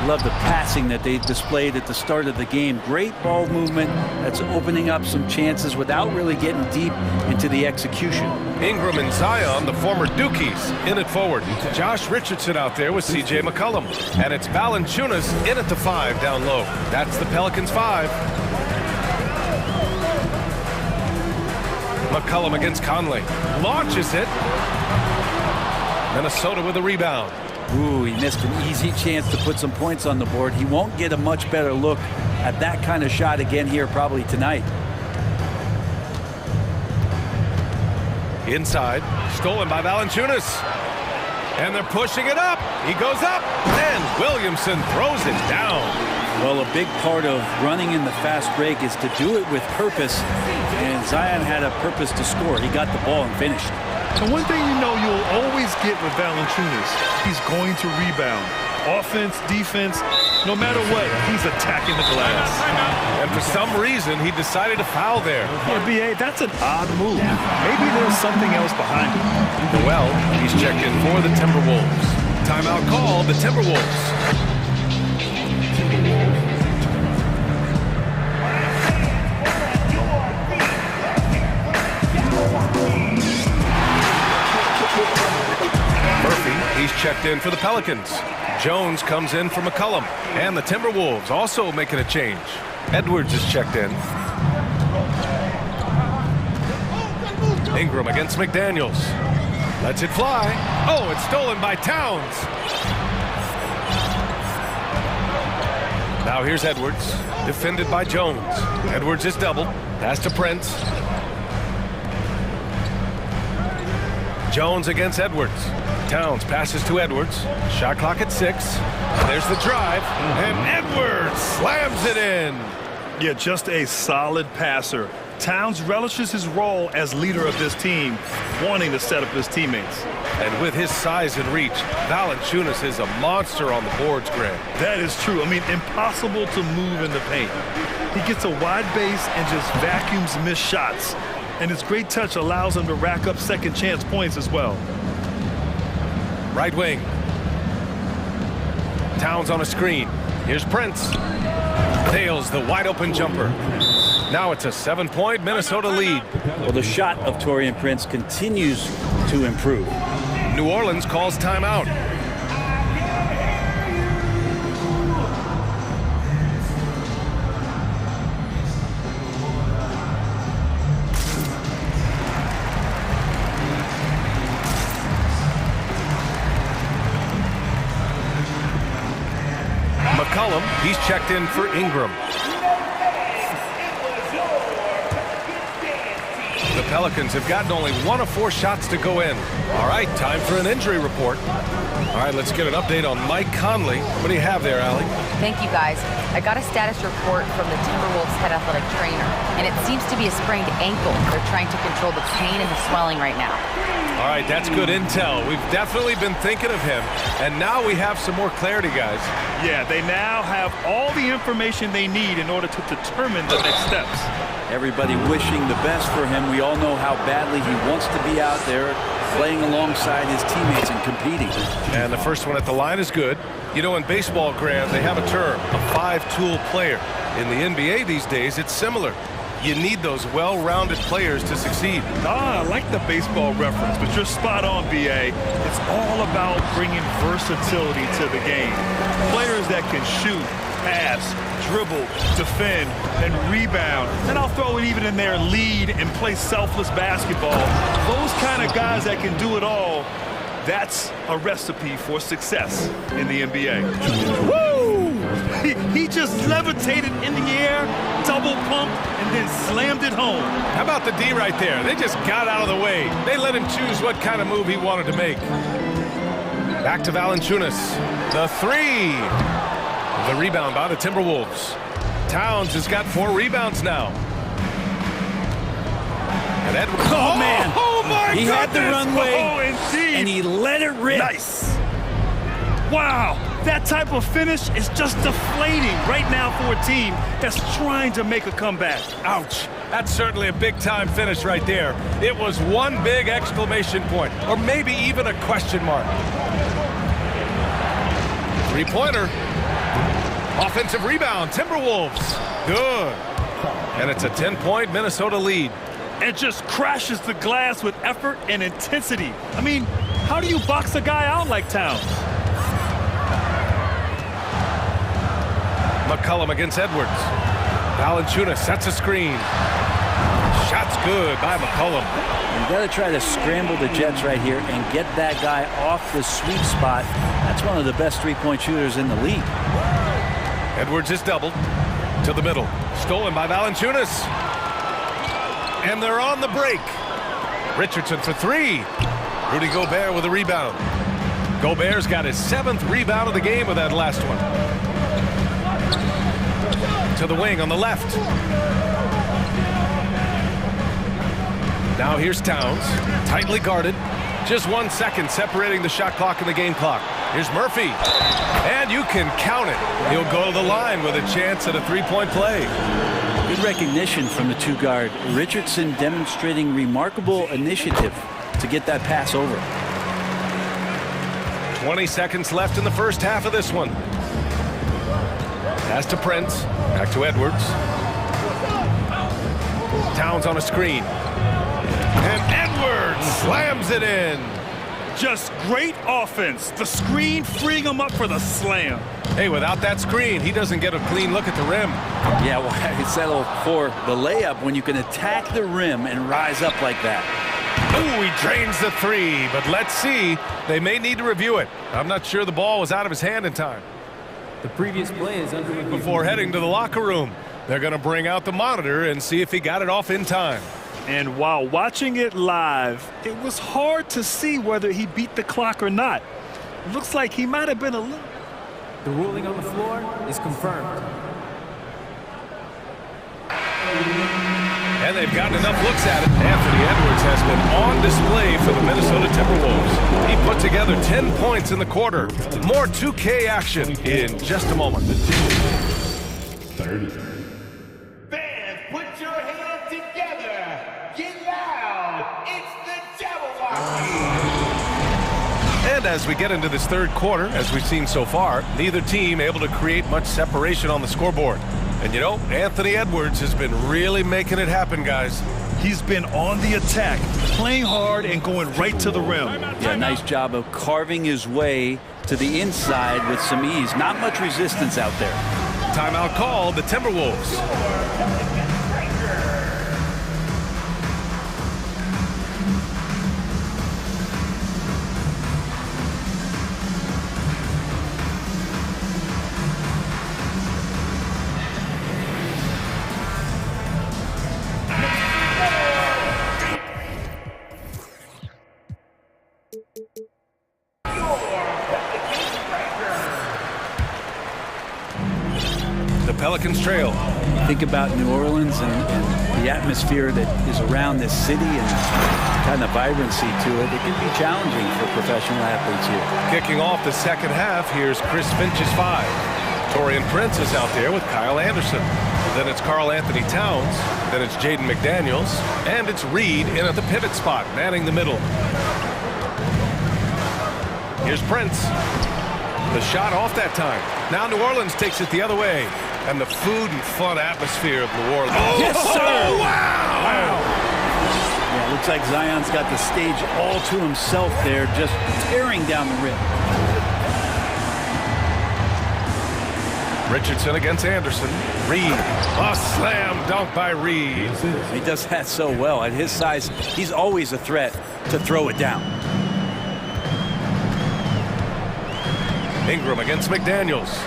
Love the passing that they displayed at the start of the game. Great ball movement that's opening up some chances without really getting deep into the execution. Ingram and Zion, the former Dukies, in it forward. Josh Richardson out there with C.J. McCollum. And it's Valanciunas in at the 5 down low. That's the Pelicans 5. McCollum against Conley. Launches it. Minnesota with a rebound. Ooh, he missed an easy chance to put some points on the board. He won't get a much better look at that kind of shot again here probably tonight. Inside. Stolen by Valanciunas. And they're pushing it up. He goes up. And Williamson throws it down. Well, a big part of running in the fast break is to do it with purpose, and Zion had a purpose to score. He got the ball and finished. And one thing you know you'll always get with Valanciunas, he's going to rebound. Offense, defense, no matter what, he's attacking the glass. And for some reason, he decided to foul there. Yeah, B.A., that's an odd move. Maybe there's something else behind it. Well, he's checked in for the Timberwolves. Timeout called the Timberwolves. He's checked in for the Pelicans. Jones comes in for McCollum. And the Timberwolves also making a change. Edwards is checked in. Ingram against McDaniels. Lets it fly. Oh, it's stolen by Towns. Now here's Edwards. Defended by Jones. Edwards is doubled. Pass to Prince. Jones against Edwards. Towns passes to Edwards. Shot clock at 6. There's the drive. And Edwards slams it in. Yeah, just a solid passer. Towns relishes his role as leader of this team, wanting to set up his teammates. And with his size and reach, Valanciunas is a monster on the boards, Greg. That is true. I mean, impossible to move in the paint. He gets a wide base and just vacuums missed shots. And his great touch allows him to rack up second chance points as well. Right wing. Towns on a screen. Here's Prince. Nails the wide open jumper. Now it's a 7-point Minnesota lead. Well, the shot of Taurean Prince continues to improve. New Orleans calls timeout. McCollum. He's checked in for Ingram. The Pelicans have gotten only 1 of 4 shots to go in. All right, time for an injury report. All right, let's get an update on Mike Conley. What do you have there, Allie? Thank you, guys. I got a status report from the Timberwolves head athletic trainer, and it seems to be a sprained ankle. They're trying to control the pain and the swelling right now. All right, that's good intel. We've definitely been thinking of him, and now we have some more clarity, guys. Yeah, they now have all the information they need in order to determine the next steps. Everybody wishing the best for him. We all know how badly he wants to be out there playing alongside his teammates and competing. And the first one at the line is good. You know, in baseball, Graham, they have a term, a 5-tool player. In the NBA these days, it's similar. You need those well-rounded players to succeed. I like the baseball reference, but you're spot on, BA. It's all about bringing versatility to the game. Players that can shoot, pass, dribble, defend, and rebound. And I'll throw it even in there, lead and play selfless basketball. Those kind of guys that can do it all, that's a recipe for success in the NBA. Woo! He just levitated in the air, double pumped, and then slammed it home. How about the D right there? They just got out of the way. They let him choose what kind of move he wanted to make. Back to Valanciunas. The 3. The rebound by the Timberwolves. Towns has got 4 rebounds now. And Edwards. Oh, man. Oh, my He goodness. had the runway, Oh, indeed. and he let it rip. Nice. Wow. That type of finish is just deflating right now for a team that's trying to make a comeback. Ouch. That's certainly a big-time finish right there. It was one big exclamation point, or maybe even a question mark. 3-pointer. Offensive rebound, Timberwolves. Good. And it's a 10-point Minnesota lead. And just crashes the glass with effort and intensity. I mean, how do you box a guy out like Towns? McCollum against Edwards. Valanciunas sets a screen. Shot's good by McCollum. You got to try to scramble the Jets right here and get that guy off the sweet spot. That's one of the best 3-point shooters in the league. Edwards is doubled to the middle. Stolen by Valanciunas. And they're on the break. Richardson for 3. Rudy Gobert with a rebound. Gobert's got his 7th rebound of the game with that last one. To the wing on the left. Now here's Towns, tightly guarded. Just 1 second separating the shot clock and the game clock. Here's Murphy. And you can count it. He'll go to the line with a chance at a 3-point play. Good recognition from the 2-guard. Richardson demonstrating remarkable initiative to get that pass over. 20 seconds left in the first half of this one. Pass to Prince. Back to Edwards. Towns on a screen. And Edwards slams it in. Just great offense. The screen freeing him up for the slam. Hey, without that screen, he doesn't get a clean look at the rim. Yeah, why settle for the layup when you can attack the rim and rise up like that? Ooh, he drains the 3, but let's see. They may need to review it. I'm not sure the ball was out of his hand in time. The previous play is under review. Before heading to the locker room, they're going to bring out the monitor and see if he got it off in time. And while watching it live, it was hard to see whether he beat the clock or not. Looks like he might have been a little... The ruling on the floor is confirmed. And they've gotten enough looks at it. Anthony Edwards has been on display for the Minnesota Timberwolves. He put together 10 points in the quarter. More 2K action in just a moment. 30. Fans, put your hands together. Get loud. It's the Jabberwocky. And as we get into this third quarter, as we've seen so far, neither team able to create much separation on the scoreboard. And you know, Anthony Edwards has been really making it happen, guys. He's been on the attack, playing hard and going right to the rim. Yeah, nice job of carving his way to the inside with some ease. Not much resistance out there. Timeout called, the Timberwolves. Pelicans trail. Think about New Orleans and the atmosphere that is around this city and kind of vibrancy to it. It can be challenging for professional athletes here. Kicking off the second half, here's Chris Finch's 5. Torian Prince is out there with Kyle Anderson. Then it's Karl Anthony Towns. Then it's Jaden McDaniels. And it's Reed in at the pivot spot, manning the middle. Here's Prince. The shot off that time. Now New Orleans takes it the other way. And the food and fun atmosphere of New Orleans. Oh, yes, sir! Wow! Yeah, looks like Zion's got the stage all to himself there, just tearing down the rim. Richardson against Anderson. Reed. A slam dunk by Reed. He does that so well. At his size, he's always a threat to throw it down. Ingram against McDaniels.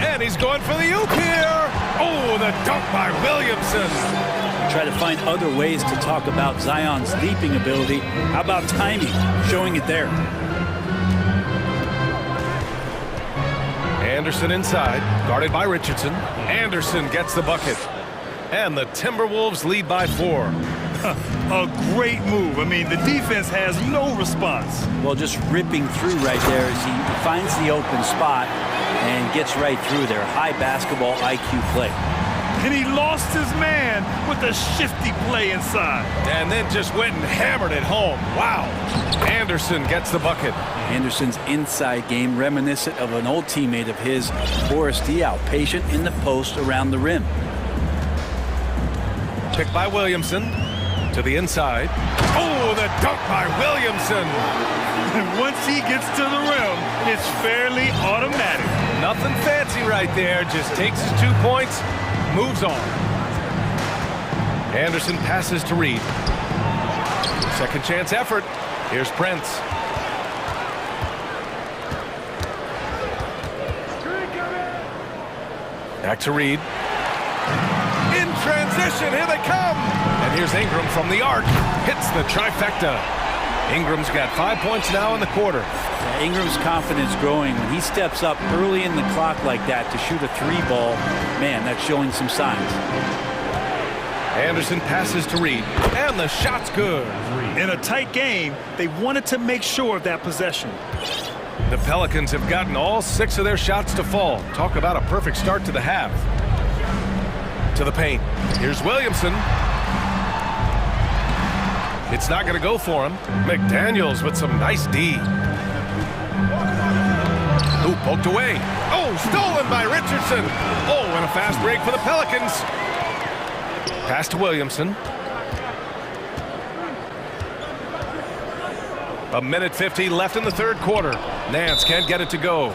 And he's going for the oop here. Oh, the dunk by Williamson. Try to find other ways to talk about Zion's leaping ability. How about timing? Showing it there. Anderson inside, guarded by Richardson. Anderson gets the bucket. And the Timberwolves lead by 4. A great move. I mean, the defense has no response. Well, just ripping through right there as he finds the open spot and gets right through there. High basketball IQ play. And he lost his man with a shifty play inside. And then just went and hammered it home. Wow. Anderson gets the bucket. Anderson's inside game reminiscent of an old teammate of his, Boris Diaw, patient in the post around the rim. Picked by Williamson to the inside. Oh, the dunk by Williamson. And once he gets to the rim, it's fairly automatic. Nothing fancy right there. Just takes his 2 points, moves on. Anderson passes to Reed. Second chance effort. Here's Prince. Back to Reed. In transition, here they come. And here's Ingram from the arc. Hits the trifecta. Ingram's got 5 points now in the quarter. Yeah, Ingram's confidence growing. When he steps up early in the clock like that to shoot a 3-ball, man, that's showing some signs. Anderson passes to Reed. And the shot's good. In a tight game, they wanted to make sure of that possession. The Pelicans have gotten all 6 of their shots to fall. Talk about a perfect start to the half. To the paint. Here's Williamson. It's not going to go for him. McDaniels with some nice D. Ooh, poked away. Oh, stolen by Richardson. Oh, and a fast break for the Pelicans. Pass to Williamson. A minute 50 left in the third quarter. Nance can't get it to go.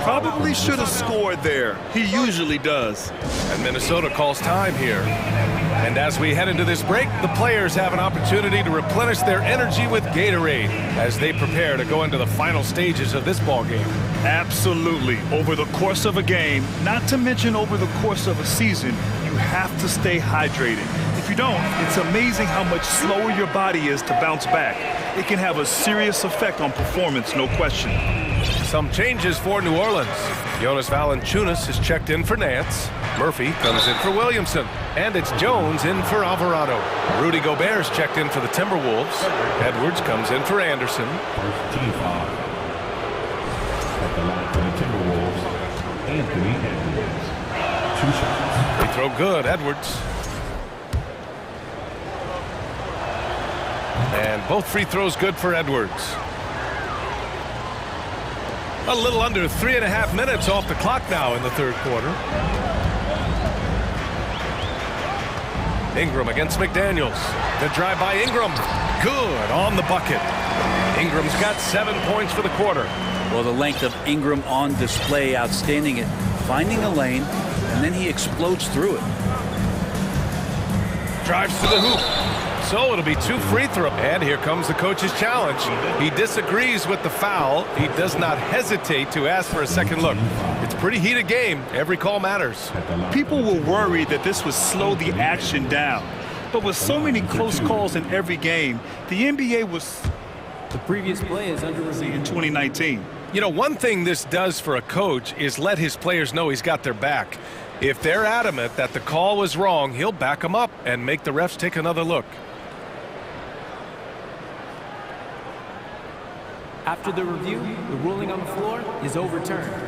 Probably should have scored there. He usually does. And Minnesota calls time here. And as we head into this break, the players have an opportunity to replenish their energy with Gatorade as they prepare to go into the final stages of this ball game. Absolutely. Over the course of a game, not to mention over the course of a season, you have to stay hydrated. If you don't, it's amazing how much slower your body is to bounce back. It can have a serious effect on performance, no question. Some changes for New Orleans. Jonas Valanciunas is checked in for Nance. Murphy comes in for Williamson. And it's Jones in for Alvarado. Rudy Gobert's checked in for the Timberwolves. Edwards comes in for Anderson. First team foul. At the line for the Timberwolves, Anthony Edwards. 2 shots. They throw good, Edwards. And both free throws good for Edwards. A little under 3.5 minutes off the clock now in the third quarter. Ingram against McDaniels. The drive by Ingram. Good on the bucket. Ingram's got 7 points for the quarter. Well, the length of Ingram on display, outstanding at finding a lane, and then he explodes through it. Drives to the hoop. So it'll be 2 free throws. And here comes the coach's challenge. He disagrees with the foul. He does not hesitate to ask for a second look. It's a pretty heated game. Every call matters. People were worried that this would slow the action down. But with so many close calls in every game, the NBA was... The previous play is under review. In 2019. You know, one thing this does for a coach is let his players know he's got their back. If they're adamant that the call was wrong, he'll back them up and make the refs take another look. After the review, the ruling on the floor is overturned.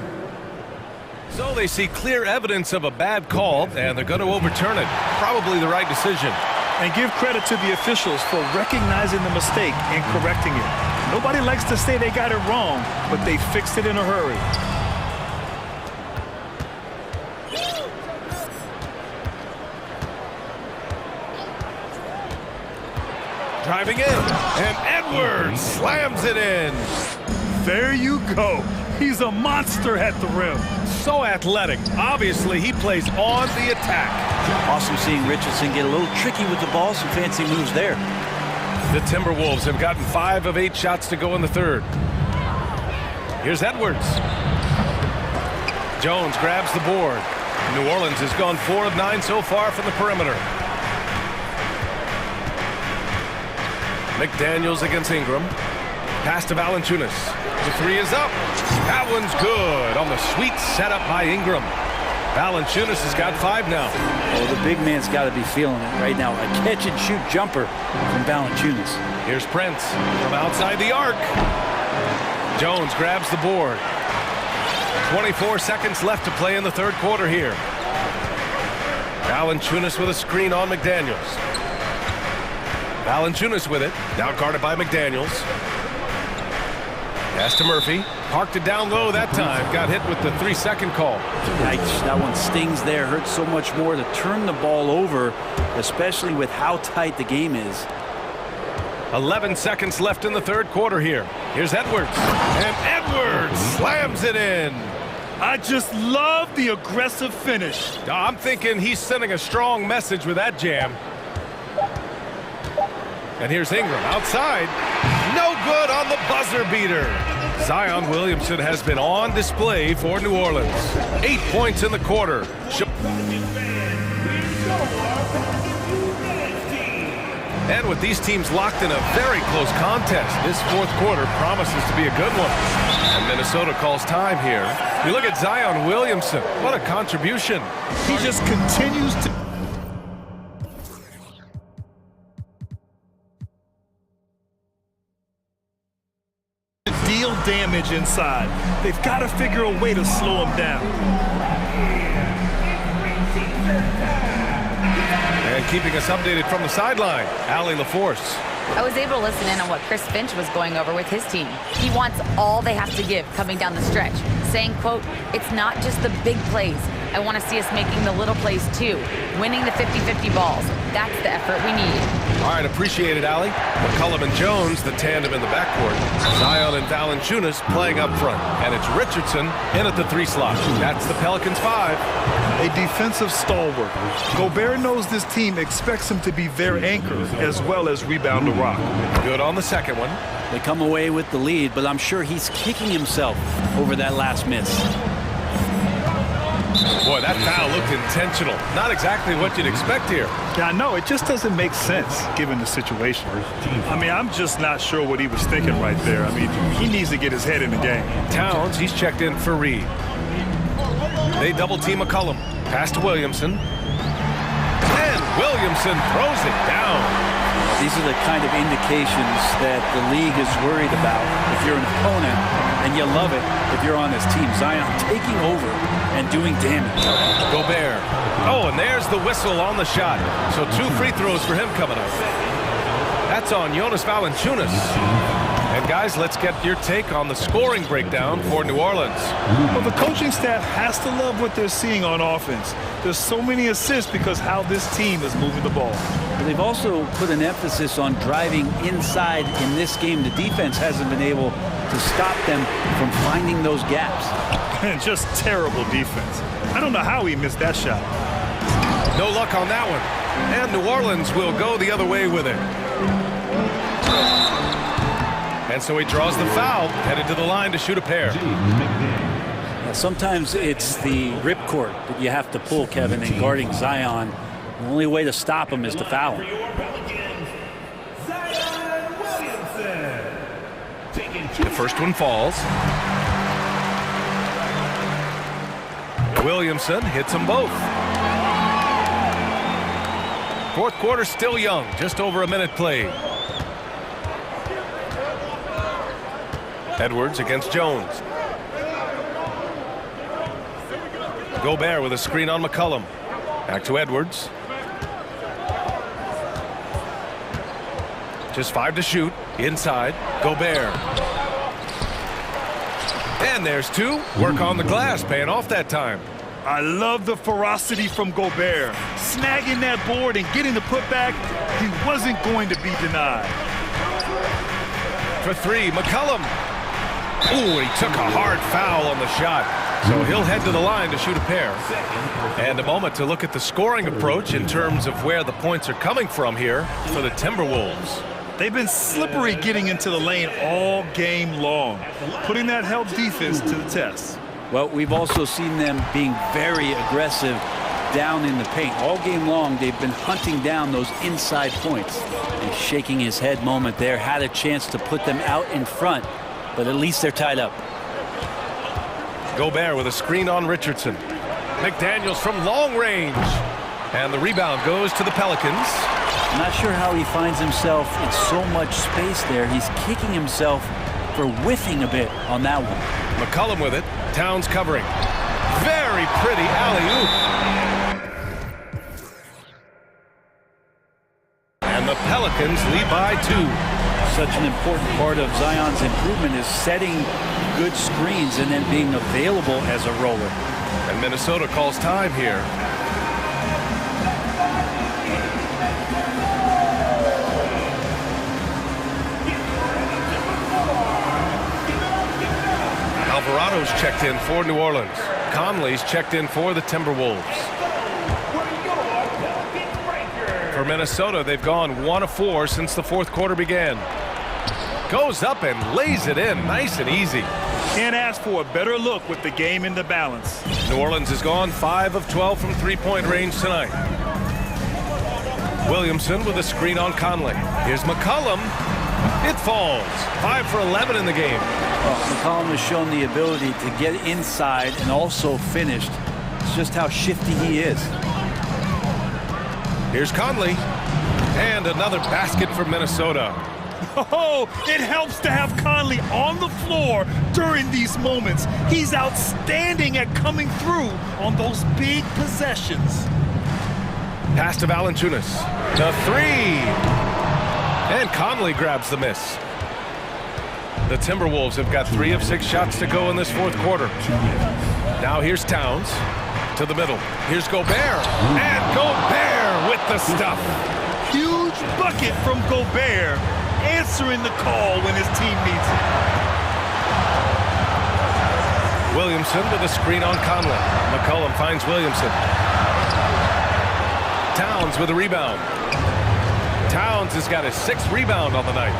So they see clear evidence of a bad call, and they're going to overturn it. Probably the right decision. And give credit to the officials for recognizing the mistake and correcting it. Nobody likes to say they got it wrong, but they fixed it in a hurry. Driving in, and Edwards slams it in. There you go. He's a monster at the rim. So athletic. Obviously, he plays on the attack. Awesome seeing Richardson get a little tricky with the ball. Some fancy moves there. The Timberwolves have gotten 5 of 8 shots to go in the third. Here's Edwards. Jones grabs the board. New Orleans has gone 4 of 9 so far from the perimeter. McDaniels against Ingram. Pass to Valanciunas. The three is up. That one's good on the sweet setup by Ingram. Valanciunas has got 5 now. Oh, the big man's got to be feeling it right now. A catch-and-shoot jumper from Valanciunas. Here's Prince from outside the arc. Jones grabs the board. 24 seconds left to play in the third quarter here. Valanciunas with a screen on McDaniels. Valanciunas with it. Now guarded by McDaniels. Pass to Murphy. Parked it down low that time. Got hit with the 3-second call. Yikes, that one stings there. Hurts so much more to turn the ball over, especially with how tight the game is. 11 seconds left in the third quarter here. Here's Edwards. And Edwards slams it in. I just love the aggressive finish. I'm thinking he's sending a strong message with that jam. And here's Ingram outside. No good on the buzzer beater. Zion Williamson has been on display for New Orleans. 8 points in the quarter. And with these teams locked in a very close contest, this fourth quarter promises to be a good one. And Minnesota calls time here. We look at Zion Williamson. What a contribution. He just continues to deal damage inside. They've got to figure a way to slow him down. And keeping us updated from the sideline, Allie LaForce. I was able to listen in on what Chris Finch was going over with his team. He wants all they have to give coming down the stretch, saying, quote, "It's not just the big plays. I want to see us making the little plays too, winning the 50-50 balls. That's the effort we need." All right, appreciate it, Allie. McCollum and Jones, the tandem in the backcourt. Zion and Valanciunas playing up front. And it's Richardson in at the 3 slot. That's the Pelicans 5. A defensive stalwart. Gobert knows this team expects him to be their anchor as well as rebound the rock. Good on the second one. They come away with the lead, but I'm sure he's kicking himself over that last miss. Boy, that foul looked intentional. Not exactly what you'd expect here. Yeah, I know. It just doesn't make sense given the situation. I mean, I'm just not sure what he was thinking right there. I mean, he needs to get his head in the game. Towns, he's checked in for Reed. They double-team McCollum. Pass to Williamson. And Williamson throws it down. These are the kind of indications that the league is worried about if you're an opponent, and you love it if you're on this team. Zion taking over and doing damage. Gobert. Oh, and there's the whistle on the shot. So 2 free throws for him coming up. That's on Jonas Valanciunas. And guys, let's get your take on the scoring breakdown for New Orleans. Well, the coaching staff has to love what they're seeing on offense. There's so many assists because how this team is moving the ball. But they've also put an emphasis on driving inside in this game. The defense hasn't been able to stop them from finding those gaps. And just terrible defense. I don't know how he missed that shot. No luck on that one. And New Orleans will go the other way with it. And so he draws the foul, headed to the line to shoot a pair. Now, sometimes it's the ripcord that you have to pull, Kevin, in guarding Zion. The only way to stop him is to foul him. The first one falls. Williamson hits them both. Fourth quarter still young, just over a minute played. Edwards against Jones. Gobert with a screen on McCollum. Back to Edwards. Just 5 to shoot. Inside. Gobert. And there's 2. Work on the glass, paying off that time. I love the ferocity from Gobert. Snagging that board and getting the putback, he wasn't going to be denied. For 3, McCollum. Ooh, he took a hard foul on the shot. So he'll head to the line to shoot a pair. And a moment to look at the scoring approach in terms of where the points are coming from here for the Timberwolves. They've been slippery getting into the lane all game long, putting that help defense to the test. Well, we've also seen them being very aggressive down in the paint. All game long, they've been hunting down those inside points. And shaking his head moment there, had a chance to put them out in front, but at least they're tied up. Gobert with a screen on Richardson. McDaniels from long range. And the rebound goes to the Pelicans. I'm not sure how he finds himself in so much space there. He's kicking himself for whiffing a bit on that one. McCollum with it. Towns covering. Very pretty alley-oop. And the Pelicans lead by 2. Such an important part of Zion's improvement is setting good screens and then being available as a roller. And Minnesota calls time here. Alvarado's checked in for New Orleans. Conley's checked in for the Timberwolves. For Minnesota, they've gone 1 of 4 since the fourth quarter began. Goes up and lays it in, nice and easy. Can't ask for a better look with the game in the balance. New Orleans has gone 5 of 12 from three-point range tonight. Williamson with a screen on Conley. Here's McCollum. It falls. 5 for 11 in the game. Well, McCollum has shown the ability to get inside and also finished. It's just how shifty he is. Here's Conley. And another basket for Minnesota. Oh, it helps to have Conley on the floor during these moments. He's outstanding at coming through on those big possessions. Pass to Valanciunas. The 3. And Conley grabs the miss. The Timberwolves have got 3 of 6 shots to go in this fourth quarter. Now here's Towns to the middle. Here's Gobert. And Gobert with the stuff. Huge bucket from Gobert, answering the call when his team needs it. Williamson with a screen on Conley. McCollum finds Williamson. Towns with a rebound. Towns has got his 6th rebound on the night.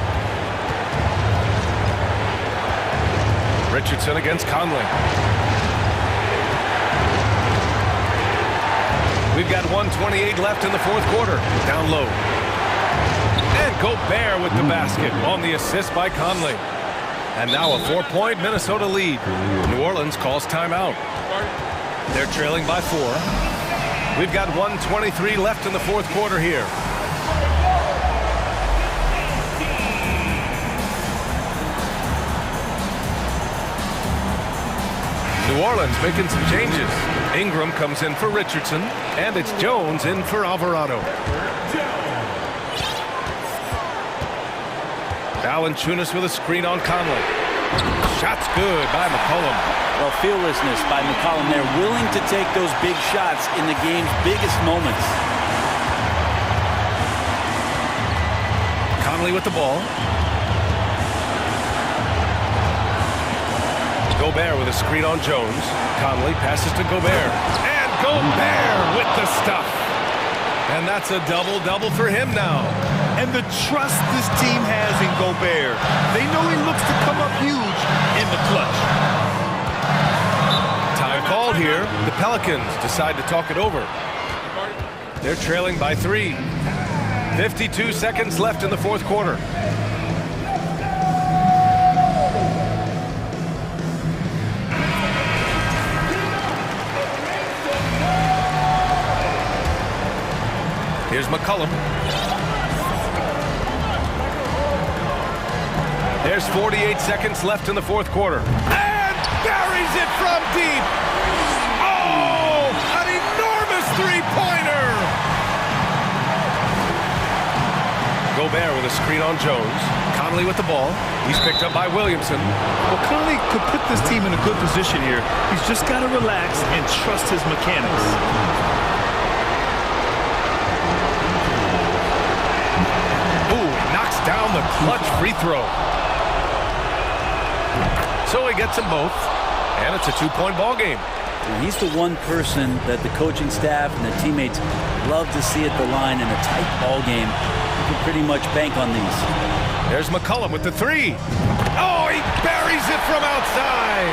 Richardson against Conley. We've got 1:28 left in the fourth quarter. Down low. And Gobert with the basket on the assist by Conley. And now a 4-point Minnesota lead. New Orleans calls timeout. They're trailing by 4. We've got 1:23 left in the fourth quarter here. New Orleans making some changes. Ingram comes in for Richardson, and it's Jones in for Alvarado. Valanciunas with a screen on Conley. Shot's good by McCollum. Well, fearlessness by McCollum there, willing to take those big shots in the game's biggest moments. Conley with the ball. Gobert with a screen on Jones. Conley passes to Gobert. And Gobert with the stuff. And that's a double-double for him now. And the trust this team has in Gobert. They know he looks to come up huge in the clutch. Time called here. The Pelicans decide to talk it over. They're trailing by 3. 52 seconds left in the fourth quarter. Here's McCullum. There's 48 seconds left in the fourth quarter. And buries it from deep. Oh, an enormous three-pointer. Gobert with a screen on Jones. Conley with the ball. He's picked up by Williamson. Well, Conley could put this team in a good position here. He's just got to relax and trust his mechanics. Ooh, knocks down the clutch free throw. So he gets them both, and it's a two-point ball game. And he's the one person that the coaching staff and the teammates love to see at the line in a tight ball game. You can pretty much bank on these. There's McCullum with the three. Oh, he buries it from outside.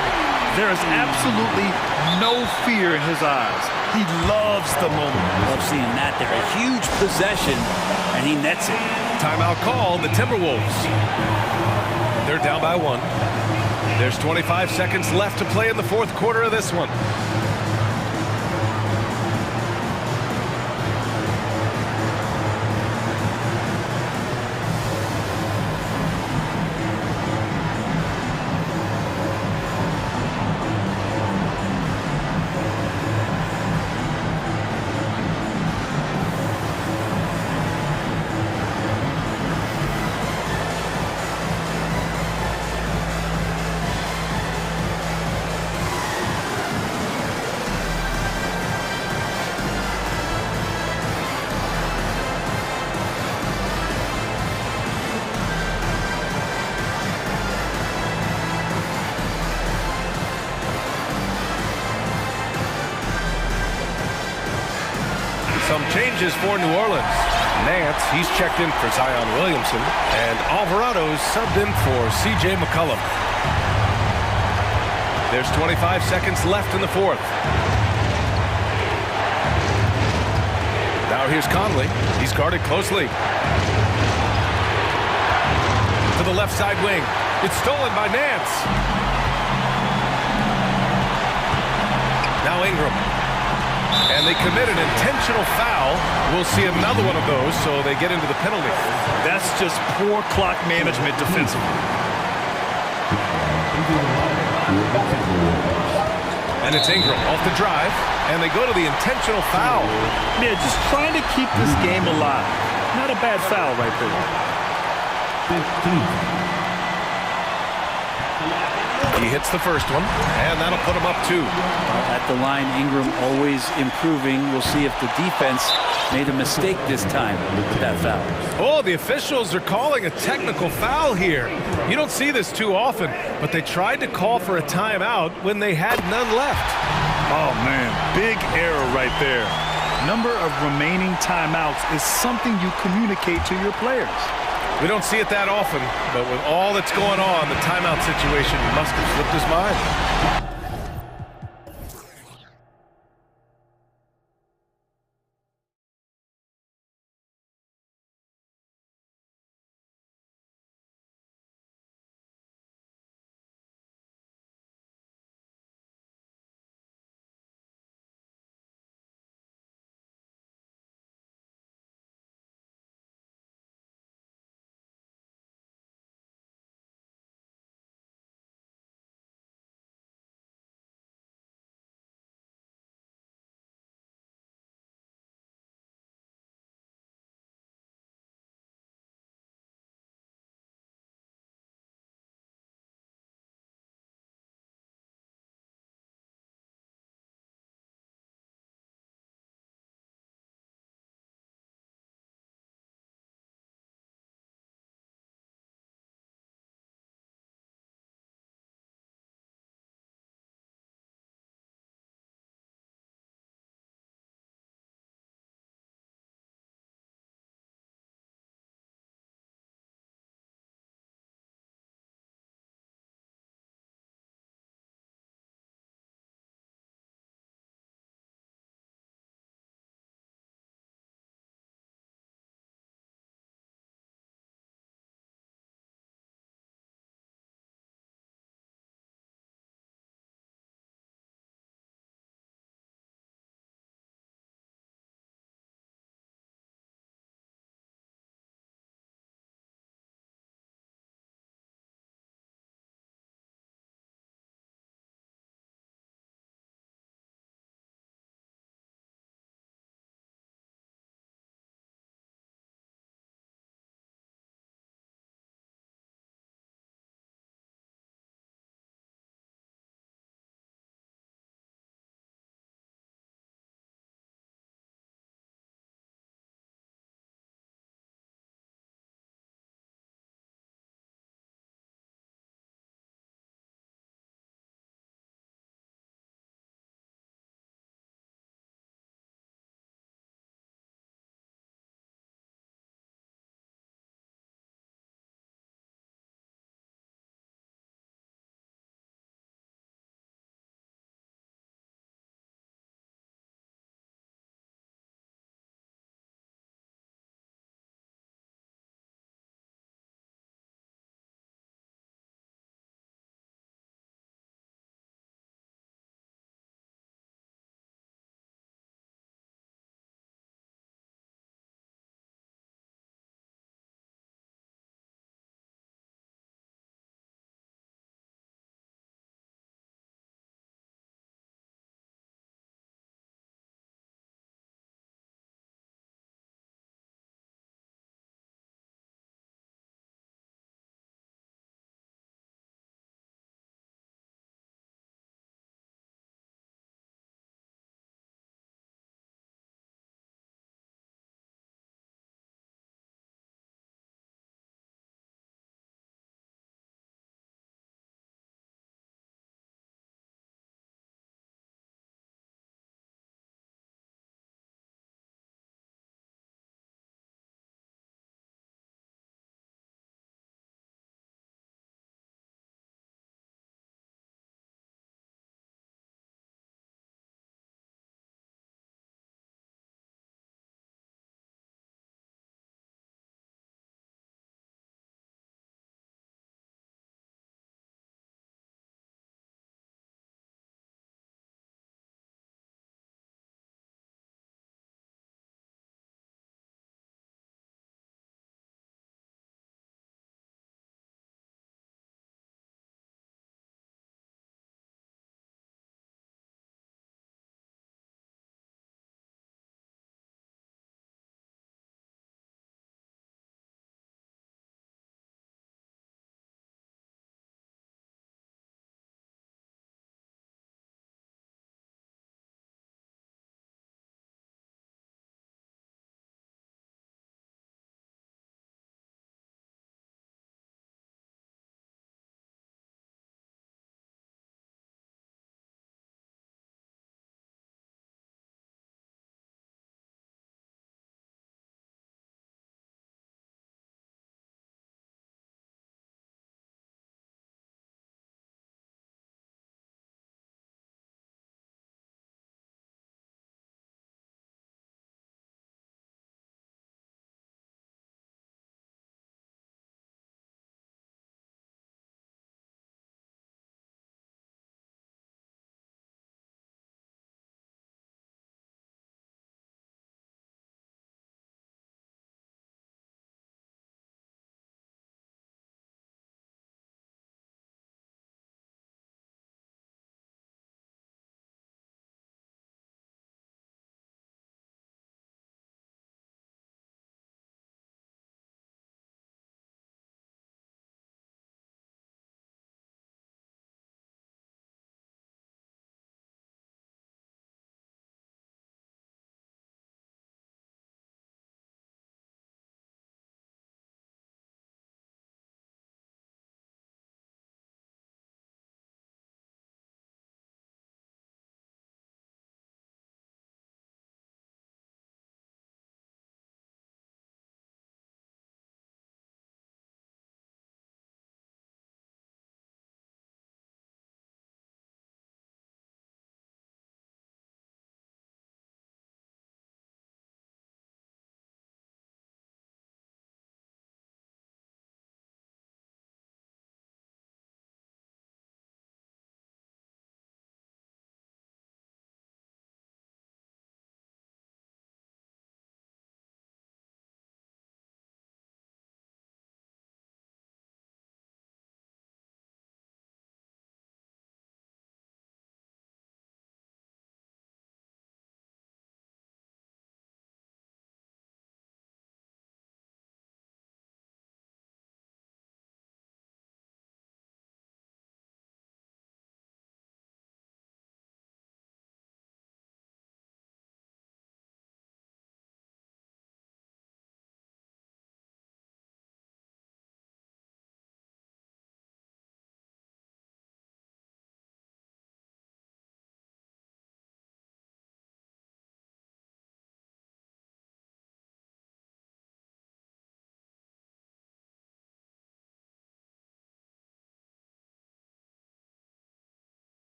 There is absolutely no fear in his eyes. He loves the moment. Love seeing that there. A huge possession, and he nets it. Timeout call, the Timberwolves. They're down by one. There's 25 seconds left to play in the fourth quarter of this one. Some changes for New Orleans. Nance, he's checked in for Zion Williamson, and Alvarado's subbed in for C.J. McCollum. There's 25 seconds left in the fourth. Now here's Conley. He's guarded closely. To the left side wing. It's stolen by Nance. Now Ingram. And they commit an intentional foul. We'll see another one of those, so they get into the penalty. That's just poor clock management defensively. And it's Ingram off the drive, and they go to the intentional foul. Yeah, just trying to keep this game alive. Not a bad foul right there. 15. He hits the first one, and that'll put him up two. At the line, Ingram always improving. We'll see if the defense made a mistake this time with that foul. Oh, the officials are calling a technical foul here. You don't see this too often, but they tried to call for a timeout when they had none left. Oh, man, big error right there. Number of remaining timeouts is something you communicate to your players. We don't see it that often, but with all that's going on, the timeout situation must have slipped his mind.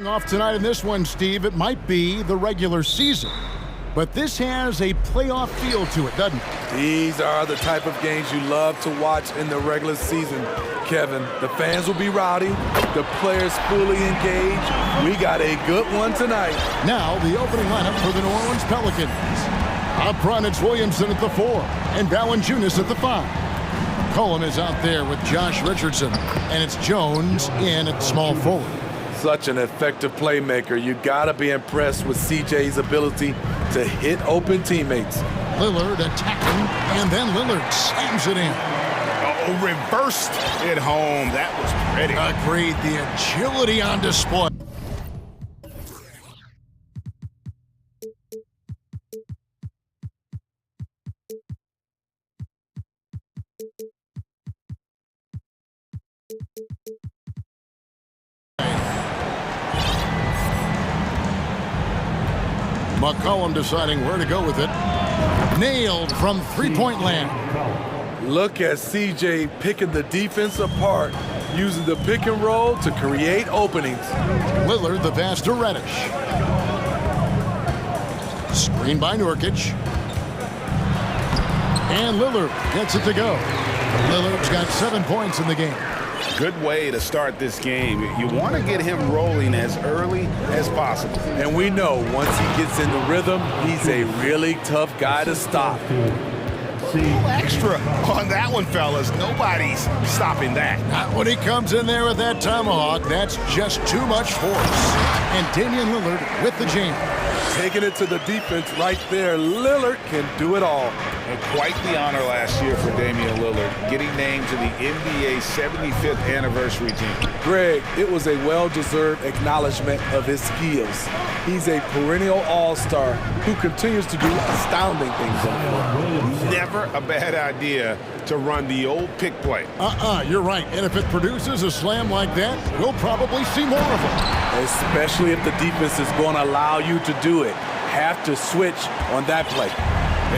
Off tonight in this one, Steve, it might be the regular season, but this has a playoff feel to it, doesn't it? These are the type of games you love to watch in the regular season, Kevin. The fans will be rowdy, the players fully engaged. We got a good one tonight. Now, the opening lineup for the New Orleans Pelicans. Up front, it's Williamson at the 4 and Valanciunas at the 5. Cullum is out there with Josh Richardson, and it's Jones in at small forward. Such an effective playmaker. You gotta be impressed with CJ's ability to hit open teammates. Lillard attacking, and then Lillard slams it in. Oh, reversed it home. That was pretty. Agreed. The agility on display. McCollum deciding where to go with it. Nailed from three-point land. Look at CJ picking the defense apart, using the pick and roll to create openings. Lillard the pass to Reddish. Screen by Nurkic. And Lillard gets it to go. Lillard's got 7 points in the game. Good way to start this game. You want to get him rolling as early as possible. And we know once he gets in the rhythm, he's a really tough guy to stop. Extra on that one, fellas. Nobody's stopping that. Not when he comes in there with that tomahawk. That's just too much force. And Damian Lillard with the jam. Taking it to the defense right there. Lillard can do it all. And quite the honor last year for Damian Lillard, getting named to the NBA 75th anniversary team. Greg, it was a well-deserved acknowledgement of his skills. He's a perennial all-star who continues to do astounding things on the floor. Never a bad idea to run the old pick play. You're right. And if it produces a slam like that, we'll probably see more of them. Especially if the defense is going to allow you to do it. Have to switch on that play.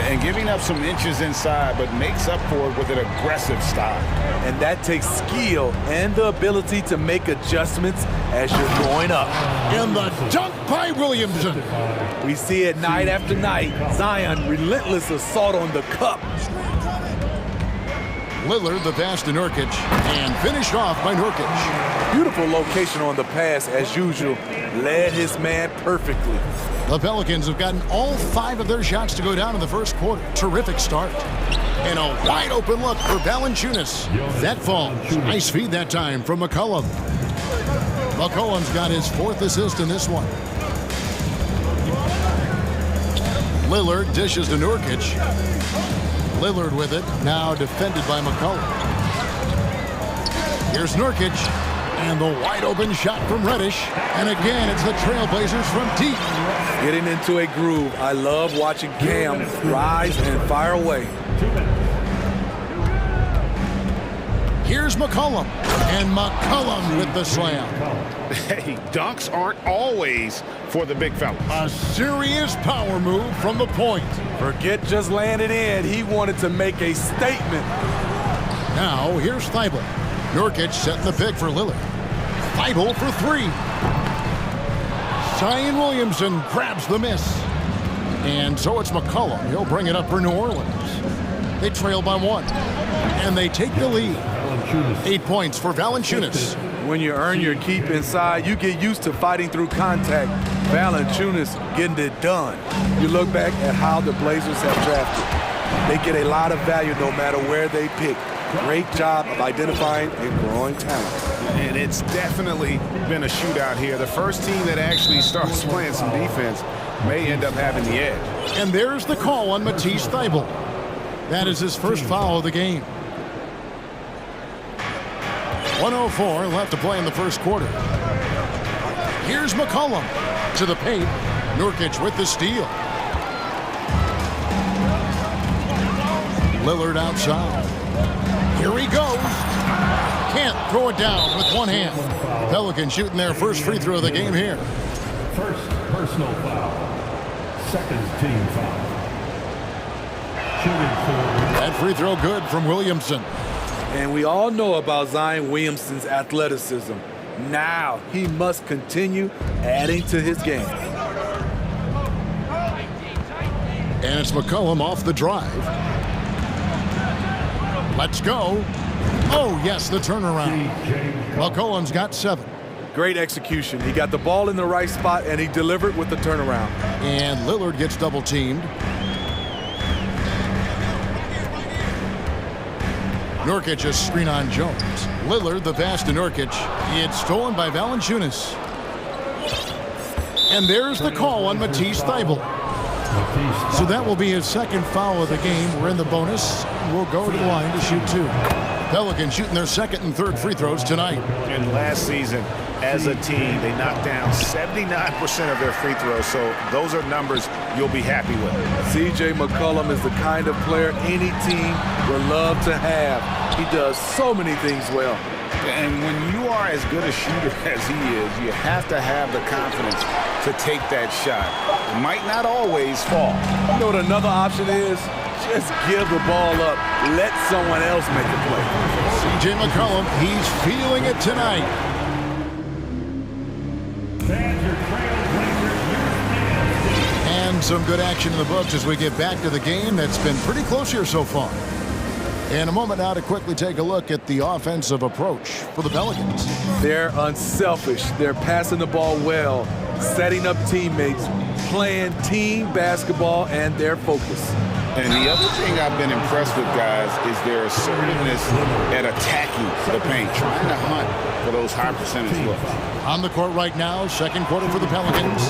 And giving up some inches inside, but makes up for it with an aggressive style. And that takes skill and the ability to make adjustments as you're going up. And the dunk by Williamson. We see it night after night. Zion, relentless assault on the cup. Lillard the pass to Nurkic, and finished off by Nurkic. Beautiful location on the pass as usual. Led his man perfectly. The Pelicans have gotten all 5 of their shots to go down in the first quarter. Terrific start. And a wide open look for Valanciunas. That falls. Nice feed that time from McCollum. McCollum's got his 4th assist in this one. Lillard dishes to Nurkic. Lillard with it, now defended by McCollum. Here's Nurkic, and the wide open shot from Reddish. And again, it's the Trailblazers from deep. Getting into a groove. I love watching Cam rise and fire away. Here's McCollum, and McCollum with the slam. Hey, dunks aren't always for the big fella. A serious power move from the point. Forget just laying it in. He wanted to make a statement. Now, here's Thibault. Nurkic setting the pick for Lillard. Thibault for 3. Zion Williamson grabs the miss. And so it's McCollum. He'll bring it up for New Orleans. They trail by 1. And they take the lead. 8 points for Valanciunas. When you earn your keep inside, you get used to fighting through contact. Valanciunas getting it done. You look back at how the Blazers have drafted. They get a lot of value no matter where they pick. Great job of identifying and growing talent. And it's definitely been a shootout here. The first team that actually starts playing some defense may end up having the edge. And there's the call on Matisse Thybulle. That is his first foul of the game. 1:04 left to play in the first quarter. Here's McCollum to the paint. Nurkic with the steal. Lillard outside. Here he goes. Can't throw it down with one hand. Pelicans shooting their first free throw of the game here. First personal foul. Second team foul. Shooting forward. That free throw good from Williamson. And we all know about Zion Williamson's athleticism. Now he must continue adding to his game. And it's McCollum off the drive. Let's go. Oh, yes, the turnaround. McCollum's got 7. Great execution. He got the ball in the right spot, and he delivered with the turnaround. And Lillard gets double-teamed. Nurkic a screen on Jones. Lillard the pass to Nurkic. It's stolen by Valanciunas. And there's the call on Matisse Thybulle. So that will be his second foul of the game. We're in the bonus. We'll go to the line to shoot 2. Pelicans shooting their second and third free throws tonight. And last season, as a team, they knocked down 79% of their free throws. So those are numbers you'll be happy with. C.J. McCollum is the kind of player any team would love to have. He does so many things well. And when you are as good a shooter as he is, you have to have the confidence to take that shot. It might not always fall. You know what another option is? Just give the ball up. Let someone else make the play. C.J. McCollum, he's feeling it tonight. And some good action in the books as we get back to the game that's been pretty close here so far. In a moment now to quickly take a look at the offensive approach for the Pelicans. They're unselfish. They're passing the ball well, setting up teammates, playing team basketball, and their focus. And the other thing I've been impressed with, guys, is their assertiveness at attacking the paint, trying to hunt for those high percentage looks. On the court right now, second quarter for the Pelicans.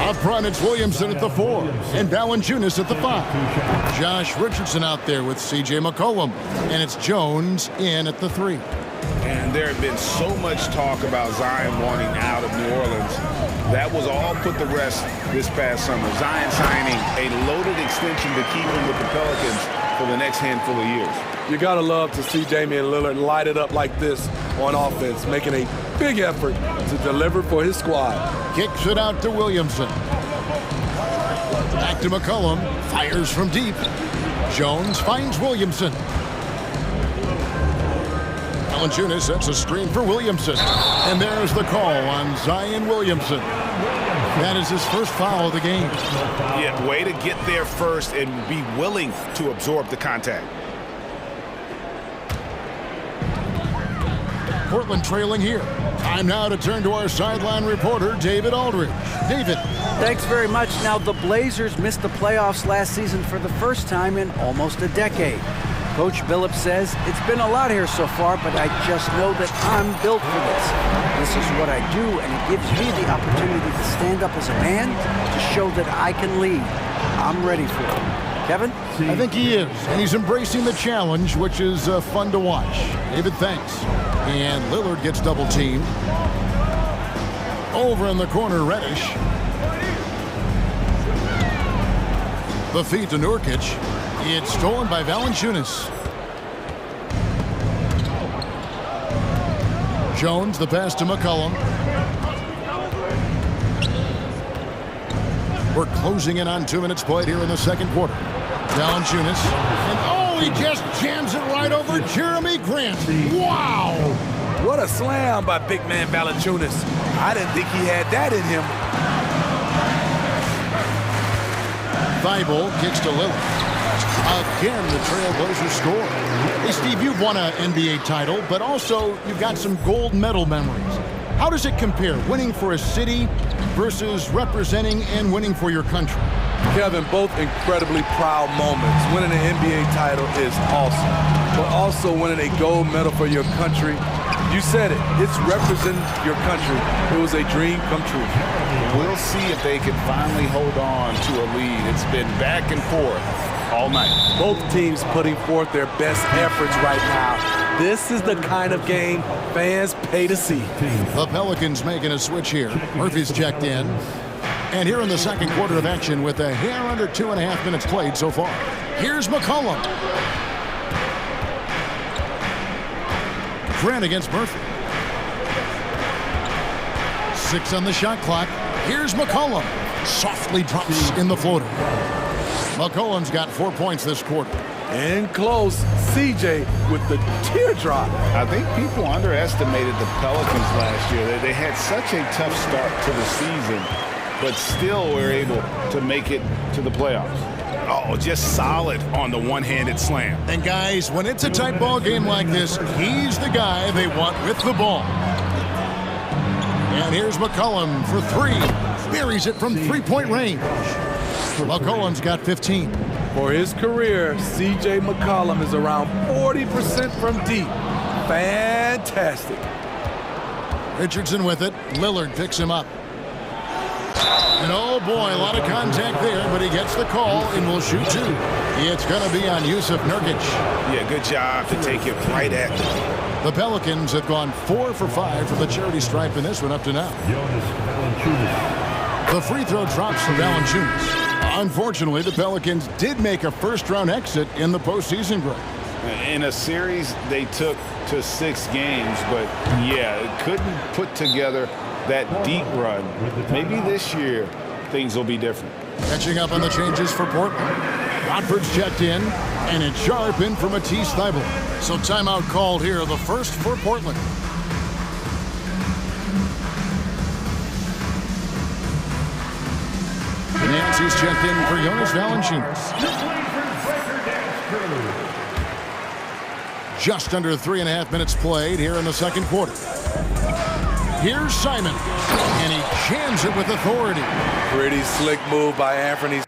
Up front, it's Williamson at the 4 and Valanciunas at the 5. Josh Richardson out there with C.J. McCollum, and it's Jones in at the 3. And there had been so much talk about Zion wanting out of New Orleans. That was all put to rest this past summer. Zion signing a loaded extension to keep him with the Pelicans for the next handful of years. You gotta love to see Damian Lillard light it up like this on offense, making a big effort to deliver for his squad. Kicks it out to Williamson. Back to McCollum. Fires from deep. Jones finds Williamson. Valanciunas sets a screen for Williamson. And there's the call on Zion Williamson. That is his first foul of the game. Yeah, way to get there first and be willing to absorb the contact. Portland trailing here. Time now to turn to our sideline reporter, David Aldridge. David. Thanks very much. Now, the Blazers missed the playoffs last season for the first time in almost a decade. Coach Billups says, it's been a lot here so far, but I just know that I'm built for this. This is what I do, and it gives me the opportunity to stand up as a man to show that I can lead. I'm ready for it. Kevin? I think he is, and he's embracing the challenge, which is fun to watch. David, thanks. And Lillard gets double-teamed. Over in the corner, Reddish. The feed to Nurkic. It's stolen by Valanciunas. Jones, the pass to McCollum. We're closing in on 2 minutes played here in the second quarter. Valanciunas. And oh, he just jams it right over Jeremy Grant. Wow! What a slam by big man Valanciunas. I didn't think he had that in him. Thybulle kicks to Lillard. Again, the Trailblazers score. Hey, Steve, you've won an NBA title, but also you've got some gold medal memories. How does it compare, winning for a city versus representing and winning for your country? Kevin, both incredibly proud moments. Winning an NBA title is awesome, but also winning a gold medal for your country. You said it. It's representing your country. It was a dream come true. We'll see if they can finally hold on to a lead. It's been back and forth all night. Both teams putting forth their best efforts right now. This is the kind of game fans pay to see. The Pelicans making a switch here. Murphy's checked in. And here in the second quarter of action with a hair under 2.5 minutes played so far. Here's McCollum. Grant against Murphy. 6 on the shot clock. Here's McCollum. Softly drops in the floater. McCollum's got 4 points this quarter. In close, CJ with the teardrop. I think people underestimated the Pelicans last year. They had such a tough start to the season, but still were able to make it to the playoffs. Oh, just solid on the one-handed slam. And guys, when it's a tight ball game like this, he's the guy they want with the ball. And here's McCollum for 3. Buries it from 3-point range. McCollum's got 15. For his career, C.J. McCollum is around 40% from deep. Fantastic. Richardson with it. Lillard picks him up. And oh boy, a lot of contact there, but he gets the call and will shoot 2. It's going to be on Yusuf Nurkic. Yeah, good job to take it right at them. The Pelicans have gone 4 for 5 from the charity stripe in this one up to now. The free throw drops for Valanciunas. Unfortunately, the Pelicans did make a first-round exit in the postseason break. In a series they took to 6 games, but yeah, couldn't put together that deep run. Maybe this year things will be different. Catching up on the changes for Portland. Rodford's checked in, and it's Sharp in for Matisse Thybulle. So timeout called here, the first for Portland. Nancy's checked in for Jonas Valanciunas. Just under 3.5 minutes played here in the second quarter. Here's Simon, and he jams it with authority. Pretty slick move by Anthony.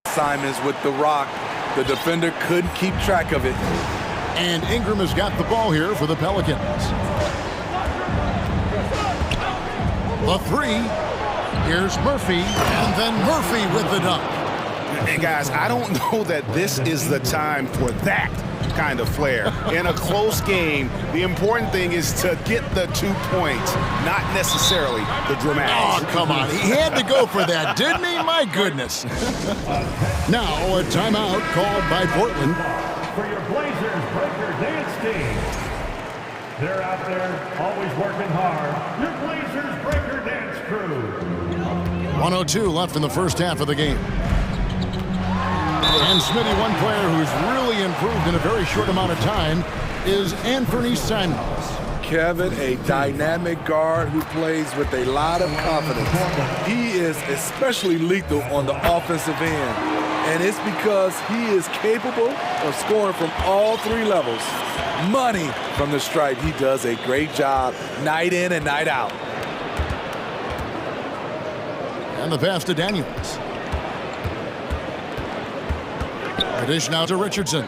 Simons with the rock. The defender couldn't keep track of it. And Ingram has got the ball here for the Pelicans. The 3. Here's Murphy, and then Murphy with the dunk. And guys, I don't know that this is the time for that kind of flair. In a close game, the important thing is to get the 2 points, not necessarily the dramatics. Oh, come on. He had to go for that, didn't he? My goodness. Now, a timeout called by Portland. For your Blazers Breaker Dance team. They're out there always working hard. Your Blazers Breaker Dance crew. 1:02 left in the first half of the game. And Smitty, one player who's really improved in a very short amount of time is Anthony Simons. Kevin, a dynamic guard who plays with a lot of confidence. He is especially lethal on the offensive end. And it's because he is capable of scoring from all 3 levels. Money from the stripe. He does a great job night in and night out. And the pass to Daniels. Dish now to Richardson.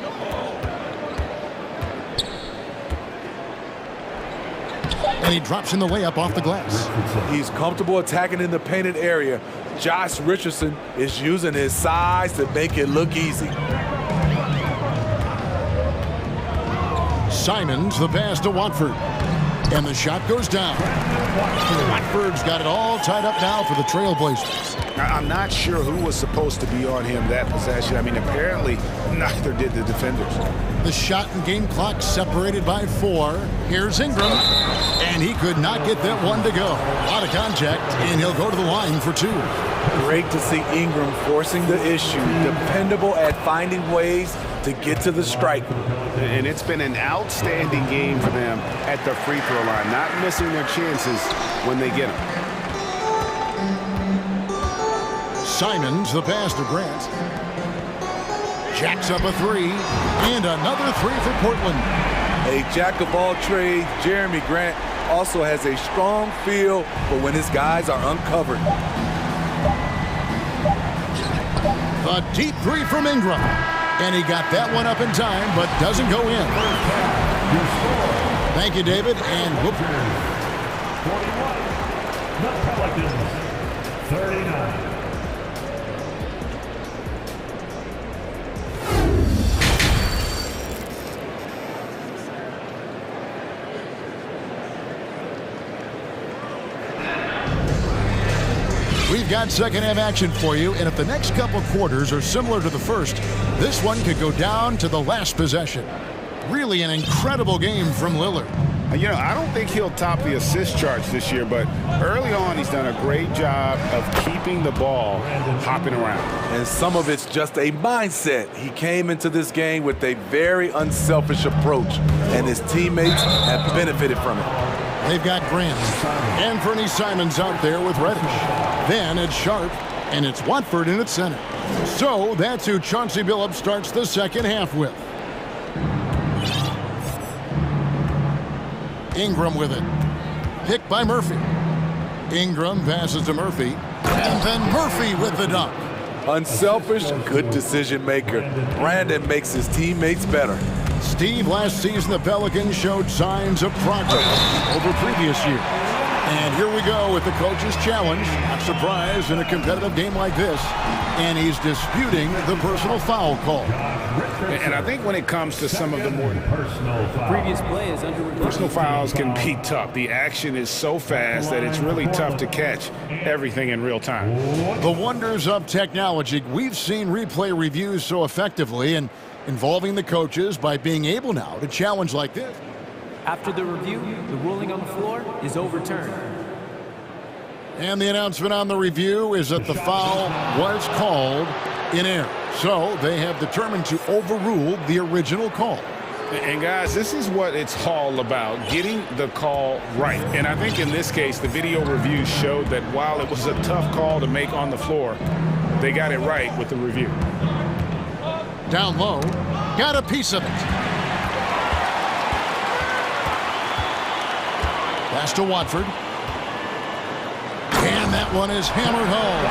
And he drops in the layup off the glass. He's comfortable attacking in the painted area. Josh Richardson is using his size to make it look easy. Simons, the pass to Watford. And the shot goes down. Watford's got it all tied up now for the Trailblazers. I'm not sure who was supposed to be on him that possession. I mean, apparently neither did the defenders. The shot and game clock separated by 4. Here's Ingram, and he could not get that one to go. A lot of contact, and he'll go to the line for 2. Great to see Ingram forcing the issue, dependable at finding ways to get to the stripe. And it's been an outstanding game for them at the free throw line, not missing their chances when they get them. Simons, the pass to Grant. Jacks up a 3, and another 3 for Portland. A jack of all trades, Jeremy Grant also has a strong feel for when his guys are uncovered. The deep 3 from Ingram. And he got that one up in time, but doesn't go in. Thank you, David, and whoop. 41, the Pelicans, 39. We've got second half action for you, and if the next couple quarters are similar to the first, this one could go down to the last possession. Really an incredible game from Lillard. You know, I don't think he'll top the assist charts this year, but early on he's done a great job of keeping the ball hopping around. And some of it's just a mindset. He came into this game with a very unselfish approach, and his teammates have benefited from it. They've got Grant and Fernie Simons out there with Reddish. Then it's Sharp, and it's Watford in its center. So that's who Chauncey Billups starts the second half with. Ingram with it. Picked by Murphy. Ingram passes to Murphy. And then Murphy with the dunk. Unselfish, good decision maker. Brandon makes his teammates better. Steve, last season the Pelicans showed signs of progress over previous years. And here we go with the coach's challenge. Not surprised in a competitive game like this. And he's disputing the personal foul call. And I think when it comes to some of the more Previous play is under review. personal fouls can be tough. The action is so fast that it's really tough to catch everything in real time. The wonders of technology. We've seen replay reviews so effectively and involving the coaches by being able now to challenge like this. After the review, the ruling on the floor is overturned. And the announcement on the review is that the foul was called in error. So they have determined to overrule the original call. And guys, this is what it's all about, getting the call right. And I think in this case, the video review showed that while it was a tough call to make on the floor, they got it right with the review. Down low, got a piece of it. Pass to Watford. And that one is hammered home.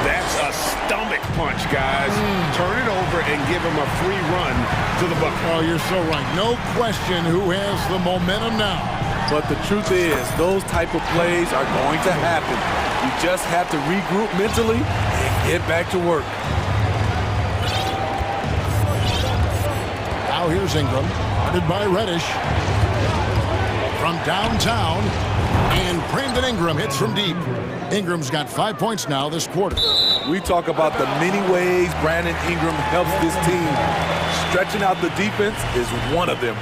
That's a stomach punch, guys. Turn it over and give him a free run to the bucket. Oh, you're so right. No question who has the momentum now. But the truth is, those type of plays are going to happen. You just have to regroup mentally and get back to work. Now here's Ingram, guarded by Reddish. From downtown, and Brandon Ingram hits from deep. Ingram's got 5 points now this quarter. We talk about the many ways Brandon Ingram helps this team. Stretching out the defense is one of them.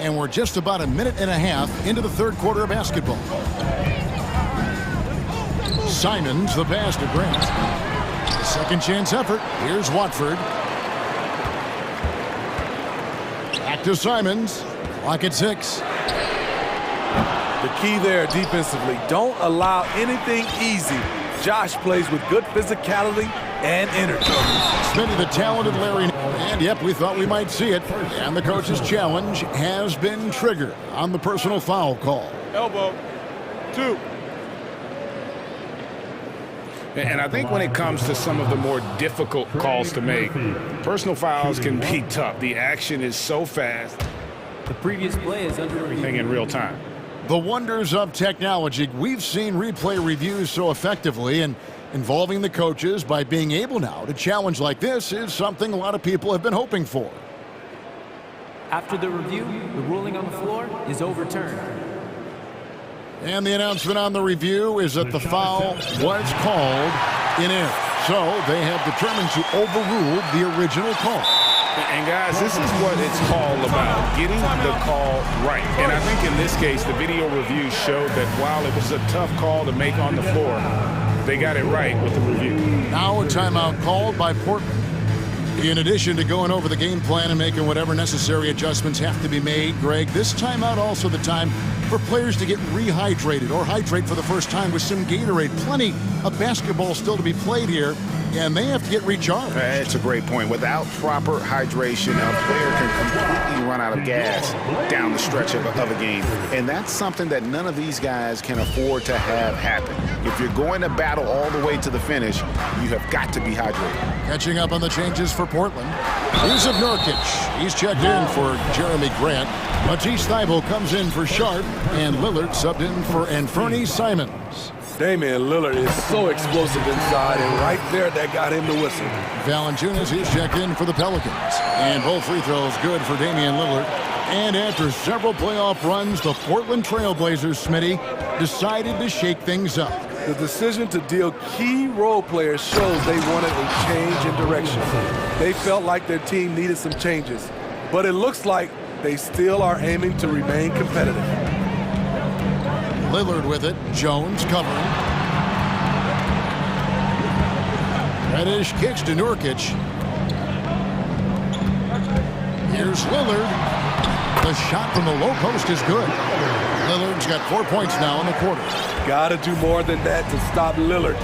And we're just about a minute and a half into the third quarter of basketball. Simons the pass to Grant. Second chance effort. Here's Watford. Back to Simons. Clock at 6. The key there defensively, don't allow anything easy. Josh plays with good physicality and energy. Smitty, the talented Larry. And yep, we thought we might see it. And the coach's challenge has been triggered on the personal foul call. Elbow. 2. And I think when it comes to some of the more difficult calls to make, personal fouls can be tough. The action is so fast. The previous play is under review. Everything in real time. The wonders of technology. We've seen replay reviews so effectively, and involving the coaches by being able now to challenge like this is something a lot of people have been hoping for. After the review, the ruling on the floor is overturned. And the announcement on the review is that the foul was called in error. So they have determined to overrule the original call. And guys, this is what it's all about, getting the call right. And I think in this case, the video review showed that while it was a tough call to make on the floor, they got it right with the review. Now a timeout called by Portland. In addition to going over the game plan and making whatever necessary adjustments have to be made, Greg, this timeout also the time for players to get rehydrated or hydrate for the first time with some Gatorade. Plenty of basketball still to be played here, and they have to get recharged. That's a great point. Without proper hydration, a player can completely run out of gas down the stretch of a game. And that's something that none of these guys can afford to have happen. If you're going to battle all the way to the finish, you have got to be hydrated. Catching up on the changes for Portland. Here's Nurkic. He's checked in for Jeremy Grant. Matisse Thybulle comes in for Sharp, and Lillard subbed in for Fernie Simons. Damian Lillard is so explosive inside, and right there, that got him the whistle. Valanciunas is checked in for the Pelicans. And both free throws good for Damian Lillard. And after several playoff runs, the Portland Trail Blazers, Smitty, decided to shake things up. The decision to deal key role players shows they wanted a change in direction. They felt like their team needed some changes, but it looks like they still are aiming to remain competitive. Lillard with it. Jones covering. Reddish kicks to Nurkic. Here's Lillard. The shot from the low post is good. Lillard's got 4 points now in the quarter. Got to do more than that to stop Lillard.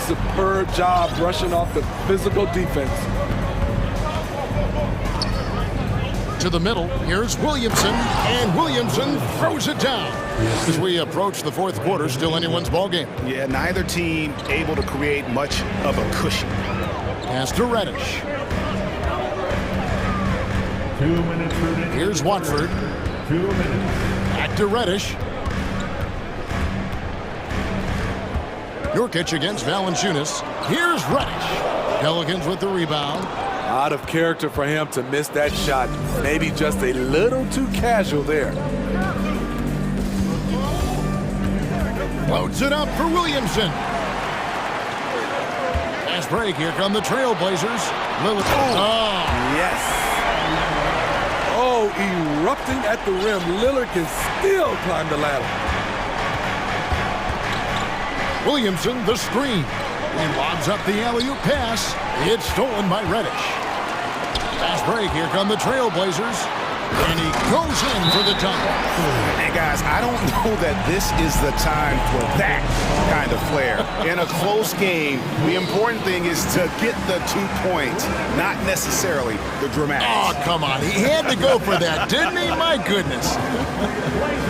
Superb job brushing off the physical defense. To the middle, here's Williamson, and Williamson throws it down. As we approach the fourth quarter, still anyone's ball game. Yeah, neither team able to create much of a cushion. Pass to Reddish. 2 minutes remaining. Here's Watford. 2 minutes. Back to Reddish. Nurkic against Valanciunas. Here's Reddish. Pelicans with the rebound. Out of character for him to miss that shot. Maybe just a little too casual there. Loads it up for Williamson. Fast break. Here come the Trailblazers. Lillard. Oh, yes. Oh, erupting at the rim. Lillard can still climb the ladder. Williamson, the screen. He lobs up the alley-oop pass. It's stolen by Reddish. Fast break. Here come the Trailblazers. And he goes in for the dunk. And guys, I don't know that this is the time for that kind of flair. In a close game, the important thing is to get the 2 points, not necessarily the dramatics. Oh, come on. He had to go for that, didn't he? My goodness.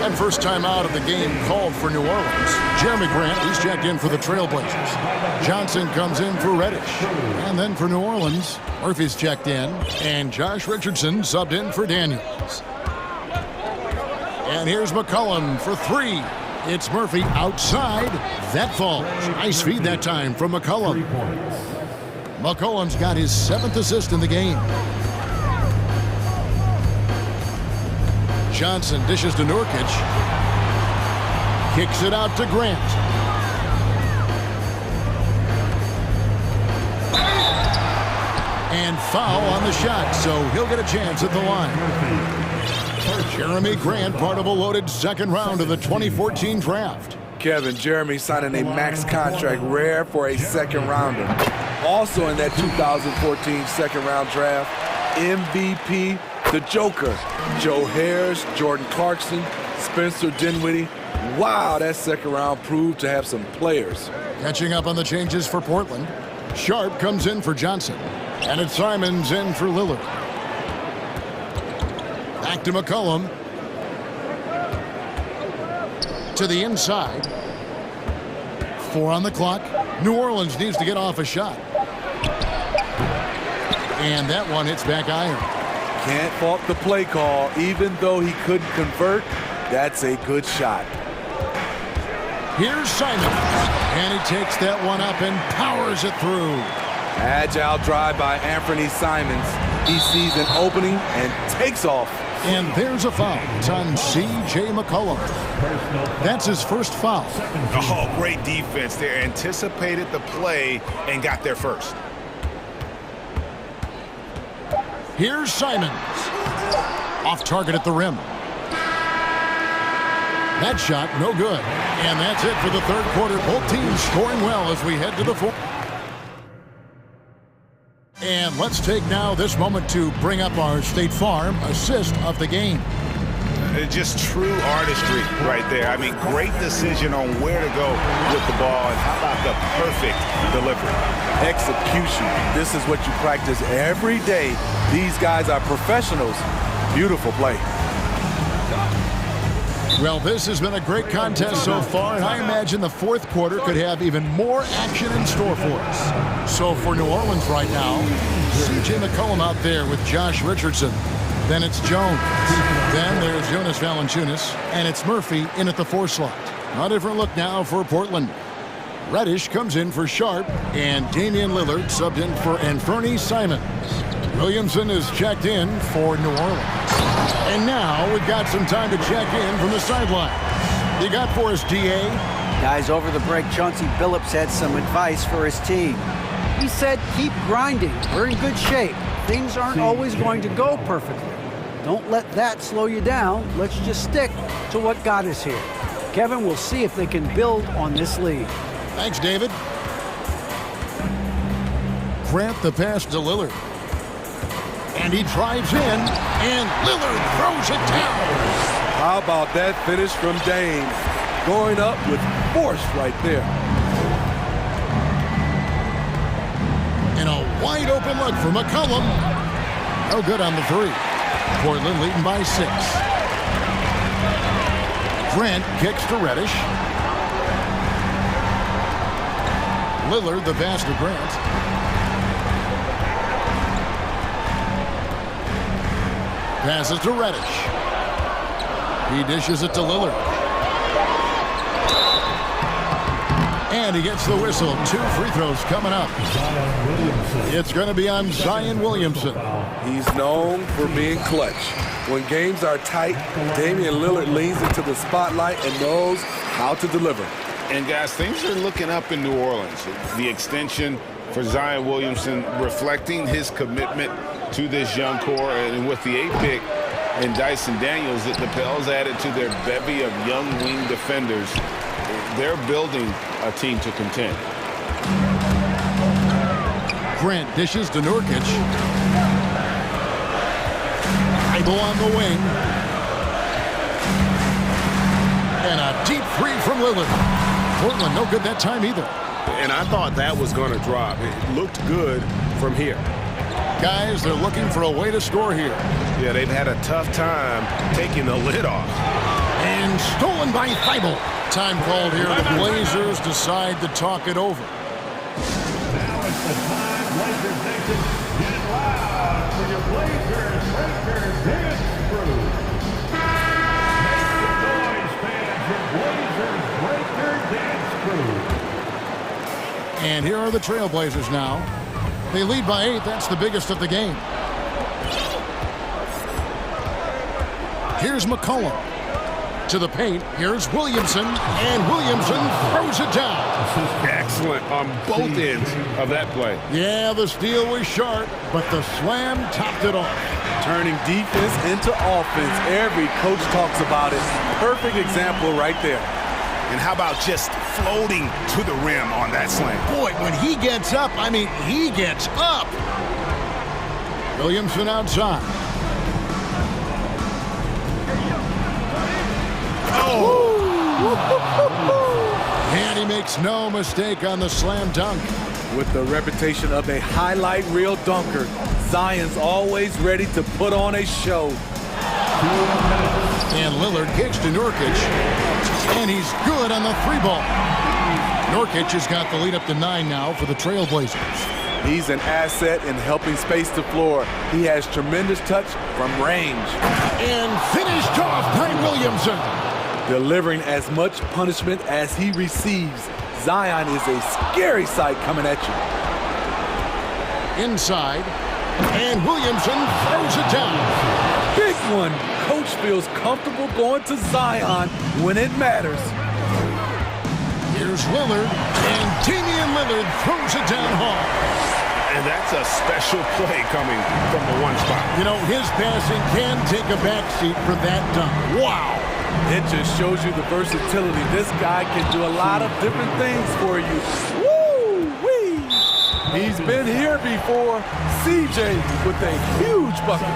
And first time out of the game called for New Orleans. Jeremy Grant, he's checked in for the Trailblazers. Johnson comes in for Reddish. And then for New Orleans, Murphy's checked in. And Josh Richardson subbed in for Daniels. And here's McCollum for 3. It's Murphy outside. That falls. Nice feed that time from McCollum. McCollum's got his 7th assist in the game. Johnson dishes to Nurkic. Kicks it out to Grant. And foul on the shot, so he'll get a chance at the line. Jeremy Grant, part of a loaded second round of the 2014 draft. Kevin, Jeremy signing a max contract, rare for a second rounder. Also in that 2014 second round draft, MVP, the Joker, Joe Harris, Jordan Clarkson, Spencer Dinwiddie. Wow, that second round proved to have some players. Catching up on the changes for Portland. Sharp comes in for Johnson. And it's Simons in for Lillard. Back to McCollum. To the inside. 4 on the clock. New Orleans needs to get off a shot. And that one hits back iron. Can't fault the play call. Even though he couldn't convert, that's a good shot. Here's Simon. And he takes that one up and powers it through. Agile drive by Anthony Simons. He sees an opening and takes off. And there's a foul. It's on C.J. McCollum. That's his first foul. Oh, great defense there. Anticipated the play and got there first. Here's Simons. Off target at the rim. That shot, no good. And that's it for the third quarter. Both teams scoring well as we head to the fourth. And let's take now this moment to bring up our State Farm assist of the game. It's just true artistry right there. I mean, great decision on where to go with the ball, and how about the perfect delivery? Execution. This is what you practice every day. These guys are professionals. Beautiful play. Well, this has been a great contest so far, and I imagine the fourth quarter could have even more action in store for us. So for New Orleans right now, C.J. McCollum out there with Josh Richardson. Then it's Jones. Then there's Jonas Valanciunas, and it's Murphy in at the 4 slot. A different look now for Portland. Reddish comes in for Sharp, and Damian Lillard subbed in for Anthony Simons. Williamson is checked in for New Orleans. And now we've got some time to check in from the sideline. You got for us, DA? Guys, over the break, Chauncey Billups had some advice for his team. He said, keep grinding. We're in good shape. Things aren't always going to go perfectly. Don't let that slow you down. Let's just stick to what got us here. Kevin, we'll see if they can build on this lead. Thanks, David. Grant the pass to Lillard. And he drives in, and Lillard throws it down. How about that finish from Dame? Going up with force right there. And a wide open look for McCollum. No good on the three. Portland leading by 6. Grant kicks to Reddish. Lillard, the pass to Grant. Passes to Reddish. He dishes it to Lillard. And he gets the whistle. 2 free throws coming up. It's going to be on Zion Williamson. He's known for being clutch. When games are tight, Damian Lillard leans into the spotlight and knows how to deliver. And guys, things are looking up in New Orleans. The extension for Zion Williamson reflecting his commitment to this young core, and with the 8th pick and Dyson Daniels, the Pels added to their bevy of young wing defenders. They're building a team to contend. Grant dishes to Nurkic. Ibo on the wing. And a deep three from Lillard. Portland no good that time either. And I thought that was going to drop. It looked good from here. Guys, they're looking for a way to score here. Yeah, they've had a tough time taking the lid off. And stolen by Thibault. Time called here. The Blazers decide to talk it over. Now it's the time, Blazers Nation. Get loud for your Blazers Breaker Dance Crew. Make some noise, fans, your Blazers Breaker Dance Crew. And here are the Trailblazers now. They lead by 8. That's the biggest of the game. Here's McCollum. To the paint. Here's Williamson. And Williamson throws it down. Excellent on both ends of that play. Yeah, the steal was sharp, but the slam topped it off. Turning defense into offense. Every coach talks about it. Perfect example right there. And how about just floating to the rim on that slam? Boy, when he gets up, I mean, he gets up. Williamson outside. Oh! And he makes no mistake on the slam dunk. With the reputation of a highlight reel dunker, Zion's always ready to put on a show. And Lillard kicks to Nurkic. And he's good on the 3-ball. Nurkic has got the lead up to 9 now for the Trailblazers. He's an asset in helping space the floor. He has tremendous touch from range. And finished off by Williamson. Delivering as much punishment as he receives. Zion is a scary sight coming at you. Inside. And Williamson throws it down. Big one. Coach feels comfortable going to Zion when it matters. Here's Lillard, and Damian Lillard throws it down hard. And that's a special play coming from the one spot. You know, his passing can take a backseat for that dunk. Wow. It just shows you the versatility. This guy can do a lot of different things for you. Woo-wee! He's been here before. CJ with a huge bucket.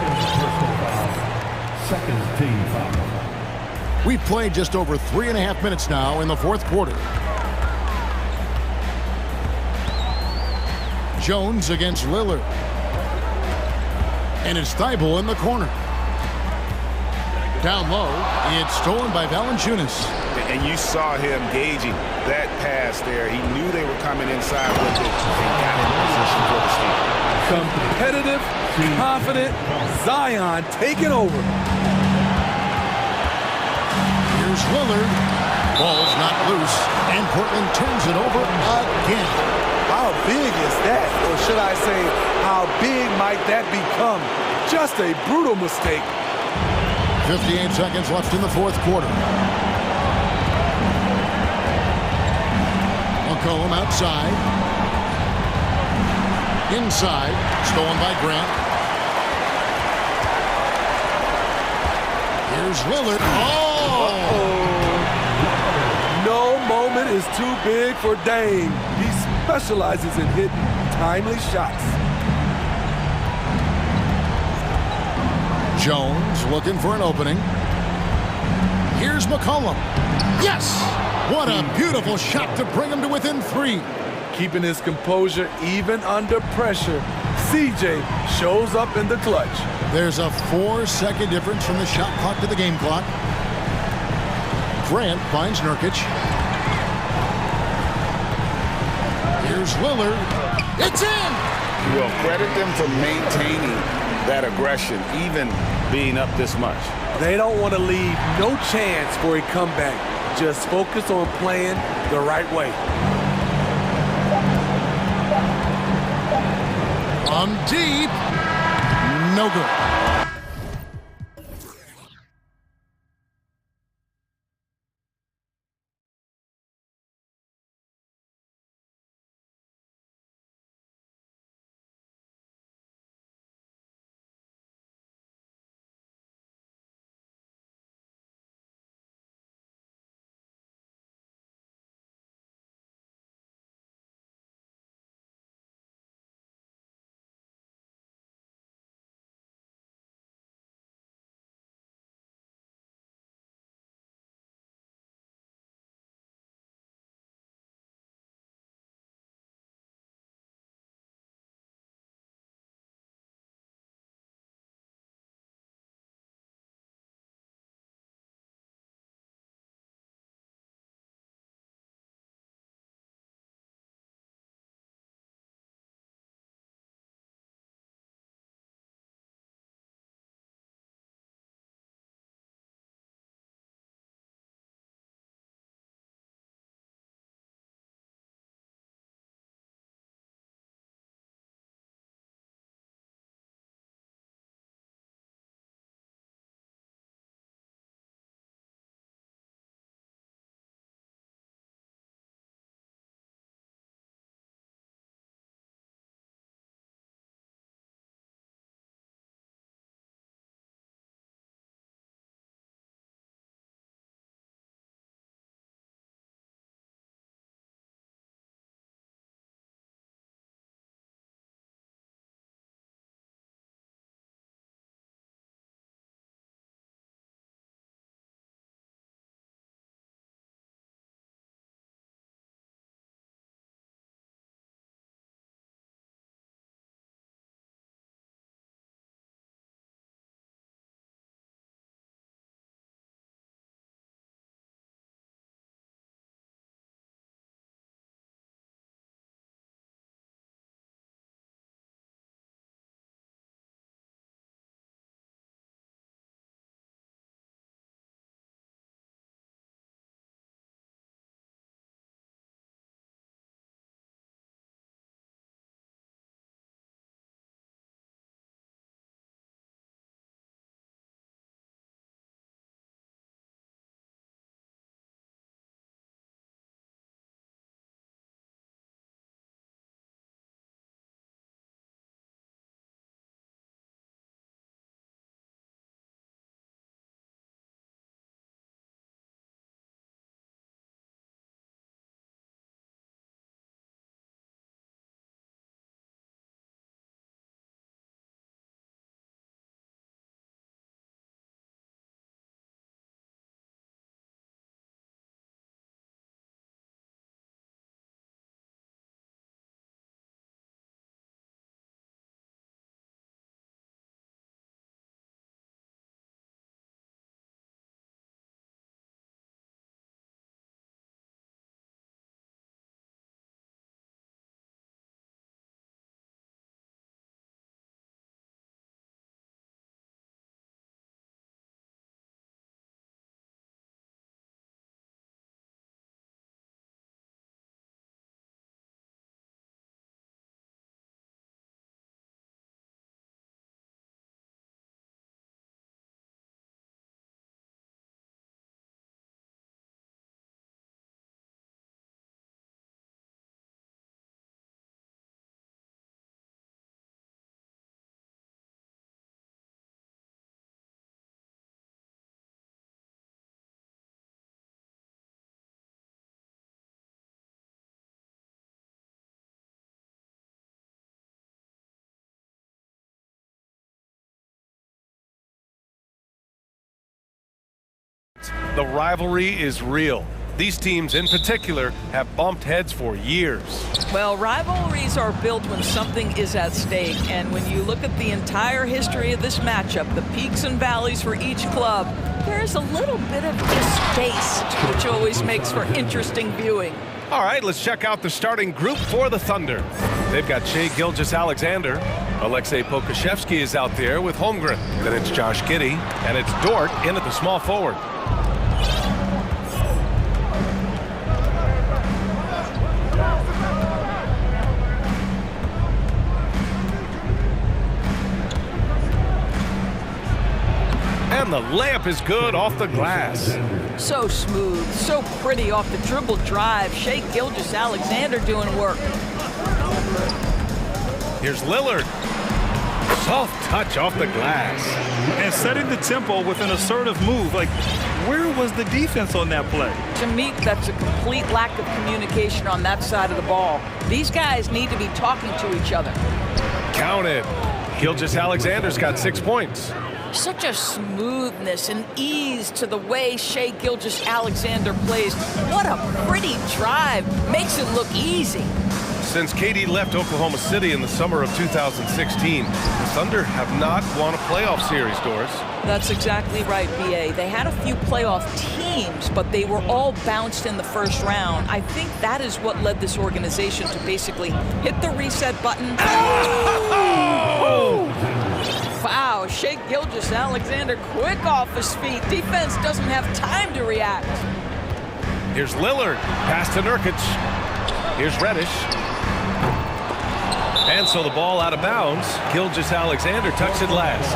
Second team foul. We've played just over 3.5 minutes now in the 4th quarter. Jones against Lillard. And it's Thibault in the corner. Down low, it's stolen by Valanciunas. And you saw him gauging that pass there. He knew they were coming inside with it and got in position for the steal. Competitive, confident, Zion taking over. Here's Lillard. Ball's not loose, and Portland turns it over again. How big is that? Or should I say, how big might that become? Just a brutal mistake. 58 seconds left in the 4th quarter. McCollum outside. Inside. Stolen by Grant. Here's Lillard. Oh! No moment is too big for Dame. He specializes in hitting timely shots. Jones looking for an opening. Here's McCollum. Yes! What a beautiful shot to bring him to within 3. Keeping his composure even under pressure, CJ shows up in the clutch. There's a 4-second difference from the shot clock to the game clock. Grant finds Nurkic. Here's Lillard. It's in! Well, credit them for maintaining that aggression, even being up this much. They don't want to leave no chance for a comeback. Just focus on playing the right way. From deep. No good. The rivalry is real. These teams in particular have bumped heads for years. Well, rivalries are built when something is at stake. And when you look at the entire history of this matchup, the peaks and valleys for each club, there's a little bit of distaste, which always makes for interesting viewing. All right, let's check out the starting group for the Thunder. They've got Shai Gilgeous-Alexander. Alexei Pokusevski is out there with Holmgren. Then it's Josh Giddey, and it's Dort in at the small forward. And the layup is good off the glass. So smooth, so pretty off the dribble drive. Shai Gilgeous-Alexander doing work. Here's Lillard. Soft touch off the glass. And setting the tempo with an assertive move. Like, where was the defense on that play? To me, that's a complete lack of communication on that side of the ball. These guys need to be talking to each other. Counted. Gilgeous-Alexander's got 6 points. Such a smoothness and ease to the way Shai Gilgeous-Alexander plays. What a pretty drive. Makes it look easy. Since KD left Oklahoma City in the summer of 2016, the Thunder have not won a playoff series, Doris. That's exactly right, B.A. They had a few playoff teams, but they were all bounced in the first round. I think that is what led this organization to basically hit the reset button. Oh! Wow, Shai Gilgeous-Alexander quick off his feet. Defense doesn't have time to react. Here's Lillard. Pass to Nurkic. Here's Reddish. And so the ball out of bounds. Gilgeous-Alexander tucks it last.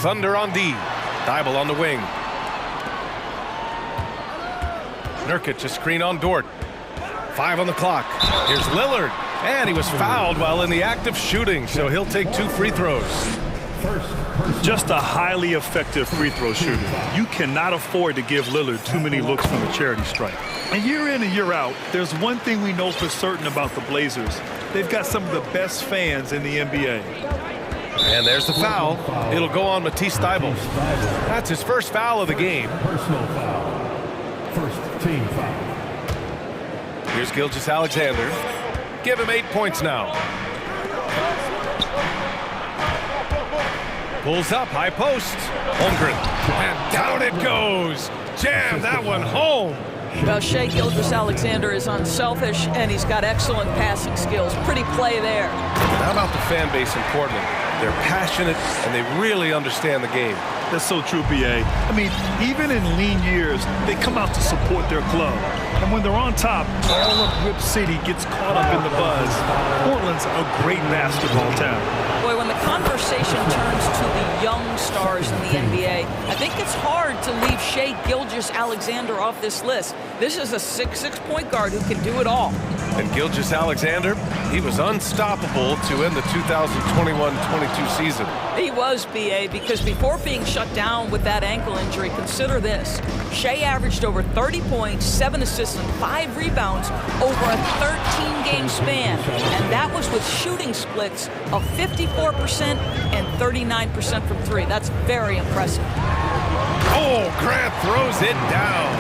Thunder on D. Thibault on the wing. Nurkic a screen on Dort. 5 on the clock. Here's Lillard. And he was fouled while in the act of shooting, so he'll take 2 free throws. Just a highly effective free throw shooter. You cannot afford to give Lillard too many looks from a charity stripe. And year in and year out, there's one thing we know for certain about the Blazers. They've got some of the best fans in the NBA. And there's the foul. It'll go on Matisse Thybulle. That's his first foul of the game. Personal foul. First team foul. Here's Gilgeous-Alexander. Give him 8 points now. Pulls up, high post. Holmgren. And down it goes. Jam that one home. Well, Shai Gilgeous-Alexander is unselfish, and he's got excellent passing skills. Pretty play there. How about the fan base in Portland? They're passionate, and they really understand the game. That's so true, B.A. I mean, even in lean years, they come out to support their club. And when they're on top, all of Rip City gets caught up in the buzz. Portland's a great basketball town. Boy, when the conversation turns to the young stars in the NBA, I think it's hard to leave Shai Gilgeous-Alexander off this list. This is a 6'6" point guard who can do it all. And Gilgeous-Alexander, he was unstoppable to end the 2021-22 season. He was, B.A., because before being shut down with that ankle injury, consider this. Shai averaged over 30 points, 7 assists, and 5 rebounds over a 13-game span. And that was with shooting splits of 54% and 39% from 3. That's very impressive. Oh, Grant throws it down.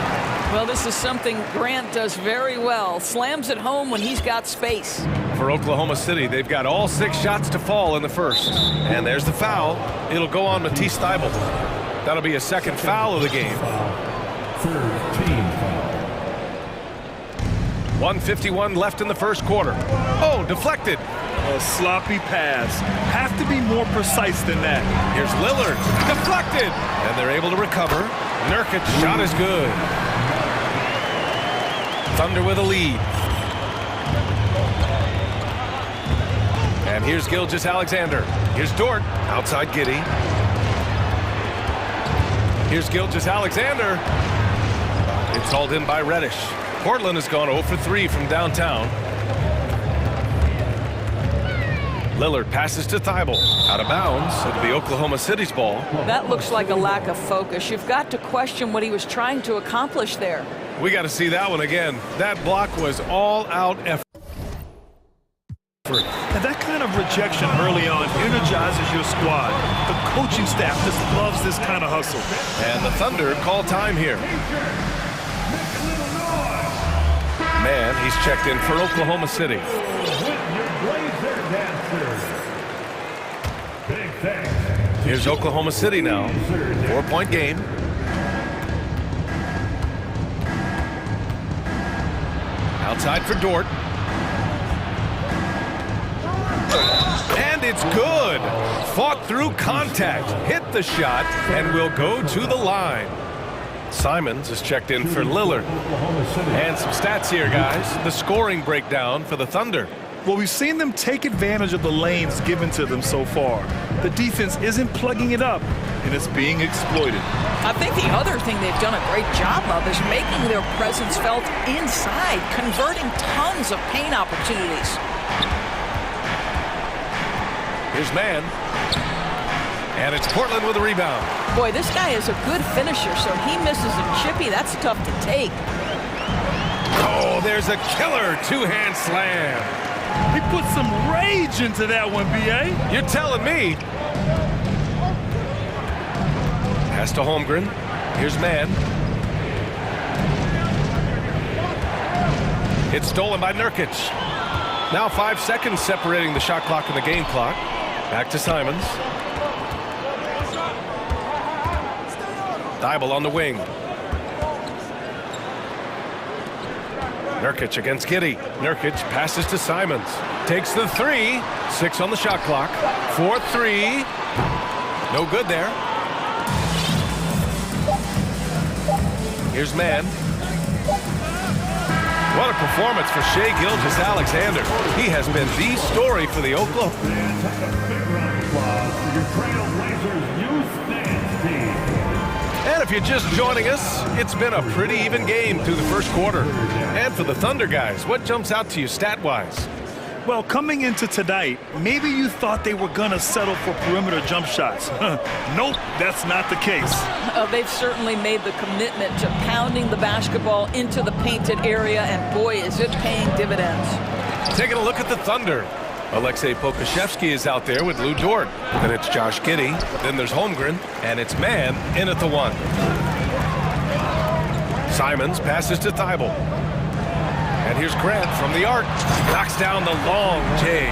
Well, this is something Grant does very well. Slams it home when he's got space. For Oklahoma City, they've got all 6 shots to fall in the first. And there's the foul. It'll go on Matisse Thybulle. That'll be a second foul of the game. Third team foul. 1:51 left in the first quarter. Oh, deflected. A sloppy pass. Have to be more precise than that. Here's Lillard. Deflected. And they're able to recover. Nurkic's shot is good. Thunder with a lead. And here's Gilgeous-Alexander. Here's Dort. Outside Giddey. Here's Gilgeous-Alexander. It's hauled in by Reddish. Portland has gone 0 for 3 from downtown. Lillard passes to Thybulle. Out of bounds. It'll be Oklahoma City's ball. That looks like a lack of focus. You've got to question what he was trying to accomplish there. We got to see that one again. That block was all-out effort. And that kind of rejection early on energizes your squad. The coaching staff just loves this kind of hustle. And the Thunder call time here. Man, he's checked in for Oklahoma City. Here's Oklahoma City now. 4-point game. Outside for Dort. And it's good. Fought through contact, hit the shot, and will go to the line. Simons is checked in for Lillard. And some stats here, guys. The scoring breakdown for the Thunder. Well, we've seen them take advantage of the lanes given to them so far. The defense isn't plugging it up, and it's being exploited. I think the other thing they've done a great job of is making their presence felt inside, converting tons of paint opportunities. Here's Man. And it's Portland with a rebound. Boy, this guy is a good finisher, so he misses a chippy. That's tough to take. Oh, there's a killer two-hand slam. He put some rage into that one, B.A. You're telling me. Pass to Holmgren. Here's Man. It's stolen by Nurkic. Now 5 seconds separating the shot clock and the game clock. Back to Simons. Thibault on the wing. Nurkic against Giddey. Nurkic passes to Simons. Takes the three. 6 on the shot clock. 4-3. No good there. Here's Man. What a performance for Shai Gilgeous-Alexander. He has been the story for the Oklahoma. And if you're just joining us, it's been a pretty even game through the first quarter. And for the Thunder guys, what jumps out to you stat-wise? Well, coming into tonight, maybe you thought they were going to settle for perimeter jump shots. Nope, that's not the case. They've certainly made the commitment to pounding the basketball into the painted area, and boy, is it paying dividends. Taking a look at the Thunder. Aleksej Pokusevski is out there with Lou Dort. Then it's Josh Giddey. Then there's Holmgren. And it's Man in at the 1. Simons passes to Thibault. And here's Grant from the arc. Knocks down the long J.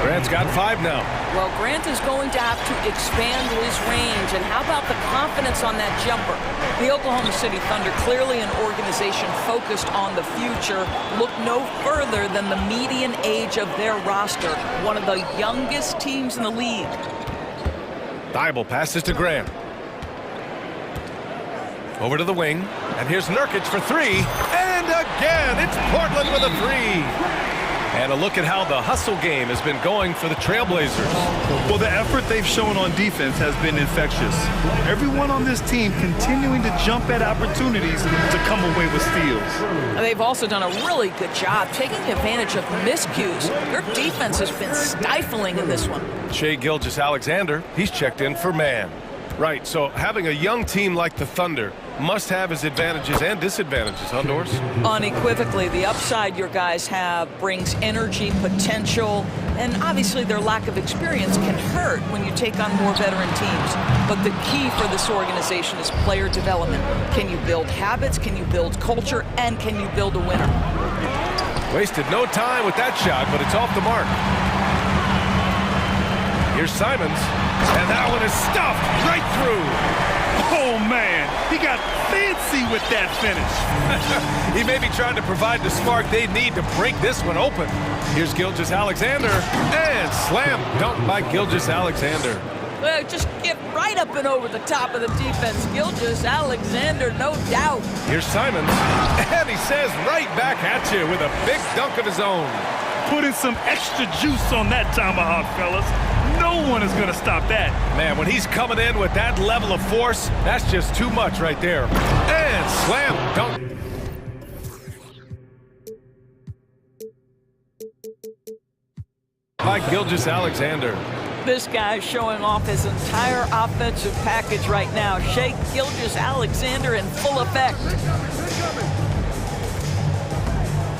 Grant's got 5 now. Well, Grant is going to have to expand his range. And how about the confidence on that jumper? The Oklahoma City Thunder, clearly an organization focused on the future, look no further than the median age of their roster. One of the youngest teams in the league. Thibault passes to Grant. Over to the wing. And here's Nurkic for 3. And again, it's Portland with a 3. And a look at how the hustle game has been going for the Trailblazers. Well, the effort they've shown on defense has been infectious. Everyone on this team continuing to jump at opportunities to come away with steals. And they've also done a really good job taking advantage of miscues. Their defense has been stifling in this one. Shai Gilgeous-Alexander, he's checked in for Man. Right, so having a young team like the Thunder must have its advantages and disadvantages, huh, Doris? Unequivocally, the upside your guys have brings energy, potential, and obviously their lack of experience can hurt when you take on more veteran teams. But the key for this organization is player development. Can you build habits, can you build culture, and can you build a winner? Wasted no time with that shot, but it's off the mark. Here's Simons, and that one is stuffed right through. Oh, man, he got fancy with that finish. He may be trying to provide the spark they need to break this one open. Here's Gilgeous-Alexander, and slam dunk by Gilgeous-Alexander. Well, just get right up and over the top of the defense. Gilgeous-Alexander, no doubt. Here's Simons, and he says right back at you with a big dunk of his own. Putting some extra juice on that tomahawk, fellas. No one is going to stop that. Man, when he's coming in with that level of force, that's just too much right there. And slam dunk. By Gilgeous-Alexander. This guy's showing off his entire offensive package right now. Shai Gilgeous-Alexander in full effect.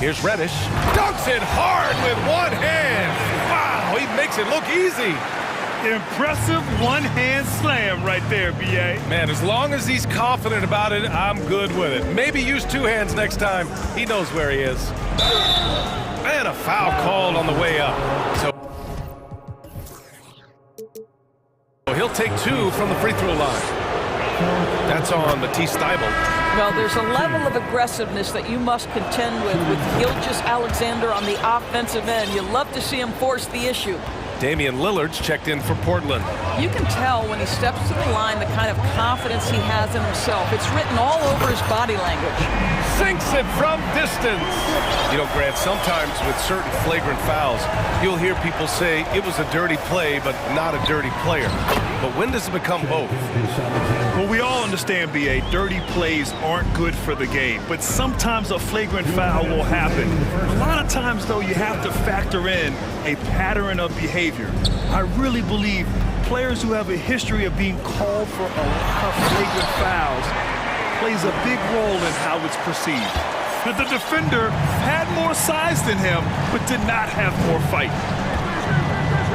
Here's Reddish. Dunks it hard with one hand. Wow. Wow, he makes it look easy. Impressive one-hand slam right there, B.A. Man, as long as he's confident about it, I'm good with it. Maybe use two hands next time. He knows where he is. And a foul called on the way up. So he'll take two from the free throw line. That's on Matisse Thybulle. Well, there's a level of aggressiveness that you must contend with Gilgeous-Alexander on the offensive end. You love to see him force the issue. Damian Lillard's checked in for Portland. You can tell when he steps to the line the kind of confidence he has in himself. It's written all over his body language. Sinks it from distance. You know, Grant, sometimes with certain flagrant fouls, you'll hear people say it was a dirty play, but not a dirty player. But when does it become both? Well, we all understand, B.A., dirty plays aren't good for the game, but sometimes a flagrant foul will happen. A lot of times, though, you have to factor in a pattern of behavior. I really believe players who have a history of being called for a lot of flagrant fouls plays a big role in how it's perceived. But the defender had more size than him, but did not have more fight.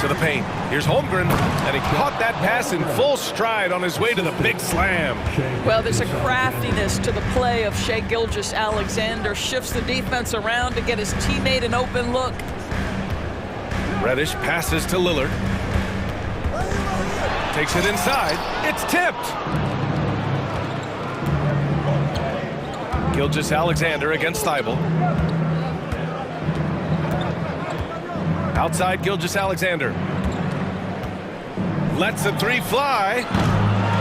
To the paint. Here's Holmgren, and he caught that pass in full stride on his way to the big slam. Well, there's a craftiness to the play of Shai Gilgeous-Alexander. Shifts the defense around to get his teammate an open look. Reddish passes to Lillard. Takes it inside. It's tipped. Gilgeous-Alexander against Thybulle. Outside Gilgeous-Alexander. Lets the three fly.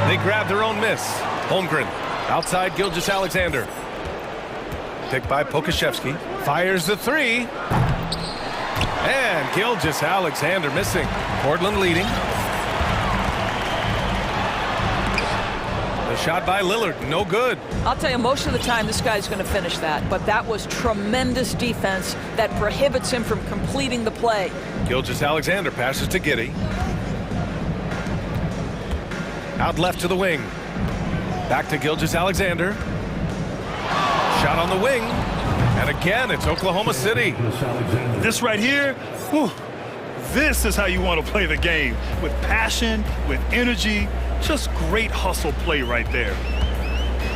They grab their own miss. Holmgren outside Gilgeous-Alexander. Picked by Pokashevsky. Fires the three. And Gilgeous-Alexander missing. Portland leading. The shot by Lillard, no good. I'll tell you, most of the time this guy's going to finish that, but that was tremendous defense that prohibits him from completing the play. Gilgeous-Alexander passes to Giddey. Out left to the wing. Back to Gilgeous-Alexander. Shot on the wing. And again, it's Oklahoma City. This right here, whew, this is how you want to play the game. With passion, with energy, just great hustle play right there.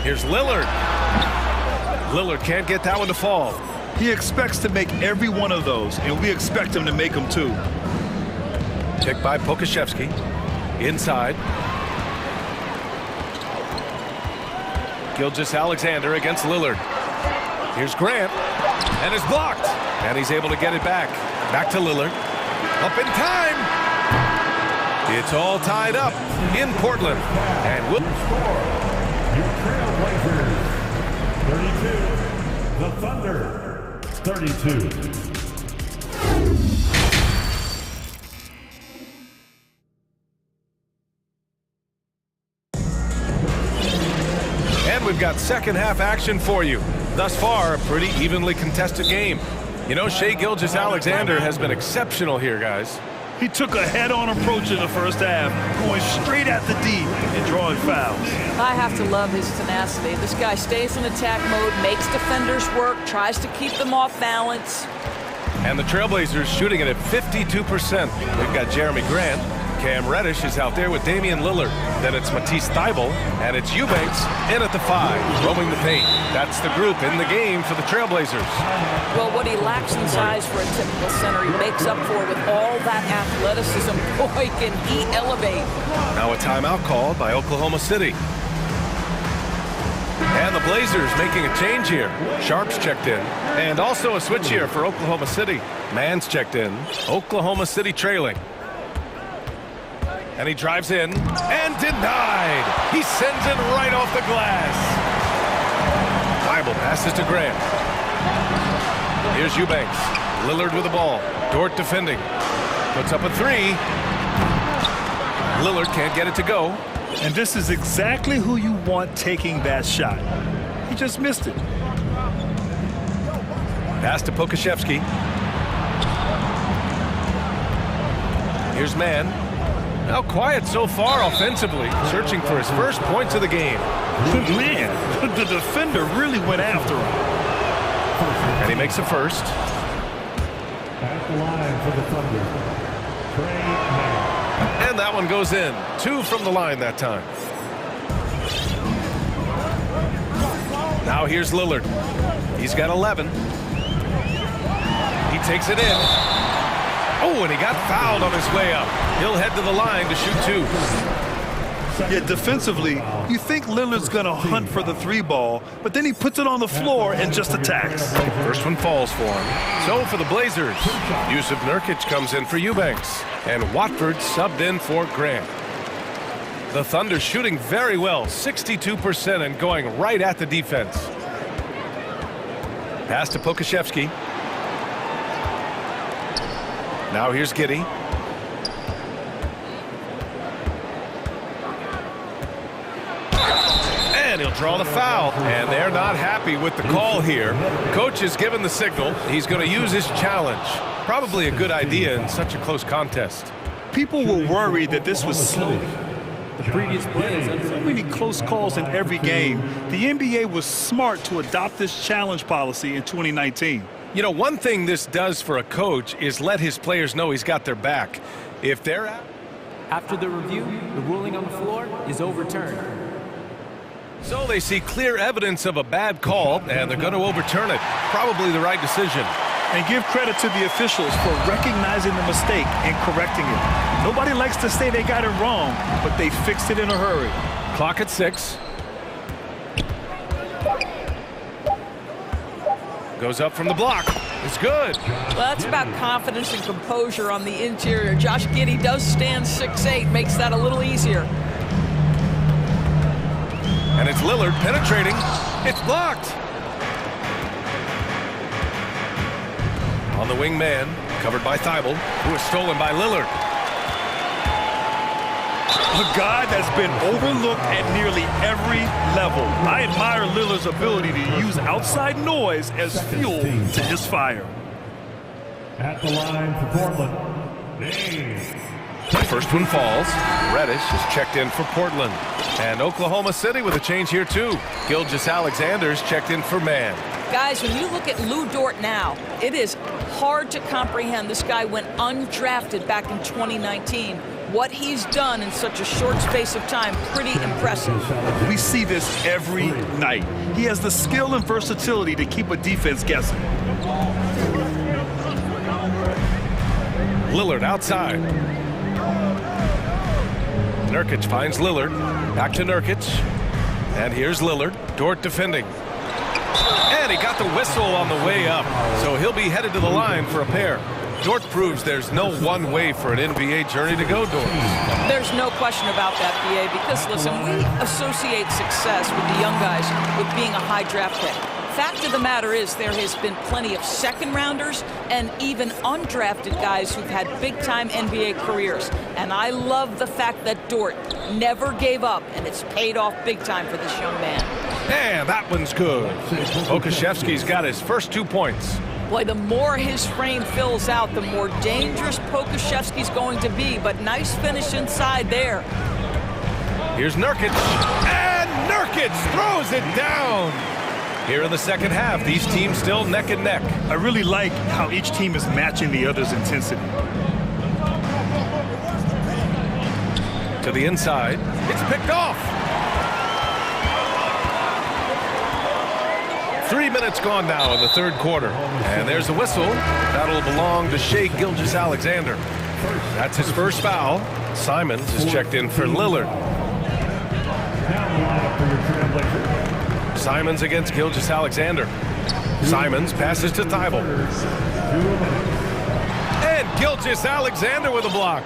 Here's Lillard. Lillard can't get that one to fall. He expects to make every one of those, and we expect him to make them too. Picked by Pokashevsky. Inside. Gilgeous-Alexander against Lillard. Here's Grant, and it's blocked. And he's able to get it back. Back to Lillard. Up in time. It's all tied up in Portland. And we'll score. Your Trailblazers, 32. The Thunder, 32. And we've got second half action for you. Thus far, a pretty evenly contested game. You know, Shai Gilgeous-Alexander has been exceptional here, guys. He took a head-on approach in the first half, going straight at the D and drawing fouls. I have to love his tenacity. This guy stays in attack mode, makes defenders work, tries to keep them off balance. And the Trailblazers shooting it at 52%. We've got Jeremy Grant. Cam Reddish is out there with Damian Lillard. Then it's Matisse Thybulle, and it's Eubanks in at the 5, roaming the paint. That's the group in the game for the Trailblazers. Well, what he lacks in size for a typical center, he makes up for with all that athleticism. Boy, can he elevate. Now a timeout called by Oklahoma City. And the Blazers making a change here. Sharp's checked in. And also a switch here for Oklahoma City. Mann's checked in. Oklahoma City trailing. And he drives in and denied. He sends it right off the glass. Thybulle passes to Grant. Here's Eubanks. Lillard with the ball. Dort defending. Puts up a three. Lillard can't get it to go. And this is exactly who you want taking that shot. He just missed it. Pass to Pokashevsky. Here's Mann. Now quiet so far offensively, searching for his first points of the game. Man, the defender really went after him. And he makes a first. At the line for the Thunder, And that one goes in. 2 from the line that time. Now here's Lillard. He's got 11. He takes it in. Oh, and he got fouled on his way up. He'll head to the line to shoot 2. Yeah, defensively, you think Lillard's going to hunt for the 3-ball, but then he puts it on the floor and just attacks. First one falls for him. So for the Blazers, Yusuf Nurkic comes in for Eubanks, and Watford subbed in for Grant. The Thunder shooting very well, 62%, and going right at the defense. Pass to Pokusevski. Now here's Giddey. And he'll draw the foul. And they're not happy with the call here. Coach has given the signal. He's going to use his challenge. Probably a good idea in such a close contest. People were worried that this was slow. The previous play is So many close calls in every game. The NBA was smart to adopt this challenge policy in 2019. You know, one thing this does for a coach is let his players know he's got their back. If they're out. After the review, the ruling on the floor is overturned. So they see clear evidence of a bad call, and they're going to overturn it. Probably the right decision. And give credit to the officials for recognizing the mistake and correcting it. Nobody likes to say they got it wrong, but they fixed it in a hurry. Clock at 6. Goes up from the block. It's good. Well, that's about confidence and composure on the interior. Josh Giddey does stand 6'8", makes that a little easier. And it's Lillard penetrating. It's blocked. On the wing man, covered by Thibault, who is stolen by Lillard. A guy that's been overlooked at nearly every level. I admire Lillard's ability to use outside noise as fuel to his fire. At the line for Portland, Dave. First one falls. Reddish is checked in for Portland. And Oklahoma City with a change here too. Gilgeous-Alexander's checked in for Man. Guys, when you look at Lou Dort now, it is hard to comprehend. This guy went undrafted back in 2019. What he's done in such a short space of time, pretty impressive. We see this every night. He has the skill and versatility to keep a defense guessing. Lillard outside. Nurkic finds Lillard. Back to Nurkic. And here's Lillard. Dort defending. And he got the whistle on the way up. So he'll be headed to the line for a pair. Dort proves there's no one way for an NBA journey to go, Dort. There's no question about that, BA, because, listen, we associate success with the young guys with being a high draft pick. Fact of the matter is there has been plenty of second-rounders and even undrafted guys who've had big-time NBA careers. And I love the fact that Dort never gave up, and it's paid off big time for this young man. And that one's good. Pokusevski's got his first 2 points. Boy, the more his frame fills out, the more dangerous Pokusevski's going to be. But nice finish inside there. Here's Nurkic. And Nurkic throws it down. Here in the second half, these teams still neck and neck. I really like how each team is matching the other's intensity. To the inside. It's picked off. 3 minutes gone now in the third quarter. And there's the whistle. That'll belong to Shai Gilgeous-Alexander. That's his first foul. Simons is checked in for Lillard. Simons against Gilgeous-Alexander. Simons passes to Thibault. And Gilgeous-Alexander with a block.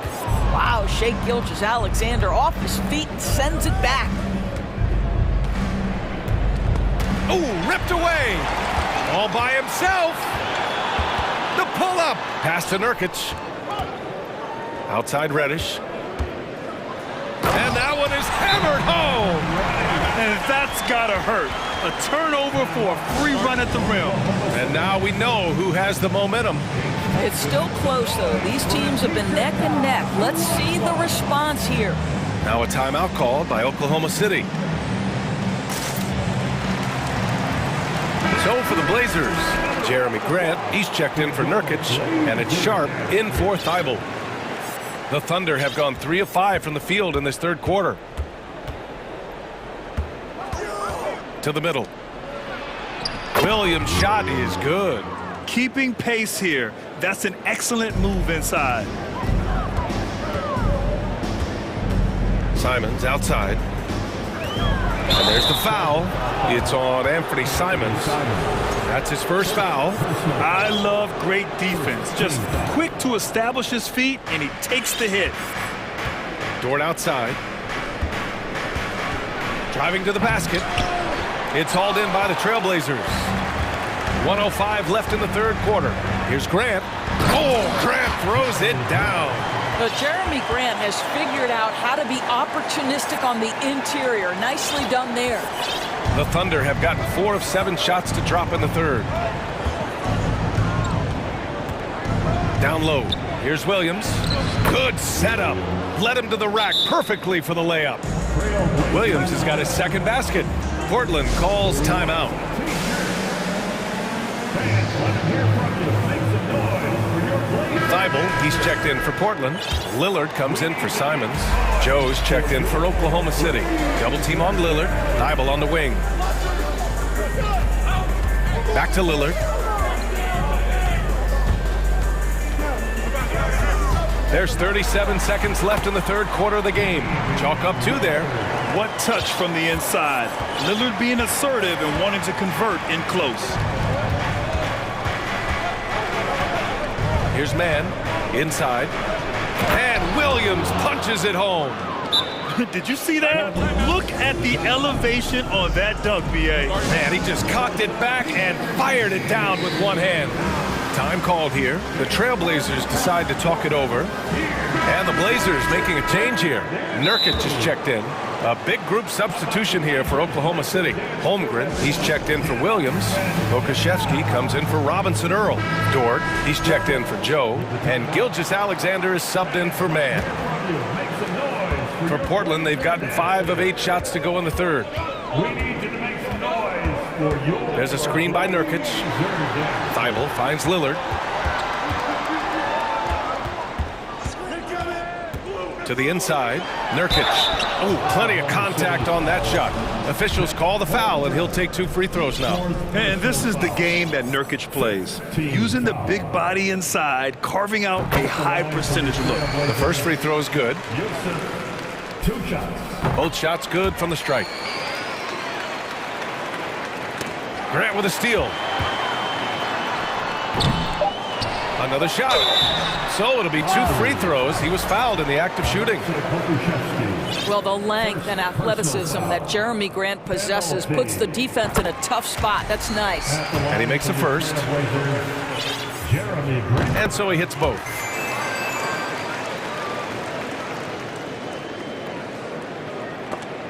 Wow, Shai Gilgeous-Alexander off his feet and sends it back. Oh, ripped away. All by himself. The pull-up. Pass to Nurkic. Outside Reddish. And that one is hammered home. And that's gotta hurt. A turnover for a free run at the rim. And now we know who has the momentum. It's still close, though. These teams have been neck and neck. Let's see the response here. Now a timeout called by Oklahoma City. So for the Blazers, Jeremy Grant, he's checked in for Nurkic, and it's Sharp in for Thibault. The Thunder have gone 3 of 5 from the field in this third quarter. To the middle. Williams' shot is good. Keeping pace here. That's an excellent move inside. Simons outside. And there's the foul. It's on Anthony Simons. That's his first foul. I love great defense. Just quick to establish his feet, and he takes the hit. Dort outside. Driving to the basket. It's hauled in by the Trailblazers. 1:05 left in the third quarter. Here's Grant. Oh, Grant throws it down. But Jeremy Grant has figured out how to be opportunistic on the interior. Nicely done there. The Thunder have gotten 4 of 7 shots to drop in the third. Down low. Here's Williams. Good setup. Led him to the rack perfectly for the layup. Williams has got his second basket. Portland calls timeout. Thibault, he's checked in for Portland. Lillard comes in for Simons. Joe's checked in for Oklahoma City. Double team on Lillard. Thibault on the wing. Back to Lillard. There's 37 seconds left in the third quarter of the game. Chalk up 2 there. What touch from the inside. Lillard being assertive and wanting to convert in close. Here's Mann, inside, and Williams punches it home. Did you see that? Look at the elevation on that dunk, B.A. Man, he just cocked it back and fired it down with one hand. Time called here. The Trailblazers decide to talk it over. And the Blazers making a change here. Nurkic is checked in. A big group substitution here for Oklahoma City. Holmgren, he's checked in for Williams. Okashevsky comes in for Robinson Earl. Dort, he's checked in for Joe. And Gilgeous-Alexander is subbed in for Mann. For Portland, they've gotten 5 of 8 shots to go in the third. There's a screen by Nurkic. Thibault finds Lillard. To the inside, Nurkic. Oh, plenty of contact on that shot. Officials call the foul, and he'll take 2 free throws now. And this is the game that Nurkic plays. Using the big body inside, carving out a high percentage look. The first free throw is good. 2 shots. Both shots good from the strike. Grant with a steal. Another shot. So it'll be 2 free throws. He was fouled in the act of shooting. Well, the length and athleticism that Jeremy Grant possesses puts the defense in a tough spot. That's nice. And he makes the first. And so he hits both.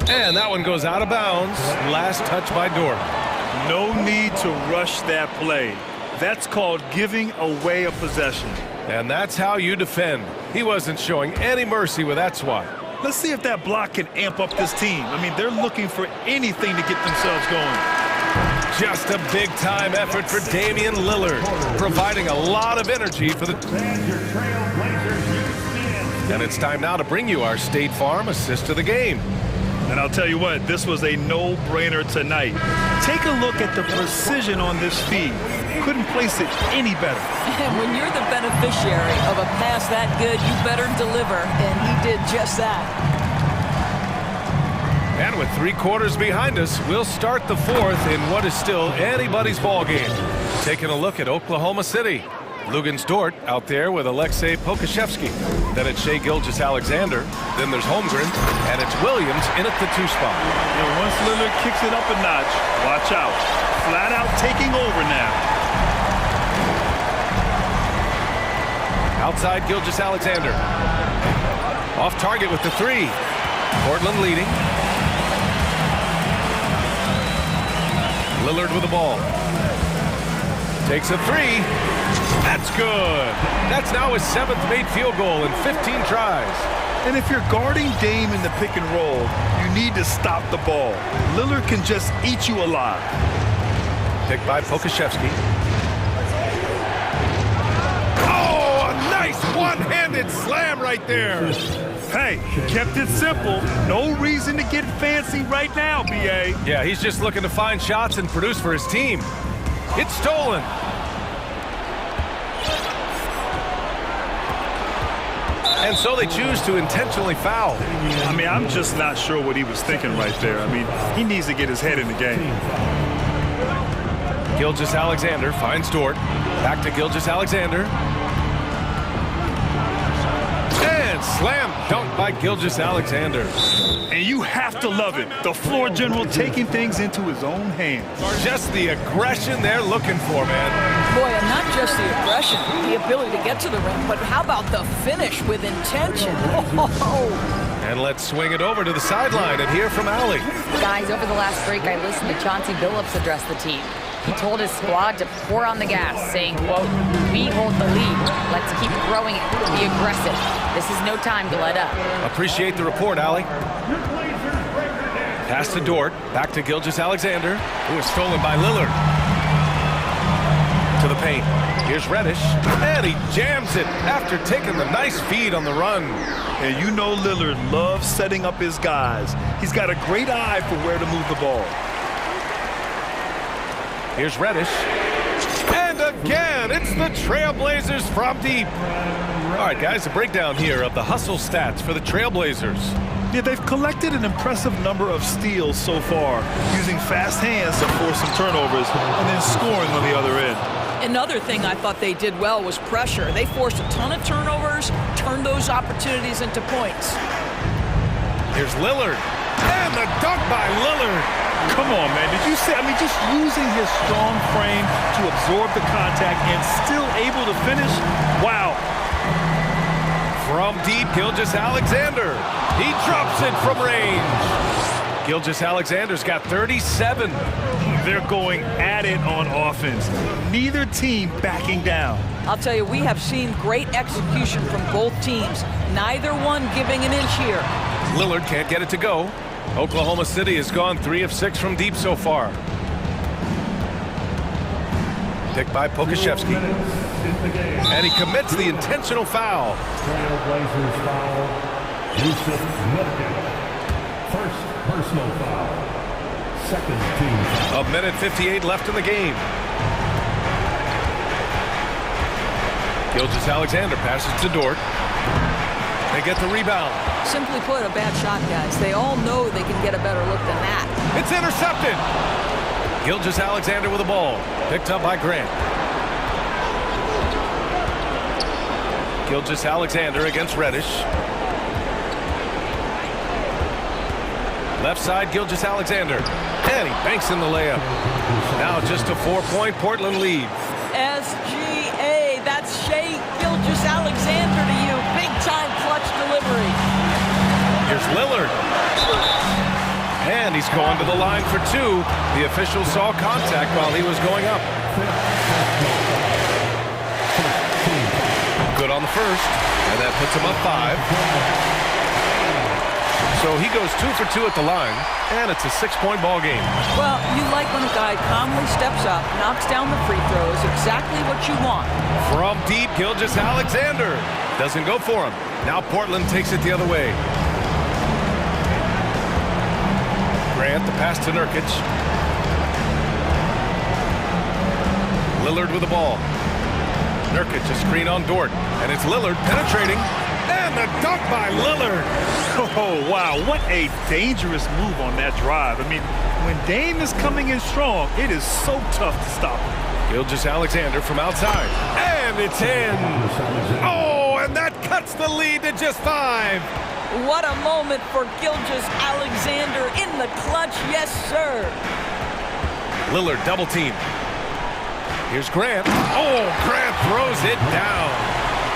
And that one goes out of bounds. Last touch by Dort. No need to rush that play. That's called giving away a possession. And that's how you defend. He wasn't showing any mercy with that swat. Let's see if that block can amp up this team. I mean, they're looking for anything to get themselves going. Just a big-time effort for Damian Lillard, providing a lot of energy for the... And it's time now to bring you our State Farm assist of the game. And I'll tell you what, this was a no-brainer tonight. Take a look at the precision on this feed. Couldn't place it any better. And when you're the beneficiary of a pass that good, you better deliver, and he did just that. And with 3 quarters behind us, we'll start the 4th in what is still anybody's ball game. Taking a look at Oklahoma City. Lugens Dort out there with Alexei Pokashevsky. Then it's Shai Gilgeous-Alexander. Then there's Holmgren. And it's Williams in at the 2 spot. And once Lillard kicks it up a notch, watch out. Flat out taking over now. Outside Gilgeous-Alexander. Off target with the 3. Portland leading. Lillard with the ball. Takes a 3. That's good. That's now his 7th made field goal in 15 tries. And if you're guarding Dame in the pick and roll, you need to stop the ball. Lillard can just eat you alive. Picked by Pokashevsky. Oh, a nice one-handed slam right there. Hey, kept it simple. No reason to get fancy right now, B.A. Yeah, he's just looking to find shots and produce for his team. It's stolen. And so they choose to intentionally foul. I mean, I'm just not sure what he was thinking right there. I mean, he needs to get his head in the game. Gilgeous-Alexander finds Dort. Back to Gilgeous-Alexander. And slam dunk by Gilgeous-Alexander. And you have to love it. The floor general taking things into his own hands. Just the aggression they're looking for, man. Boy, and not just the aggression, the ability to get to the rim, but how about the finish with intention? Oh. And let's swing it over to the sideline and hear from Allie. Guys, over the last break, I listened to Chauncey Billups address the team. He told his squad to pour on the gas, saying, quote, "We hold the lead. Let's keep growing it. Be aggressive. This is no time to let up." Appreciate the report, Allie. Pass to Dort. Back to Gilgeous-Alexander, who is stolen by Lillard. To the paint. Here's Reddish. And he jams it after taking the nice feed on the run. And you know Lillard loves setting up his guys. He's got a great eye for where to move the ball. Here's Reddish. And again, it's the Trailblazers from deep. All right, guys, a breakdown here of the hustle stats for the Trailblazers. Yeah, they've collected an impressive number of steals so far, using fast hands to force some turnovers and then scoring on the other end. Another thing I thought they did well was pressure. They forced a ton of turnovers, turned those opportunities into points. Here's Lillard. And the dunk by Lillard. Come on, man. Did you see? I mean, just using his strong frame to absorb the contact and still able to finish. Wow. From deep, Gilgeous-Alexander. He drops it from range. Gilgeous-Alexander's got 37. They're going at it on offense. Neither team backing down. I'll tell you, we have seen great execution from both teams. Neither one giving an inch here. Lillard can't get it to go. Oklahoma City has gone 3 of 6 from deep so far. Picked by Pokashevsky. And he commits the intentional foul. Trailblazers foul. First personal foul. Second team foul. 1:58 left in the game. Gilgeous-Alexander passes to Dort. They get the rebound. Simply put, a bad shot, guys. They all know they can get a better look than that. It's intercepted. Gilgeous-Alexander with the ball. Picked up by Grant. Gilgeous-Alexander against Reddish. Left side, Gilgeous-Alexander. And he banks in the layup. Now just a 4-point Portland lead. SGA, that's Shea Gilgeous-Alexander to you. Big-time clutch delivery. Here's Lillard. And he's going to the line for 2. The official saw contact while he was going up. Good on the first, and that puts him up 5. So he goes 2 for 2 at the line, and it's a 6-point ball game. Well, you like when a guy calmly steps up, knocks down the free throws, exactly what you want. From deep, Gilgeous-Alexander. Doesn't go for him. Now Portland takes it the other way. Grant, the pass to Nurkic. Lillard with the ball. Nurkic, a screen on Dort. And it's Lillard penetrating. And the dunk by Lillard. Oh, wow. What a dangerous move on that drive. I mean, when Dame is coming in strong, it is so tough to stop him. Gilgeous-Alexander from outside. And it's in. Oh, and that cuts the lead to just 5. What a moment for Gilgeous-Alexander in the clutch. Yes, sir. Lillard double team. Here's Grant. Oh, Grant throws it down.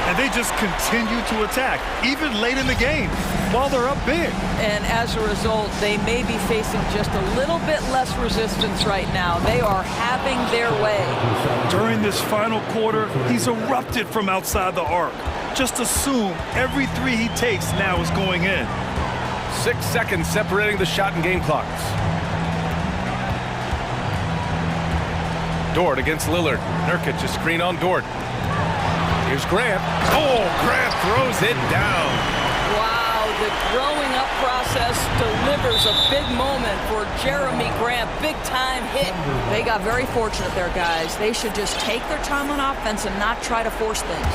And they just continue to attack, even late in the game, while they're up big. And as a result, they may be facing just a little bit less resistance right now. They are having their way. During this final quarter, he's erupted from outside the arc. Just assume every 3 he takes now is going in. 6 seconds separating the shot and game clocks. Dort against Lillard. Nurkic, a screen on Dort. Here's Grant. Oh, Grant throws it down. Wow, the growing up process delivers a big moment for Jeremy Grant. Big time hit. They got very fortunate there, guys. They should just take their time on offense and not try to force things.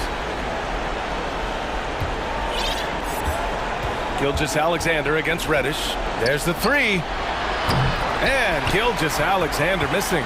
Gilgeous-Alexander against Reddish. There's the three. And Gilgeous-Alexander missing.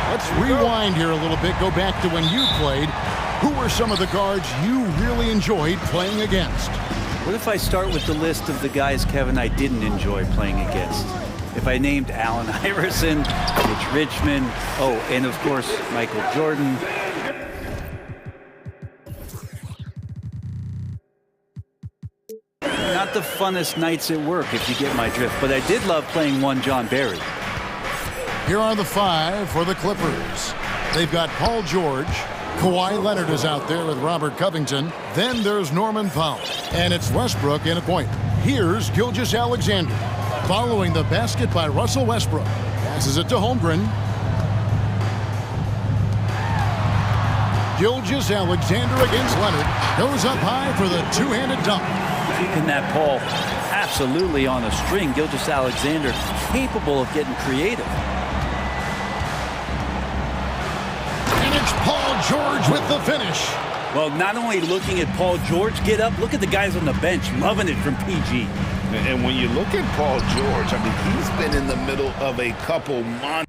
Let's rewind here a little bit. Go back to when you played. Who were some of the guards you really enjoyed playing against? What if I start with the list of the guys, Kevin, I didn't enjoy playing against? If I named Allen Iverson, Mitch Richmond, and of course, Michael Jordan. Not the funnest nights at work, if you get my drift, but I did love playing one John Barry. Here are the 5 for the Clippers. They've got Paul George. Kawhi Leonard is out there with Robert Covington. Then there's Norman Powell. And it's Westbrook in a point. Here's Gilgeous-Alexander. Following the basket by Russell Westbrook. Passes it to Holmgren. Gilgeous-Alexander against Leonard. Goes up high for the two-handed dunk. Keeping that ball absolutely on a string. Gilgeous-Alexander capable of getting creative. And it's Paul George with the finish. Well, not only looking at Paul George get up, look at the guys on the bench loving it from PG. And when you look at Paul George, I mean, he's been in the middle of a couple monster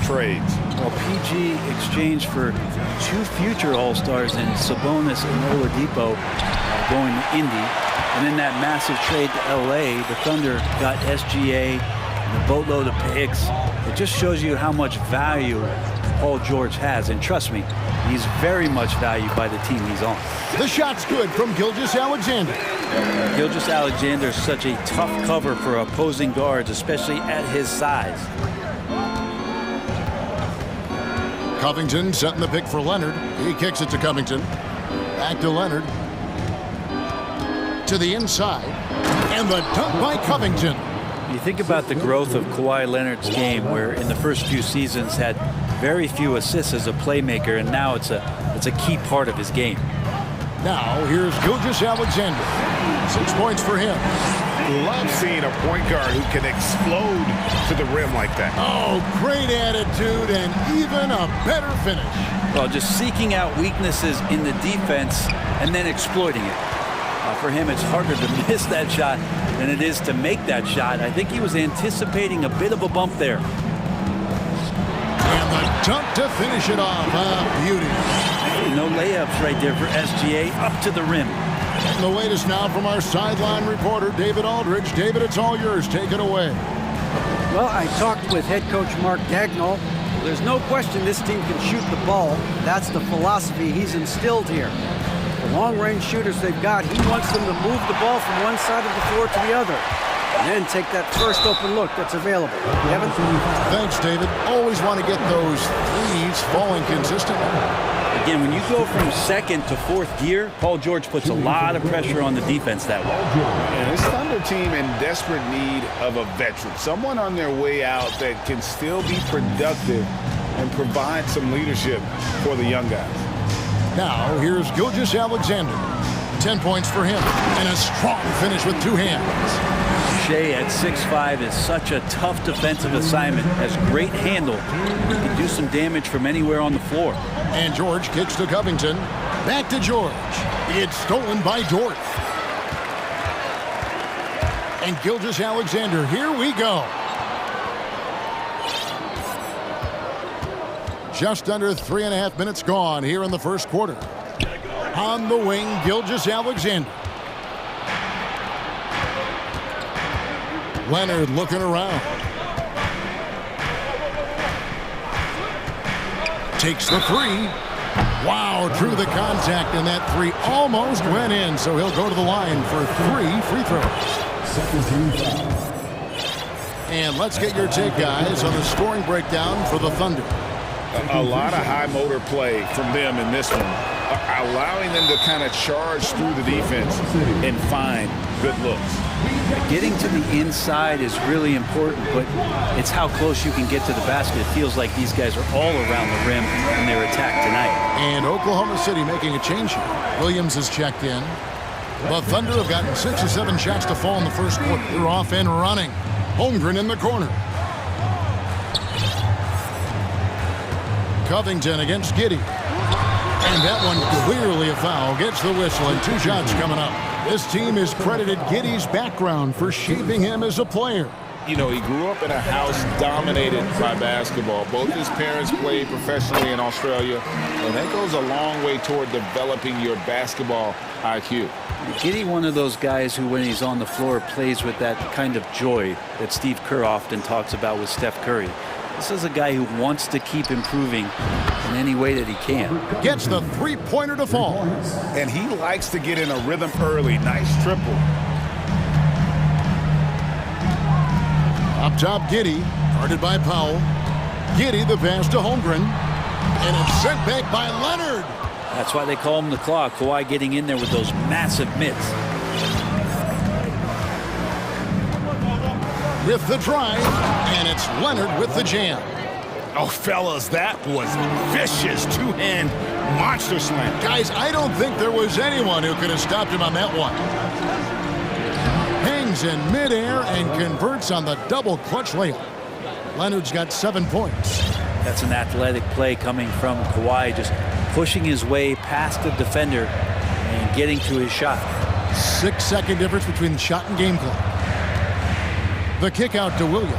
trades. Well, PG exchanged for 2 future All-Stars in Sabonis and Oladipo going to Indy. And in that massive trade to LA, the Thunder got SGA and a boatload of picks. It just shows you how much value Paul George has. And trust me, he's very much valued by the team he's on. The shot's good from Gilgeous-Alexander. Gilgeous-Alexander is such a tough cover for opposing guards, especially at his size. Covington setting the pick for Leonard. He kicks it to Covington. Back to Leonard. To the inside. And the dunk by Covington. You think about the growth of Kawhi Leonard's game, where in the first few seasons had very few assists as a playmaker, and now it's a key part of his game. Now here's Gilgeous-Alexander. 6 points for him. Love seeing a point guard who can explode to the rim like that. Oh, great attitude and even a better finish. Well, just seeking out weaknesses in the defense and then exploiting it. For him, it's harder to miss that shot than it is to make that shot. I think he was anticipating a bit of a bump there. And the dunk to finish it off. Beauty. No layups right there for SGA, up to the rim. And the latest now from our sideline reporter, David Aldridge. David, it's all yours. Take it away. Well, I talked with head coach Mark Dagnall. There's no question this team can shoot the ball. That's the philosophy he's instilled here. The long-range shooters they've got, he wants them to move the ball from one side of the floor to the other. And then take that first open look that's available. Kevin? Thanks, David. Always want to get those threes falling consistently. Again, when you go from second to fourth gear, Paul George puts a lot of pressure on the defense that way. And this Thunder team in desperate need of a veteran, someone on their way out that can still be productive and provide some leadership for the young guys. Now, here's Gilgeous-Alexander. 10 points for him, and a strong finish with 2 hands. Shea at 6'5" is such a tough defensive assignment. Has great handle. He can do some damage from anywhere on the floor. And George kicks to Covington. Back to George. It's stolen by Dort. And Gilgeous-Alexander, here we go. Just under 3.5 minutes gone here in the first quarter. On the wing, Gilgeous-Alexander. Leonard looking around. Takes the 3. Wow, drew the contact, and that 3 almost went in, so he'll go to the line for 3 free throws. And let's get your take, guys, on the scoring breakdown for the Thunder. A lot of high motor play from them in this one, allowing them to kind of charge through the defense and find good looks. Getting to the inside is really important, but it's how close you can get to the basket. It feels like these guys are all around the rim in their attack tonight. And Oklahoma City making a change here. Williams has checked in. The Thunder have gotten 6 or 7 shots to fall in the first quarter. They're off and running. Holmgren in the corner. Covington against Giddey. And that one clearly a foul. Gets the whistle, and 2 shots coming up. This team has credited Giddey's background for shaping him as a player. You know, he grew up in a house dominated by basketball. Both his parents played professionally in Australia, and that goes a long way toward developing your basketball IQ. Giddey, one of those guys who, when he's on the floor, plays with that kind of joy that Steve Kerr often talks about with Steph Curry. This is a guy who wants to keep improving in any way that he can. Gets the three-pointer to fall. And he likes to get in a rhythm early. Nice triple. Up top, Giddey, guarded by Powell. Giddey, the pass to Holmgren. And it's sent back by Leonard. That's why they call him the Claw. Kawhi getting in there with those massive mitts. With the drive, and it's Leonard with the jam. Oh, fellas, that was vicious two-hand monster slam. Guys, I don't think there was anyone who could have stopped him on that one. Hangs in midair and converts on the double clutch layup. Leonard's got 7 points. That's an athletic play coming from Kawhi, just pushing his way past the defender and getting to his shot. 6-second difference between shot and game clock. The kick out to Williams.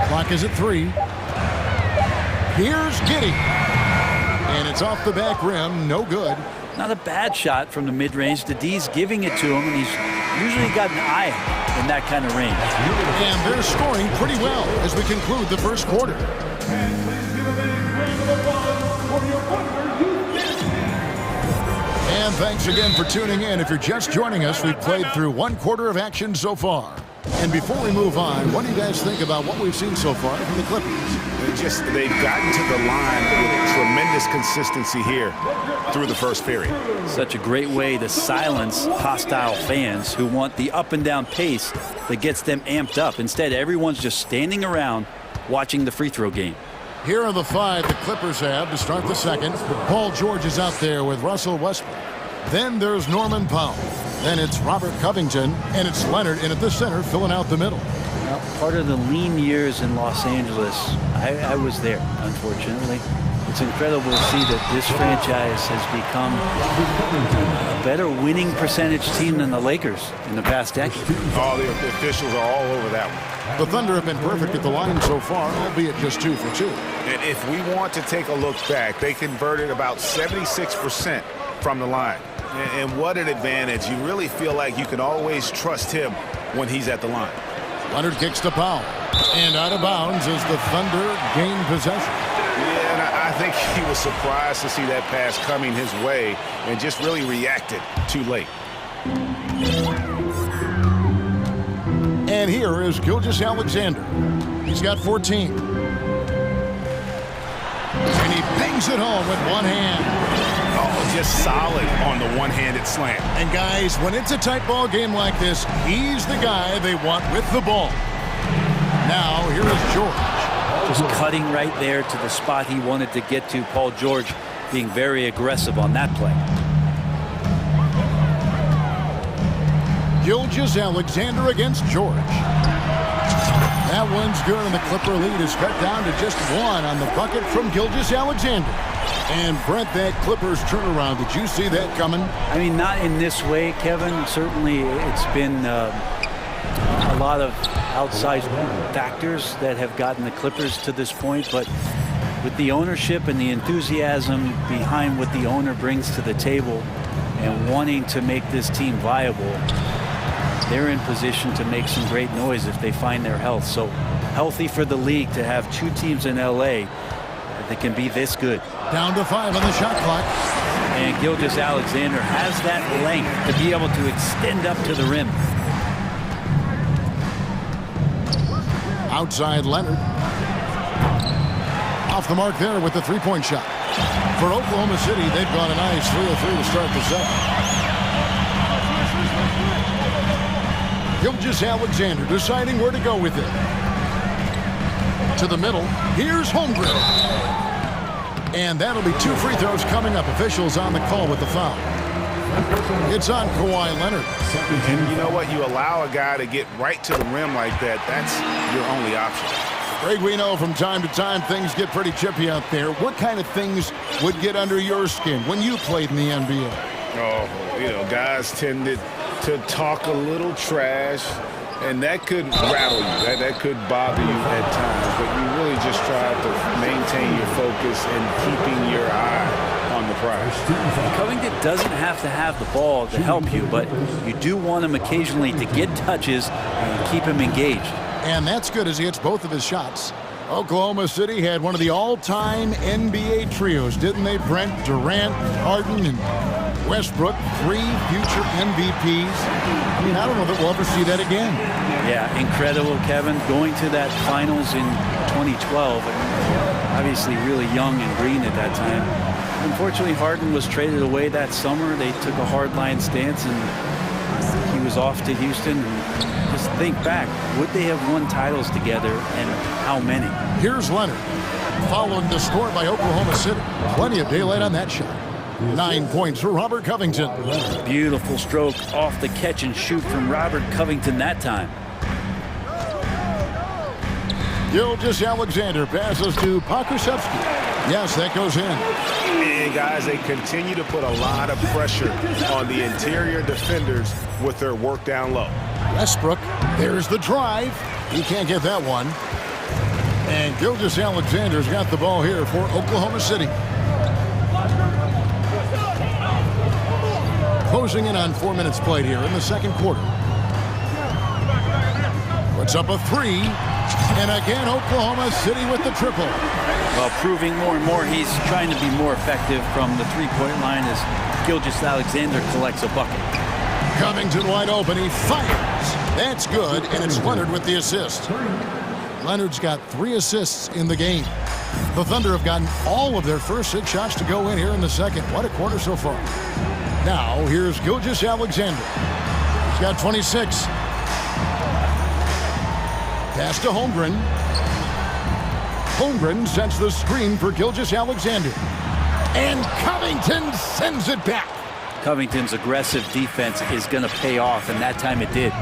Clock is at 3. Here's Giddey. And it's off the back rim, no good. Not a bad shot from the mid-range. The D's giving it to him, and he's usually got an eye in that kind of range. And they're scoring pretty well as we conclude the first quarter. And thanks again for tuning in. If you're just joining us, we've played through 1 quarter of action so far. And before we move on, what do you guys think about what we've seen so far from the Clippers? They've gotten to the line with tremendous consistency here through the first period. Such a great way to silence hostile fans who want the up and down pace that gets them amped up. Instead, everyone's just standing around watching the free throw game. Here are the 5 the Clippers have to start the second. Paul George is out there with Russell Westbrook. Then there's Norman Powell. Then it's Robert Covington, and it's Leonard in at the center, filling out the middle. Now, part of the lean years in Los Angeles, I was there, unfortunately. It's incredible to see that this franchise has become a better winning percentage team than the Lakers in the past decade. Oh, the officials are all over that one. The Thunder have been perfect at the line so far, albeit just 2 for 2. And if we want to take a look back, they converted about 76% from the line. And what an advantage. You really feel like you can always trust him when he's at the line. Leonard kicks to Powell. And out of bounds as the Thunder gain possession. Yeah, and I think he was surprised to see that pass coming his way and just really reacted too late. And here is Gilgeous-Alexander. He's got 14. And he bangs it home with one hand. Oh, just solid on the one-handed slam. And guys, when it's a tight ball game like this, he's the guy they want with the ball. Now, here is George. Just cutting right there to the spot he wanted to get to. Paul George being very aggressive on that play. Gilgeous-Alexander against George. That one's good, and the Clipper lead is cut down to just 1 on the bucket from Gilgeous-Alexander. And Brent, that Clippers turnaround, did you see that coming? I mean, not in this way, Kevin. Certainly it's been a lot of outside factors that have gotten the Clippers to this point, but with the ownership and the enthusiasm behind what the owner brings to the table and wanting to make this team viable, they're in position to make some great noise if they find their health. So healthy for the league to have 2 teams in LA that can be this good. Down to 5 on the shot clock. And Gilgeous-Alexander has that length to be able to extend up to the rim. Outside Leonard. Off the mark there with the three-point shot. For Oklahoma City, they've gone a nice 3 of 3 to start the second. Gilgeous-Alexander deciding where to go with it. To the middle. Here's Holmgren. And that'll be 2 free throws coming up. Officials on the call with the foul. It's on Kawhi Leonard. And you know what? You allow a guy to get right to the rim like that. That's your only option. Greg, we know from time to time things get pretty chippy out there. What kind of things would get under your skin when you played in the NBA? Oh, guys tended to talk a little trash, and that could rattle you. That could bother you at times, but you really just try to maintain your focus and keeping your eye on the prize. Covington doesn't have to have the ball to help you, but you do want him occasionally to get touches and keep him engaged. And that's good as he hits both of his shots. Oklahoma City had one of the all-time NBA trios, didn't they, Brent? Durant, Harden, and Westbrook, 3 future MVPs. I mean, I don't know that we'll ever see that again. Yeah, incredible, Kevin. Going to that finals in 2012, obviously really young and green at that time. Unfortunately, Harden was traded away that summer. They took a hardline stance, and he was off to Houston. Just think back, would they have won titles together, and how many? Here's Leonard, following the score by Oklahoma City. Plenty of daylight on that shot. 9 points for Robert Covington. Beautiful stroke off the catch and shoot from Robert Covington that time. Gilgeous-Alexander passes to Pokusevski. Yes, that goes in. And guys, they continue to put a lot of pressure on the interior defenders with their work down low. Westbrook, there's the drive. He can't get that one. And Gilgeous-Alexander's got the ball here for Oklahoma City. Closing in on 4 minutes played here in the second quarter. Puts up a 3. And again, Oklahoma City with the triple. Well, proving more and more he's trying to be more effective from the three-point line as Gilgeous-Alexander collects a bucket. Covington wide open. He fires. That's good, and it's Leonard with the assist. Leonard's got 3 assists in the game. The Thunder have gotten all of their first 6 shots to go in here in the second. What a quarter so far. Now, here's Gilgeous-Alexander. He's got 26. Pass to Holmgren. Holmgren sets the screen for Gilgeous-Alexander. And Covington sends it back. Covington's aggressive defense is going to pay off, and that time it did.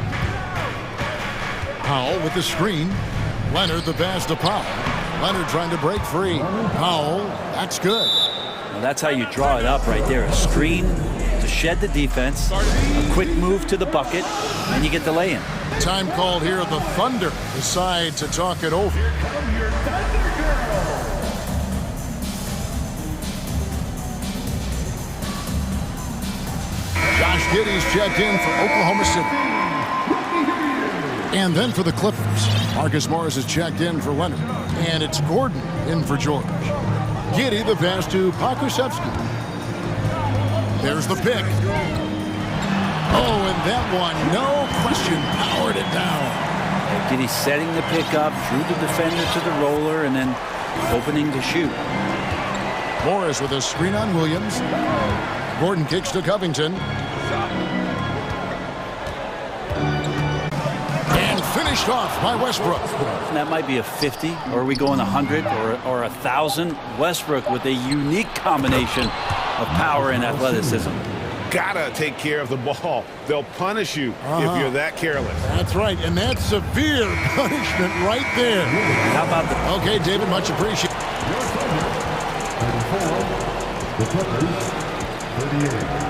Powell with the screen. Leonard the pass to Powell. Leonard trying to break free. Powell, that's good. Well, that's how you draw it up right there. A screen to shed the defense, a quick move to the bucket, and you get the lay-in. Time called here. The Thunder decide to talk it over. Josh Giddey's checked in for Oklahoma City. And then for the Clippers, Marcus Morris is checked in for Leonard. And it's Gordon in for George. Giddey the pass to Pokusevski. There's the pick. Oh, and that one, no question, powered it down. Giddey setting the pick up, drew the defender to the roller, and then opening to shoot. Morris with a screen on Williams. Gordon kicks to Covington. And finished off by Westbrook. And that might be a 50, or are we going 100 or 1,000? Westbrook with a unique combination of power and athleticism. Gotta take care of the ball. They'll punish you if you're that careless. That's right, and that's severe punishment right there. How about the... Okay, David, much appreciated. The Clippers, 38.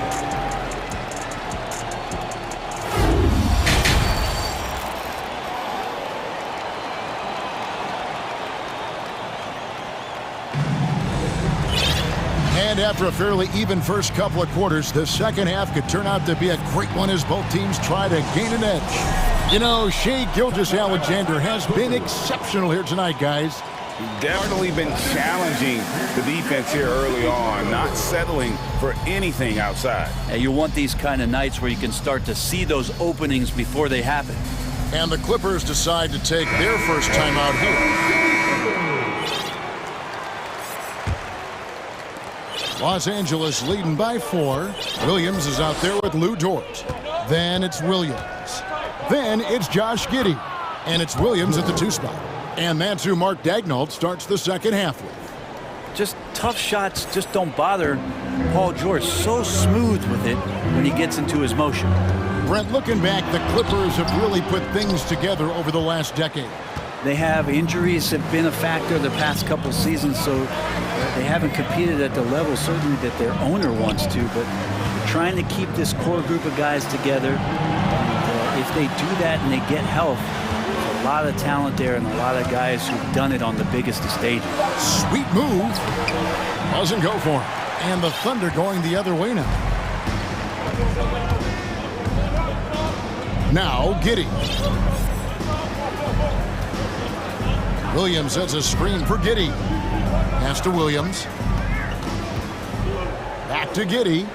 And after a fairly even first couple of quarters, the second half could turn out to be a great one as both teams try to gain an edge. You know, Shai Gilgeous-Alexander has been exceptional here tonight, guys. Definitely been challenging the defense here early on, not settling for anything outside. Yeah, you want these kind of nights where you can start to see those openings before they happen. And the Clippers decide to take their first time out here. Los Angeles leading by 4. Williams is out there with Lou Dort. Then it's Williams. Then it's Josh Giddey. And it's Williams at the 2 spot. And that's who Mark Daigneault starts the second half with. Just tough shots just don't bother Paul George. So smooth with it when he gets into his motion. Brent, looking back, the Clippers have really put things together over the last decade. They have injuries have been a factor the past couple seasons, so they haven't competed at the level certainly that their owner wants to, but they're trying to keep this core group of guys together. And if they do that and they get health, there's a lot of talent there and a lot of guys who've done it on the biggest of stages. Sweet move. Doesn't go for him. And the Thunder going the other way now. Now, Giddey. Williams sets a screen for Giddey. Pass to Williams. Back to Giddey.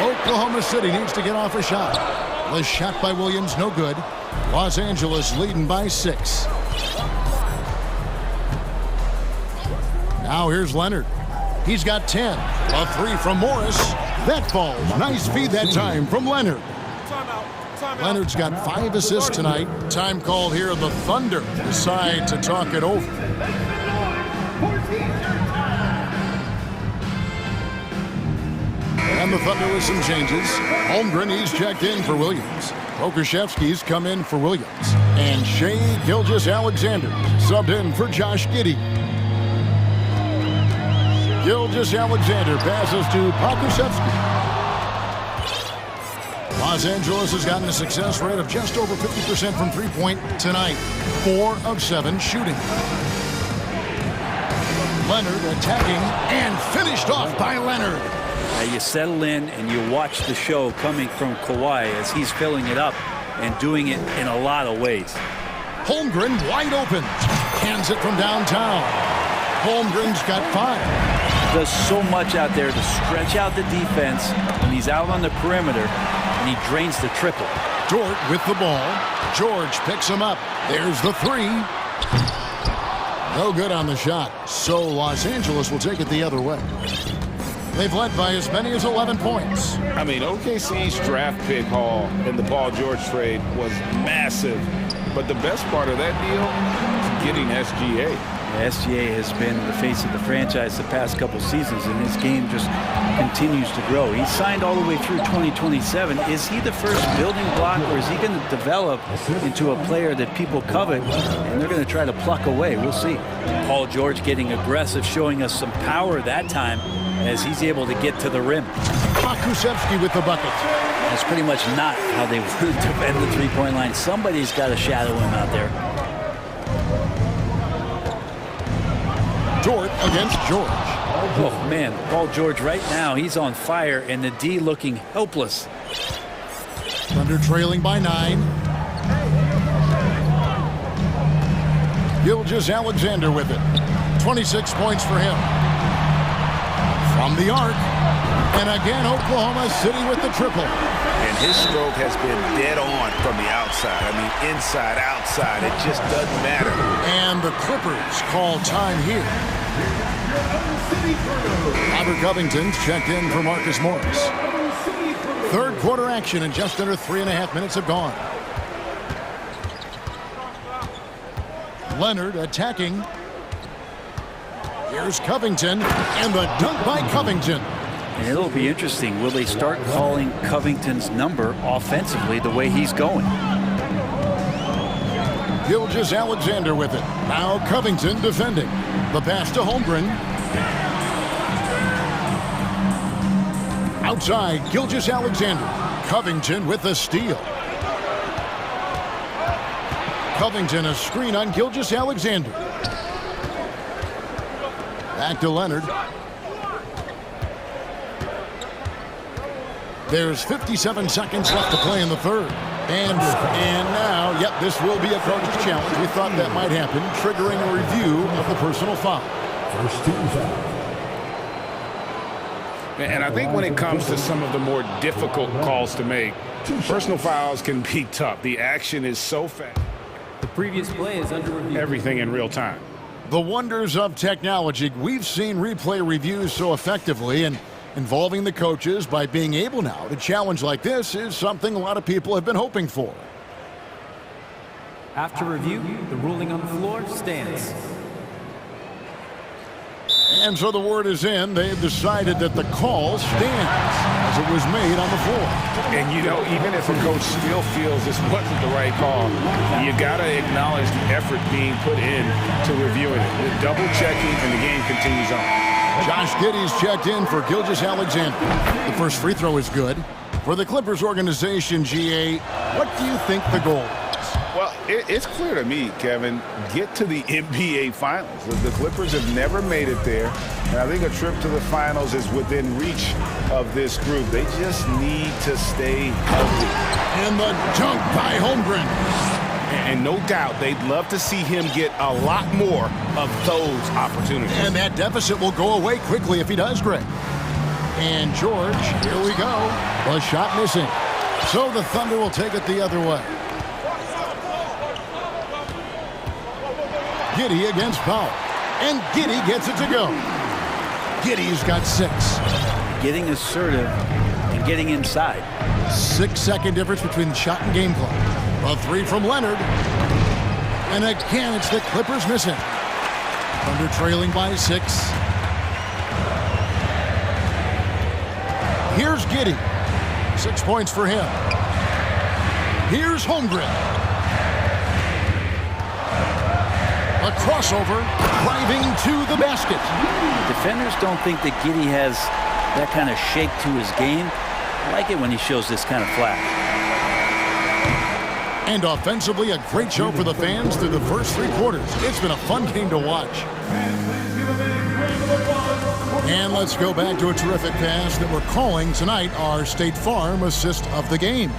Oklahoma City needs to get off a shot. The shot by Williams, no good. Los Angeles leading by 6. Now here's Leonard. He's got 10. A 3 from Morris. That falls. Nice feed that time from Leonard. Leonard's got 5 assists tonight. Time called here. The Thunder decide to talk it over. And the Thunder with some changes. Holmgren, he's checked in for Williams. Pokuševski's come in for Williams. And Shai Gilgeous-Alexander subbed in for Josh Giddey. Gilgeous-Alexander passes to Pokuševski. Los Angeles has gotten a success rate of just over 50% from three-point tonight. 4 of 7 shooting. Leonard attacking and finished off by Leonard. Now you settle in and you watch the show coming from Kawhi as he's filling it up and doing it in a lot of ways. Holmgren wide open. Hands it from downtown. Holmgren's got 5. Does so much out there to stretch out the defense when he's out on the perimeter, and he drains the triple. Dort with the ball. George picks him up. There's the 3. No good on the shot. So Los Angeles will take it the other way. They've led by as many as 11 points. I mean, OKC's draft pick haul in the Paul George trade was massive. But the best part of that deal is getting SGA. SGA has been the face of the franchise the past couple seasons, and his game just continues to grow. He's signed all the way through 2027. Is he the first building block, or is he going to develop into a player that people covet, and they're going to try to pluck away? We'll see. Paul George getting aggressive, showing us some power that time as he's able to get to the rim. Pokuševski with the bucket. That's pretty much not how they want to defend the three-point line. Somebody's got to shadow him out there. Dort against George. Oh, man, Paul George right now, he's on fire, and the D looking helpless. Thunder trailing by 9. Gilgeous-Alexander with it. 26 points for him. From the arc. And again, Oklahoma City with the triple. And his stroke has been dead on from the outside. I mean, inside, outside, it just doesn't matter. And the Clippers call time here. Robert Covington's checked in for Marcus Morris. Third quarter action, and just under 3.5 minutes have gone. Leonard attacking. Here's Covington, and the dunk by Covington. And it'll be interesting. Will they start calling Covington's number offensively the way he's going? Gilgeous-Alexander with it. Now Covington defending. The pass to Holmgren. Outside, Gilgeous-Alexander. Covington with the steal. Covington a screen on Gilgeous-Alexander. Back to Leonard. There's 57 seconds left to play in the third. And now, yep, this will be a coach's challenge. We thought that might happen, triggering a review of the personal foul. First team foul. And I think when it comes to some of the more difficult calls to make, personal fouls can be tough. The action is so fast. The previous play is under review. Everything in real time. The wonders of technology. We've seen replay reviews so effectively, and involving the coaches by being able now to challenge like this is something a lot of people have been hoping for. After review, the ruling on the floor stands. And so the word is in. They've decided that the call stands. as it was made on the floor. And, you know, even if a coach still feels this wasn't the right call, you got to acknowledge the effort being put in to reviewing it. The double checking, and the game continues on. Josh Giddey's checked in for Gilgeous-Alexander. The first free throw is good. For the Clippers organization, GA, what do you think the goal is? Well, it's clear to me, Kevin, get to the NBA Finals. The Clippers have never made it there, and I think a trip to the Finals is within reach of this group. They just need to stay healthy. And the dunk by Holmgren. And no doubt, they'd love to see him get a lot more of those opportunities. And that deficit will go away quickly if he does, Greg. And George, here we go. The shot missing. So the Thunder will take it the other way. Giddey against Powell. And Giddey gets it to go. Giddey's got 6. Getting assertive and getting inside. 6-second difference between the shot and game clock. A 3 from Leonard. And again, it's the Clippers missing. Thunder trailing by 6. Here's Giddey. 6 points for him. Here's Holmgren. A crossover, driving to the basket. Defenders don't think that Giddey has that kind of shake to his game. I like it when he shows this kind of flash. And offensively, a great show for the fans through the first 3 quarters. It's been a fun game to watch. And let's go back to a terrific pass that we're calling tonight our State Farm assist of the game.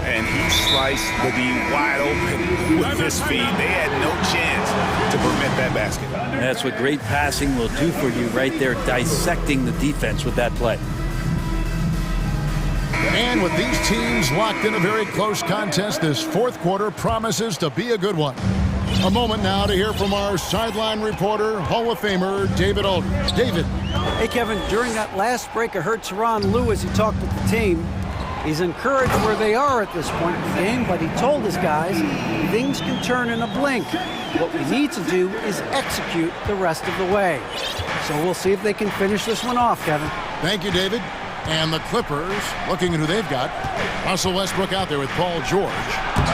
And he sliced the D wide open with this feed. They had no chance to prevent that basket. That's what great passing will do for you right there, dissecting the defense with that play. And with these teams locked in a very close contest, this 4th quarter promises to be a good one. A moment now to hear from our sideline reporter, Hall of Famer David Aldridge. David. Hey, Kevin, during that last break, I heard Tyronn Lue as he talked with the team. He's encouraged where they are at this point in the game, but he told his guys things can turn in a blink. What we need to do is execute the rest of the way. So we'll see if they can finish this one off, Kevin. Thank you, David. And the Clippers, looking at who they've got. Russell Westbrook out there with Paul George.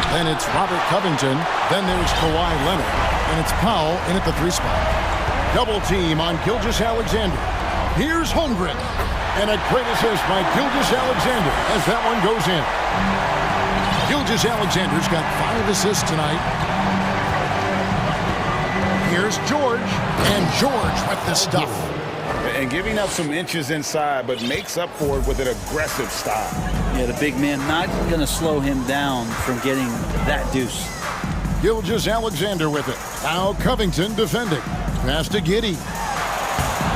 Then it's Robert Covington. Then there's Kawhi Leonard. And it's Powell in at the 3 spot. Double team on Gilgeous-Alexander. Here's Holmgren. And a great assist by Gilgeous-Alexander as that one goes in. Gilgeous-Alexander's got 5 assists tonight. Here's George. And George with the stuff. And giving up some inches inside, but makes up for it with an aggressive style. Yeah, the big man not going to slow him down from getting that deuce. Gilgeous-Alexander with it. Now Covington defending. Pass to Giddey.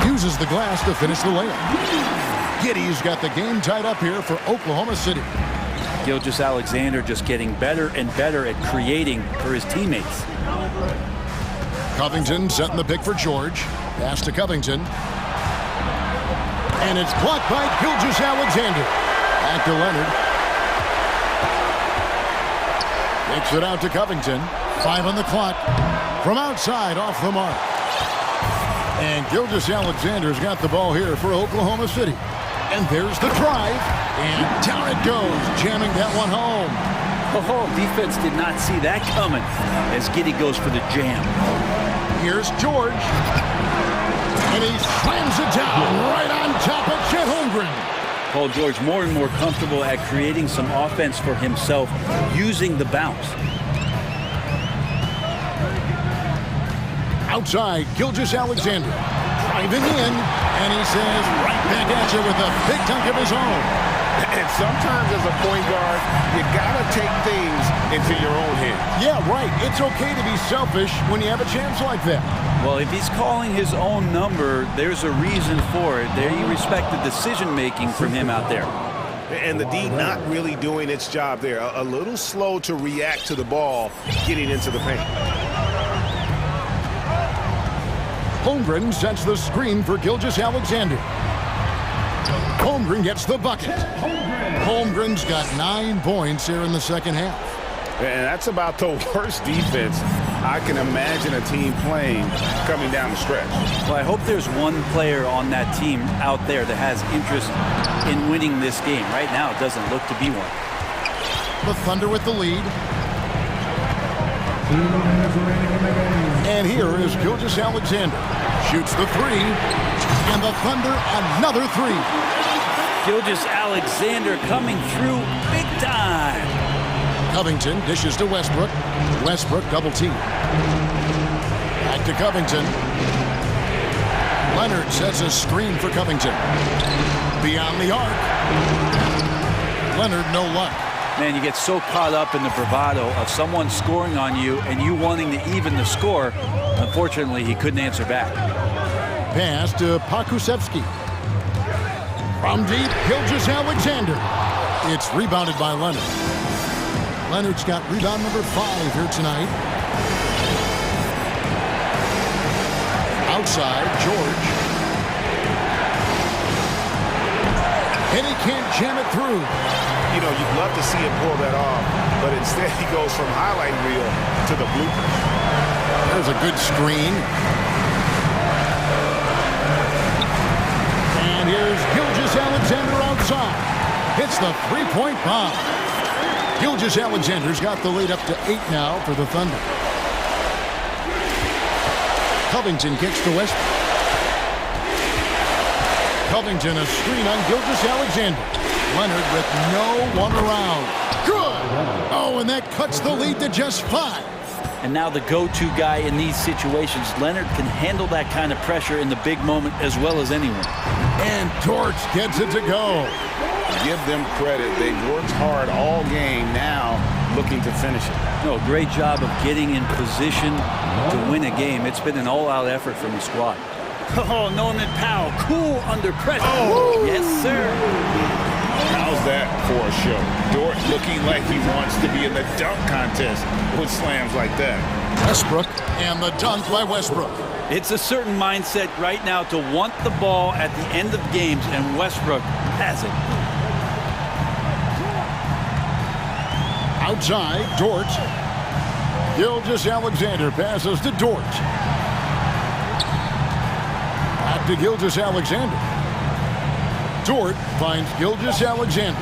Uses the glass to finish the layup. Giddey's got the game tied up here for Oklahoma City. Gilgeous-Alexander just getting better and better at creating for his teammates. Covington setting the pick for George. Pass to Covington. And it's blocked by Gilgeous-Alexander. Back to Leonard. Takes it out to Covington. 5 on the clock. From outside, off the mark. And Gilgeous-Alexander's got the ball here for Oklahoma City. And there's the drive. And down it goes, jamming that one home. Oh, defense did not see that coming as Giddey goes for the jam. Here's George. And he slams it down right on top of Chet Holmgren. Paul George more and more comfortable at creating some offense for himself using the bounce. Outside, Gilgeous-Alexander driving in, and he says right back at you with a big dunk of his own. And sometimes as a point guard, you gotta take things into your own hands. Yeah, right. It's okay to be selfish when you have a chance like that. Well, if he's calling his own number, there's a reason for it. There, you respect the decision-making from him out there. And the D not really doing its job there. A little slow to react to the ball getting into the paint. Holmgren sets the screen for Gilgeous-Alexander. Holmgren gets the bucket. Holmgren's got 9 points here in the second half. And that's about the worst defense I can imagine a team playing coming down the stretch. Well, I hope there's one player on that team out there that has interest in winning this game. Right now, it doesn't look to be one. The Thunder with the lead. And here is Gilgeous Alexander. Shoots the three. And the Thunder another three. Gilgeous Alexander coming through big time. Covington dishes to Westbrook. Westbrook double team. Back to Covington. Leonard sets a screen for Covington. Beyond the arc. Leonard no luck. Man, you get so caught up in the bravado of someone scoring on you and you wanting to even the score. Unfortunately, he couldn't answer back. Pass to Pakusevsky. From deep, Gilgeous Alexander. It's rebounded by Leonard. Leonard's got rebound number 5 here tonight. Outside, George. And he can't jam it through. You know, you'd love to see him pull that off, but instead he goes from highlight reel to the blooper. There's a good screen. And here's Gilgeous Alexander outside. Hits the three-point bomb. Gilgeous Alexander's got the lead up to 8 now for the Thunder. Covington gets to West. Covington a screen on Gilgeous Alexander. Leonard with no one around. Good! Oh, and that cuts the lead to just 5. And now the go-to guy in these situations. Leonard can handle that kind of pressure in the big moment as well as anyone. And Torch gets it to go. Give them credit. They've worked hard all game, now looking to finish it. No, great job of getting in position to win a game. It's been an all-out effort from the squad. Oh, Norman Powell, cool under pressure. Oh, yes, sir. How's that for a show? Dort looking like he wants to be in the dunk contest with slams like that. Westbrook and the dunk by Westbrook. It's a certain mindset right now to want the ball at the end of games, and Westbrook has it. Outside, Dort. Gilgeous Alexander passes to Dort. Back to Gilgeous Alexander. Dort finds Gilgeous Alexander.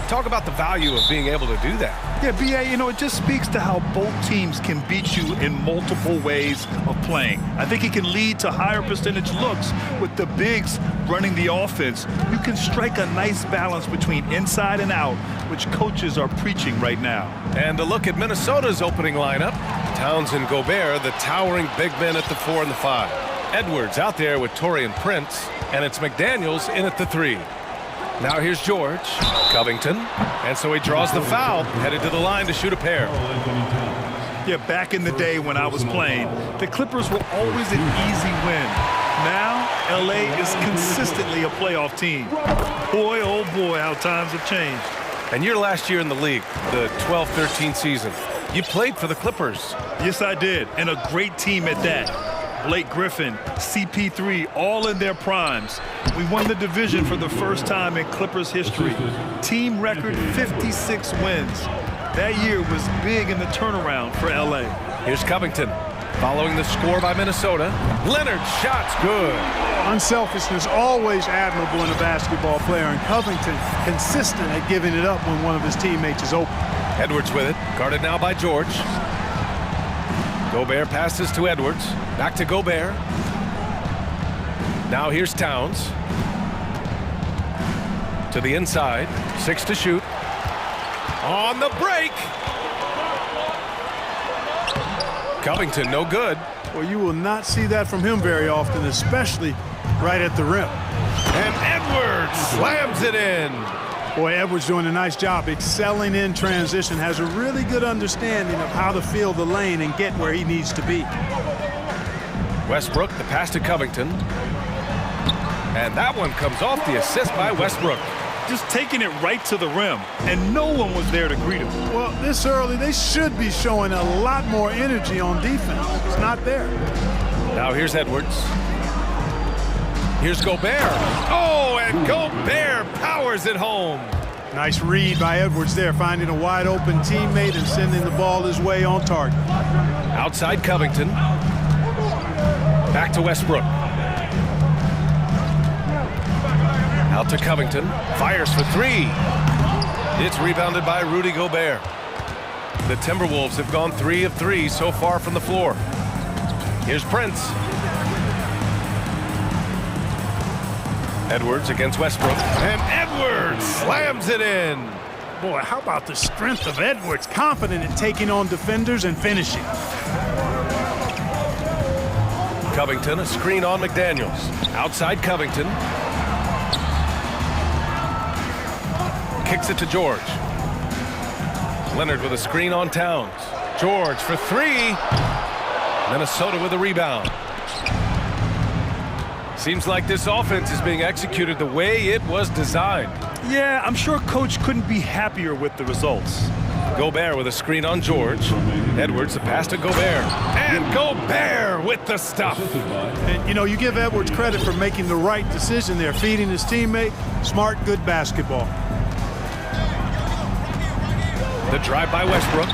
Talk about the value of being able to do that. Yeah, B.A., you know, it just speaks to how both teams can beat you in multiple ways of playing. I think it can lead to higher percentage looks with the bigs running the offense. You can strike a nice balance between inside and out, which coaches are preaching right now. And a look at Minnesota's opening lineup. Towns and Gobert, the towering big men at the 4 and the 5. Edwards out there with Taurean Prince, and it's McDaniels in at the 3. Now here's George, Covington, and so he draws the foul, headed to the line to shoot a pair. Yeah, back in the day when I was playing, the Clippers were always an easy win. Now, LA is consistently a playoff team. Boy, oh boy, how times have changed. And your last year in the league, the 12-13 season, you played for the Clippers. Yes, I did, and a great team at that. Blake Griffin, CP3, all in their primes. We won the division for the first time in Clippers history. Team record 56 wins. That year was big in the turnaround for LA. Here's Covington. Following the score by Minnesota, Leonard's shot's good. Unselfishness always admirable in a basketball player, and Covington consistent at giving it up when one of his teammates is open. Edwards with it, guarded now by George. Gobert passes to Edwards. Back to Gobert. Now here's Towns. To the inside. 6 to shoot. On the break. Covington, no good. Well, you will not see that from him very often, especially right at the rim. And Edwards slams it in. Boy, Edwards doing a nice job excelling in transition, has a really good understanding of how to fill the lane and get where he needs to be. Westbrook, the pass to Covington. And that one comes off the assist by Westbrook. Just taking it right to the rim, and no one was there to greet him. Well, this early, they should be showing a lot more energy on defense. It's not there. Now here's Edwards. Here's Gobert. Oh, and Gobert powers it home. Nice read by Edwards there, finding a wide open teammate and sending the ball his way on target. Outside Covington. Back to Westbrook. Out to Covington. Fires for 3. It's rebounded by Rudy Gobert. The Timberwolves have gone 3 of 3 so far from the floor. Here's Prince. Edwards against Westbrook. And Edwards slams it in. Boy, how about the strength of Edwards? Confident in taking on defenders and finishing. Covington, a screen on McDaniels. Outside Covington. Kicks it to George. Leonard with a screen on Towns. George for 3. Minnesota with a rebound. Seems like this offense is being executed the way it was designed. Yeah, I'm sure Coach couldn't be happier with the results. Gobert with a screen on George. Edwards, the pass to Gobert. And Gobert with the stuff. And, you know, you give Edwards credit for making the right decision there, feeding his teammate. Smart, good basketball. The drive by Westbrook.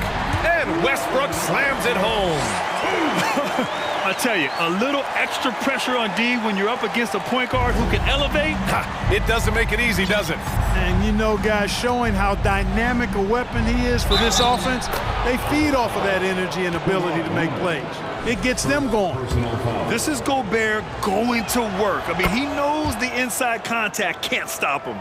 And Westbrook slams it home. I tell you, a little extra pressure on D when you're up against a point guard who can elevate. It doesn't make it easy, does it? And you know, guys, showing how dynamic a weapon he is for this offense, they feed off of that energy and ability to make plays. It gets them going. This is Gobert going to work. I mean, he knows the inside contact can't stop him.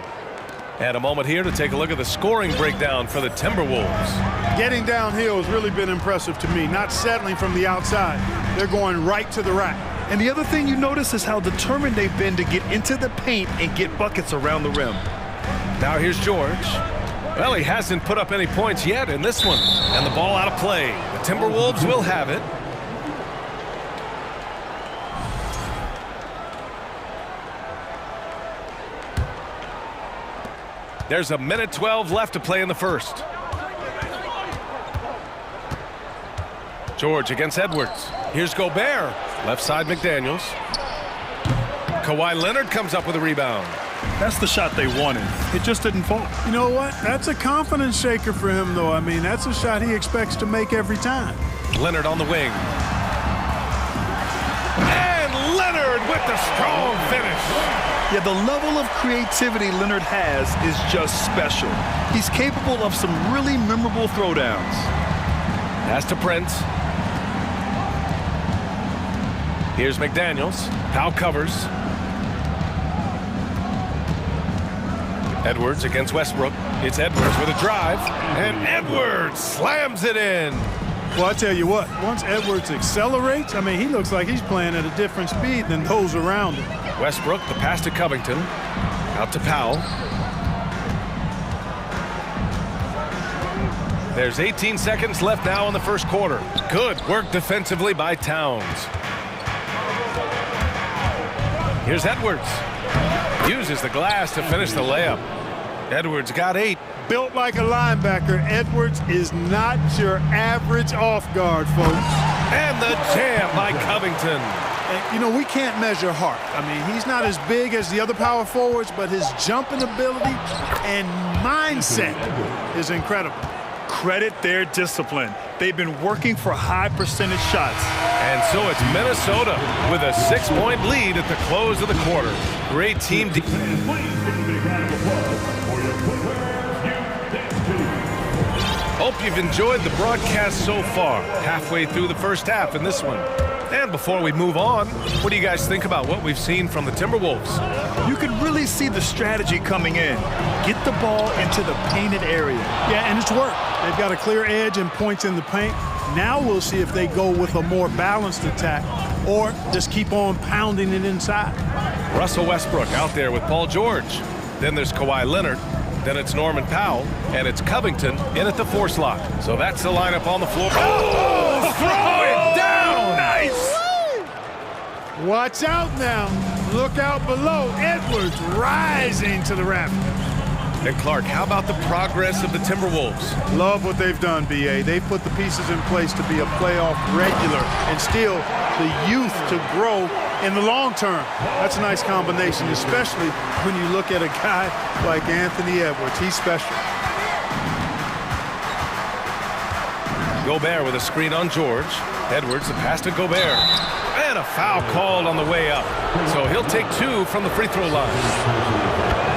And a moment here to take a look at the scoring breakdown for the Timberwolves. Getting downhill has really been impressive to me, not settling from the outside. They're going right to the rack. And the other thing you notice is how determined they've been to get into the paint and get buckets around the rim. Now here's George. Well, he hasn't put up any points yet in this one. And the ball out of play. The Timberwolves will have it. There's 1:12 left to play in the first. George against Edwards. Here's Gobert. Left side McDaniels. Kawhi Leonard comes up with a rebound. That's the shot they wanted. It just didn't fall. You know what? That's a confidence shaker for him, though. I mean, that's a shot he expects to make every time. Leonard on the wing. And Leonard with the strong finish. Yeah, the level of creativity Leonard has is just special. He's capable of some really memorable throwdowns. Pass to Prince. Here's McDaniels. Powell covers. Edwards against Westbrook. It's Edwards with a drive. And Edwards slams it in. Well, I tell you what, once Edwards accelerates, I mean, he looks like he's playing at a different speed than those around him. Westbrook, the pass to Covington. Out to Powell. There's 18 seconds left now in the first quarter. Good work defensively by Towns. Here's Edwards. Uses the glass to finish the layup. Edwards got 8. Built like a linebacker, Edwards is not your average off guard, folks. And the jam by Covington. And, you know, we can't measure heart. I mean, he's not as big as the other power forwards, but his jumping ability and mindset is incredible. Credit their discipline. They've been working for high percentage shots. And so it's Minnesota with a 6-point lead at the close of the quarter. Great team. Hope you've enjoyed the broadcast so far. Halfway through the first half in this one. And before we move on, what do you guys think about what we've seen from the Timberwolves? You can really see the strategy coming in. Get the ball into the painted area. Yeah, and it's worked. They've got a clear edge and points in the paint. Now we'll see if they go with a more balanced attack or just keep on pounding it inside. Russell Westbrook out there with Paul George. Then there's Kawhi Leonard. Then it's Norman Powell. And it's Covington in at the 4 slot. So that's the lineup on the floor. Oh, throw it down! Nice! Watch out now. Look out below. Edwards rising to the rafters. And Clark, how about the progress of the Timberwolves? Love what they've done, B.A. They've put the pieces in place to be a playoff regular and still the youth to grow in the long term. That's a nice combination, especially when you look at a guy like Anthony Edwards. He's special. Gobert with a screen on George. Edwards, the pass to Gobert. And a foul called on the way up. So he'll take 2 from the free throw line.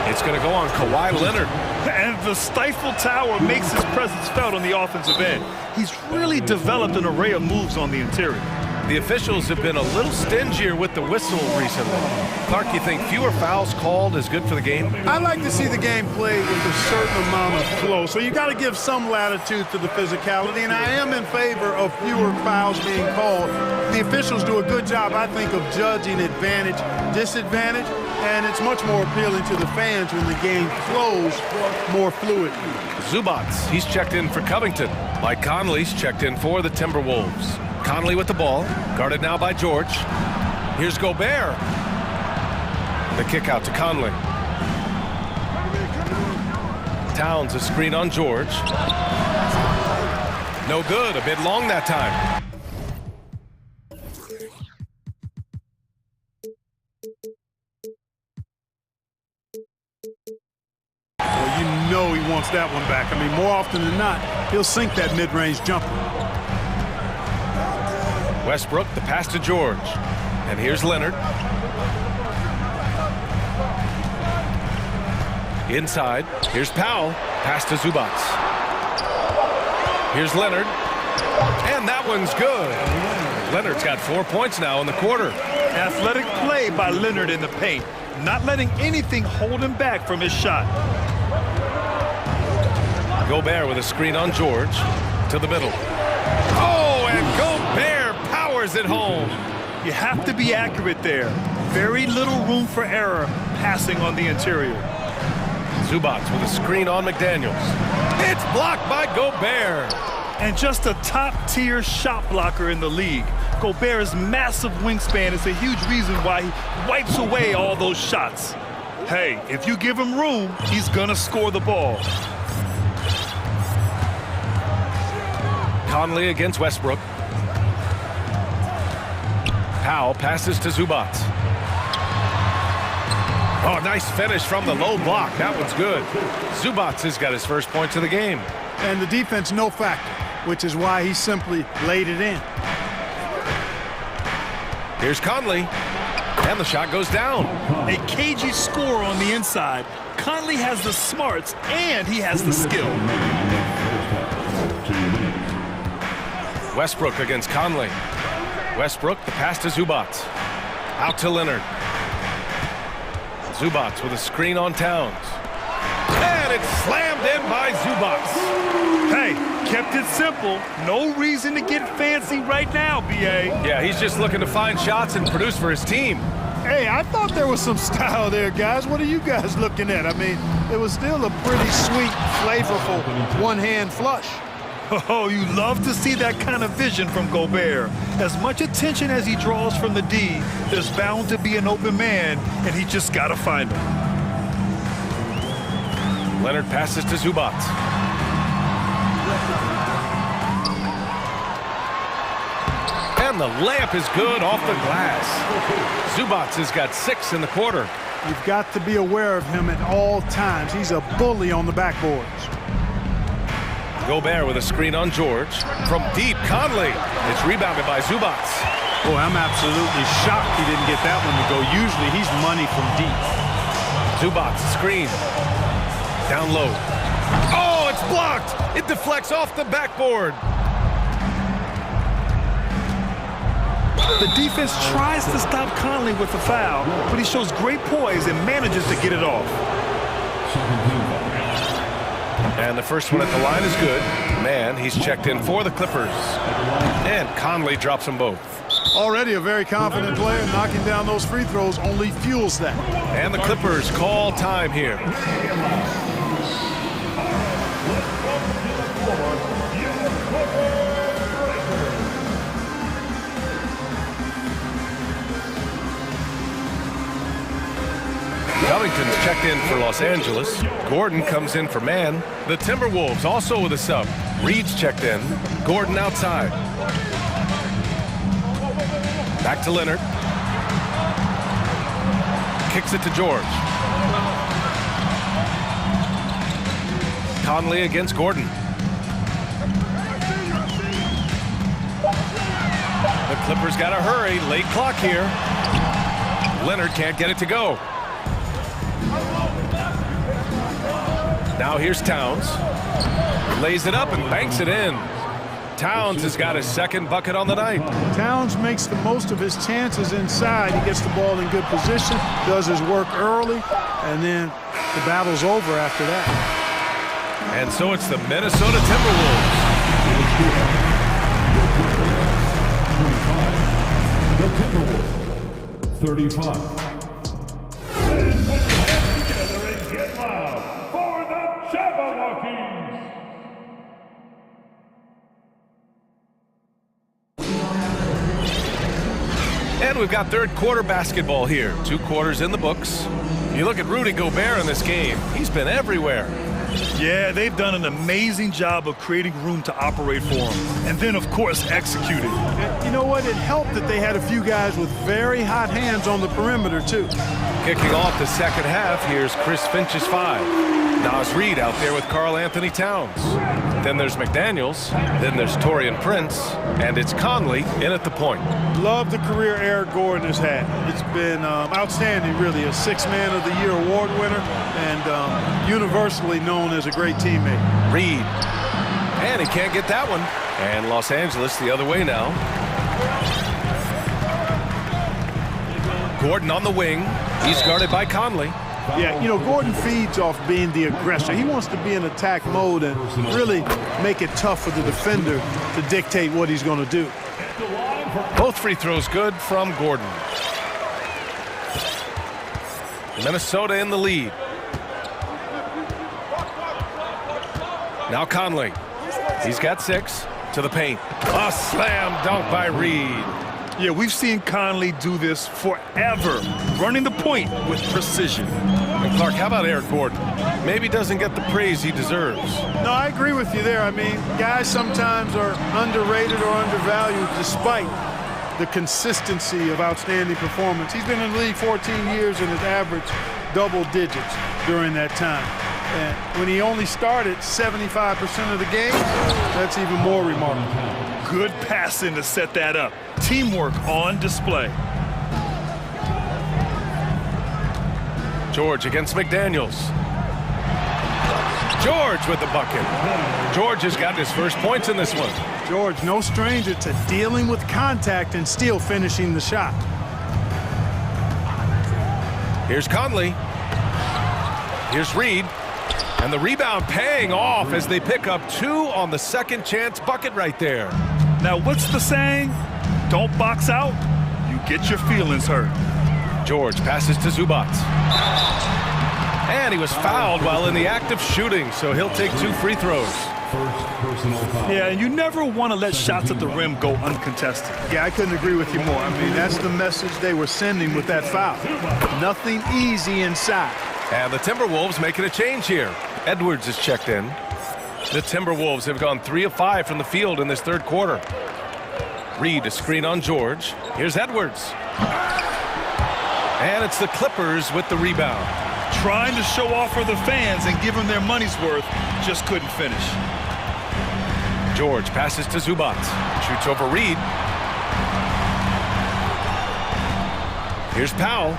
It's going to go on Kawhi Leonard. And the Stifle Tower makes his presence felt on the offensive end. He's really developed an array of moves on the interior. The officials have been a little stingier with the whistle recently. Clark, you think fewer fouls called is good for the game? I like to see the game played with a certain amount of flow. So you got to give some latitude to the physicality, and I am in favor of fewer fouls being called. The officials do a good job, I think, of judging advantage, disadvantage, and it's much more appealing to the fans when the game flows more fluid. Zubats, he's checked in for Covington. Mike Conley's checked in for the Timberwolves. Conley with the ball, guarded now by George. Here's Gobert. The kick out to Conley. Towns a screen on George. No good, a bit long that time. Well, you know he wants that one back. I mean, more often than not, he'll sink that mid-range jumper. Westbrook, the pass to George. And here's Leonard. Inside, here's Powell. Pass to Zubats. Here's Leonard. And that one's good. Leonard's got 4 points now in the quarter. Athletic play by Leonard in the paint, not letting anything hold him back from his shot. Gobert with a screen on George. To the middle. Oh, and Gobert powers it home. You have to be accurate there. Very little room for error passing on the interior. Zubats with a screen on McDaniels. It's blocked by Gobert. And just a top-tier shot blocker in the league. Gobert's massive wingspan is a huge reason why he wipes away all those shots. Hey, if you give him room, he's gonna score the ball. Conley against Westbrook. Powell passes to Zubats. Oh, nice finish from the low block. That one's good. Zubats has got his first points of the game. And the defense, no factor, which is why he simply laid it in. Here's Conley. And the shot goes down. A cagey score on the inside. Conley has the smarts, and he has the skill. Westbrook against Conley. Westbrook, the pass to Zubac. Out to Leonard. Zubac with a screen on Towns. And it's slammed in by Zubac. Hey, kept it simple. No reason to get fancy right now, B.A. Yeah, he's just looking to find shots and produce for his team. Hey, I thought there was some style there, guys. What are you guys looking at? I mean, it was still a pretty sweet, flavorful one-hand flush. Oh, you love to see that kind of vision from Gobert. As much attention as he draws from the D, there's bound to be an open man, and he just got to find him. Leonard passes to Zubac. And the layup is good off the glass. Zubac has got 6 in the quarter. You've got to be aware of him at all times. He's a bully on the backboards. Gobert with a screen on George. From deep, Conley. It's rebounded by Zubac. Boy, I'm absolutely shocked he didn't get that one to go. Usually he's money from deep. Zubac, screen. Down low. Oh, it's blocked. It deflects off the backboard. The defense tries to stop Conley with a foul, but he shows great poise and manages to get it off. And the first one at the line is good. Man, he's checked in for the Clippers. And Conley drops them both. Already a very confident player. Knocking down those free throws only fuels that. And the Clippers call time here. Covington's checked in for Los Angeles. Gordon comes in for man. The Timberwolves also with a sub. Reed's checked in. Gordon outside. Back to Leonard. Kicks it to George. Conley against Gordon. The Clippers got to hurry. Late clock here. Leonard can't get it to go. Now here's Towns. Lays it up and banks it in. Towns has got his second bucket on the night. Towns makes the most of his chances inside. He gets the ball in good position, does his work early, and then the battle's over after that. And so it's the Minnesota Timberwolves. The Timberwolves, 35. And we've got third quarter basketball here. 2 quarters in the books. You look at Rudy Gobert in this game. He's been everywhere. Yeah, they've done an amazing job of creating room to operate for him. And then, of course, executing. You know what? It helped that they had a few guys with very hot hands on the perimeter, too. Kicking off the second half, here's Chris Finch's 5. Naz Reid out there with Karl Anthony Towns. Then there's McDaniels. Then there's Taurean Prince. And it's Conley in at the point. Love the career Eric Gordon has had. It's been outstanding, really. A 6th Man of the Year award winner and universally known as a great teammate. Reid. And he can't get that one. And Los Angeles the other way now. Gordon on the wing. He's guarded by Conley. Yeah, you know, Gordon feeds off being the aggressor. He wants to be in attack mode and really make it tough for the defender to dictate what he's going to do. Both free throws good from Gordon. Minnesota in the lead. Now Conley. He's got 6 to the paint. A slam dunk by Reid. Yeah, we've seen Conley do this forever, running the point with precision. And Clark, how about Eric Gordon? Maybe doesn't get the praise he deserves. No, I agree with you there. I mean, guys sometimes are underrated or undervalued despite the consistency of outstanding performance. He's been in the league 14 years and has averaged double digits during that time. And when he only started 75% of the game, that's even more remarkable. Good passing to set that up. Teamwork on display. George against McDaniels. George with the bucket. George has gotten his first points in this one. George, no stranger to dealing with contact and still finishing the shot. Here's Conley. Here's Reed. And the rebound paying off as they pick up 2 on the second chance bucket right there. Now, what's the saying? Don't box out, you get your feelings hurt. George passes to Zubac. And he was fouled while in the act of shooting, so he'll take 2 free throws. Yeah, and you never want to let shots at the rim go uncontested. Yeah, I couldn't agree with you more. I mean, that's the message they were sending with that foul. Nothing easy inside. And the Timberwolves making a change here. Edwards is checked in. The Timberwolves have gone 3 of 5 from the field in this third quarter. Reed, a screen on George. Here's Edwards. And it's the Clippers with the rebound. Trying to show off for the fans and give them their money's worth, just couldn't finish. George passes to Zubac. Shoots over Reed. Here's Powell.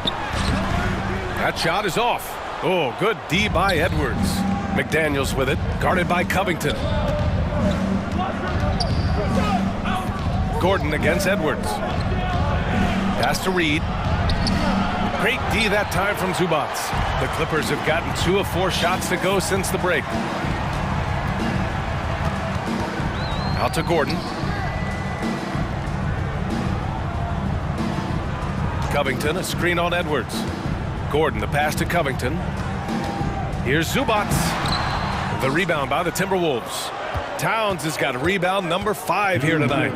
That shot is off. Oh, good D by Edwards. McDaniels with it, guarded by Covington. Gordon against Edwards. Pass to Reed. Great D that time from Zubac. The Clippers have gotten 2 of 4 shots to go since the break. Out to Gordon. Covington, a screen on Edwards. Gordon, the pass to Covington. Here's Zubac. The rebound by the Timberwolves. Towns has got rebound number 5 here tonight.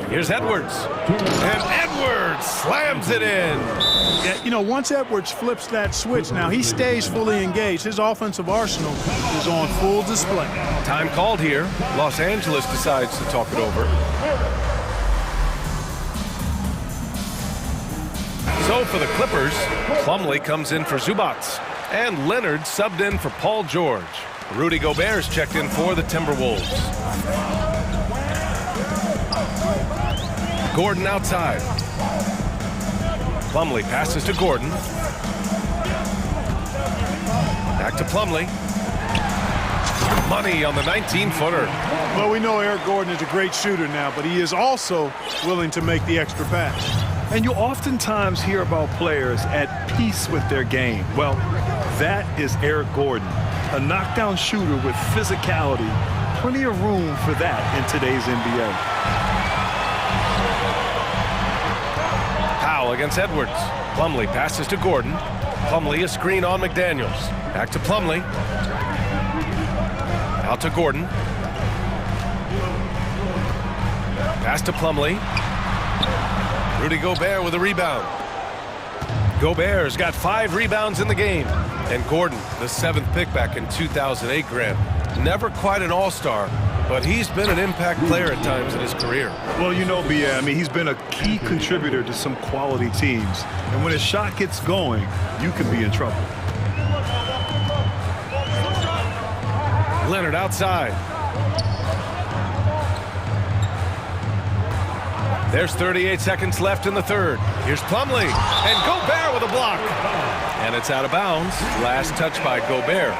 Here's Edwards. And Edwards slams it in. Yeah, you know, once Edwards flips that switch, now he stays fully engaged. His offensive arsenal is on full display. Time called here. Los Angeles decides to talk it over. So for the Clippers, Plumlee comes in for Zubac. And Leonard subbed in for Paul George. Rudy Gobert's checked in for the Timberwolves. Gordon outside. Plumlee passes to Gordon. Back to Plumlee. Money on the 19-footer. Well, we know Eric Gordon is a great shooter now, but he is also willing to make the extra pass. And you oftentimes hear about players at peace with their game. Well, that is Eric Gordon, a knockdown shooter with physicality. Plenty of room for that in today's NBA. Powell against Edwards. Plumlee passes to Gordon. Plumlee a screen on McDaniels. Back to Plumlee. Out to Gordon. Pass to Plumlee. Rudy Gobert with a rebound. Gobert's got 5 rebounds in the game. And Gordon, the 7th pick back in 2008, Grant. Never quite an all-star, but he's been an impact player at times in his career. Well, you know, B.A., I mean, he's been a key contributor to some quality teams. And when his shot gets going, you can be in trouble. Leonard outside. There's 38 seconds left in the third. Here's Plumlee, and Gobert with a block. And it's out of bounds. Last touch by Gobert.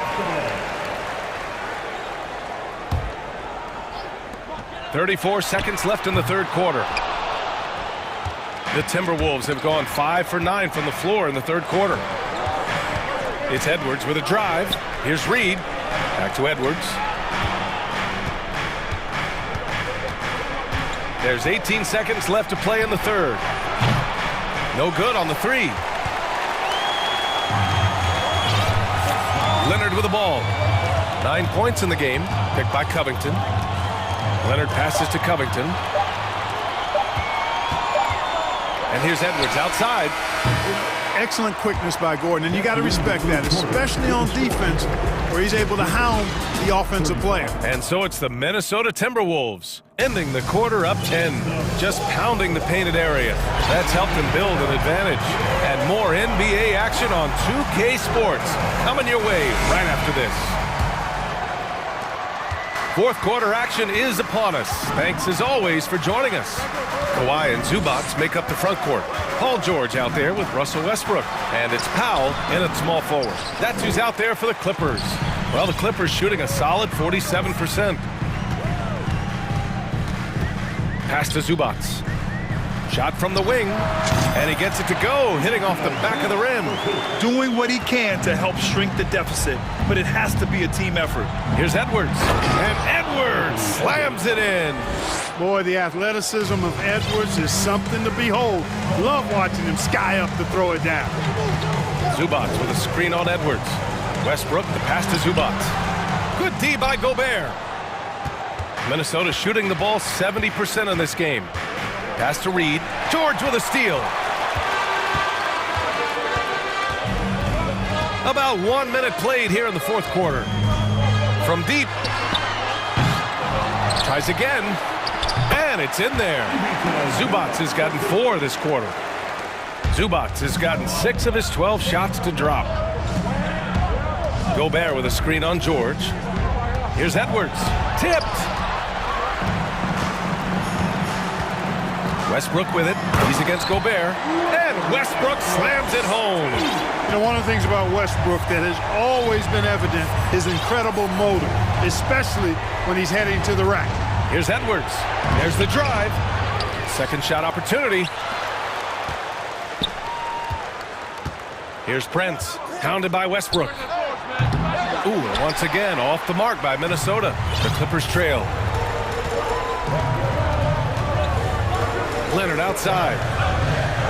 34 seconds left in the third quarter. The Timberwolves have gone 5 for 9 from the floor in the third quarter. It's Edwards with a drive. Here's Reed. Back to Edwards. There's 18 seconds left to play in the third. No good on the 3. Leonard with the ball. 9 points in the game, picked by Covington. Leonard passes to Covington. And here's Edwards outside. Excellent quickness by Gordon, and you got to respect that, especially on defense, where he's able to hound the offensive player. And so it's the Minnesota Timberwolves, ending the quarter up 10, just pounding the painted area. That's helped them build an advantage. And more NBA action on 2K Sports coming your way right after this. Fourth quarter action is upon us. Thanks as always for joining us. Kawhi and Zubac make up the front court. Paul George out there with Russell Westbrook. And it's Powell in at small forward. That's who's out there for the Clippers. Well, the Clippers shooting a solid 47%. Pass to Zubac. Shot from the wing, and he gets it to go, hitting off the back of the rim. Doing what he can to help shrink the deficit, but it has to be a team effort. Here's Edwards, and Edwards slams it in. Boy, the athleticism of Edwards is something to behold. Love watching him sky up to throw it down. Zubac with a screen on Edwards. Westbrook, the pass to Zubac. Good D by Gobert. Minnesota shooting the ball 70% in this game. Pass to Reed. George with a steal. About 1 minute played here in the fourth quarter. From deep. Tries again. And it's in there. Zubac has gotten 4 this quarter. Zubac has gotten 6 of his 12 shots to drop. Gobert with a screen on George. Here's Edwards. Tipped. Westbrook with it. He's against Gobert. And Westbrook slams it home. You know, one of the things about Westbrook that has always been evident is incredible motor, especially when he's heading to the rack. Here's Edwards. There's the drive. Second shot opportunity. Here's Prince. Hounded by Westbrook. Ooh, once again, off the mark by Minnesota. The Clippers trail. Leonard outside.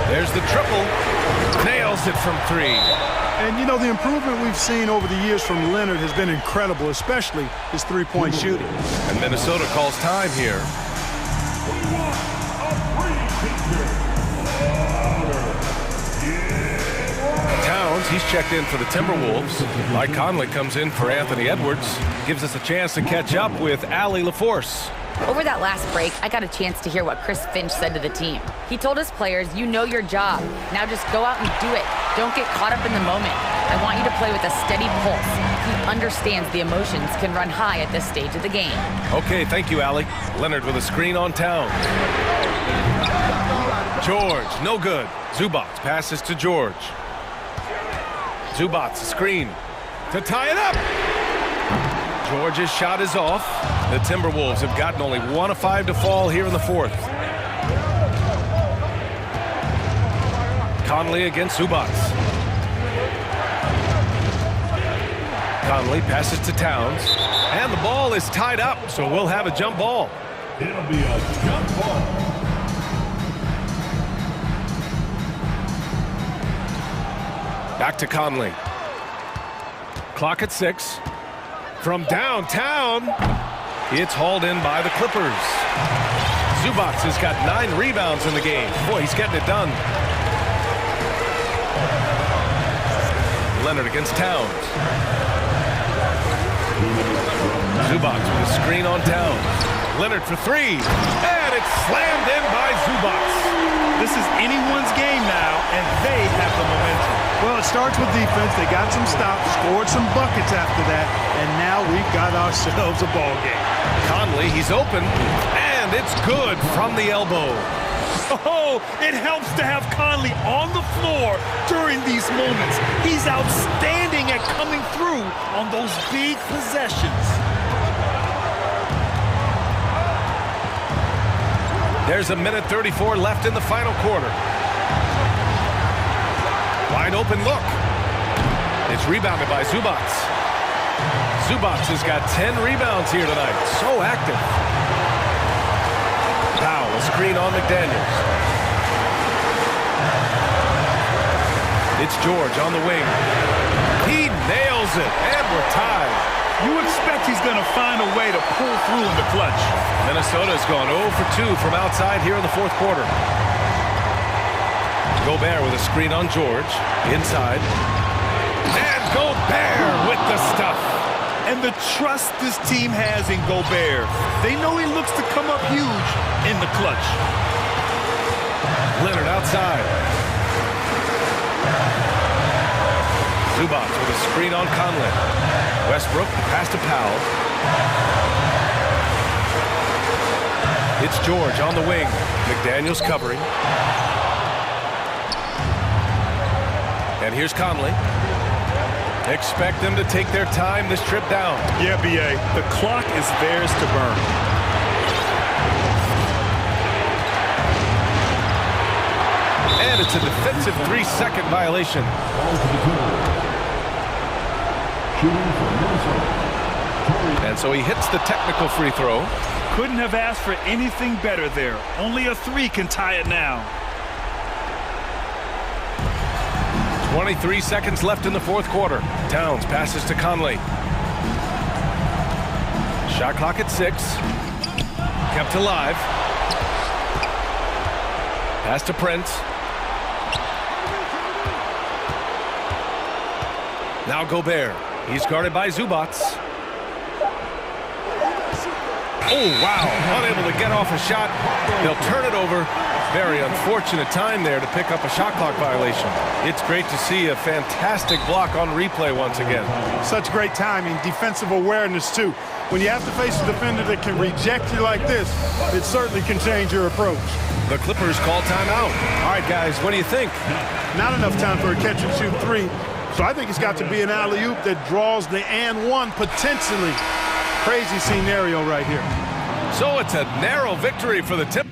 There's the triple. Nails it from 3. And, you know, the improvement we've seen over the years from Leonard has been incredible, especially his three-point shooting. And Minnesota calls time here. Towns, he's checked in for the Timberwolves. Mike Conley comes in for Anthony Edwards. Gives us a chance to catch up with Allie LaForce. Over that last break, I got a chance to hear what Chris Finch said to the team. He told his players, you know your job. Now just go out and do it. Don't get caught up in the moment. I want you to play with a steady pulse. He understands the emotions can run high at this stage of the game. Okay, thank you, Allie. Leonard with a screen on Towns. George, no good. Zubac passes to George. Zubac, screen to tie it up. George's shot is off. The Timberwolves have gotten only 1 of 5 to fall here in the fourth. Conley against Zubac. Conley passes to Towns. And the ball is tied up, so we'll have a jump ball. It'll be a jump ball. Back to Conley. Clock at 6. From downtown, it's hauled in by the Clippers. Zubac has got 9 rebounds in the game. Boy, he's getting it done. Leonard against Towns. Zubac with a screen on Towns. Leonard for 3. And it's slammed in by Zubac. This is anyone's game now, and they have the momentum. Well, it starts with defense. They got some stops, scored some buckets after that, and now we've got ourselves a ball game. Conley, he's open, and it's good from the elbow. Oh, it helps to have Conley on the floor during these moments. He's outstanding at coming through on those big possessions. There's a minute 34 left in the final quarter. Wide open look. It's rebounded by Zubac. Zubac has got 10 rebounds here tonight. So active. Powell, a screen on McDaniels. It's George on the wing. He nails it, and we're tied. You expect he's going to find a way to pull through in the clutch. Minnesota's gone 0 for 2 from outside here in the fourth quarter. Gobert with a screen on George. Inside. And Gobert with the stuff. And the trust this team has in Gobert. They know he looks to come up huge in the clutch. Leonard outside. Zubac with a screen on Conley. Westbrook, pass to Powell. It's George on the wing. McDaniel's covering. And here's Conley. Expect them to take their time this trip down. Yeah, B.A. The clock is theirs to burn. And it's a defensive 3-second violation. And so he hits the technical free throw. Couldn't have asked for anything better there. Only a 3 can tie it now. 23 seconds left in the fourth quarter. Towns passes to Conley. Shot clock at 6. Kept alive. Pass to Prince. Now Gobert. He's guarded by Zubats. Oh, wow. Unable to get off a shot. They'll turn it over. Very unfortunate time there to pick up a shot clock violation. It's great to see a fantastic block on replay once again. Such great timing, defensive awareness, too. When you have to face a defender that can reject you like this, it certainly can change your approach. The Clippers call timeout. All right, guys, what do you think? Not enough time for a catch-and-shoot 3, so I think it's got to be an alley-oop that draws the and one potentially. Crazy scenario right here. So it's a narrow victory for the Tip.